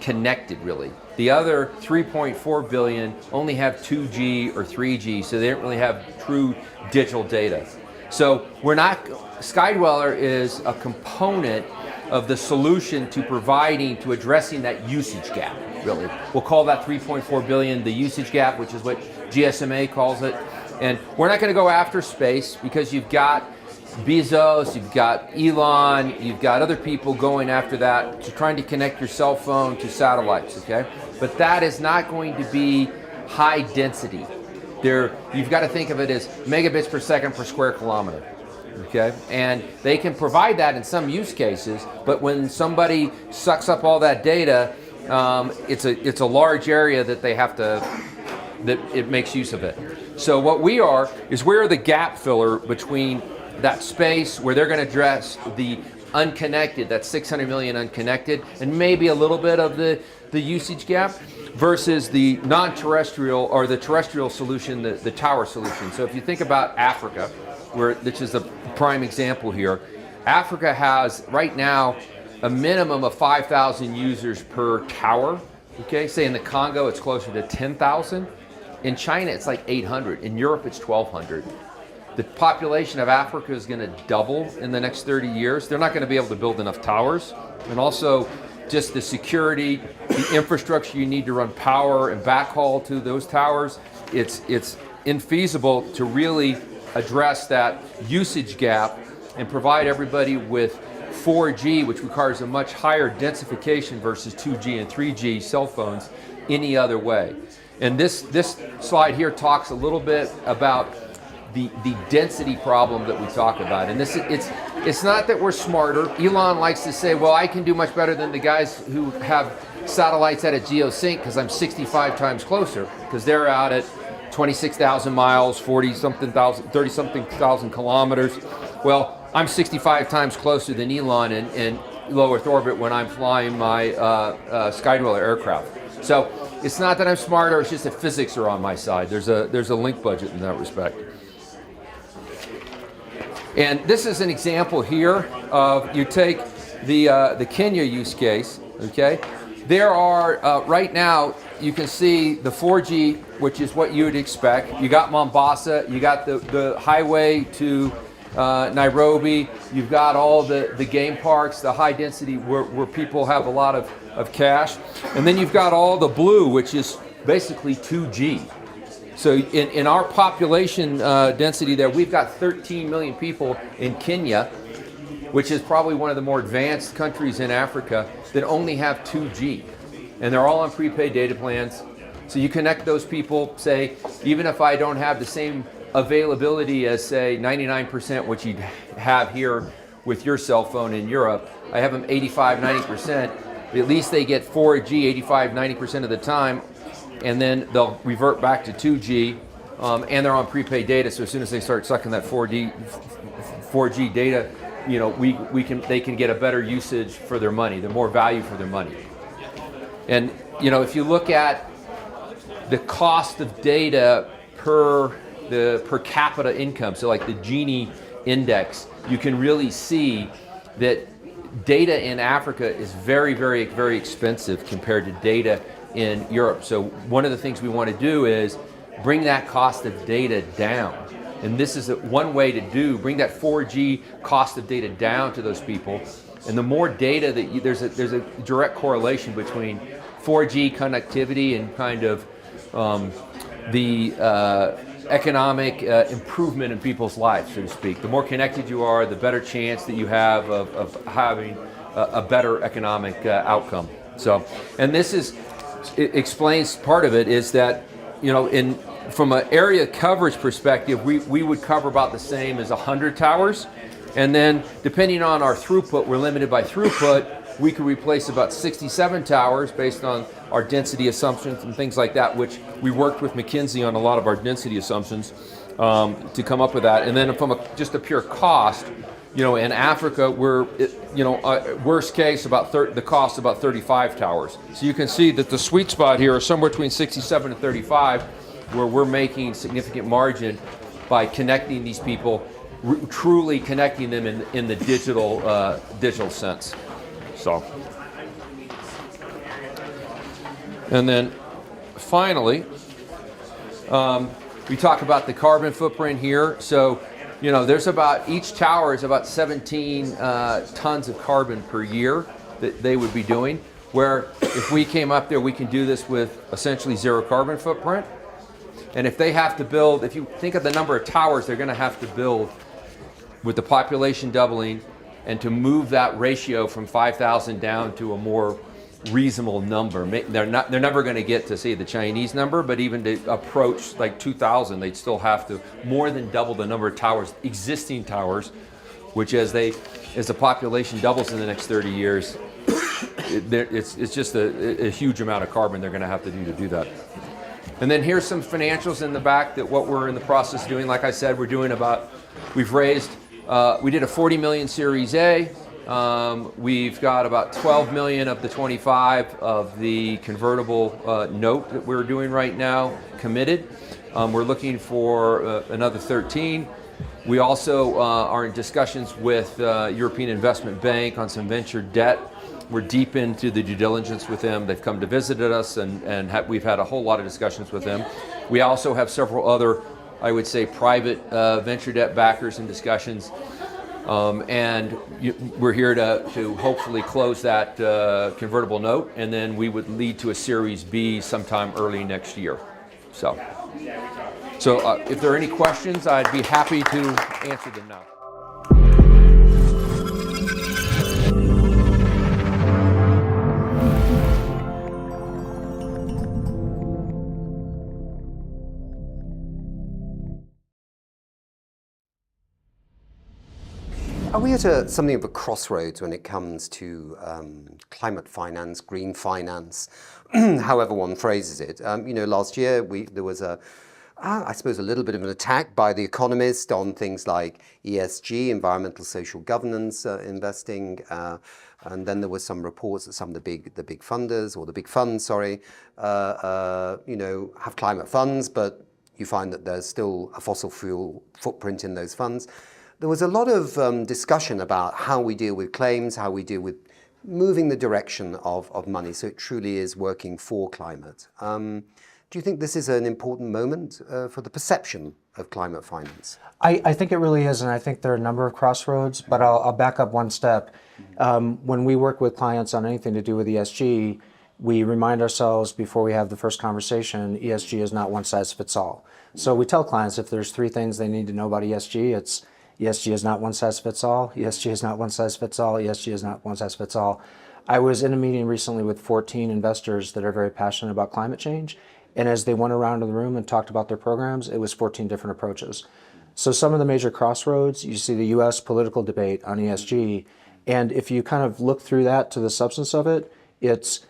connected really. The other 3.4 billion only have 2G or 3G, so they don't really have true digital data. So SkyDweller is a component of the solution to addressing that usage gap, really. We'll call that 3.4 billion the usage gap, which is what GSMA calls it. And we're not going to go after space because you've got Bezos, you've got Elon, you've got other people going after that, to trying to connect your cell phone to satellites, okay? But that is not going to be high density. You've got to think of it as megabits per second per square kilometer. Okay, and they can provide that in some use cases, but when somebody sucks up all that data, it's a large area that they have to, that it makes use of it. So what we are is we're the gap filler between that space where they're going to address the unconnected, that 600 million unconnected, and maybe a little bit of the usage gap, versus the non-terrestrial or the terrestrial solution, the tower solution. So if you think about Africa, which is a prime example here, Africa has right now a minimum of 5,000 users per tower. Okay, say in the Congo it's closer to 10,000. In China it's like 800. In Europe it's 1,200. The population of Africa is going to double in the next 30 years. They're not going to be able to build enough towers, and also just the security, the infrastructure you need to run power and backhaul to those towers. It's infeasible to really address that usage gap and provide everybody with 4G, which requires a much higher densification versus 2G and 3G cell phones, any other way. And this slide here talks a little bit about the density problem that we talk about. And it's not that we're smarter. Elon likes to say, well, I can do much better than the guys who have satellites at a geosync because I'm 65 times closer, because they're out at 26,000 miles, 30-something thousand kilometers. Well, I'm 65 times closer than Elon in low Earth orbit when I'm flying my Skydweller aircraft. So it's not that I'm smarter, it's just that physics are on my side. There's a link budget in that respect. And this is an example here of, you take the Kenya use case, okay? There are, right now, you can see the 4G, which is what you would expect. You got Mombasa, you got the highway to Nairobi, you've got all the game parks, the high density where people have a lot of cash. And then you've got all the blue, which is basically 2G. So in our population density there, we've got 13 million people in Kenya, which is probably one of the more advanced countries in Africa, that only have 2G. And they're all on prepaid data plans. So you connect those people, say, even if I don't have the same availability as, say, 99%, which you'd have here with your cell phone in Europe, I have them 85, 90%. At least they get 4G 85, 90% of the time, and then they'll revert back to 2G, and they're on prepaid data. So as soon as they start sucking that 4G data, you know, they can get a better usage for their money, the more value for their money. And you know, if you look at the cost of data per capita income, so like the Gini index, you can really see that data in Africa is very, very, very expensive compared to data in Europe. So one of the things we want to do is bring that cost of data down. And this is one way to bring that 4G cost of data down to those people. And the more data that there's a direct correlation between 4G connectivity and kind of the economic improvement in people's lives, so to speak. The more connected you are, the better chance that you have of having a better economic outcome. So, and it explains part of it is that, you know, from an area coverage perspective, we would cover about the same as 100 towers. And then depending on our throughput, we're limited by throughput, we could replace about 67 towers based on our density assumptions and things like that, which we worked with McKinsey on a lot of our density assumptions to come up with that. And then from just a pure cost, you know, in Africa, worst case, the cost about 35 towers. So you can see that the sweet spot here is somewhere between 67 and 35, where we're making significant margin by connecting these people, truly connecting them in the digital sense. So, and then finally, we talk about the carbon footprint here. So, you know, each tower is about 17 tons of carbon per year that they would be doing, where if we came up there, we can do this with essentially zero carbon footprint. And if they have to build, if you think of the number of towers they're going to have to build with the population doubling, and to move that ratio from 5,000 down to a more reasonable number. They're never going to get to say the Chinese number, but even to approach like 2,000, they'd still have to more than double the number of towers, existing towers, which as the population doubles in the next 30 years, it's just a huge amount of carbon they're going to have to do that. And then here's some financials in the back that what we're in the process of doing. Like I said, we did a 40 million Series A. We've got about 12 million of the 25 of the convertible note that we're doing right now committed. We're looking for another 13. We also are in discussions with European Investment Bank on some venture debt. We're deep into the due diligence with them. They've come to visit us, and we've had a whole lot of discussions with them. We also have several other, I would say, private venture debt backers in discussions. And we're here to hopefully close that convertible note, and then we would lead to a Series B sometime early next year. So if there are any questions, I'd be happy to answer them now. Are we at something of a crossroads when it comes to climate finance, green finance, however one phrases it? Last year there was I suppose a little bit of an attack by The Economist on things like ESG, environmental social governance investing, and then there were some reports that some of the big funders, or the big funds, have climate funds, but you find that there's still a fossil fuel footprint in those funds. There was a lot of discussion about how we deal with claims, how we deal with moving the direction of money, so it truly is working for climate. Do you think this is an important moment for the perception of climate finance? I think it really is, and I think there are a number of crossroads, but I'll back up one step. When we work with clients on anything to do with ESG, we remind ourselves before we have the first conversation, ESG is not one size fits all. So we tell clients if there's 3 things they need to know about ESG, it's ESG is not one size fits all, ESG is not one size fits all, ESG is not one size fits all. I was in a meeting recently with 14 investors that are very passionate about climate change, and as they went around the room and talked about their programs, it was 14 different approaches. So some of the major crossroads, you see the US political debate on ESG, and if you kind of look through that to the substance of it, is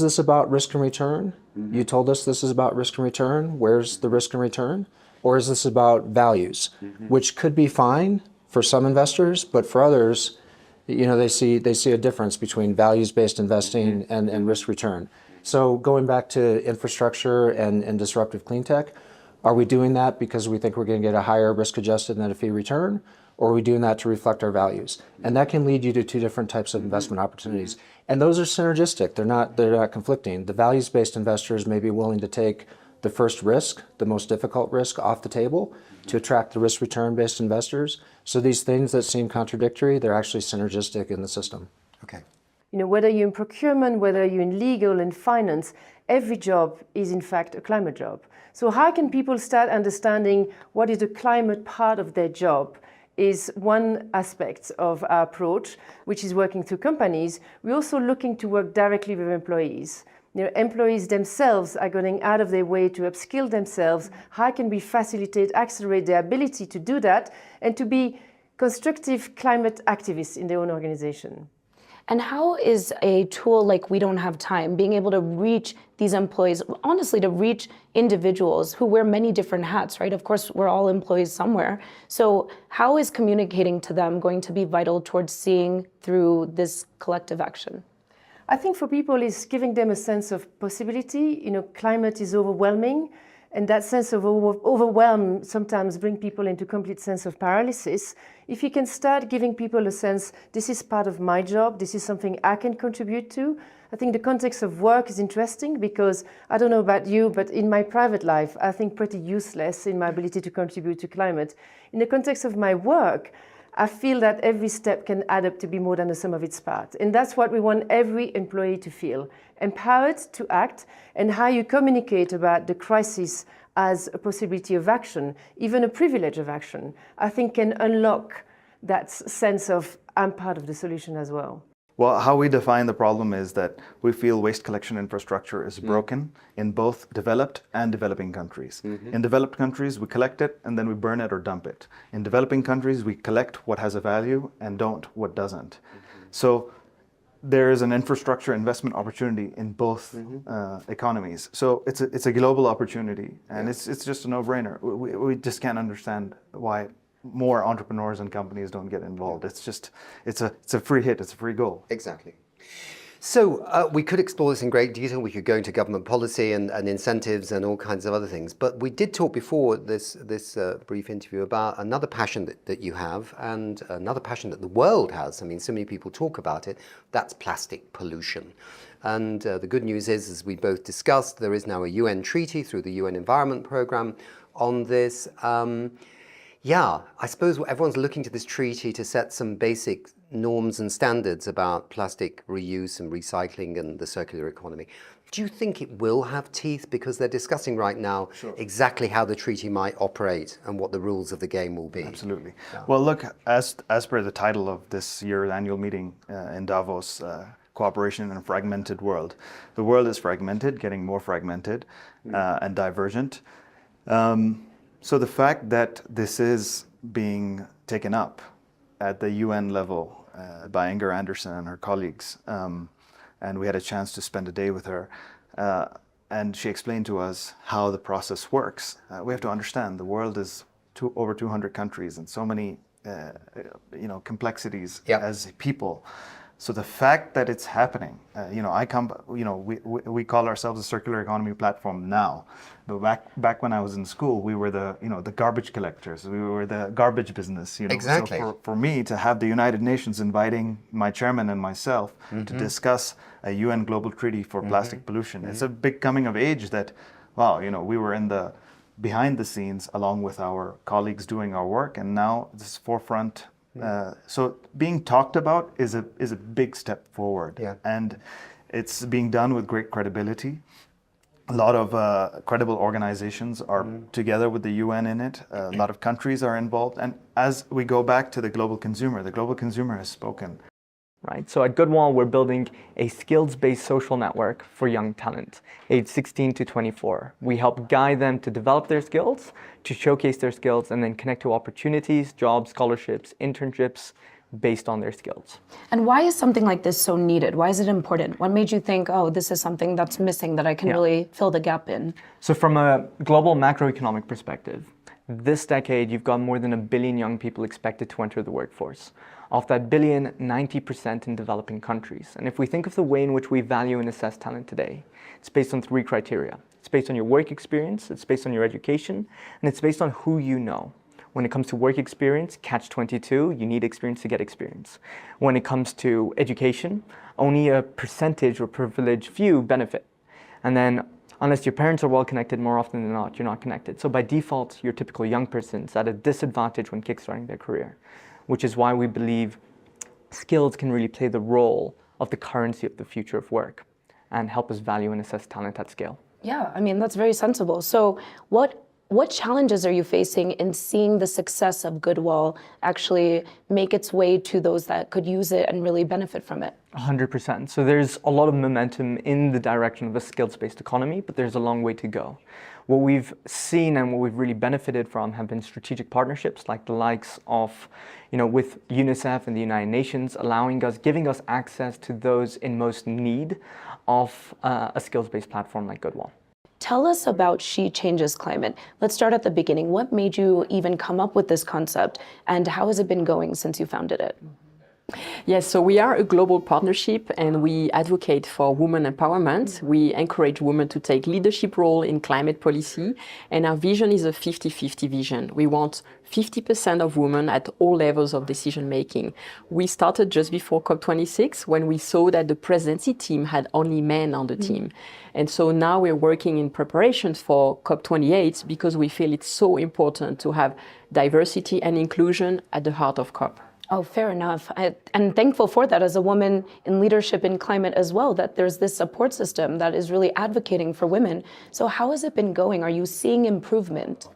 this about risk and return? Mm-hmm. You told us this is about risk and return, where's the risk and return? Or is this about values, which could be fine for some investors, but for others, they see a difference between values-based investing and risk return. So going back to infrastructure and disruptive clean tech, are we doing that because we think we're going to get a higher risk-adjusted net fee return, or are we doing that to reflect our values? And that can lead you to 2 different types of investment opportunities. And those are synergistic. They're not conflicting. The values-based investors may be willing to take the first risk, the most difficult risk, off the table to attract the risk return based investors. So these things that seem contradictory, they're actually synergistic in the system. Okay. Whether you're in procurement, whether you're in legal and finance, every job is in fact a climate job. So how can people start understanding what is the climate part of their job is one aspect of our approach, which is working through companies. We're also looking to work directly with employees. Employees themselves are going out of their way to upskill themselves. How can we facilitate, accelerate their ability to do that and to be constructive climate activists in their own organization? And how is a tool like We Don't Have Time being able to reach these employees, honestly, to reach individuals who wear many different hats, right? Of course, we're all employees somewhere. So how is communicating to them going to be vital towards seeing through this collective action? I think for people is giving them a sense of possibility. Climate is overwhelming, and that sense of overwhelm sometimes brings people into complete sense of paralysis. If you can start giving people a sense, this is part of my job, this is something I can contribute to. I think the context of work is interesting because, I don't know about you, but in my private life, I think pretty useless in my ability to contribute to climate. In the context of my work, I feel that every step can add up to be more than the sum of its parts. And that's what we want every employee to feel. Empowered to act, and how you communicate about the crisis as a possibility of action, even a privilege of action, I think can unlock that sense of I'm part of the solution as well. Well, how we define the problem is that we feel waste collection infrastructure is broken in both developed and developing countries. In developed countries, we collect it and then we burn it or dump it. In developing countries, we collect what has a value and don't what doesn't. So there is an infrastructure investment opportunity in both economies. So it's a global opportunity, and it's just a no-brainer. We just can't understand why more entrepreneurs and companies don't get involved. It's a free hit, it's a free goal. Exactly. So we could explore this in great detail. We could go into government policy and incentives and all kinds of other things. But we did talk before this brief interview about another passion that you have and another passion that the world has. I mean, so many people talk about it. That's plastic pollution. And the good news is, as we both discussed, there is now a UN treaty through the UN Environment Programme on this. Yeah, I suppose everyone's looking to this treaty to set some basic norms and standards about plastic reuse and recycling and the circular economy. Do you think it will have teeth? Because they're discussing right now exactly how the treaty might operate and what the rules of the game will be. Absolutely. Yeah. Well, look, as per the title of this year's annual meeting in Davos, Cooperation in a Fragmented World. The world is fragmented, getting more fragmented and divergent. So the fact that this is being taken up at the UN level by Inger Andersen and her colleagues, and we had a chance to spend a day with her, and she explained to us how the process works. We have to understand the world is over 200 countries and so many complexities as people. So the fact that it's happening, we call ourselves a circular economy platform now. But back when I was in school, we were the garbage collectors. We were the garbage business. Exactly. So for me to have the United Nations inviting my chairman and myself to discuss a UN global treaty for plastic pollution, it's a big coming of age that, wow, we were behind the scenes along with our colleagues doing our work, and now this forefront. So being talked about is a big step forward, and it's being done with great credibility. A lot of credible organizations are together with the UN in it. A lot of countries are involved, and as we go back to the global consumer has spoken. Right. So at Goodwall, we're building a skills-based social network for young talent, aged 16 to 24. We help guide them to develop their skills, to showcase their skills, and then connect to opportunities, jobs, scholarships, internships based on their skills. And why is something like this so needed? Why is it important? What made you think, oh, this is something that's missing that I can really fill the gap in? So from a global macroeconomic perspective, this decade, you've got more than 1 billion young people expected to enter the workforce. Of that billion, 90% in developing countries. And if we think of the way in which we value and assess talent today, it's based on 3 criteria. It's based on your work experience, it's based on your education, and it's based on who you know. When it comes to work experience, catch-22, you need experience to get experience. When it comes to education, only a percentage or privileged few benefit. And then unless your parents are well connected, more often than not, you're not connected. So by default, your typical young person's at a disadvantage when kickstarting their career, which is why we believe skills can really play the role of the currency of the future of work and help us value and assess talent at scale. Yeah, I mean, that's very sensible. So what challenges are you facing in seeing the success of Goodwall actually make its way to those that could use it and really benefit from it? 100%. So there's a lot of momentum in the direction of a skills-based economy, but there's a long way to go. What we've seen and what we've really benefited from have been strategic partnerships like the likes of, with UNICEF and the United Nations, giving us access to those in most need of a skills-based platform like Goodwall. Tell us about She Changes Climate. Let's start at the beginning. What made you even come up with this concept, and how has it been going since you founded it? Yes, so we are a global partnership and we advocate for women empowerment. We encourage women to take leadership role in climate policy, and our vision is a 50-50 vision. We want 50% of women at all levels of decision making. We started just before COP26 when we saw that the presidency team had only men on the team. And so now we're working in preparations for COP28 because we feel it's so important to have diversity and inclusion at the heart of COP. Oh, fair enough. I'm thankful for that as a woman in leadership in climate as well, that there's this support system that is really advocating for women. So how has it been going? Are you seeing improvement?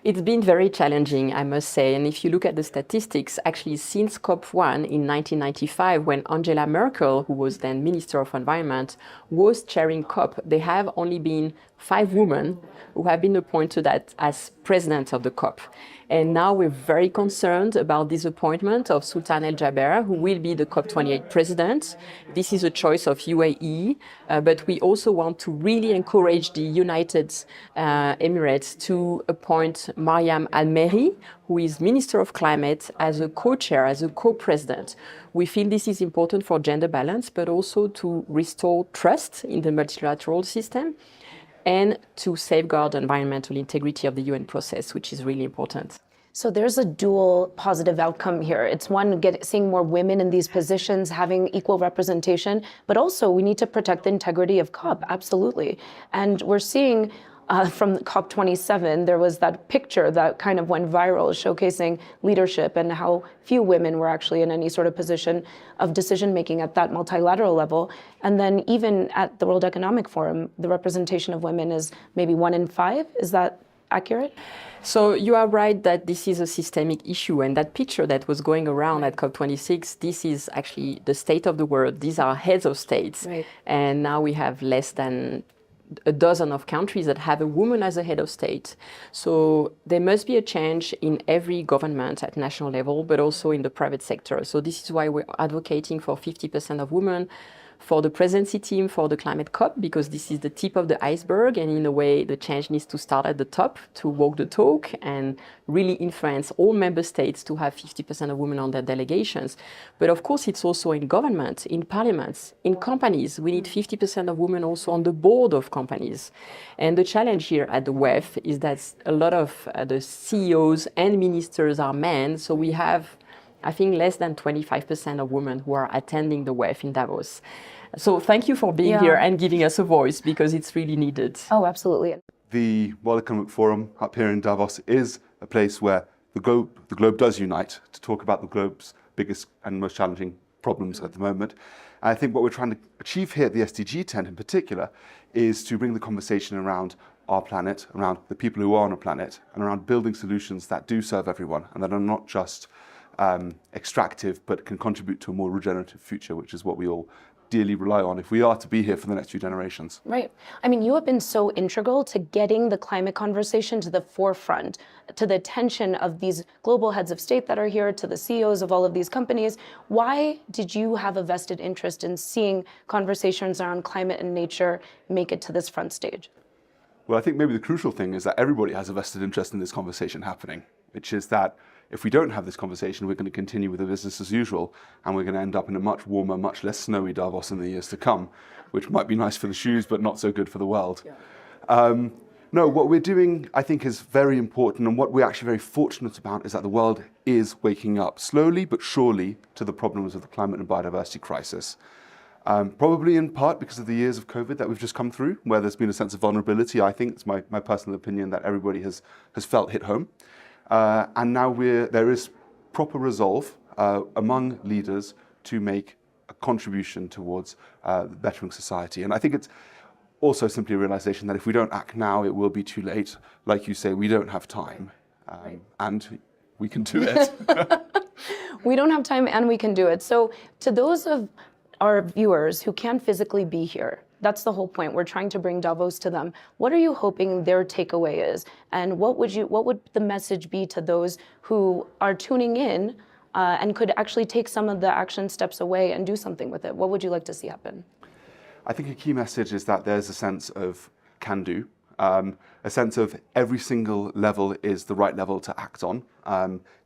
It's been very challenging, I must say. And if you look at the statistics, actually since COP1 in 1995, when Angela Merkel, who was then Minister of Environment, was chairing COP, there have only been 5 women who have been appointed as president of the COP. And now we're very concerned about this appointment of Sultan El Jaber, who will be the COP28 president. This is a choice of UAE, but we also want to really encourage the United Emirates to appoint Mariam Al-Mehri, who is Minister of Climate, as a co-chair, as a co-president. We feel this is important for gender balance, but also to restore trust in the multilateral system and to safeguard environmental integrity of the UN process, which is really important. So there's a dual positive outcome here. It's one, seeing more women in these positions, having equal representation, but also we need to protect the integrity of COP, absolutely. And we're seeing from COP27, there was that picture that kind of went viral showcasing leadership and how few women were actually in any sort of position of decision-making at that multilateral level. And then even at the World Economic Forum, the representation of women is maybe 1 in 5. Is that accurate? So you are right that this is a systemic issue, and that picture that was going around at COP26, this is actually the state of the world. These are heads of states. Right. And now we have less than a dozen of countries that have a woman as a head of state. So there must be a change in every government at national level, but also in the private sector. So this is why we're advocating for 50% of women for the presidency team for the climate COP, because this is the tip of the iceberg, and in a way the change needs to start at the top to walk the talk and really influence all member states to have 50% of women on their delegations. But of course it's also in government, in parliaments, in companies. We need 50% of women also on the board of companies. And the challenge here at the WEF is that a lot of the CEOs and ministers are men, so we have, I think, less than 25% of women who are attending the WEF in Davos. So thank you for being here and giving us a voice, because it's really needed. Oh, absolutely. The World Economic Forum up here in Davos is a place where the globe does unite to talk about the globe's biggest and most challenging problems at the moment. And I think what we're trying to achieve here at the SDG Tent in particular is to bring the conversation around our planet, around the people who are on our planet, and around building solutions that do serve everyone and that are not just extractive, but can contribute to a more regenerative future, which is what we all dearly rely on if we are to be here for the next few generations. Right. I mean, you have been so integral to getting the climate conversation to the forefront, to the attention of these global heads of state that are here, to the CEOs of all of these companies. Why did you have a vested interest in seeing conversations around climate and nature make it to this front stage? Well, I think maybe the crucial thing is that everybody has a vested interest in this conversation happening, which is that if we don't have this conversation, we're going to continue with the business as usual, and we're going to end up in a much warmer, much less snowy Davos in the years to come, which might be nice for the shoes, but not so good for the world. Yeah. No, what we're doing, I think, is very important, and what we're actually very fortunate about is that the world is waking up slowly but surely to the problems of the climate and biodiversity crisis. Probably in part because of the years of COVID that we've just come through, where there's been a sense of vulnerability. I think it's my personal opinion that everybody has felt hit home. And now there is proper resolve among leaders to make a contribution towards bettering society. And I think it's also simply a realization that if we don't act now, it will be too late. Like you say, we don't have time, and we can do it. We don't have time and we can do it. So to those of our viewers who can't physically be here, that's the whole point. We're trying to bring Davos to them. What are you hoping their takeaway is? And what would the message be to those who are tuning in and could actually take some of the action steps away and do something with it? What would you like to see happen? I think a key message is that there's a sense of can do, a sense of every single level is the right level to act on.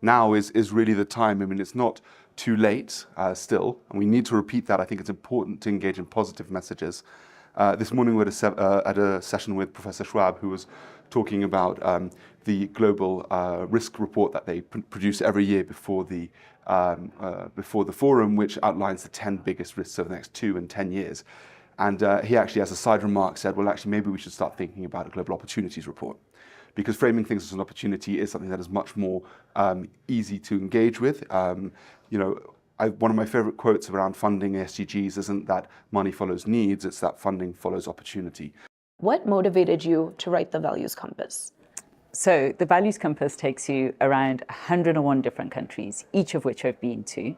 Now is really the time. I mean, it's not too late still, and we need to repeat that. I think it's important to engage in positive messages. This morning we were at a session with Professor Schwab, who was talking about the global risk report that they produce every year before the forum, which outlines the 10 biggest risks over the next 2 and 10 years. And he actually, as a side remark, said, well, actually, maybe we should start thinking about a global opportunities report, because framing things as an opportunity is something that is much more easy to engage with. One of my favorite quotes around funding SDGs isn't that money follows needs, it's that funding follows opportunity. What motivated you to write the Values Compass? So the Values Compass takes you around 101 different countries, each of which I've been to.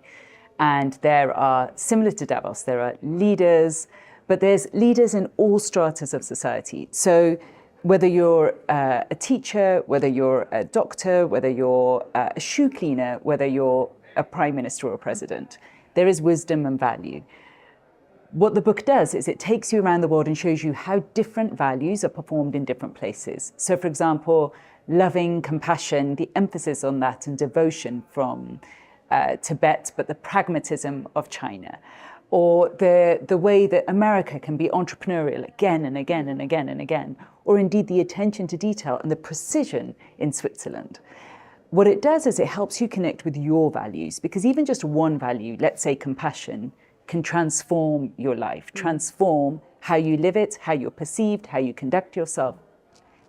And there are, similar to Davos, there are leaders, but there's leaders in all stratas of society. So whether you're a teacher, whether you're a doctor, whether you're a shoe cleaner, whether you're a prime minister or a president, there is wisdom and value. What the book does is it takes you around the world and shows you how different values are performed in different places. So for example, loving, compassion, the emphasis on that, and devotion from Tibet, but the pragmatism of China. Or the way that America can be entrepreneurial again and again and again and again, or indeed the attention to detail and the precision in Switzerland. What it does is it helps you connect with your values, because even just one value, let's say compassion, can transform your life, transform how you live it, how you're perceived, how you conduct yourself,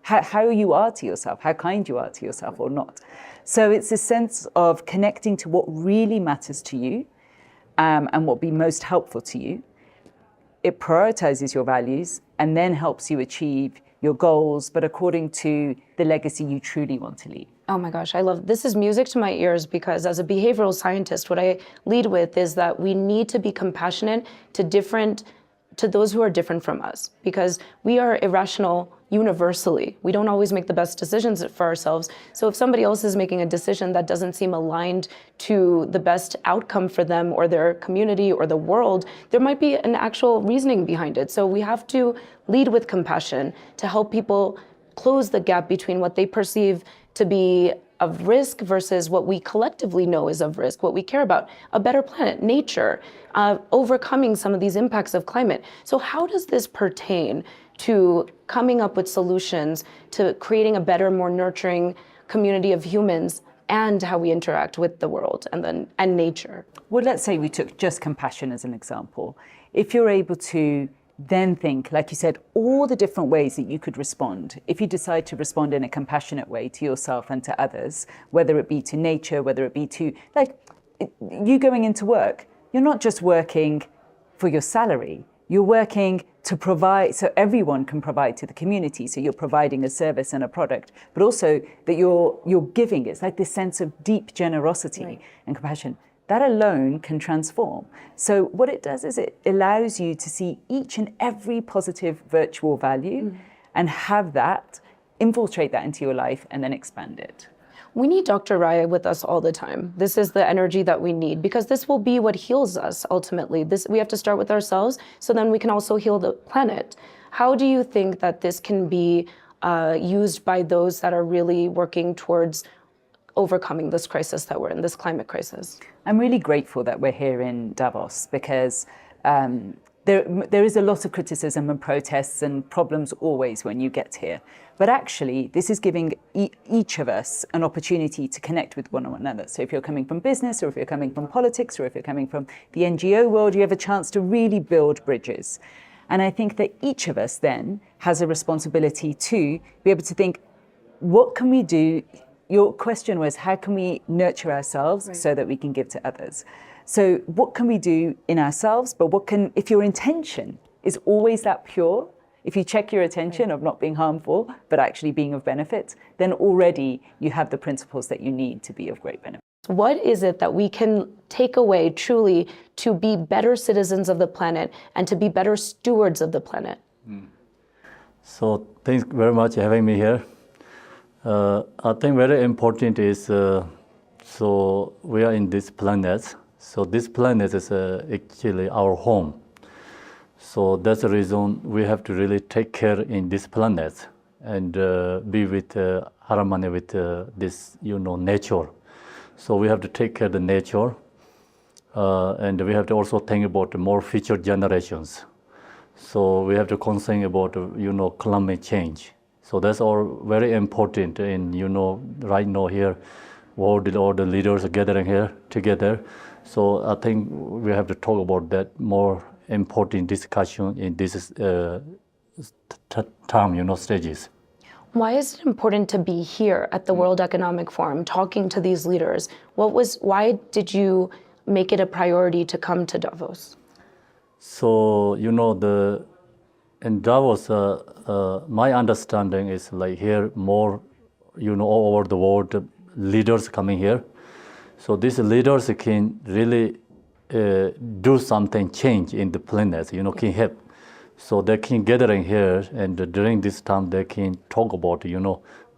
how you are to yourself, how kind you are to yourself or not. So it's a sense of connecting to what really matters to you, and what will be most helpful to you. It prioritizes your values and then helps you achieve your goals, but according to the legacy you truly want to leave. Oh my gosh, I love this. Is music to my ears, because as a behavioral scientist, what I lead with is that we need to be compassionate to those who are different from us, because we are irrational universally. We don't always make the best decisions for ourselves. So if somebody else is making a decision that doesn't seem aligned to the best outcome for them or their community or the world, there might be an actual reasoning behind it. So we have to lead with compassion to help people close the gap between what they perceive to be of risk versus what we collectively know is of risk, what we care about, a better planet, nature, overcoming some of these impacts of climate. So how does this pertain to coming up with solutions to creating a better, more nurturing community of humans and how we interact with the world and nature? Well, let's say we took just compassion as an example. If you're able to then think, like you said, all the different ways that you could respond. If you decide to respond in a compassionate way to yourself and to others, whether it be to nature, whether it be to, like, you going into work, you're not just working for your salary, you're working to provide, so everyone can provide to the community. So you're providing a service and a product, but also that you're giving. It's like this sense of deep generosity and compassion. That alone can transform. So what it does is it allows you to see each and every positive virtual value and have that, infiltrate that into your life and then expand it. We need Dr. Raya with us all the time. This is the energy that we need, because this will be what heals us ultimately. We have to start with ourselves, so then we can also heal the planet. How do you think that this can be used by those that are really working towards overcoming this crisis that we're in, this climate crisis? I'm really grateful that we're here in Davos, because there is a lot of criticism and protests and problems always when you get here. But actually, this is giving each of us an opportunity to connect with one another. So if you're coming from business, or if you're coming from politics, or if you're coming from the NGO world, you have a chance to really build bridges. And I think that each of us then has a responsibility to be able to think, what can we do? Your question was, how can we nurture ourselves so that we can give to others? So what can we do in ourselves, but if your intention is always that pure, if you check your attention of not being harmful, but actually being of benefit, then already you have the principles that you need to be of great benefit. What is it that we can take away truly to be better citizens of the planet and to be better stewards of the planet? So thanks very much for having me here. I think very important is, so we are in this planet. So this planet is actually our home. So that's the reason we have to really take care in this planet and be with harmony with this, nature. So we have to take care of the nature, and we have to also think about more future generations. So we have to concern about, climate change. So that's all very important. And right now here, all the leaders are gathering here together. So I think we have to talk about that more important discussion in this time, stages. Why is it important to be here at the World Economic Forum, talking to these leaders? Why did you make it a priority to come to Davos? So, in Davos, my understanding is like here more all over the world, leaders coming here. So these leaders can really do something, change in the planet, can help. So they can gathering here, and during this time they can talk about,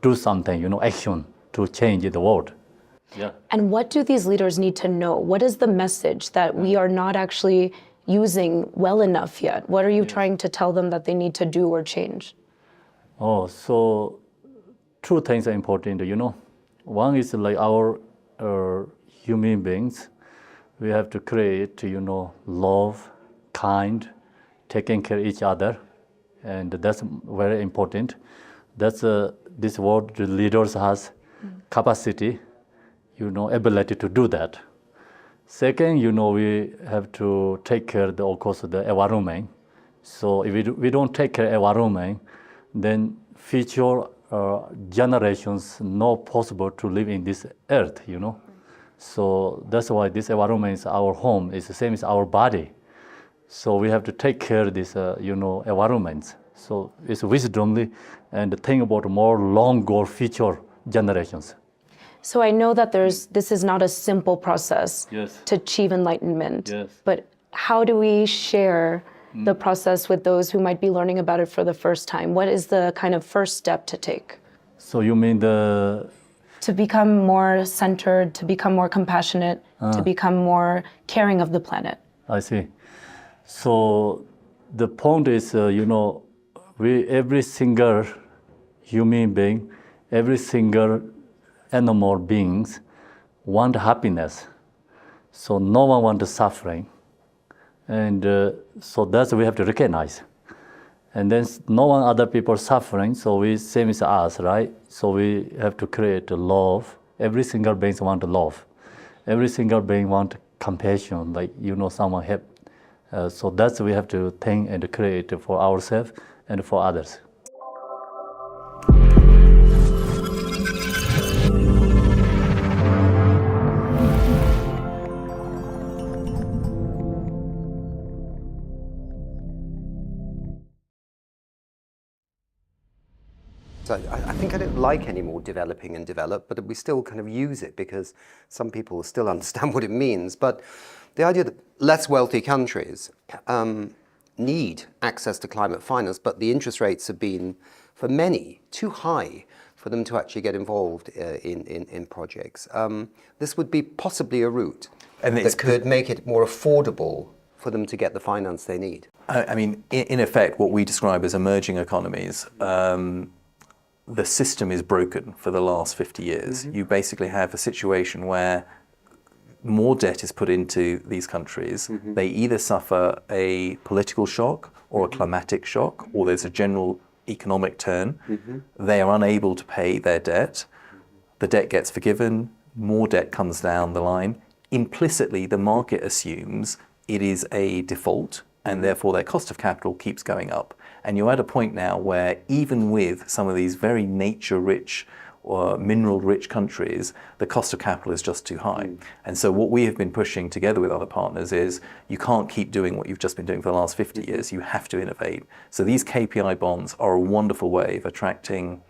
do something, action to change the world. Yeah. And what do these leaders need to know? What is the message that we are not actually using well enough yet? What are you trying to tell them that they need to do or change? Oh, so two things are important, One is like our human beings. We have to create, love, kind, taking care of each other. And that's very important. That's this world, the leaders has capacity, ability to do that. Second, we have to take care of of course, the environment. So if we don't take care of environment, then future generations not possible to live in this earth, So that's why this environment is our home. It's the same as our body. So we have to take care of this, environment. So it's wisdomly and think about more long goal future generations. So I know that this is not a simple process Yes. to achieve enlightenment. Yes. But how do we share the process with those who might be learning about it for the first time? What is the kind of first step to take? So you mean To become more centered, to become more compassionate, to become more caring of the planet. I see. So the point is, every single human being, every single animal beings want happiness. So no one wants suffering. And so that's what we have to recognize. And then no one other people suffering, so we same as us, right? So we have to create love. Every single being want love. Every single being want compassion, like someone help. So that's what we have to think and create for ourselves and for others. So I think I don't like any more developing and develop, but we still kind of use it because some people still understand what it means. But the idea that less wealthy countries need access to climate finance, but the interest rates have been, for many, too high for them to actually get involved in projects. This would be possibly a route that could make it more affordable for them to get the finance they need. I mean, in effect, what we describe as emerging economies, the system is broken for the last 50 years. You basically have a situation where more debt is put into these countries. They either suffer a political shock or a climatic shock, or there's a general economic turn. They are unable to pay their debt. The debt gets forgiven, more debt comes down the line. Implicitly, the market assumes it is a default, and therefore their cost of capital keeps going up. And you're at a point now where even with some of these very nature-rich or mineral-rich countries, the cost of capital is just too high. And so what we have been pushing together with other partners is you can't keep doing what you've just been doing for the last 50 years. You have to innovate. So these KPI bonds are a wonderful way of attracting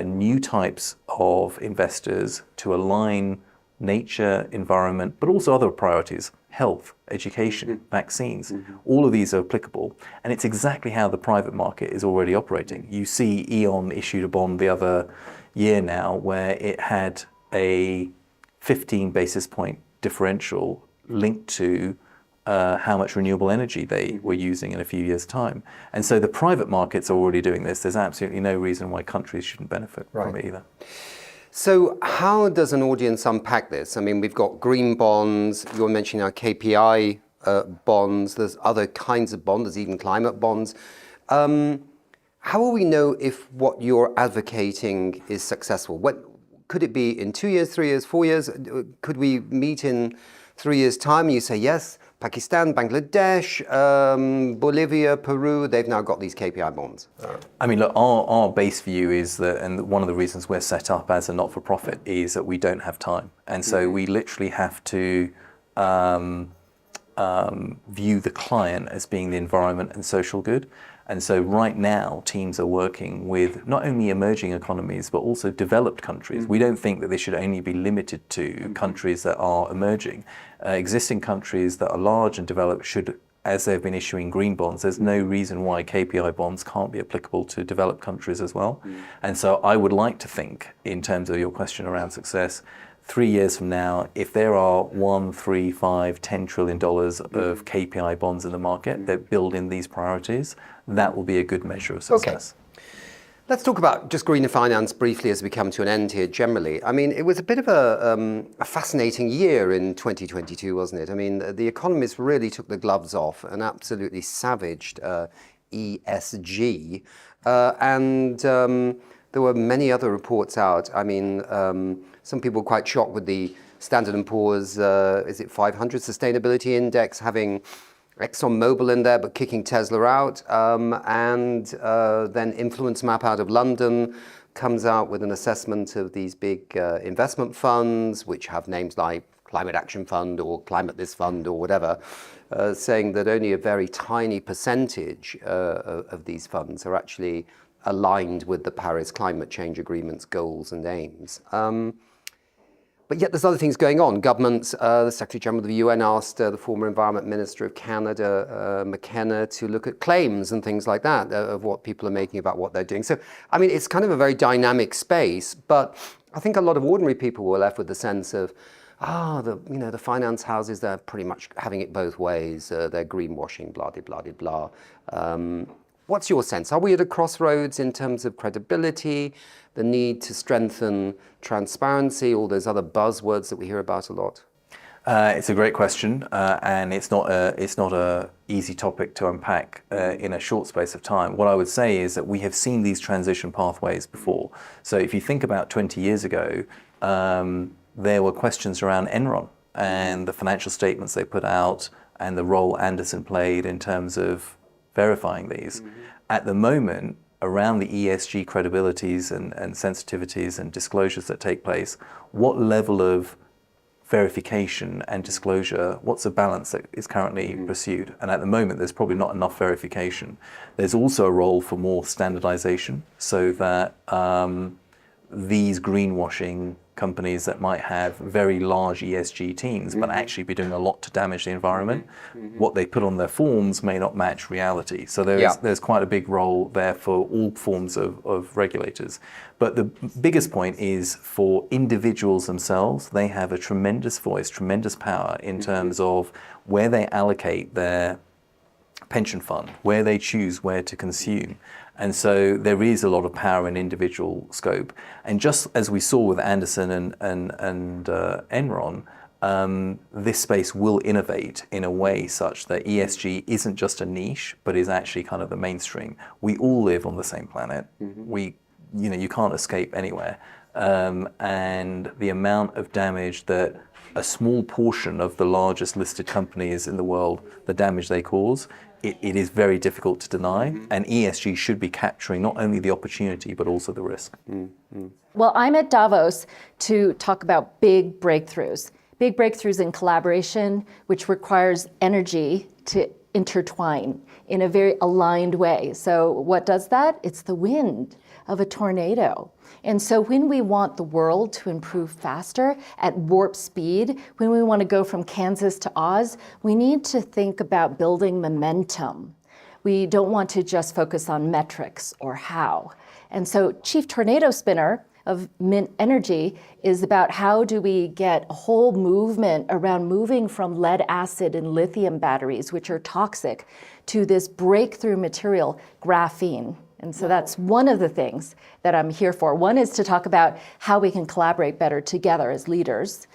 new types of investors to align nature, environment, but also other priorities, health, education, vaccines. All of these are applicable. And it's exactly how the private market is already operating. You see E.ON issued a bond the other year now where it had a 15 basis point differential linked to how much renewable energy they were using in a few years' time. And so the private markets are already doing this. There's absolutely no reason why countries shouldn't benefit from it either. So how does an audience unpack this? I mean, we've got green bonds, you're mentioning our KPI bonds, there's other kinds of bonds, there's even climate bonds. How will we know if what you're advocating is successful? Could it be in 2 years, 3 years, 4 years? Could we meet in 3 years' time and you say, yes, Pakistan, Bangladesh, Bolivia, Peru, they've now got these KPI bonds? I mean, look, our base view is that, and one of the reasons we're set up as a not-for-profit is that we don't have time. And so we literally have to view the client as being the environment and social good. And so right now, teams are working with not only emerging economies, but also developed countries. We don't think that they should only be limited to countries that are emerging. Existing countries that are large and developed should, as they've been issuing green bonds, there's no reason why KPI bonds can't be applicable to developed countries as well. And so I would like to think, in terms of your question around success, 3 years from now, if there are $1, $3, $5, $10 trillion of KPI bonds in the market that build in these priorities, that will be a good measure of success. Okay. Let's talk about just green finance briefly as we come to an end here generally. I mean, it was a bit of a fascinating year in 2022, wasn't it? I mean, the economists really took the gloves off and absolutely savaged ESG. There were many other reports out. I mean, some people were quite shocked with the Standard & Poor's, is it 500 Sustainability Index having ExxonMobil in there, but kicking Tesla out. Then Influence Map out of London comes out with an assessment of these big investment funds, which have names like Climate Action Fund or Climate This Fund or whatever, saying that only a very tiny percentage of these funds are actually aligned with the Paris Climate Change Agreement's goals and aims. But yet there's other things going on. Governments, the Secretary General of the UN asked the former Environment Minister of Canada, McKenna, to look at claims and things like that of what people are making about what they're doing. So, I mean, it's kind of a very dynamic space, but I think a lot of ordinary people were left with the sense of, the finance houses, they're pretty much having it both ways. They're greenwashing, blah, blah, blah, blah. What's your sense? Are we at a crossroads in terms of credibility, the need to strengthen transparency, all those other buzzwords that we hear about a lot? It's a great question, and it's not a easy topic to unpack in a short space of time. What I would say is that we have seen these transition pathways before. So if you think about 20 years ago, there were questions around Enron and the financial statements they put out and the role Anderson played in terms of verifying these. At the moment, around the ESG credibilities and sensitivities and disclosures that take place, what level of verification and disclosure, what's the balance that is currently pursued? And at the moment, there's probably not enough verification. There's also a role for more standardization so that these greenwashing companies that might have very large ESG teams but actually be doing a lot to damage the environment, what they put on their forms may not match reality. So there's quite a big role there for all forms of regulators. But the biggest point is for individuals themselves, they have a tremendous voice, tremendous power in terms of where they allocate their pension fund, where they choose where to consume. And so there is a lot of power in individual scope. And just as we saw with Anderson and Enron, this space will innovate in a way such that ESG isn't just a niche, but is actually kind of the mainstream. We all live on the same planet. You can't escape anywhere. And the amount of damage that a small portion of the largest listed companies in the world, the damage they cause, it is very difficult to deny, and ESG should be capturing not only the opportunity but also the risk. Well, I'm at Davos to talk about big breakthroughs in collaboration, which requires energy to intertwine in a very aligned way. So what does that? It's the wind of a tornado. And so when we want the world to improve faster at warp speed, when we want to go from Kansas to Oz, we need to think about building momentum. We don't want to just focus on metrics or how. And so Chief Tornado Spinner of Mint Energy is about how do we get a whole movement around moving from lead acid and lithium batteries, which are toxic, to this breakthrough material, graphene. And so that's one of the things that I'm here for. One is to talk about how we can collaborate better together as leaders.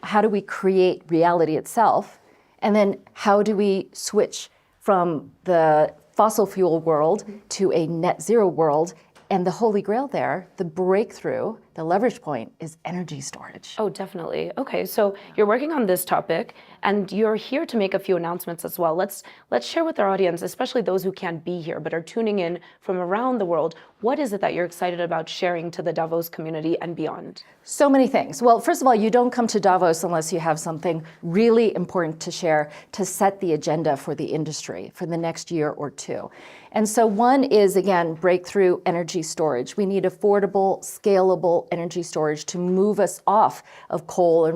How do we create reality itself? And then how do we switch from the fossil fuel world to a net zero world? And the holy grail there, the breakthrough the leverage point is energy storage. Oh, definitely. Okay, so you're working on this topic and you're here to make a few announcements as well. Let's share with our audience, especially those who can't be here but are tuning in from around the world, what is it that you're excited about sharing to the Davos community and beyond? So many things. Well, first of all, you don't come to Davos unless you have something really important to share to set the agenda for the industry for the next year or two. And so one is, again, breakthrough energy storage. We need affordable, scalable energy storage to move us off of coal to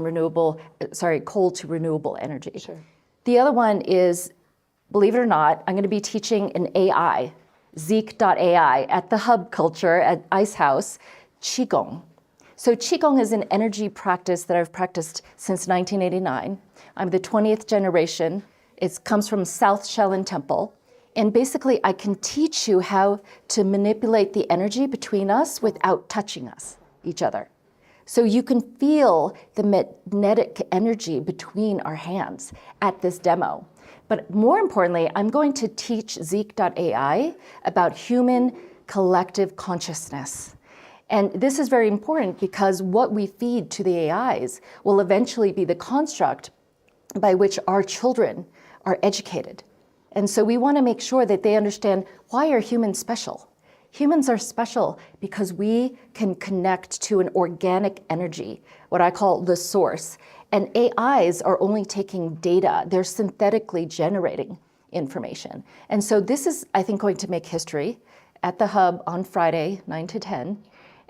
renewable energy. Sure. The other one is, believe it or not, I'm going to be teaching an AI, Zeek.ai, at the Hub Culture at Ice House, Qigong. So Qigong is an energy practice that I've practiced since 1989. I'm the 20th generation. It comes from South Shaolin Temple. And basically, I can teach you how to manipulate the energy between us without touching each other. So you can feel the magnetic energy between our hands at this demo. But more importantly, I'm going to teach Zeek.ai about human collective consciousness. And this is very important because what we feed to the AIs will eventually be the construct by which our children are educated. And so we want to make sure that they understand, why are humans special? Humans are special because we can connect to an organic energy, what I call the source. And AIs are only taking data. They're synthetically generating information. And so this is, I think, going to make history at the Hub on Friday, 9 to 10.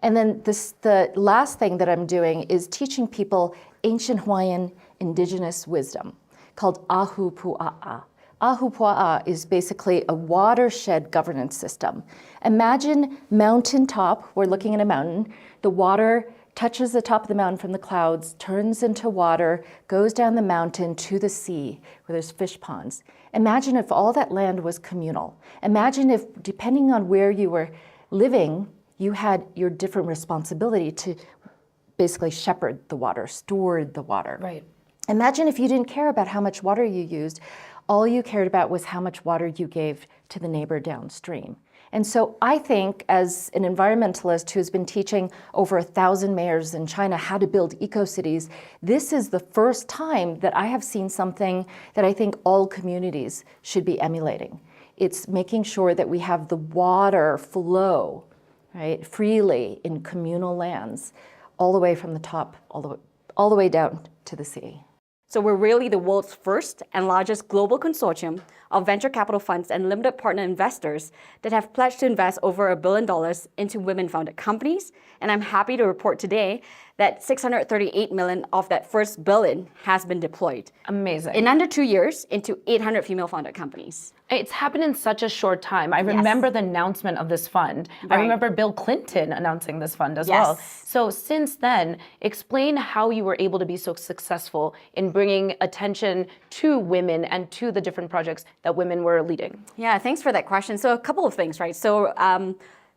And then the last thing that I'm doing is teaching people ancient Hawaiian indigenous wisdom called Ahupua'a. Ahupua'a is basically a watershed governance system. Imagine mountaintop, we're looking at a mountain, the water touches the top of the mountain from the clouds, turns into water, goes down the mountain to the sea where there's fish ponds. Imagine if all that land was communal. Imagine if, depending on where you were living, you had your different responsibility to basically shepherd the water, steward the water. Right. Imagine if you didn't care about how much water you used, all you cared about was how much water you gave to the neighbor downstream. And so I think, as an environmentalist who's been teaching over 1,000 mayors in China how to build eco-cities, this is the first time that I have seen something that I think all communities should be emulating. It's making sure that we have the water flow, right, freely in communal lands, all the way from the top, all the way down to the sea. So we're really the world's first and largest global consortium of venture capital funds and limited partner investors that have pledged to invest over $1 billion into women-founded companies. And I'm happy to report today that $638 million of that first billion has been deployed. Amazing. In under 2 years into 800 female-founded companies. It's happened in such a short time. I remember the announcement of this fund. Right. I remember Bill Clinton announcing this fund as Yes. well. So since then, explain how you were able to be so successful in bringing attention to women and to the different projects that women were leading. Yeah, thanks for that question. So a couple of things, right? So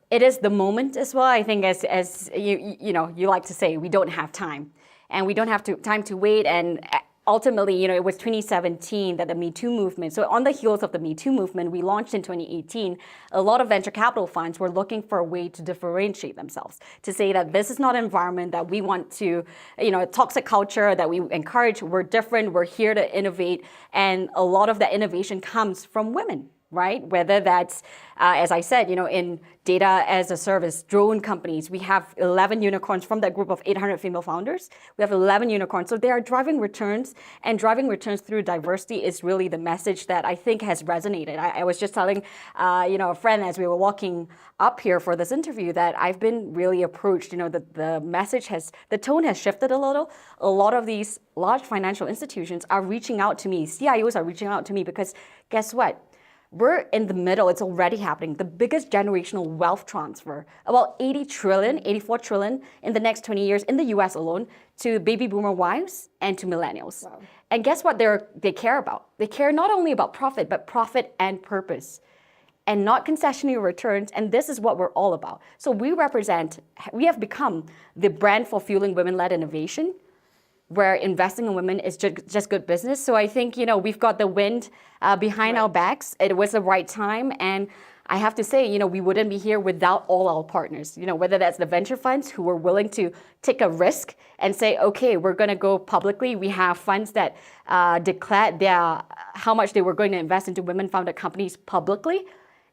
it is the moment as well. I think as you like to say, we don't have time. And we don't have time to wait. And ultimately, it was 2017 that the Me Too movement, so on the heels of the Me Too movement, we launched in 2018, a lot of venture capital funds were looking for a way to differentiate themselves, to say that this is not an environment that we want to, a toxic culture that we encourage, we're different, we're here to innovate, and a lot of that innovation comes from women. Right? Whether that's, as I said, in data as a service, drone companies, we have 11 unicorns from that group of 800 female founders. We have 11 unicorns. So they are driving returns, and driving returns through diversity is really the message that I think has resonated. I was just telling, a friend as we were walking up here for this interview that I've been really approached, the message the tone has shifted a little. A lot of these large financial institutions are reaching out to me. CIOs are reaching out to me because guess what? We're in the middle, it's already happening. The biggest generational wealth transfer, about 84 trillion in the next 20 years in the US alone, to baby boomer wives and to millennials. Wow. And guess what they care about? They care not only about profit, but profit and purpose, and not concessionary returns. And this is what we're all about. So we have become the brand for fueling women-led innovation, where investing in women is just good business. So I think, we've got the wind behind our backs. It was the right time. And I have to say, we wouldn't be here without all our partners, whether that's the venture funds who were willing to take a risk and say, okay, we're going to go publicly. We have funds that declared how much they were going to invest into women-founded companies publicly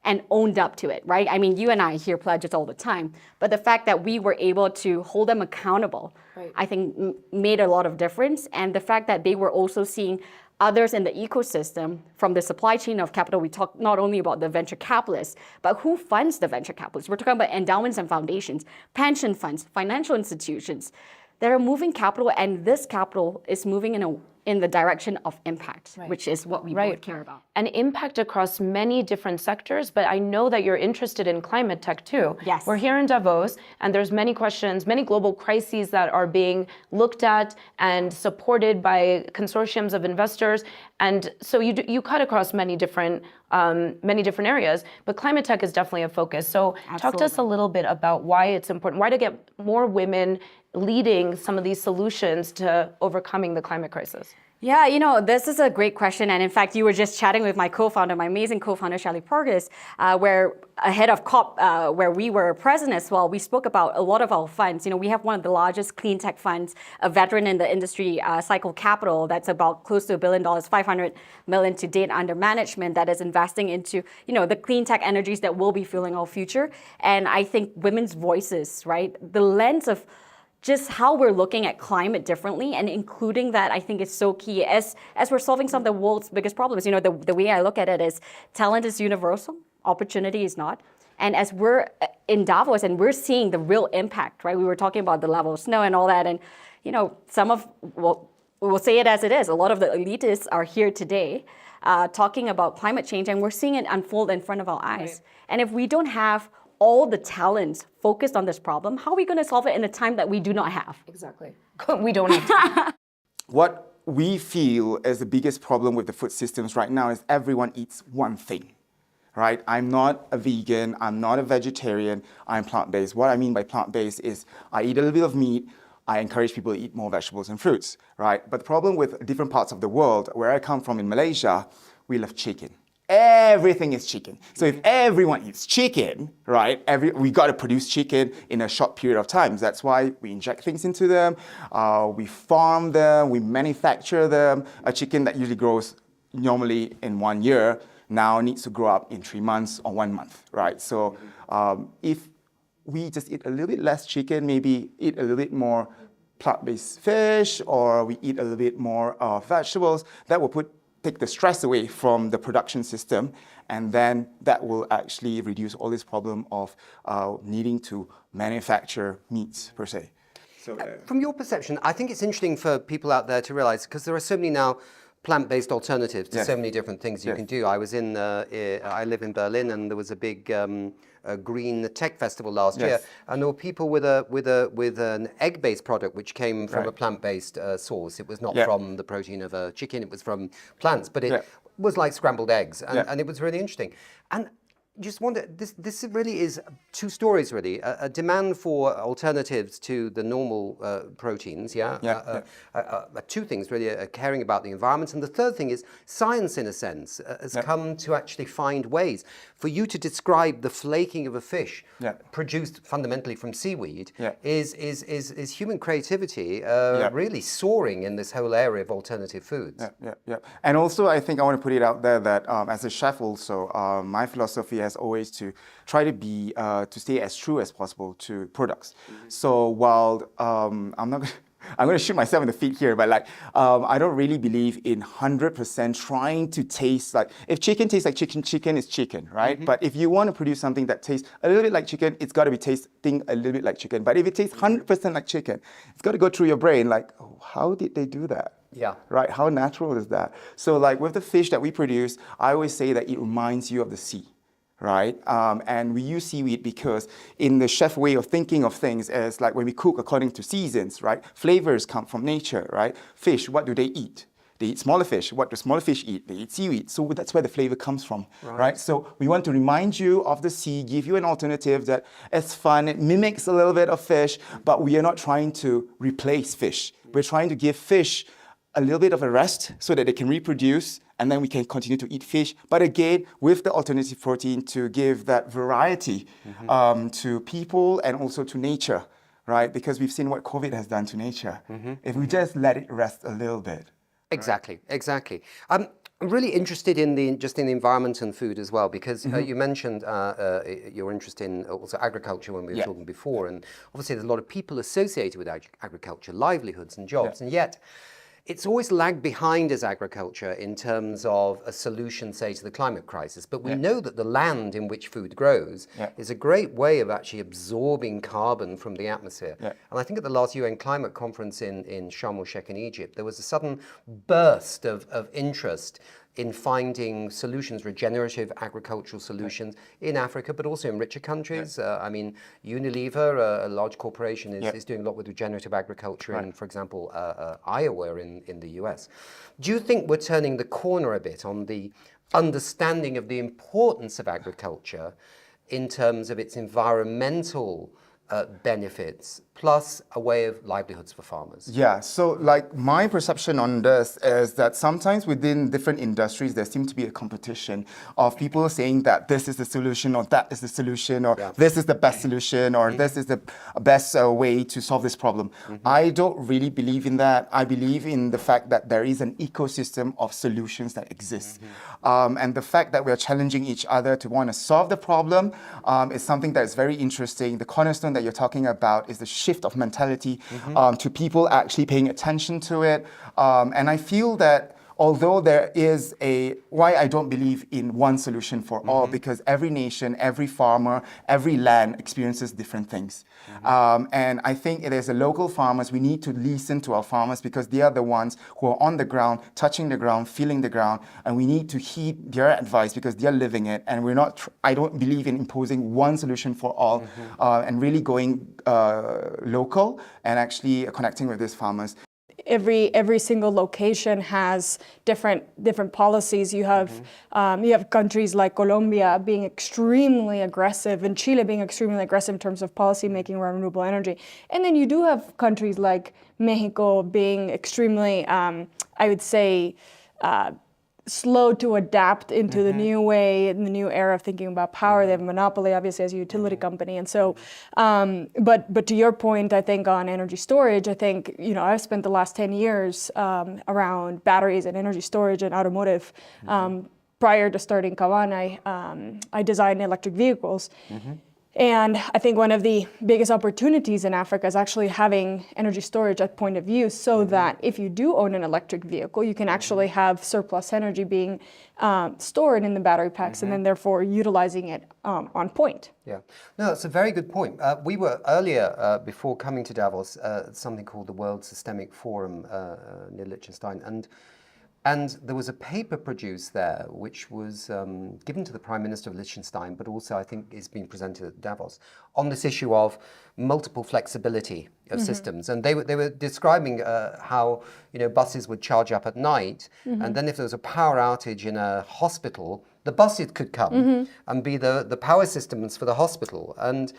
and owned up to it, right? I mean, you and I hear pledges all the time, but the fact that we were able to hold them accountable, right, I think made a lot of difference. And the fact that they were also seeing others in the ecosystem from the supply chain of capital. We talk not only about the venture capitalists, but who funds the venture capitalists. We're talking about endowments and foundations, pension funds, financial institutions that are moving capital, and this capital is moving in the direction of impact, right, which is what we both care about. And impact across many different sectors, but I know that you're interested in climate tech too. Yes. We're here in Davos, and there's many questions, many global crises that are being looked at and supported by consortiums of investors. And so you cut across many different areas, but climate tech is definitely a focus. So talk to us a little bit about why it's important, why to get more women leading some of these solutions to overcoming the climate crisis. Yeah, this is a great question. And in fact, you were just chatting with my co-founder, my amazing co-founder, Shally Porges, where ahead of COP, where we were present as well, we spoke about a lot of our funds. We have one of the largest clean tech funds, a veteran in the industry, Cycle Capital, that's about close to $1 billion, 500 million to date under management, that is investing into, the clean tech energies that will be fueling our future. And I think women's voices, right? The lens of just how we're looking at climate differently and including that, I think is so key as we're solving some of the world's biggest problems. The way I look at it is talent is universal, opportunity is not. And as we're in Davos and we're seeing the real impact, right? We were talking about the level of snow and all that. And, we'll say it as it is. A lot of the elitists are here today talking about climate change, and we're seeing it unfold in front of our eyes. Right. And if we don't have all the talents focused on this problem, how are we going to solve it in a time that we do not have? Exactly. We don't have time. What we feel is the biggest problem with the food systems right now is everyone eats one thing, right? I'm not a vegan, I'm not a vegetarian, I'm plant-based. What I mean by plant-based is I eat a little bit of meat, I encourage people to eat more vegetables and fruits, right? But the problem with different parts of the world, where I come from in Malaysia, we love chicken. Everything is chicken. So if everyone eats chicken, right, we got to produce chicken in a short period of time. That's why we inject things into them, we farm them, we manufacture them. A chicken that usually grows normally in 1 year now needs to grow up in 3 months or 1 month, right? So if we just eat a little bit less chicken, maybe eat a little bit more plant-based fish, or we eat a little bit more vegetables, that will take the stress away from the production system, and then that will actually reduce all this problem of needing to manufacture meats per se. So, from your perception, I think it's interesting for people out there to realize, because there are so many now plant-based alternatives to so many different things you can do. I live in Berlin, and there was a big green tech festival last year, and there were people with an egg-based product which came from a plant-based source. It was not from the protein of a chicken; it was from plants, but it was like scrambled eggs, and it was really interesting. And just wonder, this really is two stories, really. A demand for alternatives to the normal proteins, two things, really, caring about the environment. And the third thing is science, in a sense, has come to actually find ways. For you to describe the flaking of a fish produced fundamentally from seaweed is human creativity really soaring in this whole area of alternative foods. And also, I think I want to put it out there that as a chef also, my philosophy has always to try to be to stay as true as possible to products. So while I'm going to shoot myself in the feet here, but I don't really believe in 100% trying to taste like, if chicken tastes like chicken, chicken is chicken, right? But if you want to produce something that tastes a little bit like chicken, it's got to be tasting a little bit like chicken. But if it tastes 100% like chicken, it's got to go through your brain like, oh, how did they do that? Right? How natural is that? So with the fish that we produce, I always say that it reminds you of the sea. Right? And we use seaweed because in the chef way of thinking of things is like when we cook according to seasons, right? Flavors come from nature, right? Fish, what do they eat? They eat smaller fish. What do smaller fish eat? They eat seaweed. So that's where the flavor comes from, right? So we want to remind you of the sea, give you an alternative that is fun. It mimics a little bit of fish, but we are not trying to replace fish. We're trying to give fish a little bit of a rest so that they can reproduce and then we can continue to eat fish. But again, with the alternative protein to give that variety to people and also to nature, right? Because we've seen what COVID has done to nature. If we just let it rest a little bit. Exactly, exactly. I'm really interested in the environment and food as well, because you mentioned your interest in also agriculture when we were talking before, and obviously there's a lot of people associated with agriculture, livelihoods and jobs, and yet it's always lagged behind as agriculture in terms of a solution, say, to the climate crisis. But we know that the land in which food grows is a great way of actually absorbing carbon from the atmosphere. And I think at the last UN climate conference in Sharm el-Sheikh in Egypt, there was a sudden burst of interest in finding solutions, regenerative agricultural solutions in Africa, but also in richer countries. I mean, Unilever, a large corporation, is doing a lot with regenerative agriculture in, for example, Iowa in the US. Do you think we're turning the corner a bit on the understanding of the importance of agriculture in terms of its environmental benefits, plus a way of livelihoods for farmers? Yeah, so like my perception on this is that sometimes within different industries, there seems to be a competition of people saying that this is the solution, or that is the solution, or this is the best solution, or this is the best way to solve this problem. I don't really believe in that. I believe in the fact that there is an ecosystem of solutions that exists. And the fact that we're challenging each other to want to solve the problem is something that is very interesting. The cornerstone that you're talking about is the shift of mentality to people actually paying attention to it. And I feel that although there is why I don't believe in one solution for all, because every nation, every farmer, every land experiences different things. And I think it is the local farmers, we need to listen to our farmers, because they are the ones who are on the ground, touching the ground, feeling the ground, and we need to heed their advice because they are living it. And I don't believe in imposing one solution for all, and really going local and actually connecting with these farmers. Every single location has different policies. You have countries like Colombia being extremely aggressive, and Chile being extremely aggressive in terms of policy making around renewable energy. And then you do have countries like Mexico being extremely, I would say, slow to adapt into the new way, in the new era of thinking about power. They have a monopoly, obviously, as a utility company. And so, but to your point, I think on energy storage, I think, I've spent the last 10 years around batteries and energy storage and automotive. Prior to starting Kawan, I designed electric vehicles. And I think one of the biggest opportunities in Africa is actually having energy storage at point of use, so that if you do own an electric vehicle, you can actually have surplus energy being stored in the battery packs, and then therefore utilizing it on point. Yeah, no, that's a very good point. We were earlier, before coming to Davos, at something called the World Systemic Forum near Liechtenstein, and there was a paper produced there which was given to the Prime Minister of Liechtenstein, but also I think is being presented at Davos, on this issue of multiple flexibility of systems. And they were describing how buses would charge up at night, and then if there was a power outage in a hospital, the buses could come and be the power systems for the hospital. And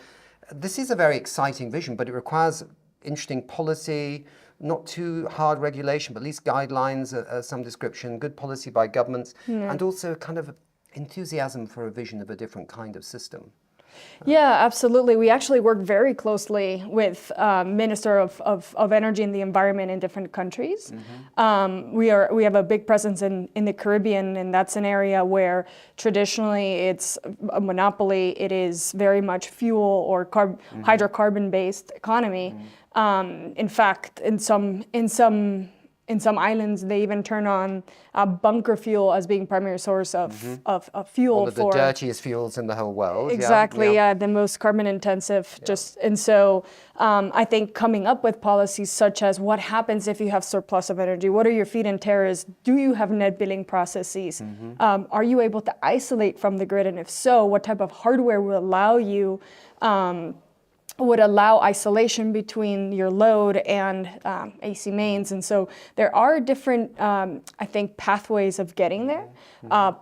this is a very exciting vision, but it requires interesting policy, not too hard regulation, but at least guidelines, some description, good policy by governments, and also kind of enthusiasm for a vision of a different kind of system. Yeah, absolutely. We actually work very closely with Minister of Energy and the Environment in different countries. We have a big presence in the Caribbean, and that's an area where traditionally it's a monopoly. It is very much fuel or hydrocarbon-based economy. In fact, in some islands, they even turn on bunker fuel as being primary source of fuel. One of the dirtiest fuels in the whole world. Exactly, the most carbon intensive. And so I think coming up with policies such as what happens if you have surplus of energy? What are your feed-in tariffs? Do you have net billing processes? Are you able to isolate from the grid? And if so, what type of hardware will allow you would allow isolation between your load and AC mains. And so there are different, I think, pathways of getting there.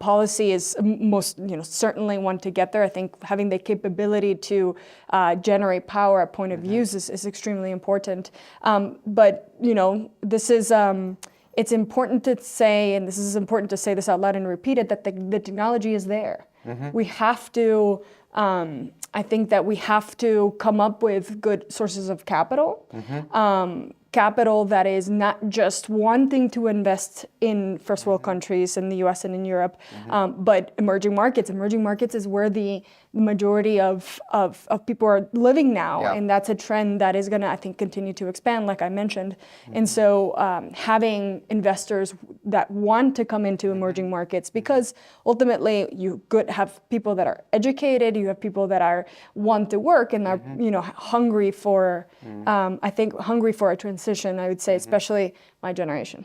Policy is most, certainly one to get there. I think having the capability to generate power at point of use is extremely important. But, this is, it's important to say, and this is important to say this out loud and repeat it, that the technology is there. We have to, I think that we have to come up with good sources of capital. Capital that is not just wanting to invest in first world countries in the US and in Europe, but emerging markets. Emerging markets is where the majority of people are living now. Yeah. And that's a trend that is gonna, I think, continue to expand, like I mentioned. And so having investors that want to come into emerging markets, because ultimately you could have people that are educated, you have people that are want to work and are, you know, hungry for, I think, hungry for a transition, I would say, especially my generation.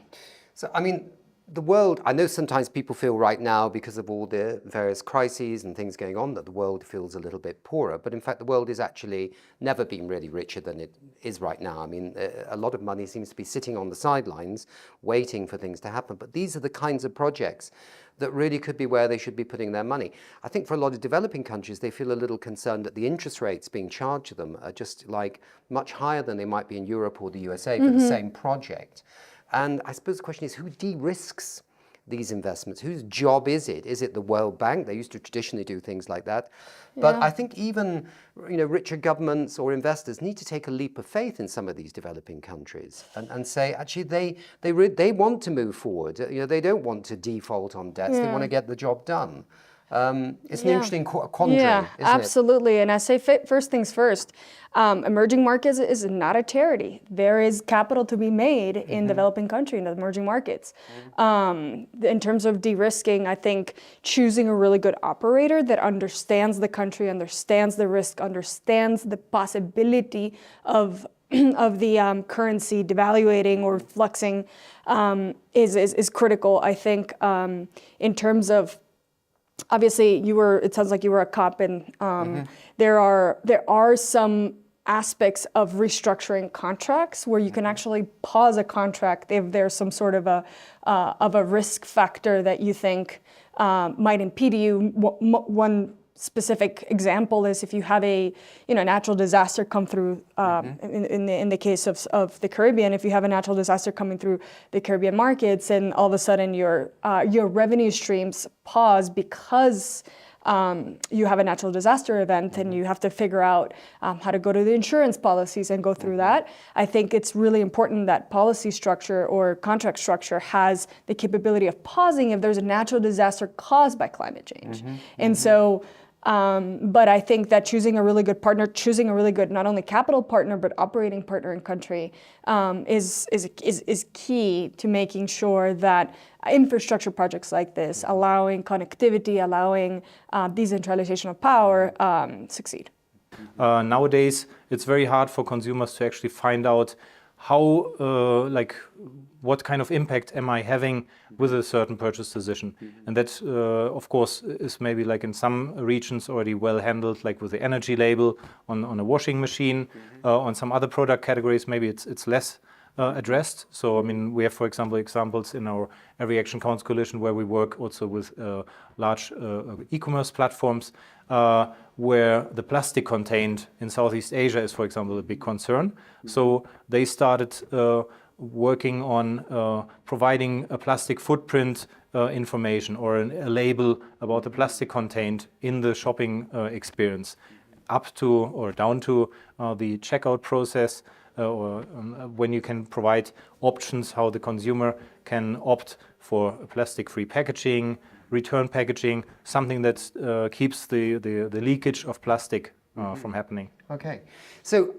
So, I mean, the world, I know sometimes people feel right now, because of all the various crises and things going on, that the world feels a little bit poorer. But in fact, the world has actually never been really richer than it is right now. I mean, a lot of money seems to be sitting on the sidelines, waiting for things to happen. But these are the kinds of projects that really could be where they should be putting their money. I think for a lot of developing countries, they feel a little concerned that the interest rates being charged to them are just like much higher than they might be in Europe or the USA for the same project. And I suppose the question is, who de-risks these investments? Whose job is it? Is it the World Bank? They used to traditionally do things like that. But I think even, you know, richer governments or investors need to take a leap of faith in some of these developing countries and say, actually, they want to move forward. You know, they don't want to default on debts. They want to get the job done. It's an interesting quandary, isn't it? Absolutely. And I say first things first. Emerging markets is not a charity. There is capital to be made in developing countries, in the emerging markets. In terms of de-risking, I think choosing a really good operator that understands the country, understands the risk, understands the possibility of the currency devaluating or fluxing is critical. I think in terms of, obviously, it sounds like you were a cop, and there are some aspects of restructuring contracts where you can actually pause a contract if there's some sort of a risk factor that you think might impede you. One specific example is if you have a natural disaster come through, in the case of the Caribbean, if you have a natural disaster coming through the Caribbean markets and all of a sudden your revenue streams pause because you have a natural disaster event and you have to figure out how to go to the insurance policies and go through that. I think it's really important that policy structure or contract structure has the capability of pausing if there's a natural disaster caused by climate change. And so, but I think that choosing a really good partner, choosing a really good not only capital partner but operating partner in country is key to making sure that infrastructure projects like this, allowing connectivity, allowing decentralization of power, succeed. Nowadays, it's very hard for consumers to actually find out how, what kind of impact am I having with a certain purchase decision. And that, of course, is maybe like in some regions already well handled, like with the energy label on a washing machine. On some other product categories, maybe it's less addressed. So, I mean, we have, for example, examples in our Every Action Counts coalition where we work also with large e-commerce platforms where the plastic contained in Southeast Asia is, for example, a big concern. So they started working on providing a plastic footprint information or a label about the plastic contained in the shopping experience, up to or down to the checkout process, or when you can provide options how the consumer can opt for plastic-free packaging, return packaging, something that keeps the leakage of plastic from happening. Okay, so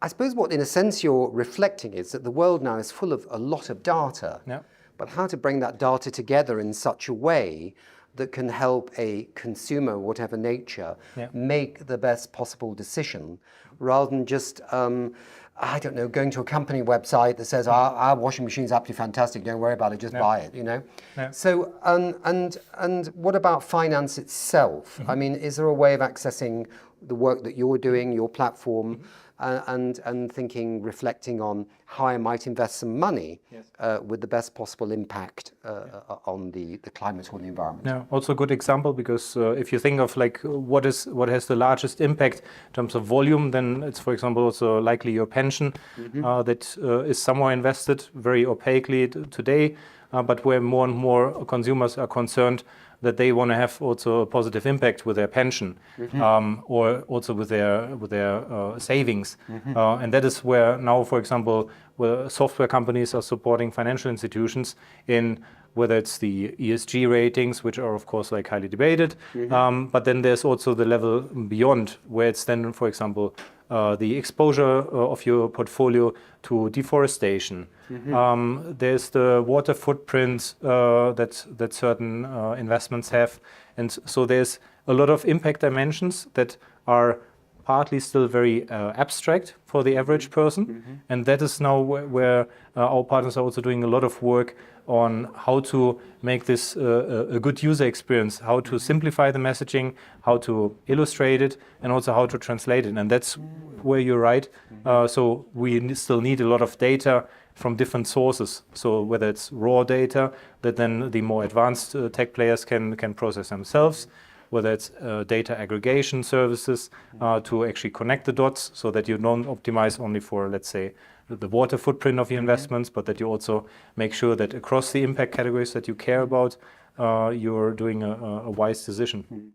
I suppose what in a sense you're reflecting is that the world now is full of a lot of data, but how to bring that data together in such a way that can help a consumer, whatever nature, make the best possible decision, rather than just, I don't know, going to a company website that says our washing machine's absolutely fantastic, don't worry about it, just buy it, you know? So, and what about finance itself? I mean, is there a way of accessing the work that you're doing, your platform, and thinking, reflecting on how I might invest some money with the best possible impact on the climate or the environment. Yeah, also a good example, because if you think of like what has the largest impact in terms of volume, then it's, for example, also likely your pension that is somewhere invested very opaquely today, but where more and more consumers are concerned that they want to have also a positive impact with their pension, or also with their savings, and that is where now, for example, where software companies are supporting financial institutions in whether it's the ESG ratings, which are of course like highly debated, but then there's also the level beyond, where it's then, for example, the exposure of your portfolio to deforestation. There's the water footprint that certain investments have, and so there's a lot of impact dimensions that are partly still very abstract for the average person, and that is now where our partners are also doing a lot of work on how to make this a good user experience, how to simplify the messaging, how to illustrate it, and also how to translate it. And that's where you're right. So we still need a lot of data from different sources. So whether it's raw data that then the more advanced tech players can process themselves, whether it's data aggregation services to actually connect the dots so that you don't optimize only for, let's say, the water footprint of your investments, but that you also make sure that across the impact categories that you care about, you're doing a wise decision.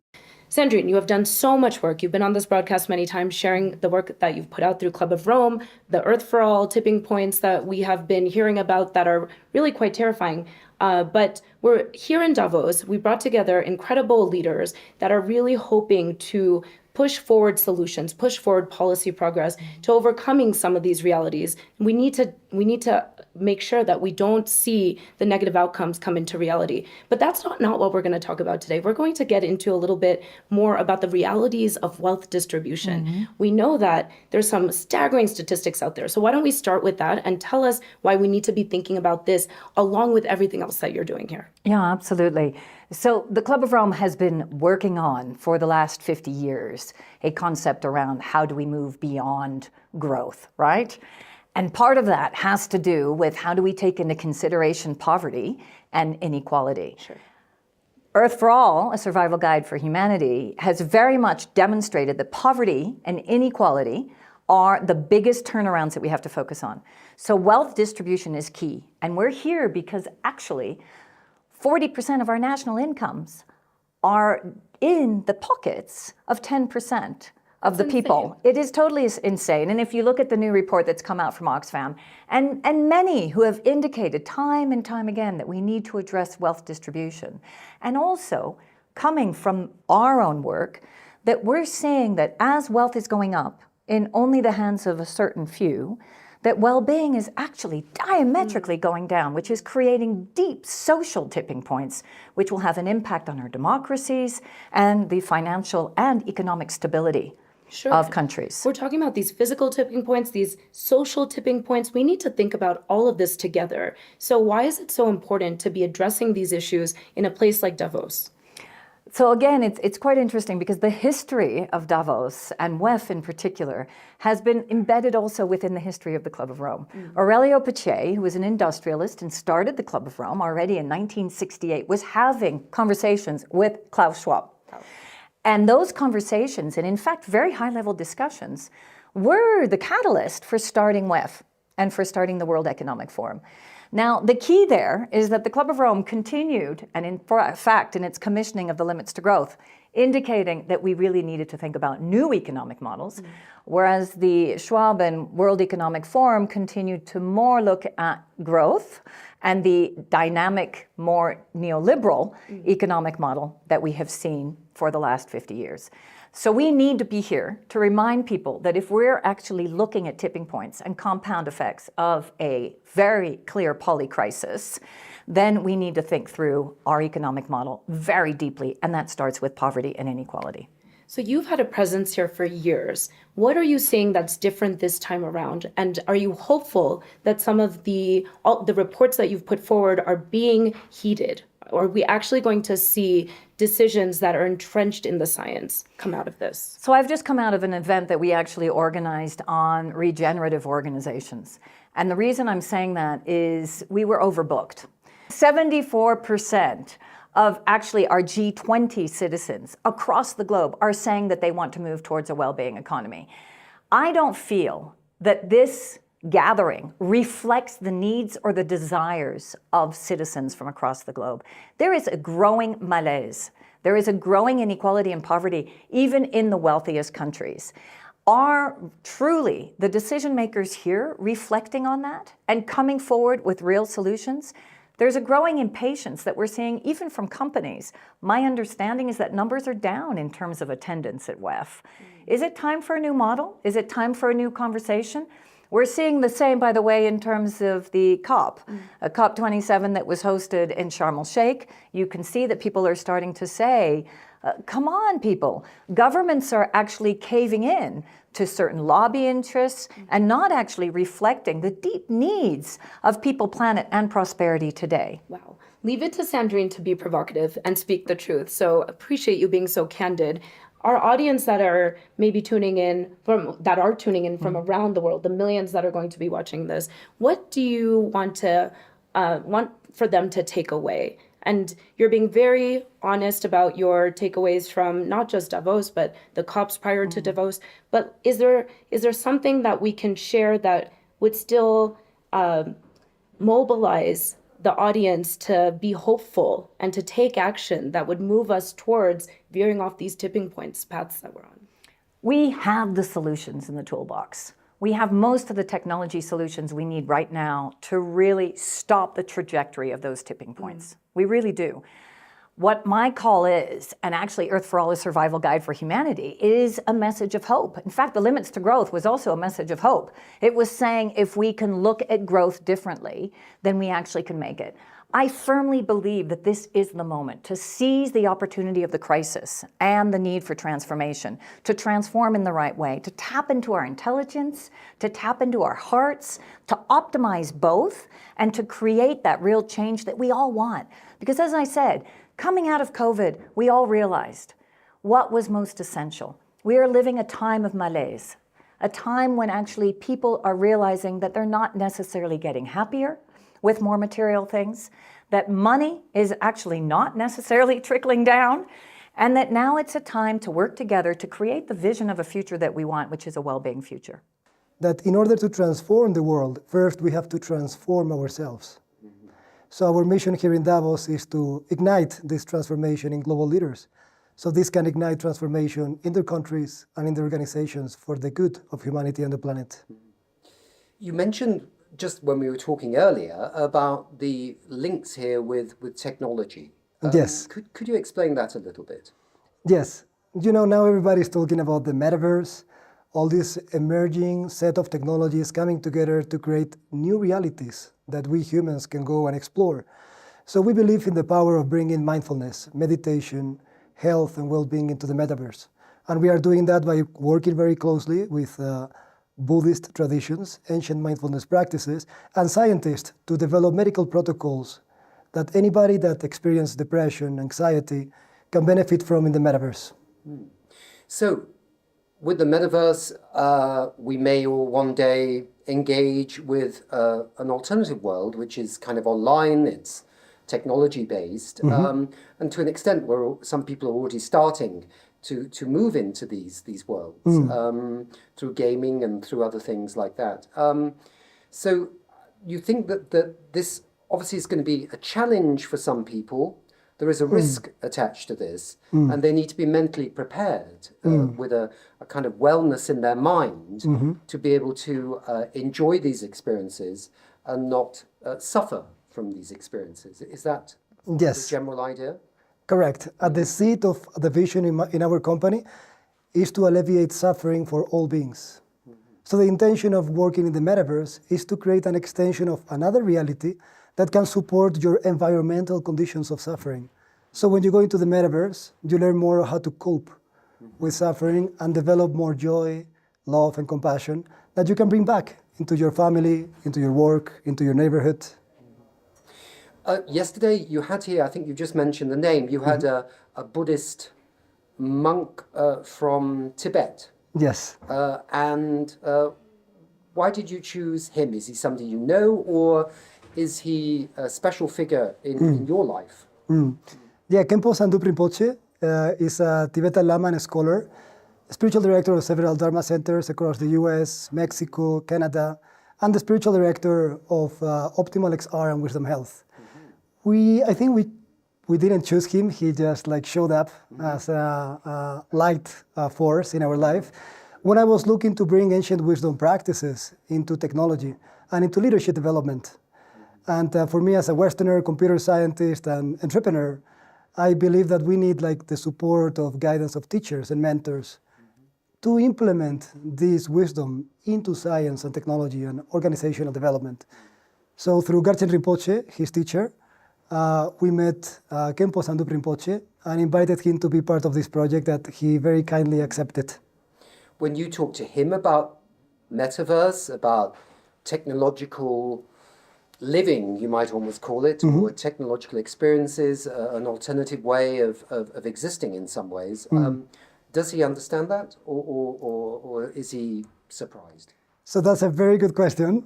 Sandrine, you have done so much work. You've been on this broadcast many times, sharing the work that you've put out through Club of Rome, the Earth for All tipping points that we have been hearing about that are really quite terrifying. But we're here in Davos. We brought together incredible leaders that are really hoping to push forward solutions, push forward policy progress to overcoming some of these realities. We need to make sure that we don't see the negative outcomes come into reality. But that's not what we're going to talk about today. We're going to get into a little bit more about the realities of wealth distribution. We know that there's some staggering statistics out there. So why don't we start with that and tell us why we need to be thinking about this along with everything else that you're doing here. Yeah, absolutely. So the Club of Rome has been working on for the last 50 years a concept around how do we move beyond growth, right? And part of that has to do with how do we take into consideration poverty and inequality. Sure. Earth for All, a survival guide for humanity, has very much demonstrated that poverty and inequality are the biggest turnarounds that we have to focus on. So wealth distribution is key. And we're here because actually 40% of our national incomes are in the pockets of 10% of the people. It is totally insane. And if you look at the new report that's come out from Oxfam, and many who have indicated time and time again that we need to address wealth distribution, and also coming from our own work, that we're saying that as wealth is going up in only the hands of a certain few, that well-being is actually diametrically going down, which is creating deep social tipping points, which will have an impact on our democracies and the financial and economic stability of countries. We're talking about these physical tipping points, these social tipping points. We need to think about all of this together. So why is it so important to be addressing these issues in a place like Davos? So again, it's quite interesting because the history of Davos, and WEF in particular, has been embedded also within the history of the Club of Rome. Aurelio Pace, who was an industrialist and started the Club of Rome already in 1968, was having conversations with Klaus Schwab. And those conversations, and in fact very high-level discussions, were the catalyst for starting WEF and for starting the World Economic Forum. Now, the key there is that the Club of Rome continued, and in fact, in its commissioning of the limits to growth, indicating that we really needed to think about new economic models, whereas the Schwab and World Economic Forum continued to more look at growth and the dynamic, more neoliberal economic model that we have seen for the last 50 years. So we need to be here to remind people that if we're actually looking at tipping points and compound effects of a very clear polycrisis, then we need to think through our economic model very deeply, and that starts with poverty and inequality. So you've had a presence here for years. What are you seeing that's different this time around? And are you hopeful that some of the reports that you've put forward are being heeded? are we actually going to see decisions that are entrenched in the science come out of this? So I've just come out of an event that we actually organized on regenerative organizations. And the reason I'm saying that is we were overbooked. 74% of actually our G20 citizens across the globe are saying that they want to move towards a well-being economy. I don't feel that this gathering reflects the needs or the desires of citizens from across the globe. There is a growing malaise. There is a growing inequality and poverty, even in the wealthiest countries. Are truly the decision makers here reflecting on that and coming forward with real solutions? There's a growing impatience that we're seeing even from companies. My understanding is that numbers are down in terms of attendance at WEF. Is it time for a new model? Is it time for a new conversation? We're seeing the same, by the way, in terms of the COP, a COP27 that was hosted in Sharm el-Sheikh. You can see that people are starting to say, come on, people. Governments are actually caving in to certain lobby interests and not actually reflecting the deep needs of people, planet, and prosperity today. Wow. Leave it to Sandrine to be provocative and speak the truth. So appreciate you being so candid. Our audience that are maybe tuning in from around the world, the millions that are going to be watching this, what do you want for them to take away? And you're being very honest about your takeaways from not just Davos, but the COPs prior to Davos. But is there something that we can share that would still mobilize the audience to be hopeful and to take action that would move us towards veering off these tipping points, paths that we're on? We have the solutions in the toolbox. We have most of the technology solutions we need right now to really stop the trajectory of those tipping points. We really do. What my call is, and actually Earth for All, a survival guide for humanity, is a message of hope. In fact, the Limits to Growth was also a message of hope. It was saying if we can look at growth differently, then we actually can make it. I firmly believe that this is the moment to seize the opportunity of the crisis and the need for transformation, to transform in the right way, to tap into our intelligence, to tap into our hearts, to optimize both, and to create that real change that we all want. Because as I said, coming out of COVID, we all realized what was most essential. We are living a time of malaise, a time when actually people are realizing that they're not necessarily getting happier with more material things, that money is actually not necessarily trickling down, and that now it's a time to work together to create the vision of a future that we want, which is a well-being future. That in order to transform the world, first we have to transform ourselves. So our mission here in Davos is to ignite this transformation in global leaders. So this can ignite transformation in their countries and in their organizations for the good of humanity and the planet. You mentioned just when we were talking earlier about the links here with technology. Yes. Could you explain that a little bit? Yes. You know, now everybody's talking about the Metaverse, all this emerging set of technologies coming together to create new realities that we humans can go and explore. So we believe in the power of bringing mindfulness, meditation, health, and well-being into the Metaverse. And we are doing that by working very closely with Buddhist traditions, ancient mindfulness practices, and scientists to develop medical protocols that anybody that experiences depression, anxiety, can benefit from in the Metaverse. So, with the Metaverse, we may all one day engage with an alternative world, which is kind of online, it's technology-based, and to an extent where some people are already starting to move into these worlds through gaming and through other things like that. So you think that this obviously is going to be a challenge for some people. There is a risk attached to this, and they need to be mentally prepared with a kind of wellness in their mind to be able to enjoy these experiences and not suffer from these experiences. Is that the general idea? Correct. At the seat of the vision in our company is to alleviate suffering for all beings. So the intention of working in the Metaverse is to create an extension of another reality that can support your environmental conditions of suffering. So when you go into the Metaverse, you learn more how to cope with suffering and develop more joy, love, and compassion that you can bring back into your family, into your work, into your neighborhood. Yesterday you had here, I think you just mentioned the name, you had a Buddhist monk from Tibet. Yes. And why did you choose him? Is he somebody you know, or is he a special figure in your life? Yeah, Khenpo Sandup Rinpoche is a Tibetan Lama and scholar, spiritual director of several Dharma centers across the US, Mexico, Canada, and the spiritual director of Optimal XR and Wisdom Health. I think we didn't choose him. He just like showed up as a light force in our life. When I was looking to bring ancient wisdom practices into technology and into leadership development, and for me as a Westerner, computer scientist and entrepreneur, I believe that we need like the support of guidance of teachers and mentors to implement this wisdom into science and technology and organizational development. So through Garchen Rinpoche, his teacher, we met Khenpo Sandup Rinpoche and invited him to be part of this project that he very kindly accepted. When you talk to him about Metaverse, about technological living, you might almost call it, or technological experiences, an alternative way of existing in some ways, does he understand that, or is he surprised? So that's a very good question,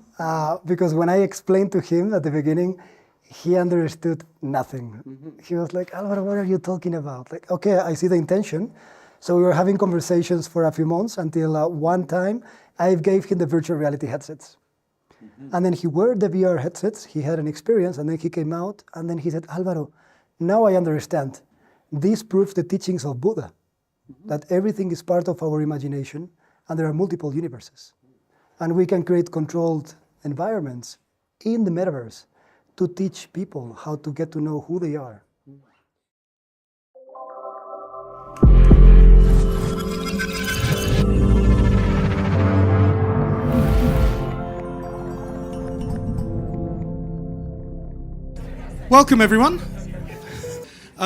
because when I explained to him at the beginning, he understood nothing. He was like, Alvaro, what are you talking about? Like, okay, I see the intention. So we were having conversations for a few months until one time I gave him the virtual reality headsets. And then he wore the VR headsets, he had an experience, and then he came out, and then he said, Alvaro, now I understand. This proves the teachings of Buddha, that everything is part of our imagination, and there are multiple universes. And we can create controlled environments in the metaverse to teach people how to get to know who they are. Welcome, everyone.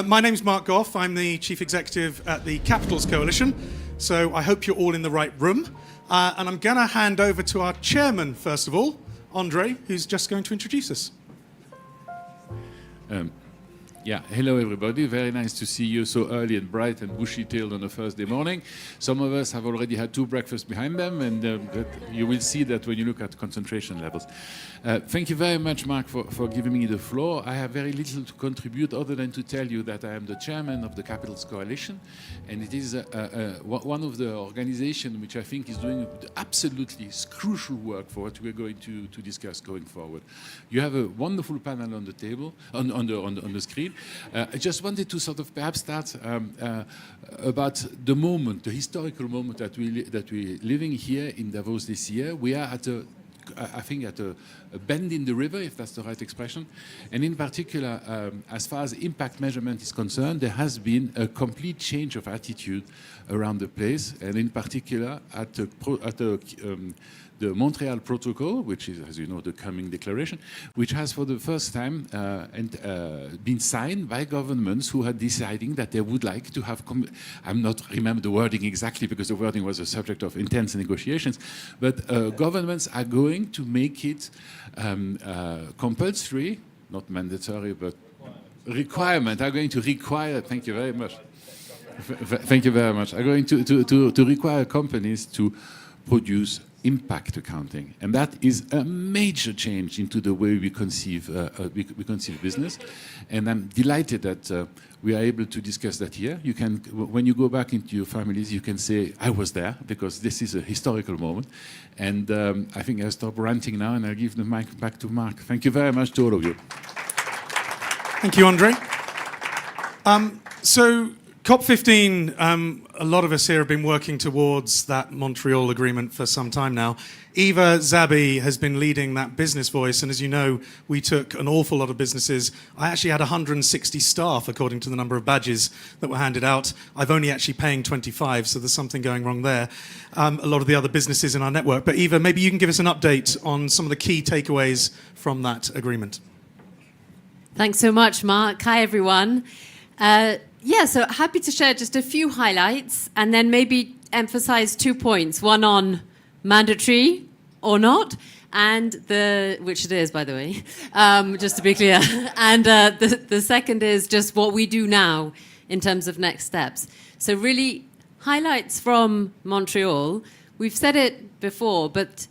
My name's Mark Goff. I'm the Chief Executive at the Capitals Coalition, so I hope you're all in the right room. And I'm going to hand over to our chairman, first of all, Andre, who's just going to introduce us. Yeah, hello everybody. Very nice to see you so early and bright and bushy-tailed on a Thursday morning. Some of us have already had 2 breakfasts behind them, and you will see that when you look at concentration levels. Thank you very much, Mark, for giving me the floor. I have very little to contribute other than to tell you that I am the chairman of the Capitals Coalition, and it is one of the organizations which I think is doing absolutely crucial work for what we're going to discuss going forward. You have a wonderful panel on the table, on the screen. I just wanted to sort of perhaps start about the moment, the historical moment that we're living here in Davos this year. We are at I think at a bend in the river, if that's the right expression. And in particular, as far as impact measurement is concerned, there has been a complete change of attitude around the place, and in particular at the Montreal Protocol, which is, as you know, the coming declaration, which has for the first time been signed by governments who are deciding that they would like to have, I'm not remember the wording exactly because the wording was a subject of intense negotiations, but governments are going to make it compulsory, not mandatory, but requirement, are going to require, thank you very much, thank you very much, are going to require companies to produce impact accounting, and that is a major change into the way we conceive business. And I'm delighted that we are able to discuss that here. You can, when you go back into your families, you can say, "I was there," because this is a historical moment. And I think I'll stop ranting now, and I'll give the mic back to Mark. Thank you very much to all of you. Thank you, Andre. So COP15, a lot of us here have been working towards that Montreal agreement for some time now. Eva Zabi has been leading that business voice, and as you know, we took an awful lot of businesses. I actually had 160 staff, according to the number of badges that were handed out. I've only actually paying 25, so there's something going wrong there. A lot of the other businesses in our network. But Eva, maybe you can give us an update on some of the key takeaways from that agreement. Thanks so much, Mark. Hi, everyone. So happy to share just a few highlights and then maybe emphasize 2 points. One on mandatory or not, and which it is, by the way, just to be clear. And the second is just what we do now in terms of next steps. So really, highlights from Montreal. We've said it before, but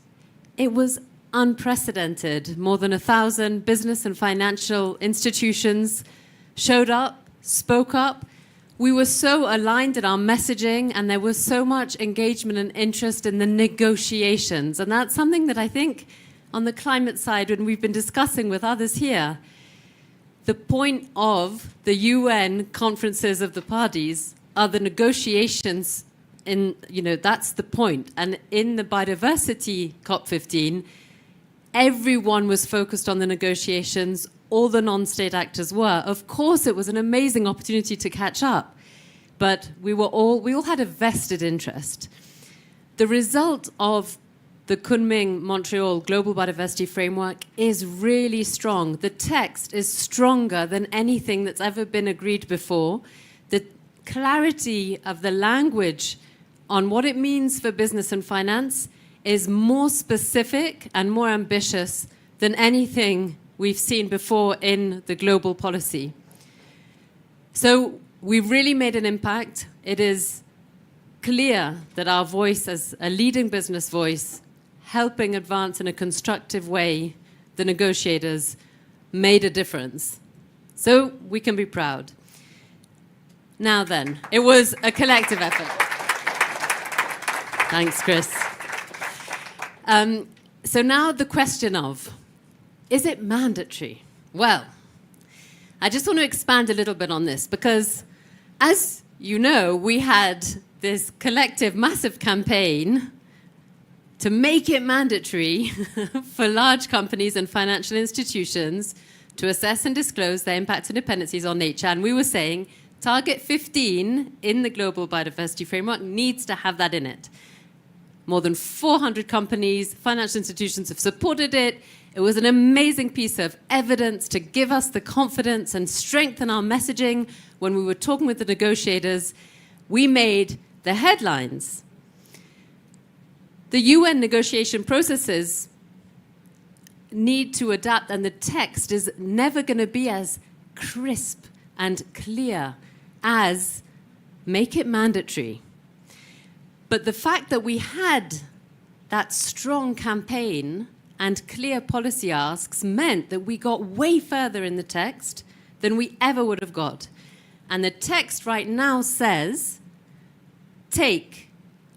it was unprecedented. More than 1,000 business and financial institutions showed up, spoke up. We were so aligned in our messaging, and there was so much engagement and interest in the negotiations. And that's something that I think on the climate side, when we've been discussing with others here, the point of the UN conferences of the parties are the negotiations. That's the point. And in the biodiversity COP15, everyone was focused on the negotiations. All the non-state actors were. Of course, it was an amazing opportunity to catch up, but we all had a vested interest. The result of the Kunming Montreal Global Biodiversity Framework is really strong. The text is stronger than anything that's ever been agreed before. The clarity of the language on what it means for business and finance is more specific and more ambitious than anything we've seen before in the global policy. So we've really made an impact. It is clear that our voice as a leading business voice, helping advance in a constructive way the negotiators, made a difference. So we can be proud. Now then, it was a collective effort. Thanks, Chris. So now the question of, is it mandatory? Well, I just want to expand a little bit on this because, as you know, we had this collective massive campaign to make it mandatory for large companies and financial institutions to assess and disclose their impact and dependencies on nature. And we were saying Target 15 in the Global Biodiversity Framework needs to have that in it. More than 400 companies, financial institutions have supported it. It was an amazing piece of evidence to give us the confidence and strengthen our messaging when we were talking with the negotiators. We made the headlines. The UN negotiation processes need to adapt, and the text is never going to be as crisp and clear as make it mandatory. But the fact that we had that strong campaign and clear policy asks meant that we got way further in the text than we ever would have got. And the text right now says, take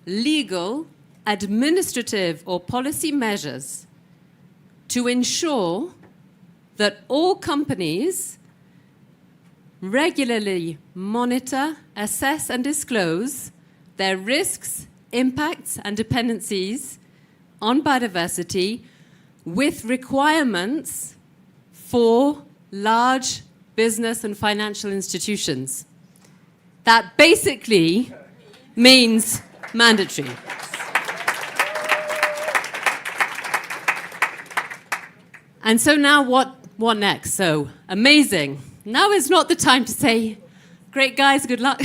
legal, administrative, or policy measures to ensure that all companies regularly monitor, assess, and disclose their risks, impacts, and dependencies on biodiversity with requirements for large business and financial institutions. That basically means mandatory. And so now what next? So amazing. Now is not the time to say, great guys, good luck.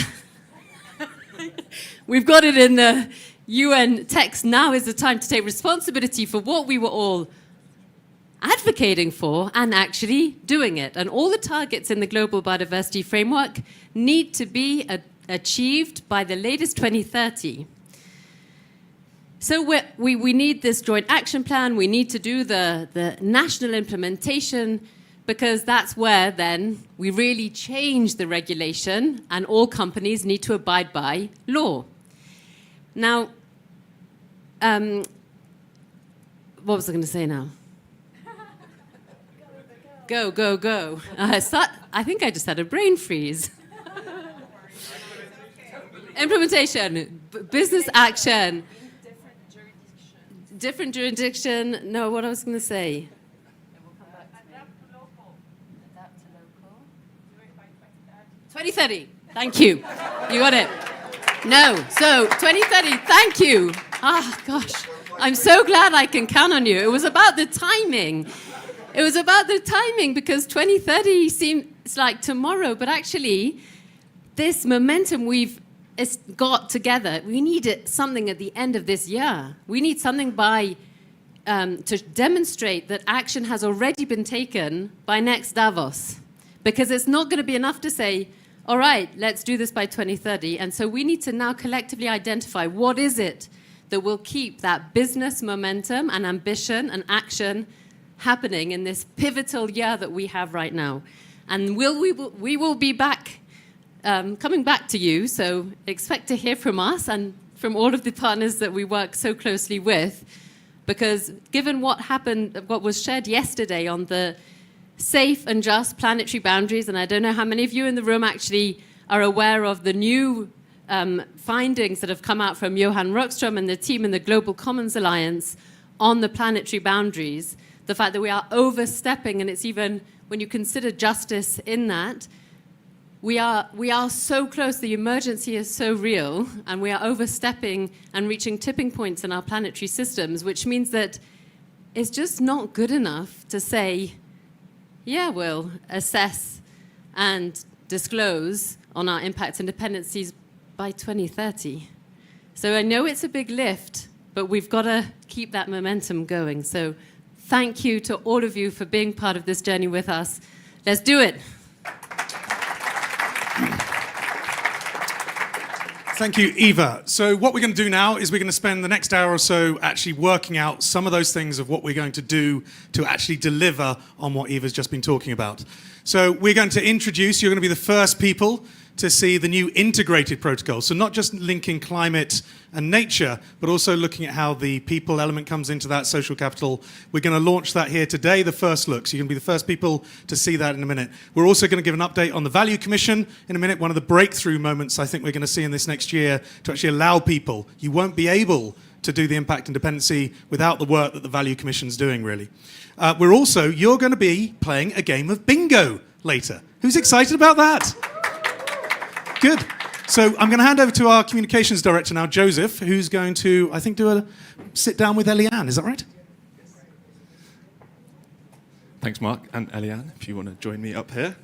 We've got it in the UN text. Now is the time to take responsibility for what we were all advocating for and actually doing it. And all the targets in the Global Biodiversity Framework need to be achieved by the latest 2030. So we need this joint action plan. We need to do the national implementation, because that's where then we really change the regulation and all companies need to abide by law. Now, what was I going to say now? Go, go, go. I think I just had a brain freeze. Implementation, business action. Different jurisdiction. No, what I was going to say. Adapt to local. 2030. Thank you. You got it. No. So 2030. Thank you. Ah, gosh. I'm so glad I can count on you. It was about the timing. It was about the timing because 2030 seems like tomorrow, but actually, this momentum we've got together, we need something at the end of this year. We need something by to demonstrate that action has already been taken by next Davos. Because it's not going to be enough to say, all right, let's do this by 2030. And so we need to now collectively identify what is it that will keep that business momentum and ambition and action happening in this pivotal year that we have right now. And we will be back, coming back to you. So expect to hear from us and from all of the partners that we work so closely with. Because given what happened, what was shared yesterday on the safe and just planetary boundaries, and I don't know how many of you in the room actually are aware of the new findings that have come out from Johan Rockström and the team in the Global Commons Alliance on the planetary boundaries, the fact that we are overstepping, and it's even, when you consider justice in that, we are so close, the emergency is so real, and we are overstepping and reaching tipping points in our planetary systems, which means that it's just not good enough to say, yeah, we'll assess and disclose on our impacts and dependencies by 2030. So I know it's a big lift, but we've got to keep that momentum going. So thank you to all of you for being part of this journey with us. Let's do it. Thank you, Eva. So what we're going to do now is we're going to spend the next hour or so actually working out some of those things of what we're going to do to actually deliver on what Eva's just been talking about. So we're going to introduce, you're going to be the first people to see the new integrated protocol. So not just linking climate and nature, but also looking at how the people element comes into that, social capital. We're going to launch that here today, the first look. So you're going to be the first people to see that in a minute. We're also going to give an update on the Value Commission in a minute, one of the breakthrough moments I think we're going to see in this next year to actually allow people. You won't be able to do the impact and dependency without the work that the Value Commission's doing, really. You're going to be playing a game of bingo later. Who's excited about that? Good. So I'm going to hand over to our communications director now, Joseph, who's going to, I think, do a sit down with Eliane. Is that right? Thanks, Mark, and Eliane, if you want to join me up here.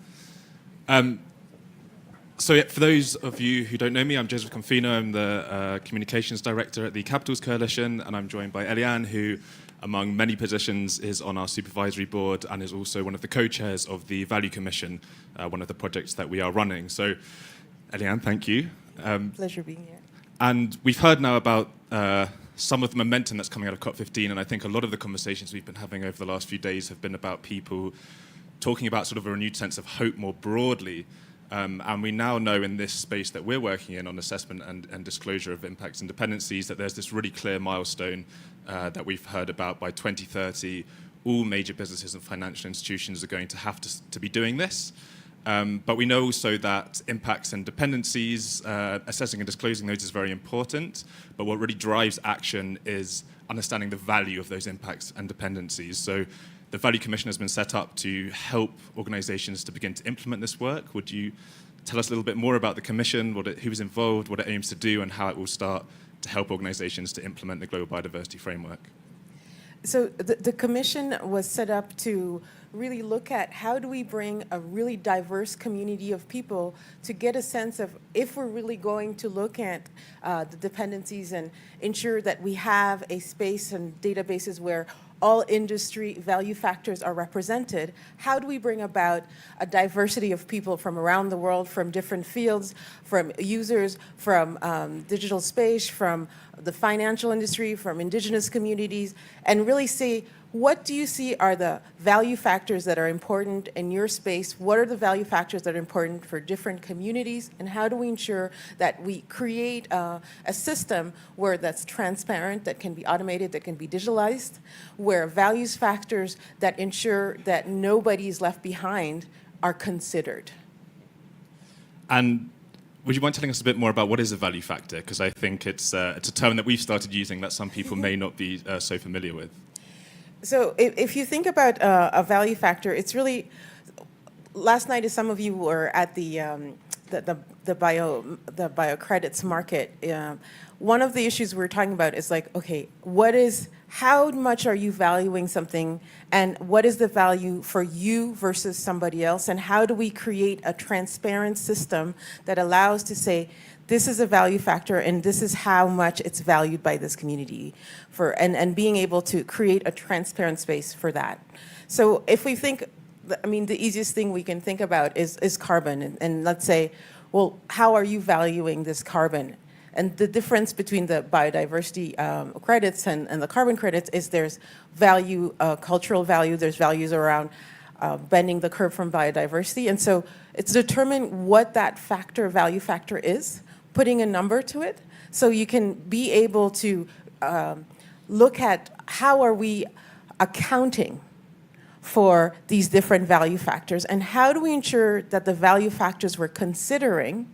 For those of you who don't know me, I'm Joseph Confino. I'm the communications director at the Capitals Coalition, and I'm joined by Eliane, who, among many positions, is on our supervisory board and is also one of the co-chairs of the Value Commission, one of the projects that we are running. So, Eliane, thank you. Pleasure being here. And we've heard now about some of the momentum that's coming out of COP15, and I think a lot of the conversations we've been having over the last few days have been about people talking about sort of a renewed sense of hope more broadly. And we now know in this space that we're working in on assessment and disclosure of impacts and dependencies that there's this really clear milestone that we've heard about. By 2030, all major businesses and financial institutions are going to have to be doing this. But we know also that impacts and dependencies, assessing and disclosing those is very important. But what really drives action is understanding the value of those impacts and dependencies. So the Value Commission has been set up to help organizations to begin to implement this work. Would you tell us a little bit more about the Commission, who's involved, what it aims to do, and how it will start to help organizations to implement the Global Biodiversity Framework? So the Commission was set up to really look at how do we bring a really diverse community of people to get a sense of if we're really going to look at the dependencies and ensure that we have a space and databases where all industry value factors are represented, how do we bring about a diversity of people from around the world, from different fields, from users, from digital space, from the financial industry, from indigenous communities, and really see what do you see are the value factors that are important in your space? What are the value factors that are important for different communities? And how do we ensure that we create a system where that's transparent, that can be automated, that can be digitalized, where values factors that ensure that nobody is left behind are considered? And would you mind telling us a bit more about what is a value factor? Because I think it's a term that we've started using that some people may not be so familiar with. So if you think about a value factor, it's really, last night as some of you were at the biocredits market, one of the issues we're talking about is like, okay, how much are you valuing something, and what is the value for you versus somebody else, and how do we create a transparent system that allows to say, this is a value factor and this is how much it's valued by this community, and being able to create a transparent space for that. So if we think, I mean, the easiest thing we can think about is carbon, and let's say, well, how are you valuing this carbon? And the difference between the biodiversity credits and the carbon credits is there's value, cultural value, there's values around bending the curve from biodiversity. And so it's determining what that factor, value factor is, putting a number to it, so you can be able to look at how are we accounting for these different value factors, and how do we ensure that the value factors we're considering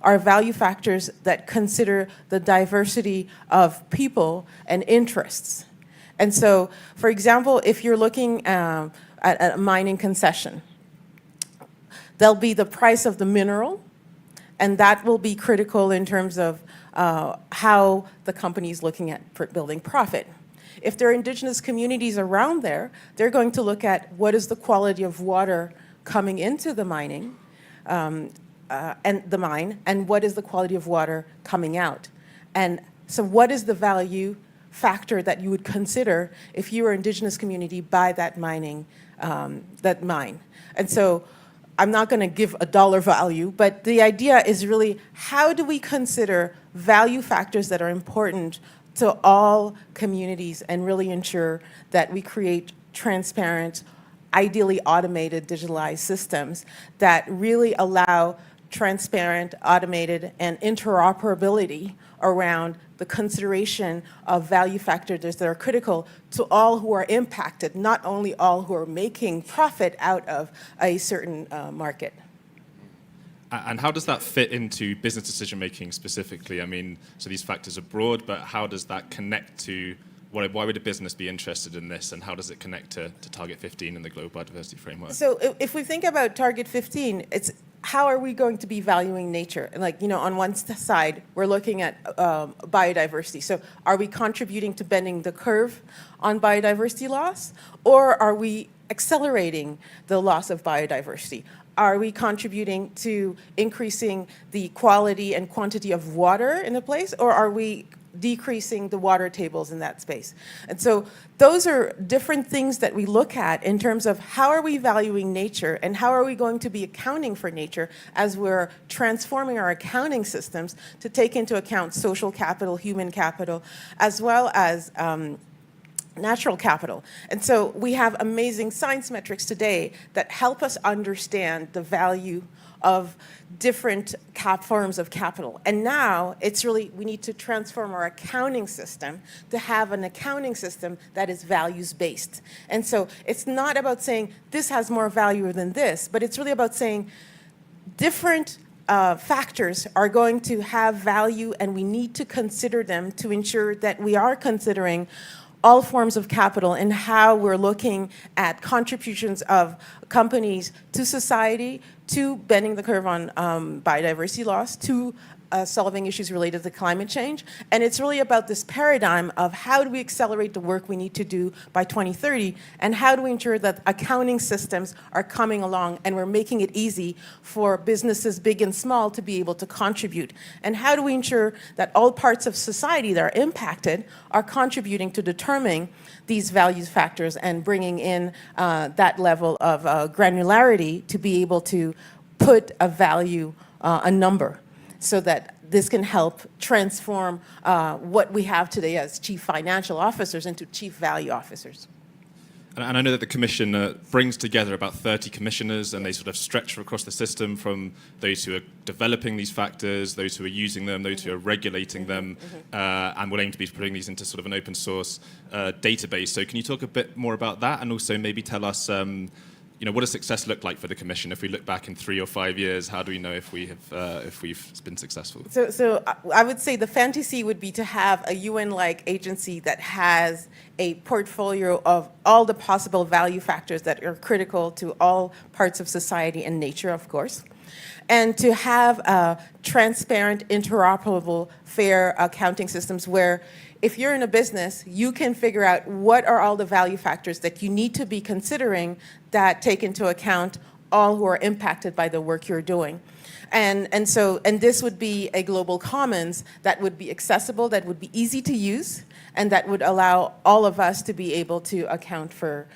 are value factors that consider the diversity of people and interests. And so, for example, if you're looking at a mining concession, there'll be the price of the mineral, and that will be critical in terms of how the company is looking at building profit. If there are Indigenous communities around there, they're going to look at what is the quality of water coming into the mining, and the mine, and what is the quality of water coming out. And so what is the value factor that you would consider if you were an Indigenous community by that mining, that mine? And so I'm not going to give a dollar value, but the idea is really, how do we consider value factors that are important to all communities and really ensure that we create transparent, ideally automated, digitalized systems that really allow transparent, automated, and interoperability around the consideration of value factors that are critical to all who are impacted, not only all who are making profit out of a certain market. And how does that fit into business decision making specifically? I mean, so these factors are broad, but how does that connect to why would a business be interested in this, and how does it connect to Target 15 and the Global Biodiversity Framework? So if we think about Target 15, it's how are we going to be valuing nature? Like, you know, on one side, we're looking at biodiversity. So are we contributing to bending the curve on biodiversity loss, or are we accelerating the loss of biodiversity? Are we contributing to increasing the quality and quantity of water in a place, or are we decreasing the water tables in that space? And so those are different things that we look at in terms of how are we valuing nature, and how are we going to be accounting for nature as we're transforming our accounting systems to take into account social capital, human capital, as well as natural capital. And so we have amazing science metrics today that help us understand the value of different forms of capital. And now it's really, we need to transform our accounting system to have an accounting system that is values-based. And so it's not about saying this has more value than this, but it's really about saying different factors are going to have value, and we need to consider them to ensure that we are considering all forms of capital and how we're looking at contributions of companies to society, to bending the curve on biodiversity loss, to solving issues related to climate change. And it's really about this paradigm of how do we accelerate the work we need to do by 2030, and how do we ensure that accounting systems are coming along and we're making it easy for businesses big and small to be able to contribute. And how do we ensure that all parts of society that are impacted are contributing to determining these values factors and bringing in that level of granularity to be able to put a value, a number, so that this can help transform what we have today as chief financial officers into chief value officers. And I know that the Commission brings together about 30 commissioners, and they sort of stretch across the system, from those who are developing these factors, those who are using them, those who are regulating them, and we'll aim to be putting these into sort of an open source database. So can you talk a bit more about that, and also maybe tell us what does success look like for the Commission? If we look back in 3 or 5 years, how do we know if we've been successful? So I would say the fantasy would be to have a UN-like agency that has a portfolio of all the possible value factors that are critical to all parts of society and nature, of course, and to have transparent, interoperable, fair accounting systems where, if you're in a business, you can figure out what are all the value factors that you need to be considering that take into account all who are impacted by the work you're doing. And this would be a global commons that would be accessible, that would be easy to use, and that would allow all of us to be able to account for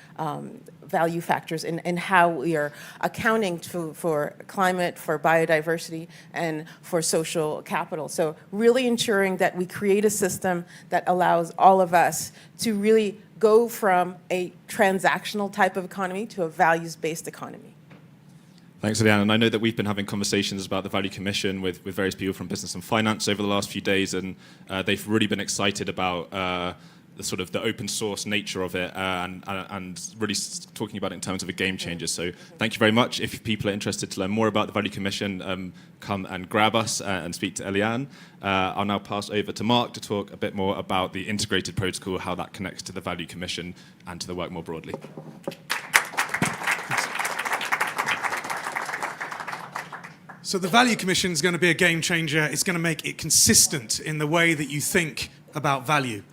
value factors in how we are accounting for climate, for biodiversity, and for social capital. So really ensuring that we create a system that allows all of us to really go from a transactional type of economy to a values-based economy. Thanks, Leanne. And I know that we've been having conversations about the Value Commission with various people from business and finance over the last few days, and they've really been excited about the sort of the open source nature of it and really talking about it in terms of a game changer. So thank you very much. If people are interested to learn more about the Value Commission, come and grab us and speak to Eliane. I'll now pass over to Mark to talk a bit more about the integrated protocol, how that connects to the Value Commission and to the work more broadly. So the Value Commission is going to be a game changer. It's going to make it consistent in the way that you think about value.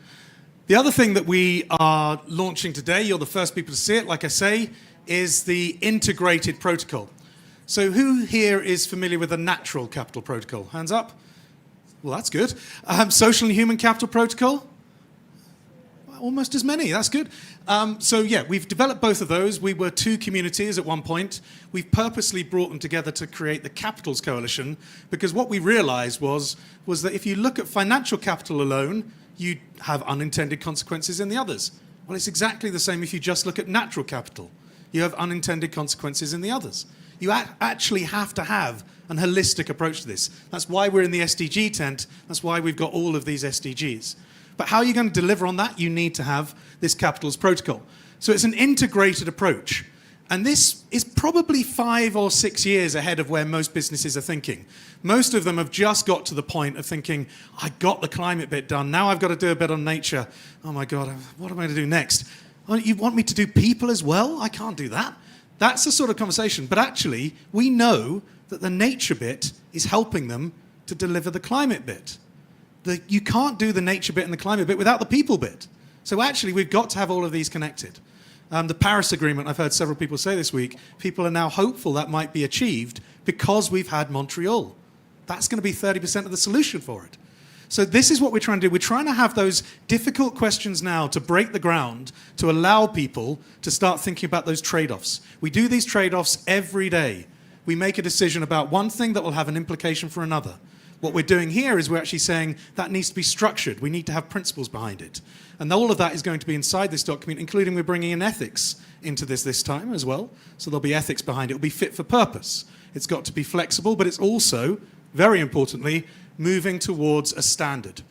The other thing that we are launching today, you're the first people to see it, like I say, is the integrated protocol. So who here is familiar with the natural capital protocol? Hands up. Well, that's good. Social and human capital protocol? Almost as many, that's good. So yeah, we've developed both of those. We were two communities at one point. We've purposely brought them together to create the Capitals Coalition, because what we realized was that if you look at financial capital alone, you have unintended consequences in the others. Well, it's exactly the same if you just look at natural capital. You have unintended consequences in the others. You actually have to have an holistic approach to this. That's why we're in the SDG tent. That's why we've got all of these SDGs. But how are you going to deliver on that? You need to have this Capitals Protocol. So it's an integrated approach. And this is probably 5 or 6 years ahead of where most businesses are thinking. Most of them have just got to the point of thinking, I got the climate bit done, now I've got to do a bit on nature. Oh my God, what am I going to do next? Oh, you want me to do people as well? I can't do that. That's the sort of conversation. But actually, we know that the nature bit is helping them to deliver the climate bit. You can't do the nature bit and the climate bit without the people bit. So actually, we've got to have all of these connected. The Paris Agreement, I've heard several people say this week, people are now hopeful that might be achieved because we've had Montreal. That's going to be 30% of the solution for it. So this is what we're trying to do. We're trying to have those difficult questions now to break the ground, to allow people to start thinking about those trade-offs. We do these trade-offs every day. We make a decision about one thing that will have an implication for another. What we're doing here is we're actually saying that needs to be structured. We need to have principles behind it. And all of that is going to be inside this document, including we're bringing in ethics into this time as well. So there'll be ethics behind it. It'll be fit for purpose. It's got to be flexible, but it's also, very importantly, moving towards a standard.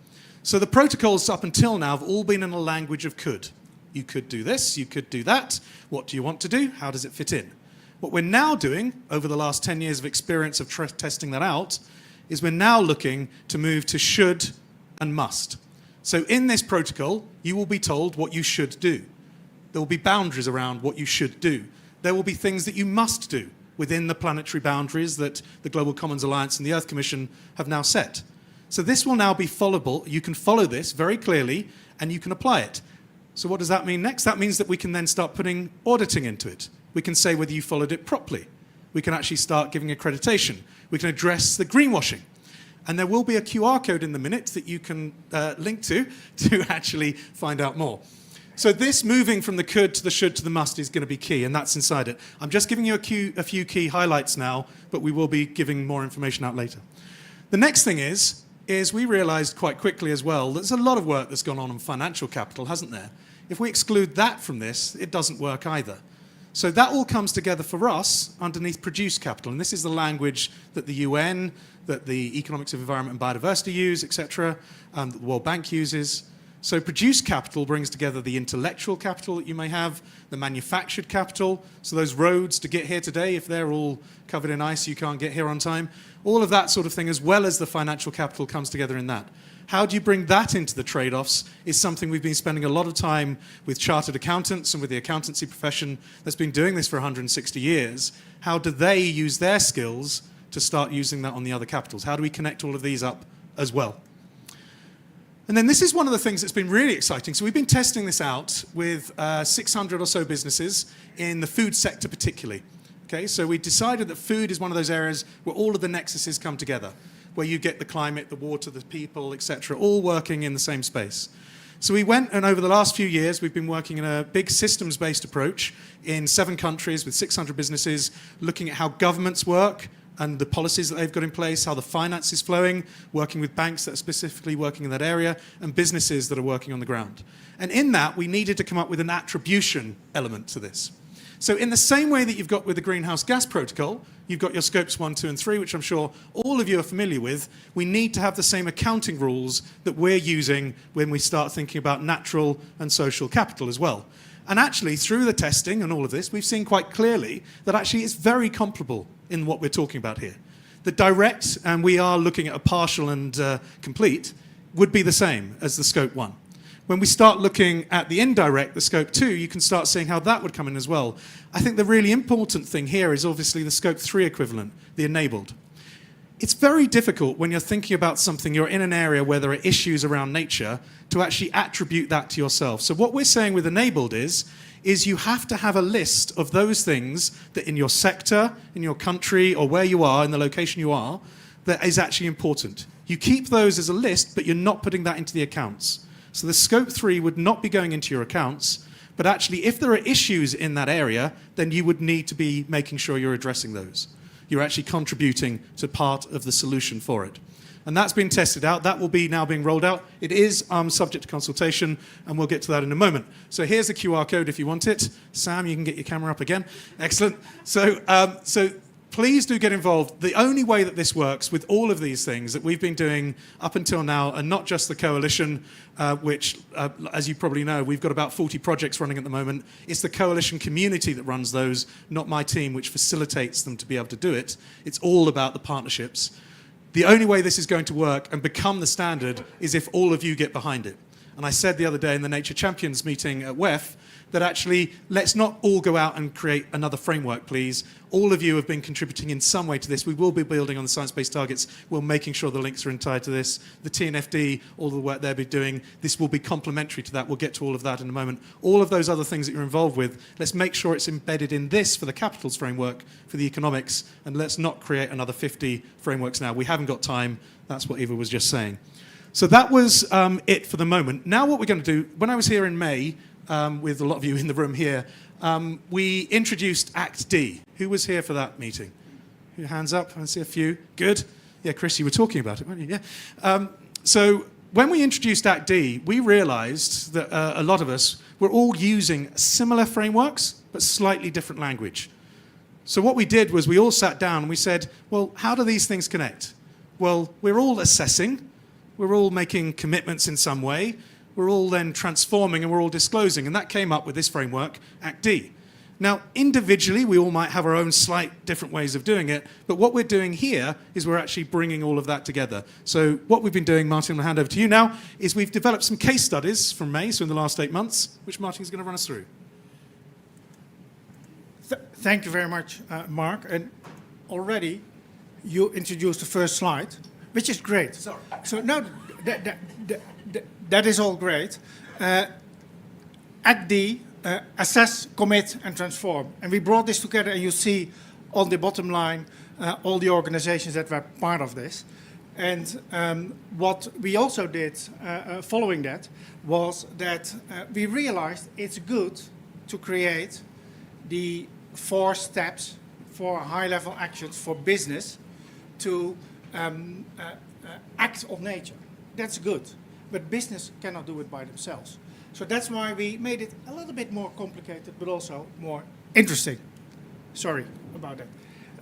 So the protocols up until now have all been in a language of could. You could do this, you could do that. What do you want to do? How does it fit in? What we're now doing, over the last 10 years of experience of testing that out, is we're now looking to move to should and must. So in this protocol, you will be told what you should do. There will be boundaries around what you should do. There will be things that you must do within the planetary boundaries that the Global Commons Alliance and the Earth Commission have now set. So this will now be followable. You can follow this very clearly and you can apply it. So what does that mean next? That means that we can then start putting auditing into it. We can say whether you followed it properly. We can actually start giving accreditation. We can address the greenwashing. And there will be a QR code in the minute that you can link to actually find out more. So this moving from the could to the should to the must is going to be key, and that's inside it. I'm just giving you a few key highlights now, but we will be giving more information out later. The next thing is we realized quite quickly as well, there's a lot of work that's gone on financial capital, hasn't there? If we exclude that from this, it doesn't work either. So that all comes together for us underneath produced capital. And this is the language that the UN, that the Economics of Environment and Biodiversity use, etc., that the World Bank uses. So produced capital brings together the intellectual capital that you may have, the manufactured capital, so those roads to get here today, if they're all covered in ice, you can't get here on time. All of that sort of thing, as well as the financial capital, comes together in that. How do you bring that into the trade-offs is something we've been spending a lot of time with chartered accountants and with the accountancy profession that's been doing this for 160 years. How do they use their skills to start using that on the other capitals? How do we connect all of these up as well? And then this is one of the things that's been really exciting. So we've been testing this out with 600 or so businesses in the food sector particularly. Okay, so we decided that food is one of those areas where all of the nexuses come together, where you get the climate, the water, the people, etc., all working in the same space. So we went, and over the last few years, we've been working in a big systems-based approach in 7 countries with 600 businesses, looking at how governments work and the policies that they've got in place, how the finance is flowing, working with banks that are specifically working in that area, and businesses that are working on the ground. And in that, we needed to come up with an attribution element to this. So in the same way that you've got with the greenhouse gas protocol, you've got your scopes 1, 2, and 3, which I'm sure all of you are familiar with, we need to have the same accounting rules that we're using when we start thinking about natural and social capital as well. And actually, through the testing and all of this, we've seen quite clearly that actually it's very comparable in what we're talking about here. The direct, and we are looking at a partial and complete, would be the same as the scope 1. When we start looking at the indirect, the scope 2, you can start seeing how that would come in as well. I think the really important thing here is obviously the scope 3 equivalent, the enabled. It's very difficult when you're thinking about something, you're in an area where there are issues around nature, to actually attribute that to yourself. So what we're saying with enabled is you have to have a list of those things that in your sector, in your country, or where you are, in the location you are, that is actually important. You keep those as a list, but you're not putting that into the accounts. So the scope 3 would not be going into your accounts, but actually if there are issues in that area, then you would need to be making sure you're addressing those. You're actually contributing to part of the solution for it. And that's been tested out. That will be now being rolled out. It is subject to consultation, and we'll get to that in a moment. So here's the QR code if you want it. Sam, you can get your camera up again. Excellent. So please do get involved. The only way that this works with all of these things that we've been doing up until now, and not just the coalition, which, as you probably know, we've got about 40 projects running at the moment. It's the coalition community that runs those, not my team, which facilitates them to be able to do it. It's all about the partnerships. The only way this is going to work and become the standard is if all of you get behind it. And I said the other day in the Nature Champions meeting at WEF that actually, let's not all go out and create another framework, please. All of you have been contributing in some way to this. We will be building on the science-based targets. We're making sure the links are tied to this. The TNFD, all the work they'll be doing, this will be complementary to that. We'll get to all of that in a moment. All of those other things that you're involved with, let's make sure it's embedded in this for the capitals framework, for the economics, and let's not create another 50 frameworks now. We haven't got time. That's what Eva was just saying. So that was it for the moment. Now what we're going to do, when I was here in May, with a lot of you in the room here, we introduced Act D. Who was here for that meeting? Hands up, I see a few. Good. Yeah, Chris, you were talking about it, weren't you? Yeah. So when we introduced Act D, we realized that a lot of us were all using similar frameworks, but slightly different language. So what we did was we all sat down and we said, well, how do these things connect? Well, we're all assessing. We're all making commitments in some way. We're all then transforming and we're all disclosing. And that came up with this framework, Act D. Now, individually, we all might have our own slight different ways of doing it. But what we're doing here is we're actually bringing all of that together. So what we've been doing, Martin, I'll hand over to you now, is we've developed some case studies from May, so in the last 8 months, which Martin's going to run us through. Thank you very much, Mark. And already you introduced the first slide, which is great. Sorry. So no, that is all great. Act D, assess, commit, and transform. And we brought this together, and you see on the bottom line all the organizations that were part of this. And what we also did following that was that we realized it's good to create the 4 steps for high-level actions for business to act on nature. That's good, but business cannot do it by themselves. So that's why we made it a little bit more complicated, but also more interesting. Sorry about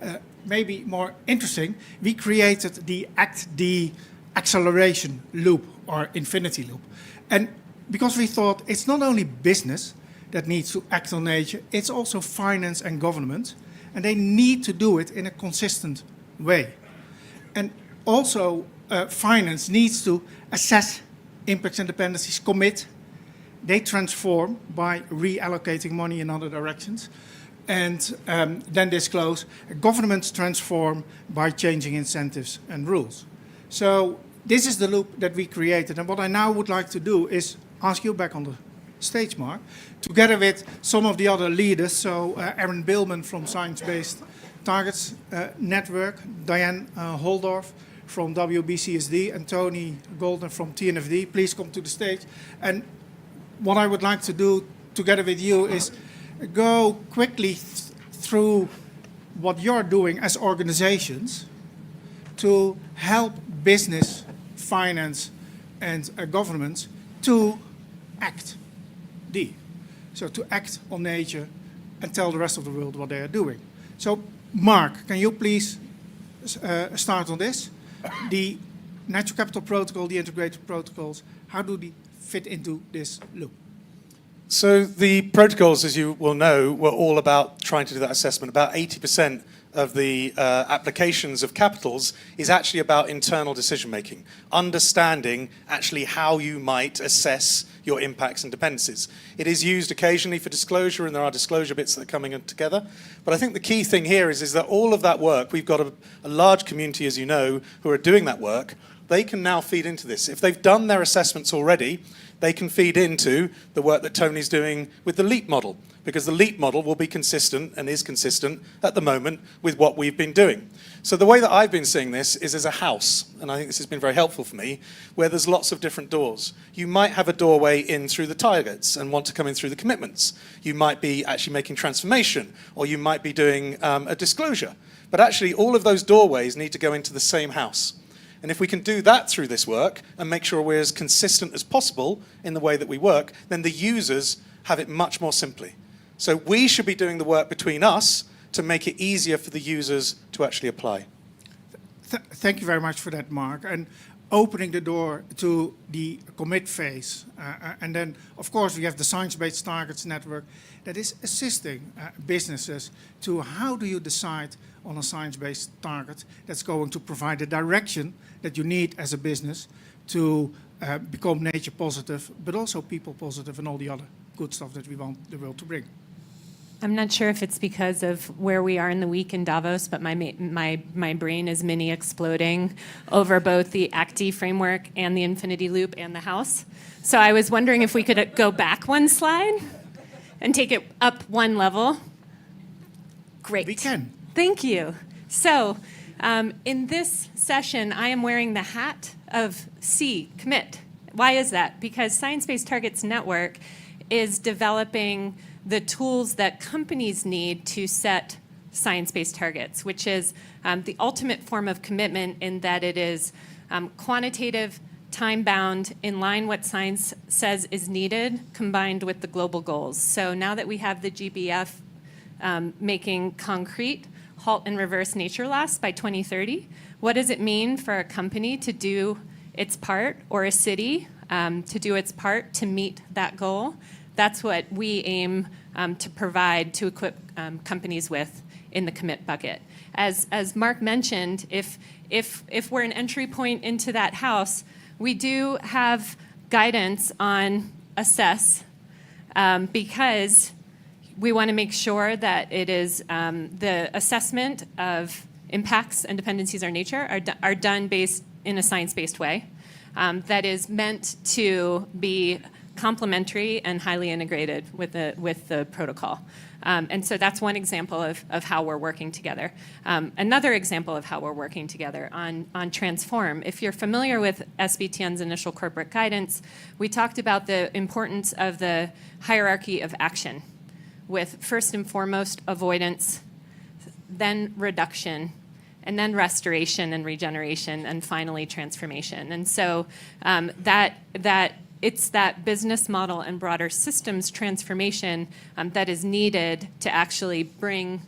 that. Maybe more interesting, we created the Act D acceleration loop or infinity loop. And because we thought it's not only business that needs to act on nature, it's also finance and government, and they need to do it in a consistent way. And also finance needs to assess impacts and dependencies, commit. They transform by reallocating money in other directions, and then disclose. Governments transform by changing incentives and rules. So this is the loop that we created, and what I now would like to do is ask you back on the stage, Mark, together with some of the other leaders. So Aaron Billman from Science Based Targets Network, Diane Holdorf from WBCSD, and Tony Golden from TNFD. Please come to the stage. And what I would like to do together with you is go quickly through what you're doing as organizations to help business, finance, and governments to act. So to act on nature and tell the rest of the world what they are doing. So Mark, can you please start on this? The Natural Capital Protocol, the integrated protocols, how do they fit into this loop? So the protocols, as you will know, were all about trying to do that assessment. About 80% of the applications of capitals is actually about internal decision making, understanding actually how you might assess your impacts and dependencies. It is used occasionally for disclosure, and there are disclosure bits that are coming in together. But I think the key thing here is that all of that work, we've got a large community, as you know, who are doing that work. They can now feed into this. If they've done their assessments already, they can feed into the work that Tony's doing with the LEAP model, because the LEAP model will be consistent and is consistent at the moment with what we've been doing. So the way that I've been seeing this is as a house, and I think this has been very helpful for me, where there's lots of different doors. You might have a doorway in through the targets and want to come in through the commitments. You might be actually making transformation, or you might be doing a disclosure. But actually all of those doorways need to go into the same house. And if we can do that through this work and make sure we're as consistent as possible in the way that we work, then the users have it much more simply. So we should be doing the work between us to make it easier for the users to actually apply. Thank you very much for that, Mark. And opening the door to the commit phase. And then, of course, we have the Science-Based Targets Network that is assisting businesses to how do you decide on a science-based target that's going to provide the direction that you need as a business to become nature positive, but also people positive and all the other good stuff that we want the world to bring. I'm not sure if it's because of where we are in the week in Davos, but my brain is mini exploding over both the ACT-D framework and the infinity loop and the house. So I was wondering if we could go back one slide and take it up one level. Great. We can. Thank you. So in this session, I am wearing the hat of C, commit. Why is that? Because Science-Based Targets Network is developing the tools that companies need to set science-based targets, which is the ultimate form of commitment in that it is quantitative, time-bound, in line what science says is needed, combined with the global goals. So now that we have the GBF making concrete halt and reverse nature loss by 2030, what does it mean for a company to do its part, or a city to do its part to meet that goal? That's what we aim to provide, to equip companies with in the commit bucket. As Mark mentioned, if we're an entry point into that house, we do have guidance on assess because we want to make sure that it is the assessment of impacts and dependencies on nature are done based in a science-based way that is meant to be complementary and highly integrated with the protocol. And so that's one example of how we're working together. Another example of how we're working together on Transform. If you're familiar with SBTN's initial corporate guidance, we talked about the importance of the hierarchy of action, with first and foremost avoidance, then reduction, and then restoration and regeneration, and finally transformation. And so it's that business model and broader systems transformation that is needed to actually bring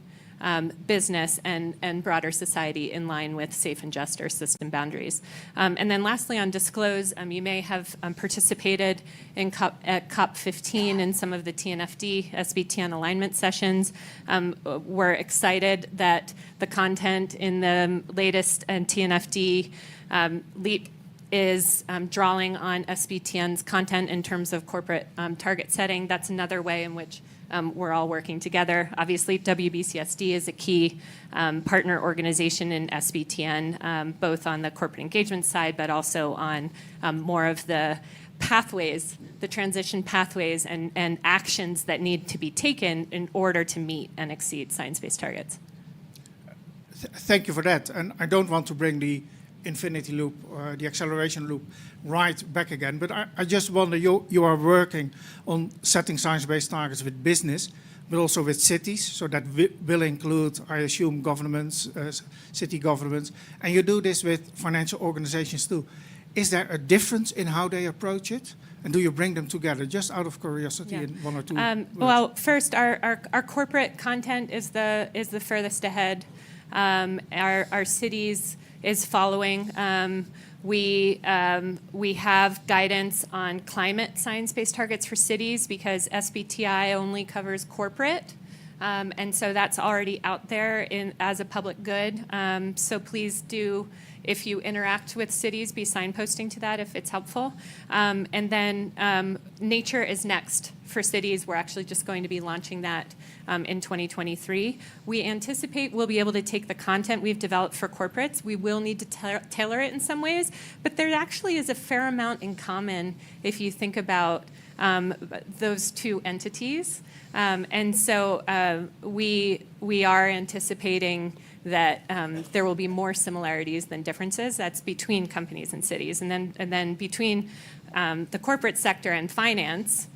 business and broader society in line with safe and just or system boundaries. And then lastly, on disclose, you may have participated at COP15 in some of the TNFD SBTN alignment sessions. We're excited that the content in the latest TNFD LEAP is drawing on SBTN's content in terms of corporate target setting. That's another way in which we're all working together. Obviously, WBCSD is a key partner organization in SBTN, both on the corporate engagement side, but also on more of the pathways, the transition pathways and actions that need to be taken in order to meet and exceed science-based targets. Thank you for that. And I don't want to bring the infinity loop or the acceleration loop right back again, but I just wonder, you are working on setting science-based targets with business, but also with cities, so that will include, I assume, governments, city governments, and you do this with financial organizations too. Is there a difference in how they approach it? And do you bring them together, just out of curiosity, in one or two words? Well, first, our corporate content is the furthest ahead. Our cities is following. We have guidance on climate science-based targets for cities because SBTI only covers corporate. And so that's already out there as a public good. So please do, if you interact with cities, be signposting to that if it's helpful. And then nature is next for cities. We're actually just going to be launching that in 2023. We anticipate we'll be able to take the content we've developed for corporates. We will need to tailor it in some ways, but there actually is a fair amount in common if you think about those two entities. And so we are anticipating that there will be more similarities than differences. That's between companies and cities. And then between the corporate sector and finance,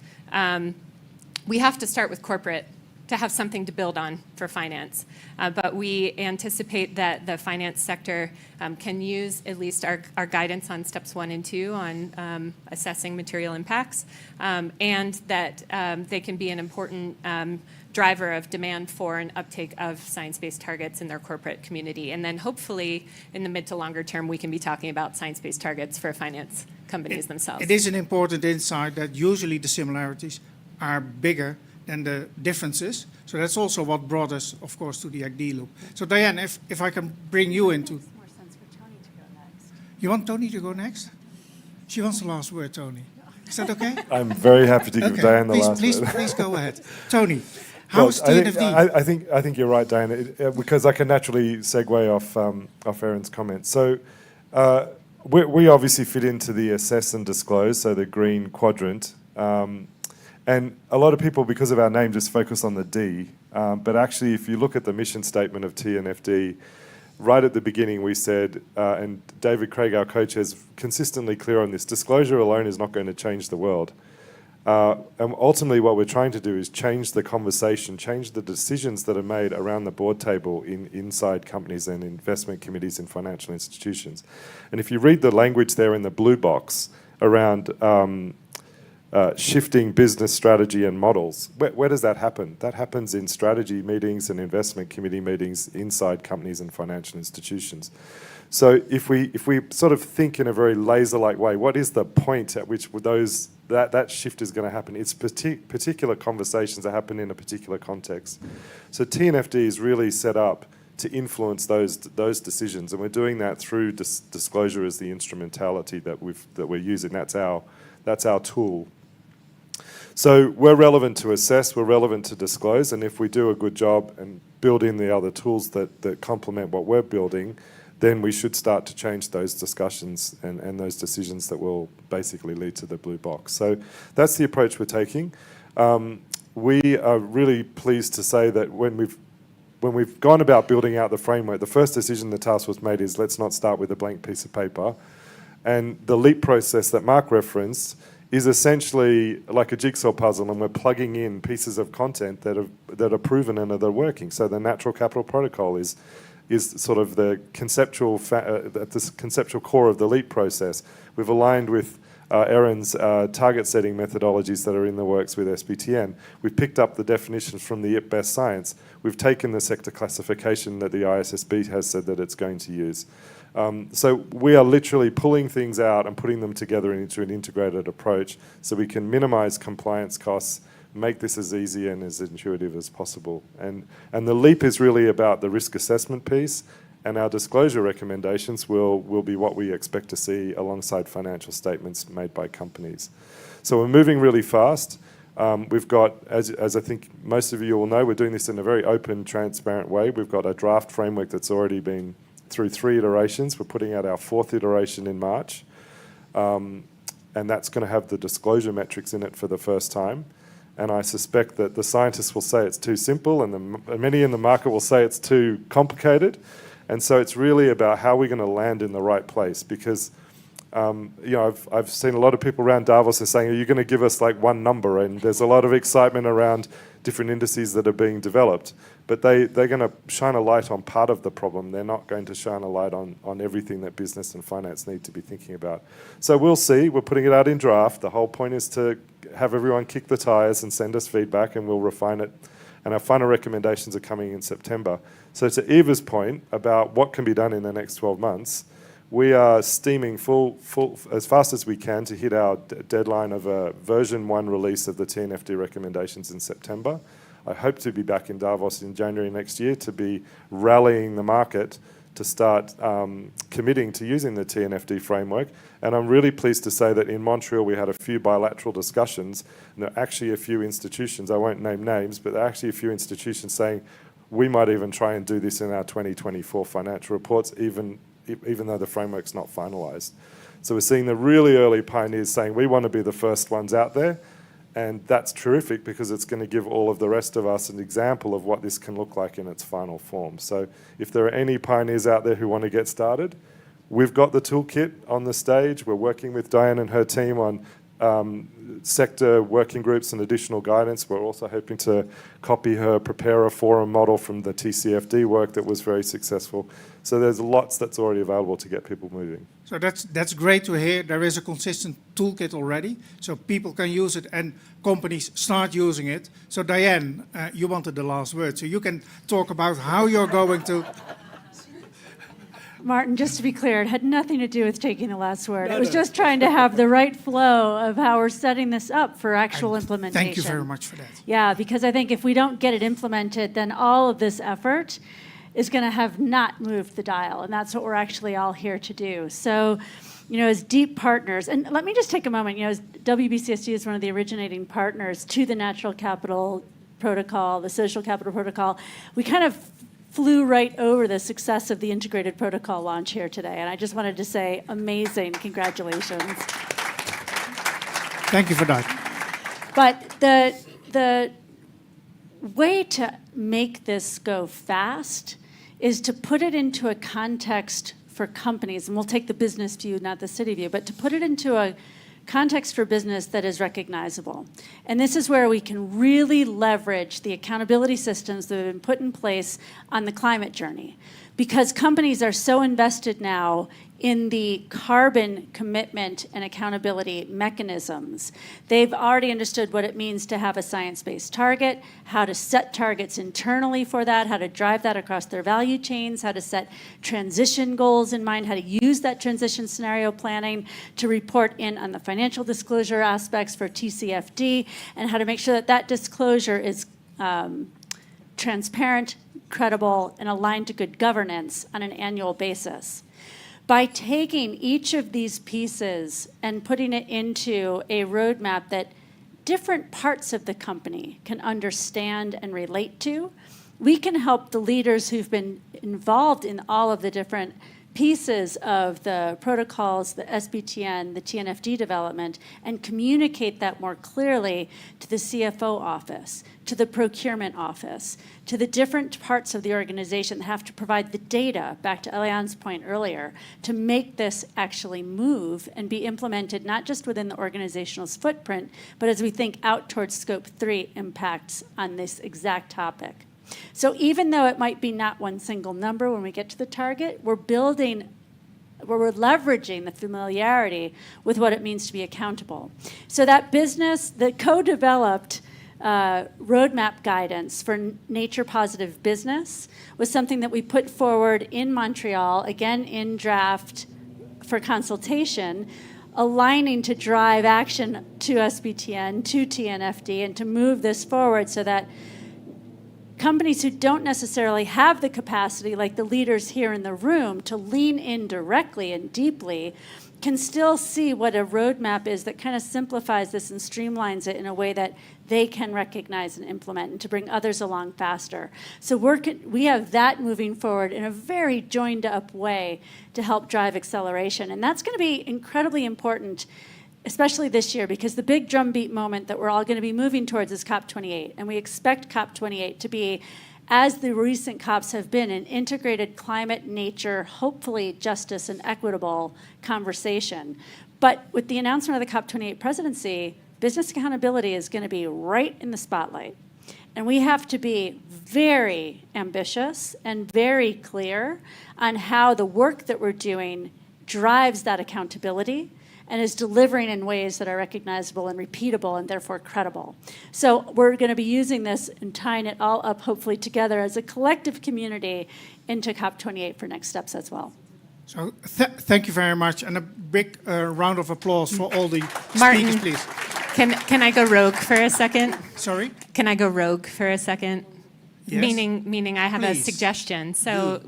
we have to start with corporate to have something to build on for finance. But we anticipate that the finance sector can use at least our guidance on steps 1 and 2 on assessing material impacts, and that they can be an important driver of demand for an uptake of science-based targets in their corporate community. And then hopefully in the mid to longer term, we can be talking about science-based targets for finance companies themselves. It is an important insight that usually the similarities are bigger than the differences. So that's also what brought us, of course, to the ACD loop. So Diane, if I can bring you into... It makes more sense for Tony to go next. You want Tony to go next? She wants the last word, Tony. Is that okay? I'm very happy to give Diane the last word. Please go ahead. Tony, how's TNFD? I think you're right, Diane, because I can naturally segue off Erin's comments. So we obviously fit into the assess and disclose, so the green quadrant. And a lot of people, because of our name, just focus on the D. But actually, if you look at the mission statement of TNFD, right at the beginning we said, and David Craig, our coach, is consistently clear on this, disclosure alone is not going to change the world. And ultimately what we're trying to do is change the conversation, change the decisions that are made around the board table inside companies and investment committees in financial institutions. And if you read the language there in the blue box around shifting business strategy and models, where does that happen? That happens in strategy meetings and investment committee meetings inside companies and financial institutions. So if we sort of think in a very laser-like way, what is the point at which that shift is going to happen? It's particular conversations that happen in a particular context. So TNFD is really set up to influence those decisions, and we're doing that through disclosure as the instrumentality that we're using. That's our tool. So we're relevant to assess, we're relevant to disclose, and if we do a good job and build in the other tools that complement what we're building, then we should start to change those discussions and those decisions that will basically lead to the blue box. So that's the approach we're taking. We are really pleased to say that when we've gone about building out the framework, the first decision the task was made is let's not start with a blank piece of paper. And the LEAP process that Mark referenced is essentially like a jigsaw puzzle, and we're plugging in pieces of content that are proven and that are working. So the natural capital protocol is sort of the conceptual conceptual core of the LEAP process. We've aligned with Erin's target setting methodologies that are in the works with SBTN. We've picked up the definitions from the Best Science. We've taken the sector classification that the ISSB has said that it's going to use. So we are literally pulling things out and putting them together into an integrated approach so we can minimize compliance costs, make this as easy and as intuitive as possible. And the LEAP is really about the risk assessment piece, and our disclosure recommendations will be what we expect to see alongside financial statements made by companies. So we're moving really fast. We've got, as I think most of you will know, we're doing this in a very open, transparent way. We've got a draft framework that's already been through 3 iterations. We're putting out our 4th iteration in March. and that's going to have the disclosure metrics in it for the first time. And I suspect that the scientists will say it's too simple, and many in the market will say it's too complicated. And so it's really about how we're going to land in the right place, because I've seen a lot of people around Davos are saying, are you going to give us like one number? And there's a lot of excitement around different indices that are being developed. But they're going to shine a light on part of the problem. They're not going to shine a light on everything that business and finance need to be thinking about. So we'll see. We're putting it out in draft. The whole point is to have everyone kick the tires and send us feedback, and we'll refine it. And our final recommendations are coming in September. So to Eva's point about what can be done in the next 12 months, we are steaming full as fast as we can to hit our deadline of a version 1 release of the TNFD recommendations in September. I hope to be back in Davos in January next year to be rallying the market to start committing to using the TNFD framework. And I'm really pleased to say that in Montreal we had a few bilateral discussions, and there are actually a few institutions, I won't name names, but there are actually a few institutions saying we might even try and do this in our 2024 financial reports, even though the framework's not finalised. So we're seeing the really early pioneers saying we want to be the first ones out there, and that's terrific because it's going to give all of the rest of us an example of what this can look like in its final form. So if there are any pioneers out there who want to get started, we've got the toolkit on the stage. We're working with Diane and her team on sector working groups and additional guidance. We're also hoping to copy her prepare a forum model from the TCFD work that was very successful. So there's lots that's already available to get people moving. So that's great to hear. There is a consistent toolkit already, so people can use it and companies start using it. So Diane, you wanted the last word, so you can talk about how you're going to... Martin, just to be clear, it had nothing to do with taking the last word. It was just trying to have the right flow of how we're setting this up for actual implementation. Thank you very much for that. Yeah, because I think if we don't get it implemented, then all of this effort is going to have not moved the dial, and that's what we're actually all here to do. So, as deep partners, and let me just take a moment, as WBCSD is one of the originating partners to the Natural Capital Protocol, the Social Capital Protocol, we kind of flew right over the success of the integrated protocol launch here today. And I just wanted to say, amazing, congratulations. Thank you for that. But the way to make this go fast is to put it into a context for companies, and we'll take the business view, not the city view, but to put it into a context for business that is recognizable. And this is where we can really leverage the accountability systems that have been put in place on the climate journey. Because companies are so invested now in the carbon commitment and accountability mechanisms, they've already understood what it means to have a science-based target, how to set targets internally for that, how to drive that across their value chains, how to set transition goals in mind, how to use that transition scenario planning to report in on the financial disclosure aspects for TCFD, and how to make sure that that disclosure is transparent, credible, and aligned to good governance on an annual basis. By taking each of these pieces and putting it into a roadmap that different parts of the company can understand and relate to, we can help the leaders who've been involved in all of the different pieces of the protocols, the SBTN, the TNFD development, and communicate that more clearly to the CFO office, to the procurement office, to the different parts of the organization that have to provide the data, back to Eliane's point earlier, to make this actually move and be implemented not just within the organizational's footprint, but as we think out towards Scope 3 impacts on this exact topic. So even though it might be not one single number when we get to the target, we're leveraging the familiarity with what it means to be accountable. So that business, the co-developed roadmap guidance for nature positive business was something that we put forward in Montreal, again in draft for consultation, aligning to drive action to SBTN, to TNFD, and to move this forward so that companies who don't necessarily have the capacity, like the leaders here in the room, to lean in directly and deeply, can still see what a roadmap is that kind of simplifies this and streamlines it in a way that they can recognize and implement, and to bring others along faster. So we have that moving forward in a very joined up way to help drive acceleration. And that's going to be incredibly important especially this year, because the big drumbeat moment that we're all going to be moving towards is COP28. And we expect COP28 to be, as the recent COPs have been, an integrated climate, nature, hopefully justice and equitable conversation. But with the announcement of the COP28 presidency, business accountability is going to be right in the spotlight. And we have to be very ambitious and very clear on how the work that we're doing drives that accountability and is delivering in ways that are recognizable and repeatable and therefore credible. So we're going to be using this and tying it all up, hopefully together as a collective community into COP28 for next steps as well. So thank you very much, and a big round of applause for all the Martin, speakers, please. Can I go rogue for a second? Sorry? Can I go rogue for a second? Yes. Meaning I have Please. a suggestion. So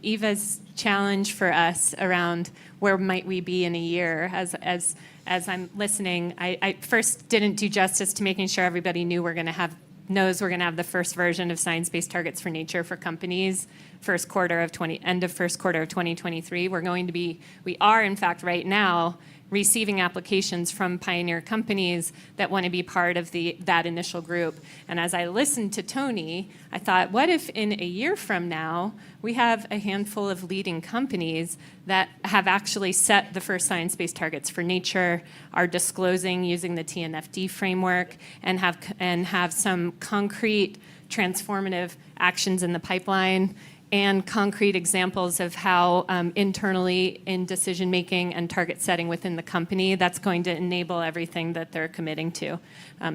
Eva's challenge for us around where might we be in a year, as I'm listening, I first didn't do justice to making sure everybody knows we're going to have the first version of science-based targets for nature for companies end of first quarter of 2023. We are in fact right now receiving applications from pioneer companies that want to be part of that initial group. And as I listened to Tony, I thought, what if in a year from now, we have a handful of leading companies that have actually set the first science-based targets for nature, are disclosing using the TNFD framework, and have some concrete transformative actions in the pipeline, and concrete examples of how internally in decision-making and target setting within the company, that's going to enable everything that they're committing to.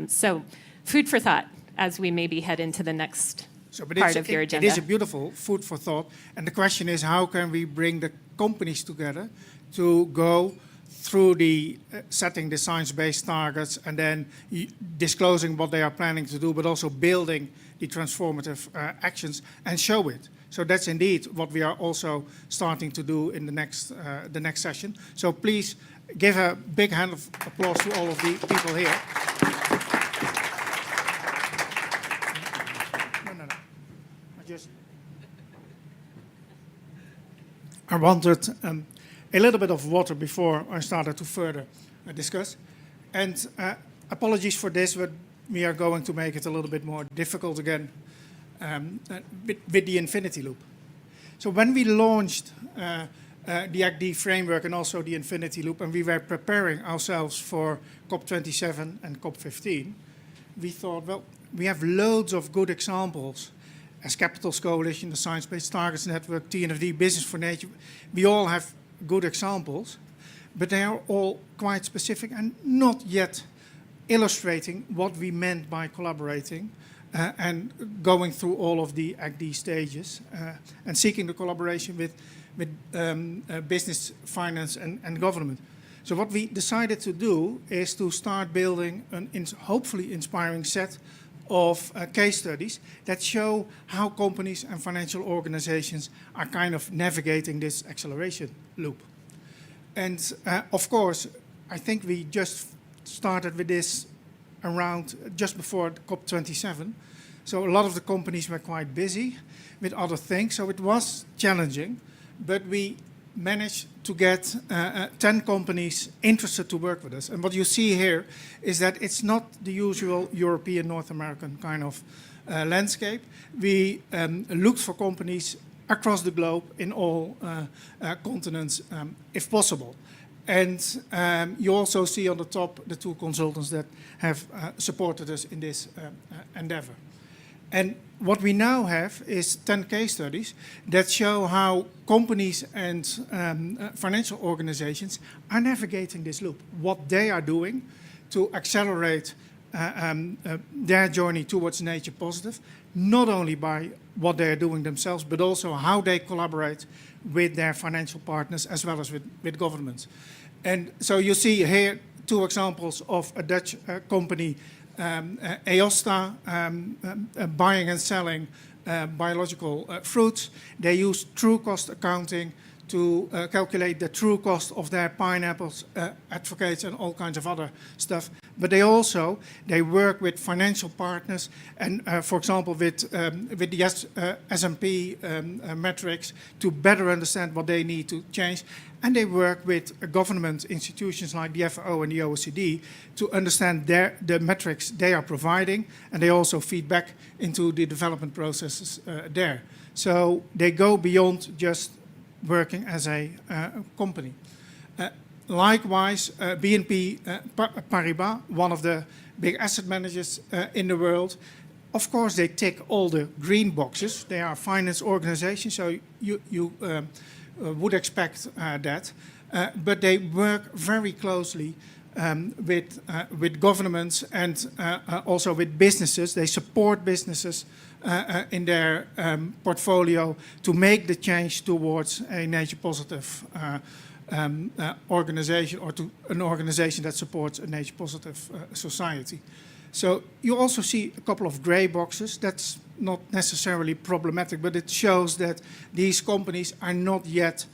So food for thought as we maybe head into the next part of your agenda. It is a beautiful food for thought. And the question is, how can we bring the companies together to go through the setting the science-based targets and then disclosing what they are planning to do, but also building the transformative actions and show it. So that's indeed what we are also starting to do in the next session. So please give a big hand of applause to all of the people here. I wanted a little bit of water before I started to further discuss. And apologies for this, but we are going to make it a little bit more difficult again with the infinity loop. So when we launched the ACD framework and also the infinity loop, and we were preparing ourselves for COP27 and COP15, we thought, well, we have loads of good examples as Capital's Coalition, the Science Based Targets Network, TNFD, Business for Nature. We all have good examples, but they are all quite specific and not yet illustrating what we meant by collaborating and going through all of the ACD stages and seeking the collaboration with business, finance, and government. So what we decided to do is to start building an hopefully inspiring set of case studies that show how companies and financial organizations are kind of navigating this acceleration loop. And of course, I think we just started with this around just before COP27. So a lot of the companies were quite busy with other things, so it was challenging, but we managed to get 10 companies interested to work with us. And what you see here is that it's not the usual European, North American kind of landscape. We looked for companies across the globe in all continents, if possible. And you also see on the top the 2 consultants that have supported us in this endeavor. And what we now have is 10 case studies that show how companies and financial organizations are navigating this loop, what they are doing to accelerate their journey towards nature positive, not only by what they are doing themselves, but also how they collaborate with their financial partners as well as with governments. And so you see here 2 examples of a Dutch company, Eosta, buying and selling biological fruits. They use true cost accounting to calculate the true cost of their pineapples, advocates, and all kinds of other stuff. but they work with financial partners and, for example, with the S&P metrics to better understand what they need to change. And they work with government institutions like the FAO and the OECD to understand the metrics they are providing, and they also feed back into the development processes there. So they go beyond just working as a company. Likewise, BNP Paribas, one of the big asset managers in the world, of course they tick all the green boxes. They are a finance organization, so you would expect that. But they work very closely with governments and also with businesses. They support businesses in their portfolio to make the change towards a nature positive organization, or to an organization that supports a nature positive society. So you also see a couple of gray boxes. That's not necessarily problematic, but it shows that these companies are not yet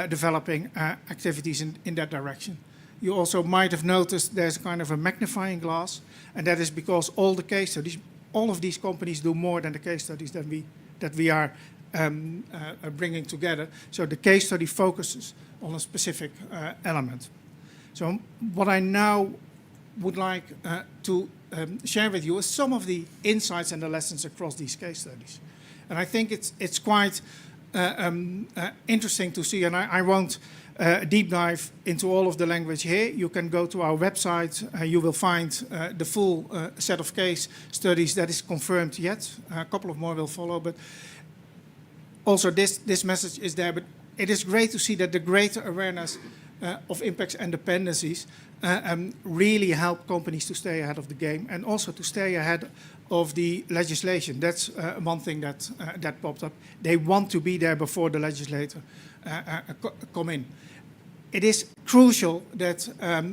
developing activities in that direction. You also might have noticed there's kind of a magnifying glass, and that is because all the case studies, all of these companies do more than the case studies that we are bringing together. So the case study focuses on a specific element. So what I now would like to share with you is some of the insights and the lessons across these case studies. And I think it's quite interesting to see, and I won't deep dive into all of the language here. You can go to our website, you will find the full set of case studies that is confirmed yet. A couple of more will follow, but also this message is there. But it is great to see that the greater awareness of impacts and dependencies really help companies to stay ahead of the game and also to stay ahead of the legislation. That's one thing that popped up. They want to be there before the legislator come in. It is crucial that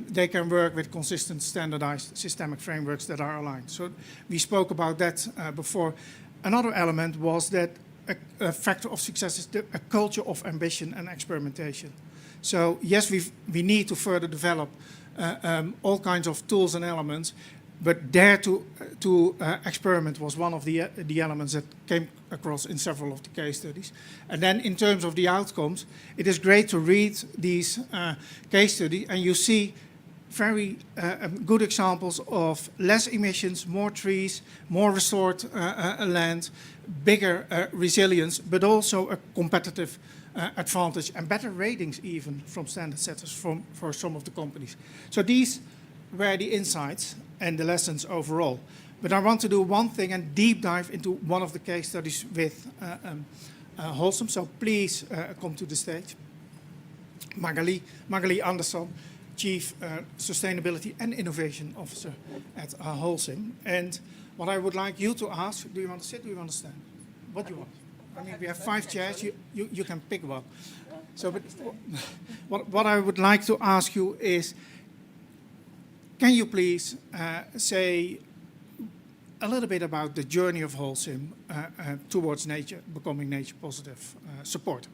they can work with consistent, standardized, systemic frameworks that are aligned. So we spoke about that before. Another element was that a factor of success is a culture of ambition and experimentation. So yes, we need to further develop all kinds of tools and elements, but dare to experiment was one of the elements that came across in several of the case studies. And then in terms of the outcomes, it is great to read these case studies, and you see very good examples of less emissions, more trees, more restored land, bigger resilience, but also a competitive advantage and better ratings even from standard setters for some of the companies. So these were the insights and the lessons overall. But I want to do one thing and deep dive into one of the case studies with Holcim. So please come to the stage. Magali Andersson, Chief Sustainability and Innovation Officer at Holcim. And what I would like you to ask, do you want to sit, do you want to stand? What do you want? I mean, we have 5 chairs, you can pick one. So but what I would like to ask you is, can you please say a little bit about the journey of Holcim towards nature, becoming nature positive support?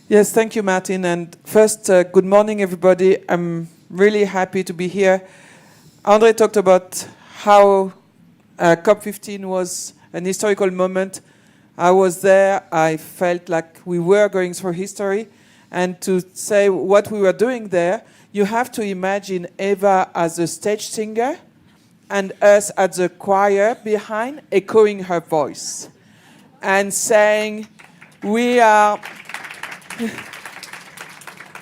Yes, thank you, Martin. And first, good morning, everybody. I'm really happy to be here. Andre talked about how COP15 was an historical moment. I was there. I felt like we were going through history. And to say what we were doing there, you have to imagine Eva as a stage singer and us as the choir behind, echoing her voice and saying, we are...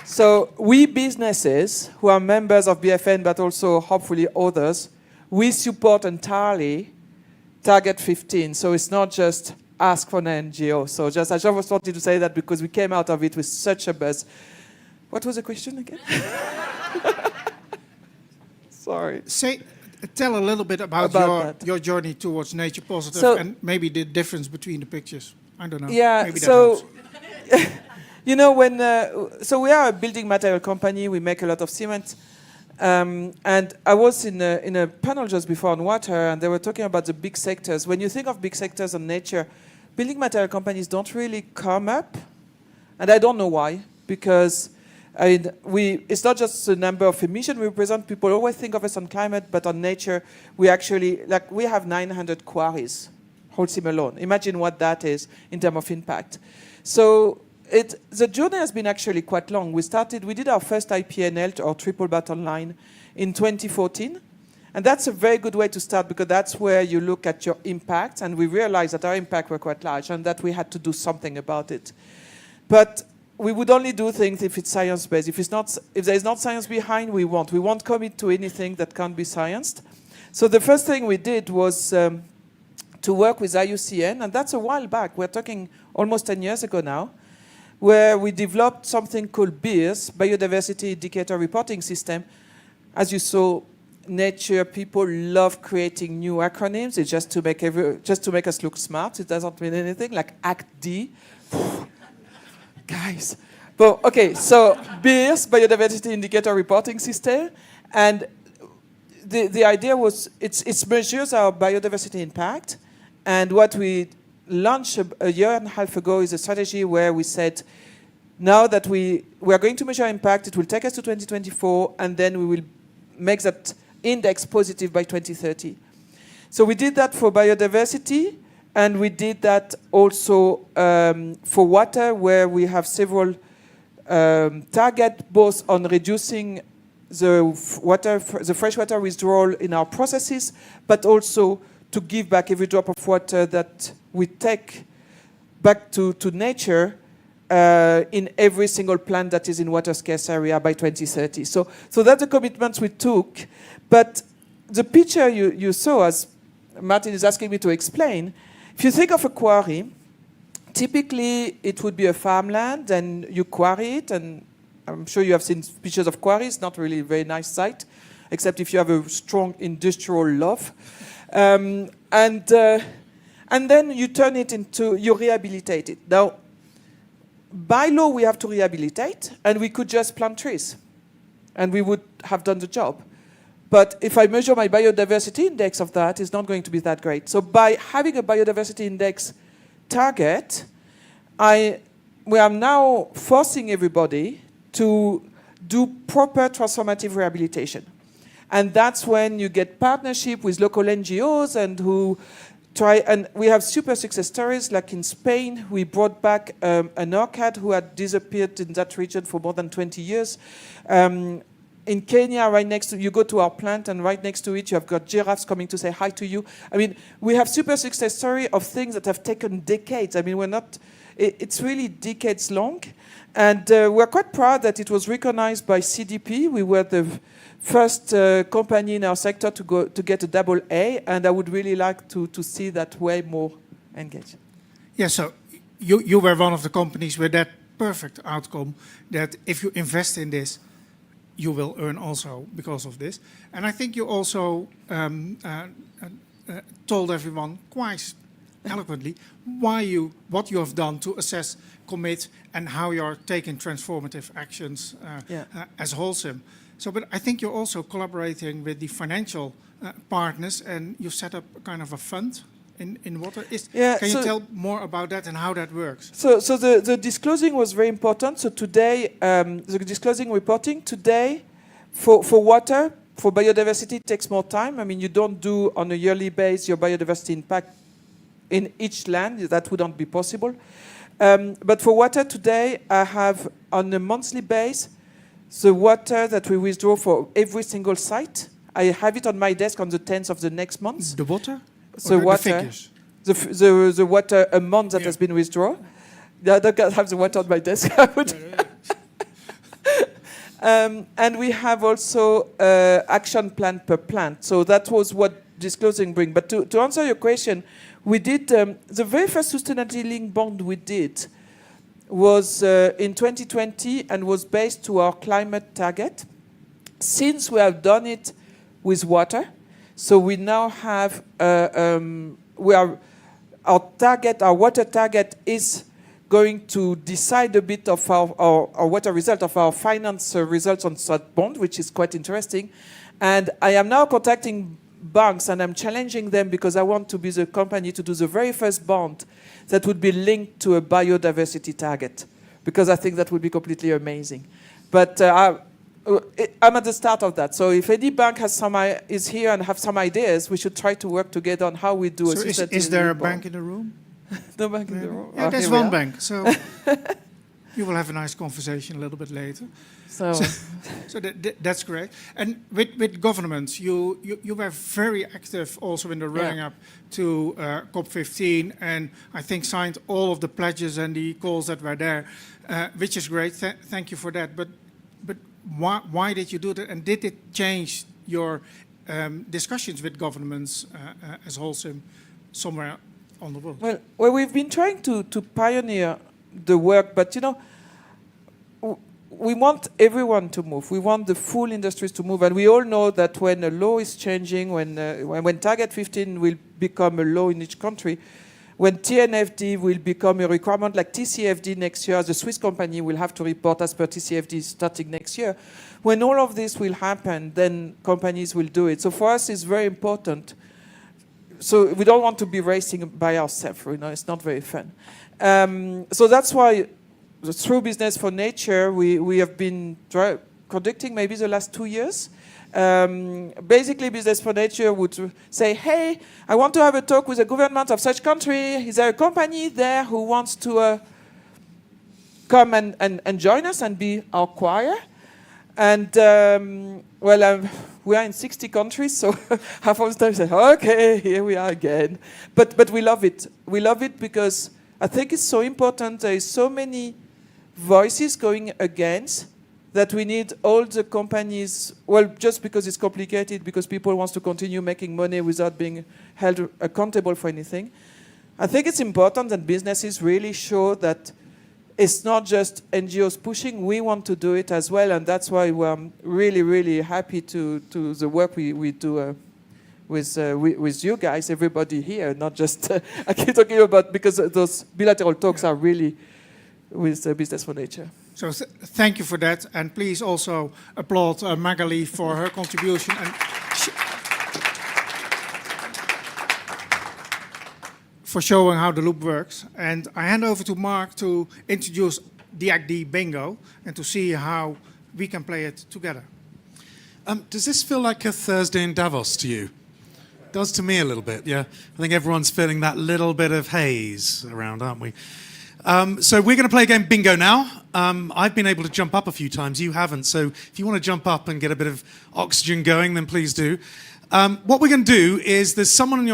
So we businesses who are members of BFN, but also hopefully others, we support entirely Target 15. So it's not just ask for an NGO. So I just wanted to say that because we came out of it with such a buzz. What was the question again? Sorry. Tell a little bit about your journey towards nature positive and maybe the difference between the pictures. I don't know. Yeah, maybe that helps. You know, so we are a building material company. We make a lot of cement. And I was in a panel just before on water, and they were talking about the big sectors. When you think of big sectors on nature, building material companies don't really come up. And I don't know why, because It's not just the number of emissions we represent. People always think of us on climate, but on nature, we have 900 quarries, Holcim alone. Imagine what that is in terms of impact. So the journey has been actually quite long. We did our first IPNL, or triple bottom line, in 2014. And that's a very good way to start, because that's where you look at your impact, and we realized that our impact were quite large and that we had to do something about it. But we would only do things if it's science-based. If there is not science behind, we won't. We won't commit to anything that can't be scienced. So the first thing we did was to work with IUCN, and that's a while back. We're talking almost 10 years ago now, where we developed something called BIRS, Biodiversity Indicator Reporting System. As you saw, nature people love creating new acronyms. It's just to make us look smart. It doesn't mean anything, like ACT-D. Guys. But okay, so BIRS, Biodiversity Indicator Reporting System, and the idea was it measures our biodiversity impact. And what we launched a year and a half ago is a strategy where we said, now that we are going to measure impact, it will take us to 2024, and then we will make that index positive by 2030. So we did that for biodiversity, and we did that also for water, where we have several targets, both on reducing the freshwater withdrawal in our processes, but also to give back every drop of water that we take back to nature in every single plant that is in water scarce area by 2030. So that's the commitments we took. But the picture you saw, as Martin is asking me to explain, if you think of a quarry, typically it would be a farmland, and you quarry it, and I'm sure you have seen pictures of quarries, not really a very nice sight, except if you have a strong industrial love. And then you turn it you rehabilitate it. Now, by law, we have to rehabilitate, and we could just plant trees, and we would have done the job. But if I measure my biodiversity index of that, it's not going to be that great. So by having a biodiversity index target, we are now forcing everybody to do proper transformative rehabilitation. And that's when you get partnership with local NGOs and we have super success stories, like in Spain, we brought back an orchid who had disappeared in that region for more than 20 years. In Kenya, you go to our plant, and right next to it, you have got giraffes coming to say hi to you. I mean, we have super success story of things that have taken decades. I mean, it's really decades long. And we're quite proud that it was recognized by CDP. We were the first company in our sector to get a AA, and I would really like to see that way more engaged. Yeah, so you were one of the companies with that perfect outcome, that if you invest in this, you will earn also because of this. And I think you also told everyone quite eloquently what you have done to assess, commit, and how you're taking transformative actions as Holcim. So, but I think you're also collaborating with the financial partners, and you set up kind of a fund in water. Can you tell more about that and how that works? So the disclosing was very important. So today, the disclosing reporting today for water, for biodiversity, takes more time. I mean, you don't do on a yearly basis your biodiversity impact in each land. That wouldn't be possible. But for water today, I have on a monthly basis the water that we withdraw for every single site. I have it on my desk on the 10th of the next month. The water? The water, the water amount that has been withdrawn. I don't have the water on my desk. And we have also action plan per plant. So that was what disclosing bring. But to answer your question, we did the very first sustainability-linked bond we did was in 2020 and was based to our climate target. Since we have done it with water, so we now have our water target is going to decide a bit of our water result, of our finance results on that bond, which is quite interesting. And I am now contacting banks, and I'm challenging them because I want to be the company to do the very first bond that would be linked to a biodiversity target, because I think that would be completely amazing. But I'm at the start of that. So if any bank is here and have some ideas, we should try to work together on how we do a So is there a bank in the room? No bank in the room. Yeah, Oh, there's here we one are. bank. So you will have a nice conversation a little bit later. So that's great. And with governments, you were very active also in the running up to COP15, and I think signed all of the pledges and the calls that were there, which is great. Thank you for that. But why did you do that? And did it change your discussions with governments as Holcim somewhere on the world? Well, we've been trying to pioneer the work, but we want everyone to move. We want the full industries to move, and we all know that when a law is changing, when Target 15 will become a law in each country, when TNFD will become a requirement like TCFD next year, as a Swiss company will have to report as per TCFD starting next year. When all of this will happen, then companies will do it. So for us, it's very important. So we don't want to be racing by ourselves. It's not very fun. So that's why, through Business for Nature, we have been conducting maybe the last 2 years. Basically, Business for Nature would say, hey, I want to have a talk with the government of such country. Is there a company there who wants to come and join us and be our choir? And, we are in 60 countries, so half of the time say, okay, here we are again. But we love it. We love it because I think it's so important. There is so many voices going against that we need all the companies, just because it's complicated, because people want to continue making money without being held accountable for anything. I think it's important that businesses really show that it's not just NGOs pushing, we want to do it as well, and that's why we're really, really happy to the work we do with you guys, everybody here, not just, I keep talking about, because those bilateral talks are really with Business for Nature. So thank you for that, and please also applaud Magali for her contribution. And for showing how the loop works. And I hand over to Mark to introduce DACD Bingo and to see how we can play it together. Does this feel like a Thursday in Davos to you? It does to me a little bit, yeah. I think everyone's feeling that little bit of haze around, aren't we? So we're going to play a game Bingo now. I've been able to jump up a few times, you haven't. So if you want to jump up and get a bit of oxygen going, then please do. What we're going to do is there's someone on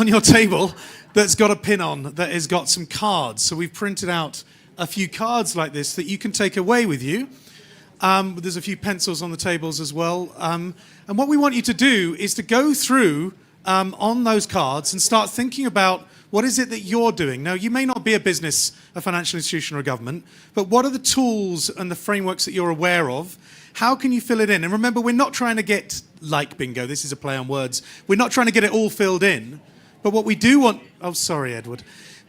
your table that's got a pin on that has got some cards. So we've printed out a few cards like this that you can take away with you. There's a few pencils on the tables as well. And what we want you to do is to go through on those cards and start thinking about what is it that you're doing. Now, you may not be a business, a financial institution, or a government, but what are the tools and the frameworks that you're aware of? How can you fill it in? And remember, we're not trying to get, like bingo, this is a play on words, we're not trying to get it all filled in. But what we do want, oh, sorry, Edward.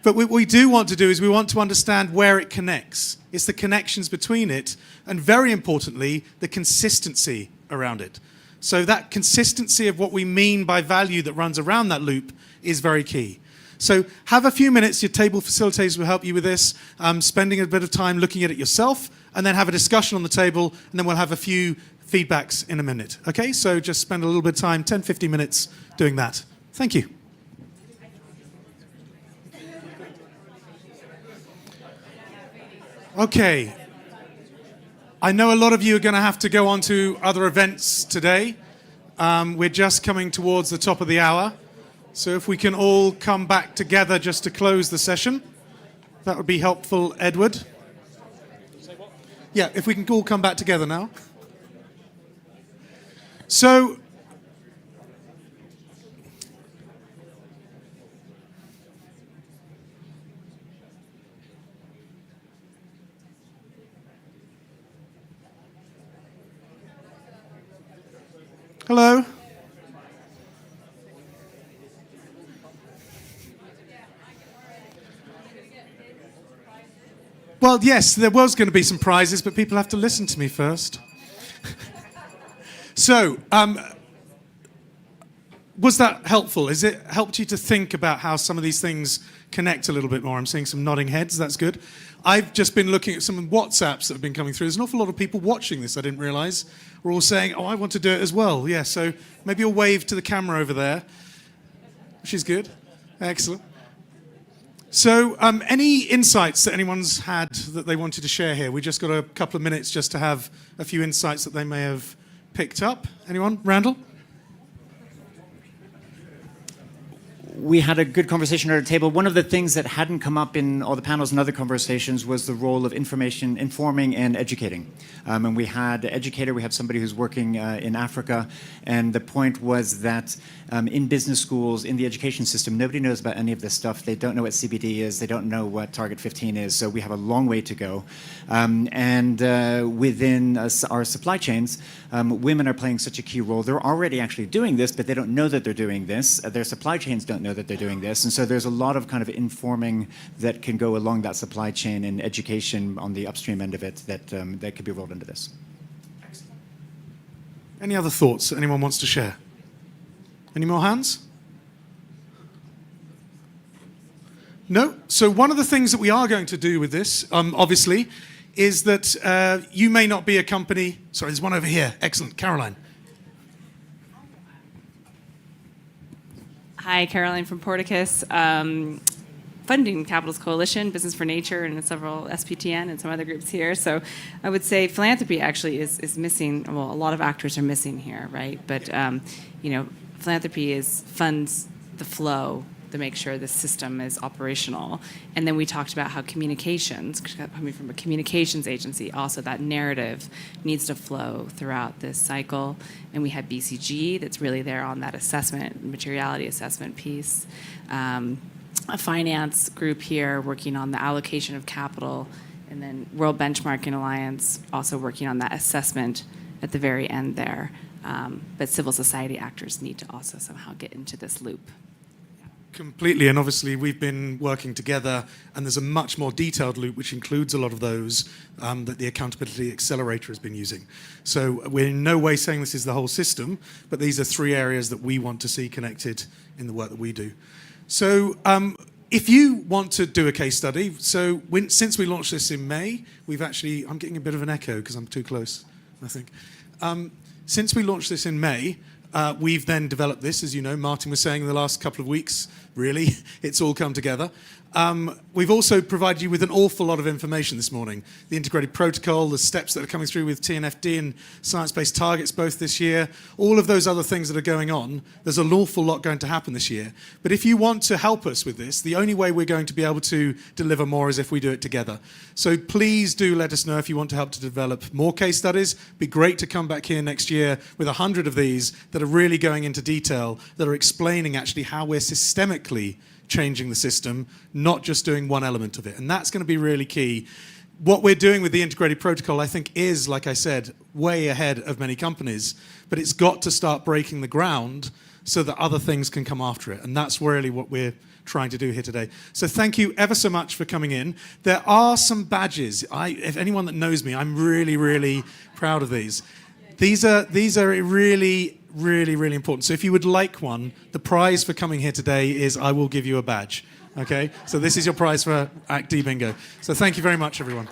But what we do want to do is we want to understand where it connects. It's the connections between it, and very importantly, the consistency around it. So that consistency of what we mean by value that runs around that loop is very key. So have a few minutes, your table facilitators will help you with this, spending a bit of time looking at it yourself, and then have a discussion on the table, and then we'll have a few feedbacks in a minute. Okay, so just spend a little bit of time, 10, 15 minutes doing that. Thank you. Okay, I know a lot of you are going to have to go on to other events today. We're just coming towards the top of the hour. So if we can all come back together just to close the session, that would be helpful, Edward. Yeah, if we can all come back together now. So, hello. Well, yes, there was going to be some prizes, but people have to listen to me first. So, was that helpful? Has it helped you to think about how some of these things connect a little bit more? I'm seeing some nodding heads. That's good. I've just been looking at some WhatsApps that have been coming through. There's an awful lot of people watching this, I didn't realize. We're all saying, oh, I want to do it as well. Yeah, so maybe you'll wave to the camera over there. She's good. Excellent. So any insights that anyone's had that they wanted to share here? We just got a couple of minutes just to have a few insights that they may have picked up. Anyone? Randall? We had a good conversation at our table. One of the things that hadn't come up in all the panels and other conversations was the role of information informing and educating. And we had an educator, we have somebody who's working in Africa, and the point was that in business schools, in the education system, nobody knows about any of this stuff. They don't know what CBD is, they don't know what Target 15 is, so we have a long way to go. Within our supply chains, women are playing such a key role. They're already actually doing this, but they don't know that they're doing this. Their supply chains don't know that they're doing this. And so there's a lot of kind of informing that can go along that supply chain and education on the upstream end of it that could be rolled into this. Any other thoughts that anyone wants to share? Any more hands? No? So one of the things that we are going to do with this, obviously, is that you may not be a company... Sorry, there's one over here. Excellent. Caroline. Hi, Caroline from Porticus, funding Capitals Coalition, Business for Nature, and several SPTN and some other groups here. So I would say philanthropy actually is missing. Well, a lot of actors are missing here, right? But philanthropy funds the flow to make sure the system is operational. And then we talked about how communications, coming from a communications agency, also that narrative needs to flow throughout this cycle. And we had BCG that's really there on that assessment, materiality assessment piece. A finance group here working on the allocation of capital, and then World Benchmarking Alliance also working on that assessment at the very end there. But civil society actors need to also somehow get into this loop. Completely, and obviously we've been working together, and there's a much more detailed loop which includes a lot of those that the Accountability Accelerator has been using. So we're in no way saying this is the whole system, but these are 3 areas that we want to see connected in the work that we do. So if you want to do a case study, so since we launched this in May, I'm getting a bit of an echo because I'm too close, I think. Since we launched this in May, we've then developed this, as you know, Martin was saying in the last couple of weeks, really, it's all come together. We've also provided you with an awful lot of information this morning. The integrated protocol, the steps that are coming through with TNFD and science-based targets both this year, all of those other things that are going on. There's an awful lot going to happen this year. But if you want to help us with this, the only way we're going to be able to deliver more is if we do it together. So please do let us know if you want to help to develop more case studies. It'd be great to come back here next year with 100 of these that are really going into detail, that are explaining actually how we're systemically changing the system, not just doing one element of it. And that's going to be really key. What we're doing with the integrated protocol, I think, is, like I said, way ahead of many companies, but it's got to start breaking the ground so that other things can come after it. And that's really what we're trying to do here today. So thank you ever so much for coming in. There are some badges. If anyone that knows me, I'm really, really proud of these. These are really, really, really important. So if you would like one, the prize for coming here today is I will give you a badge. Okay? So this is your prize for Act D Bingo. So thank you very much, everyone.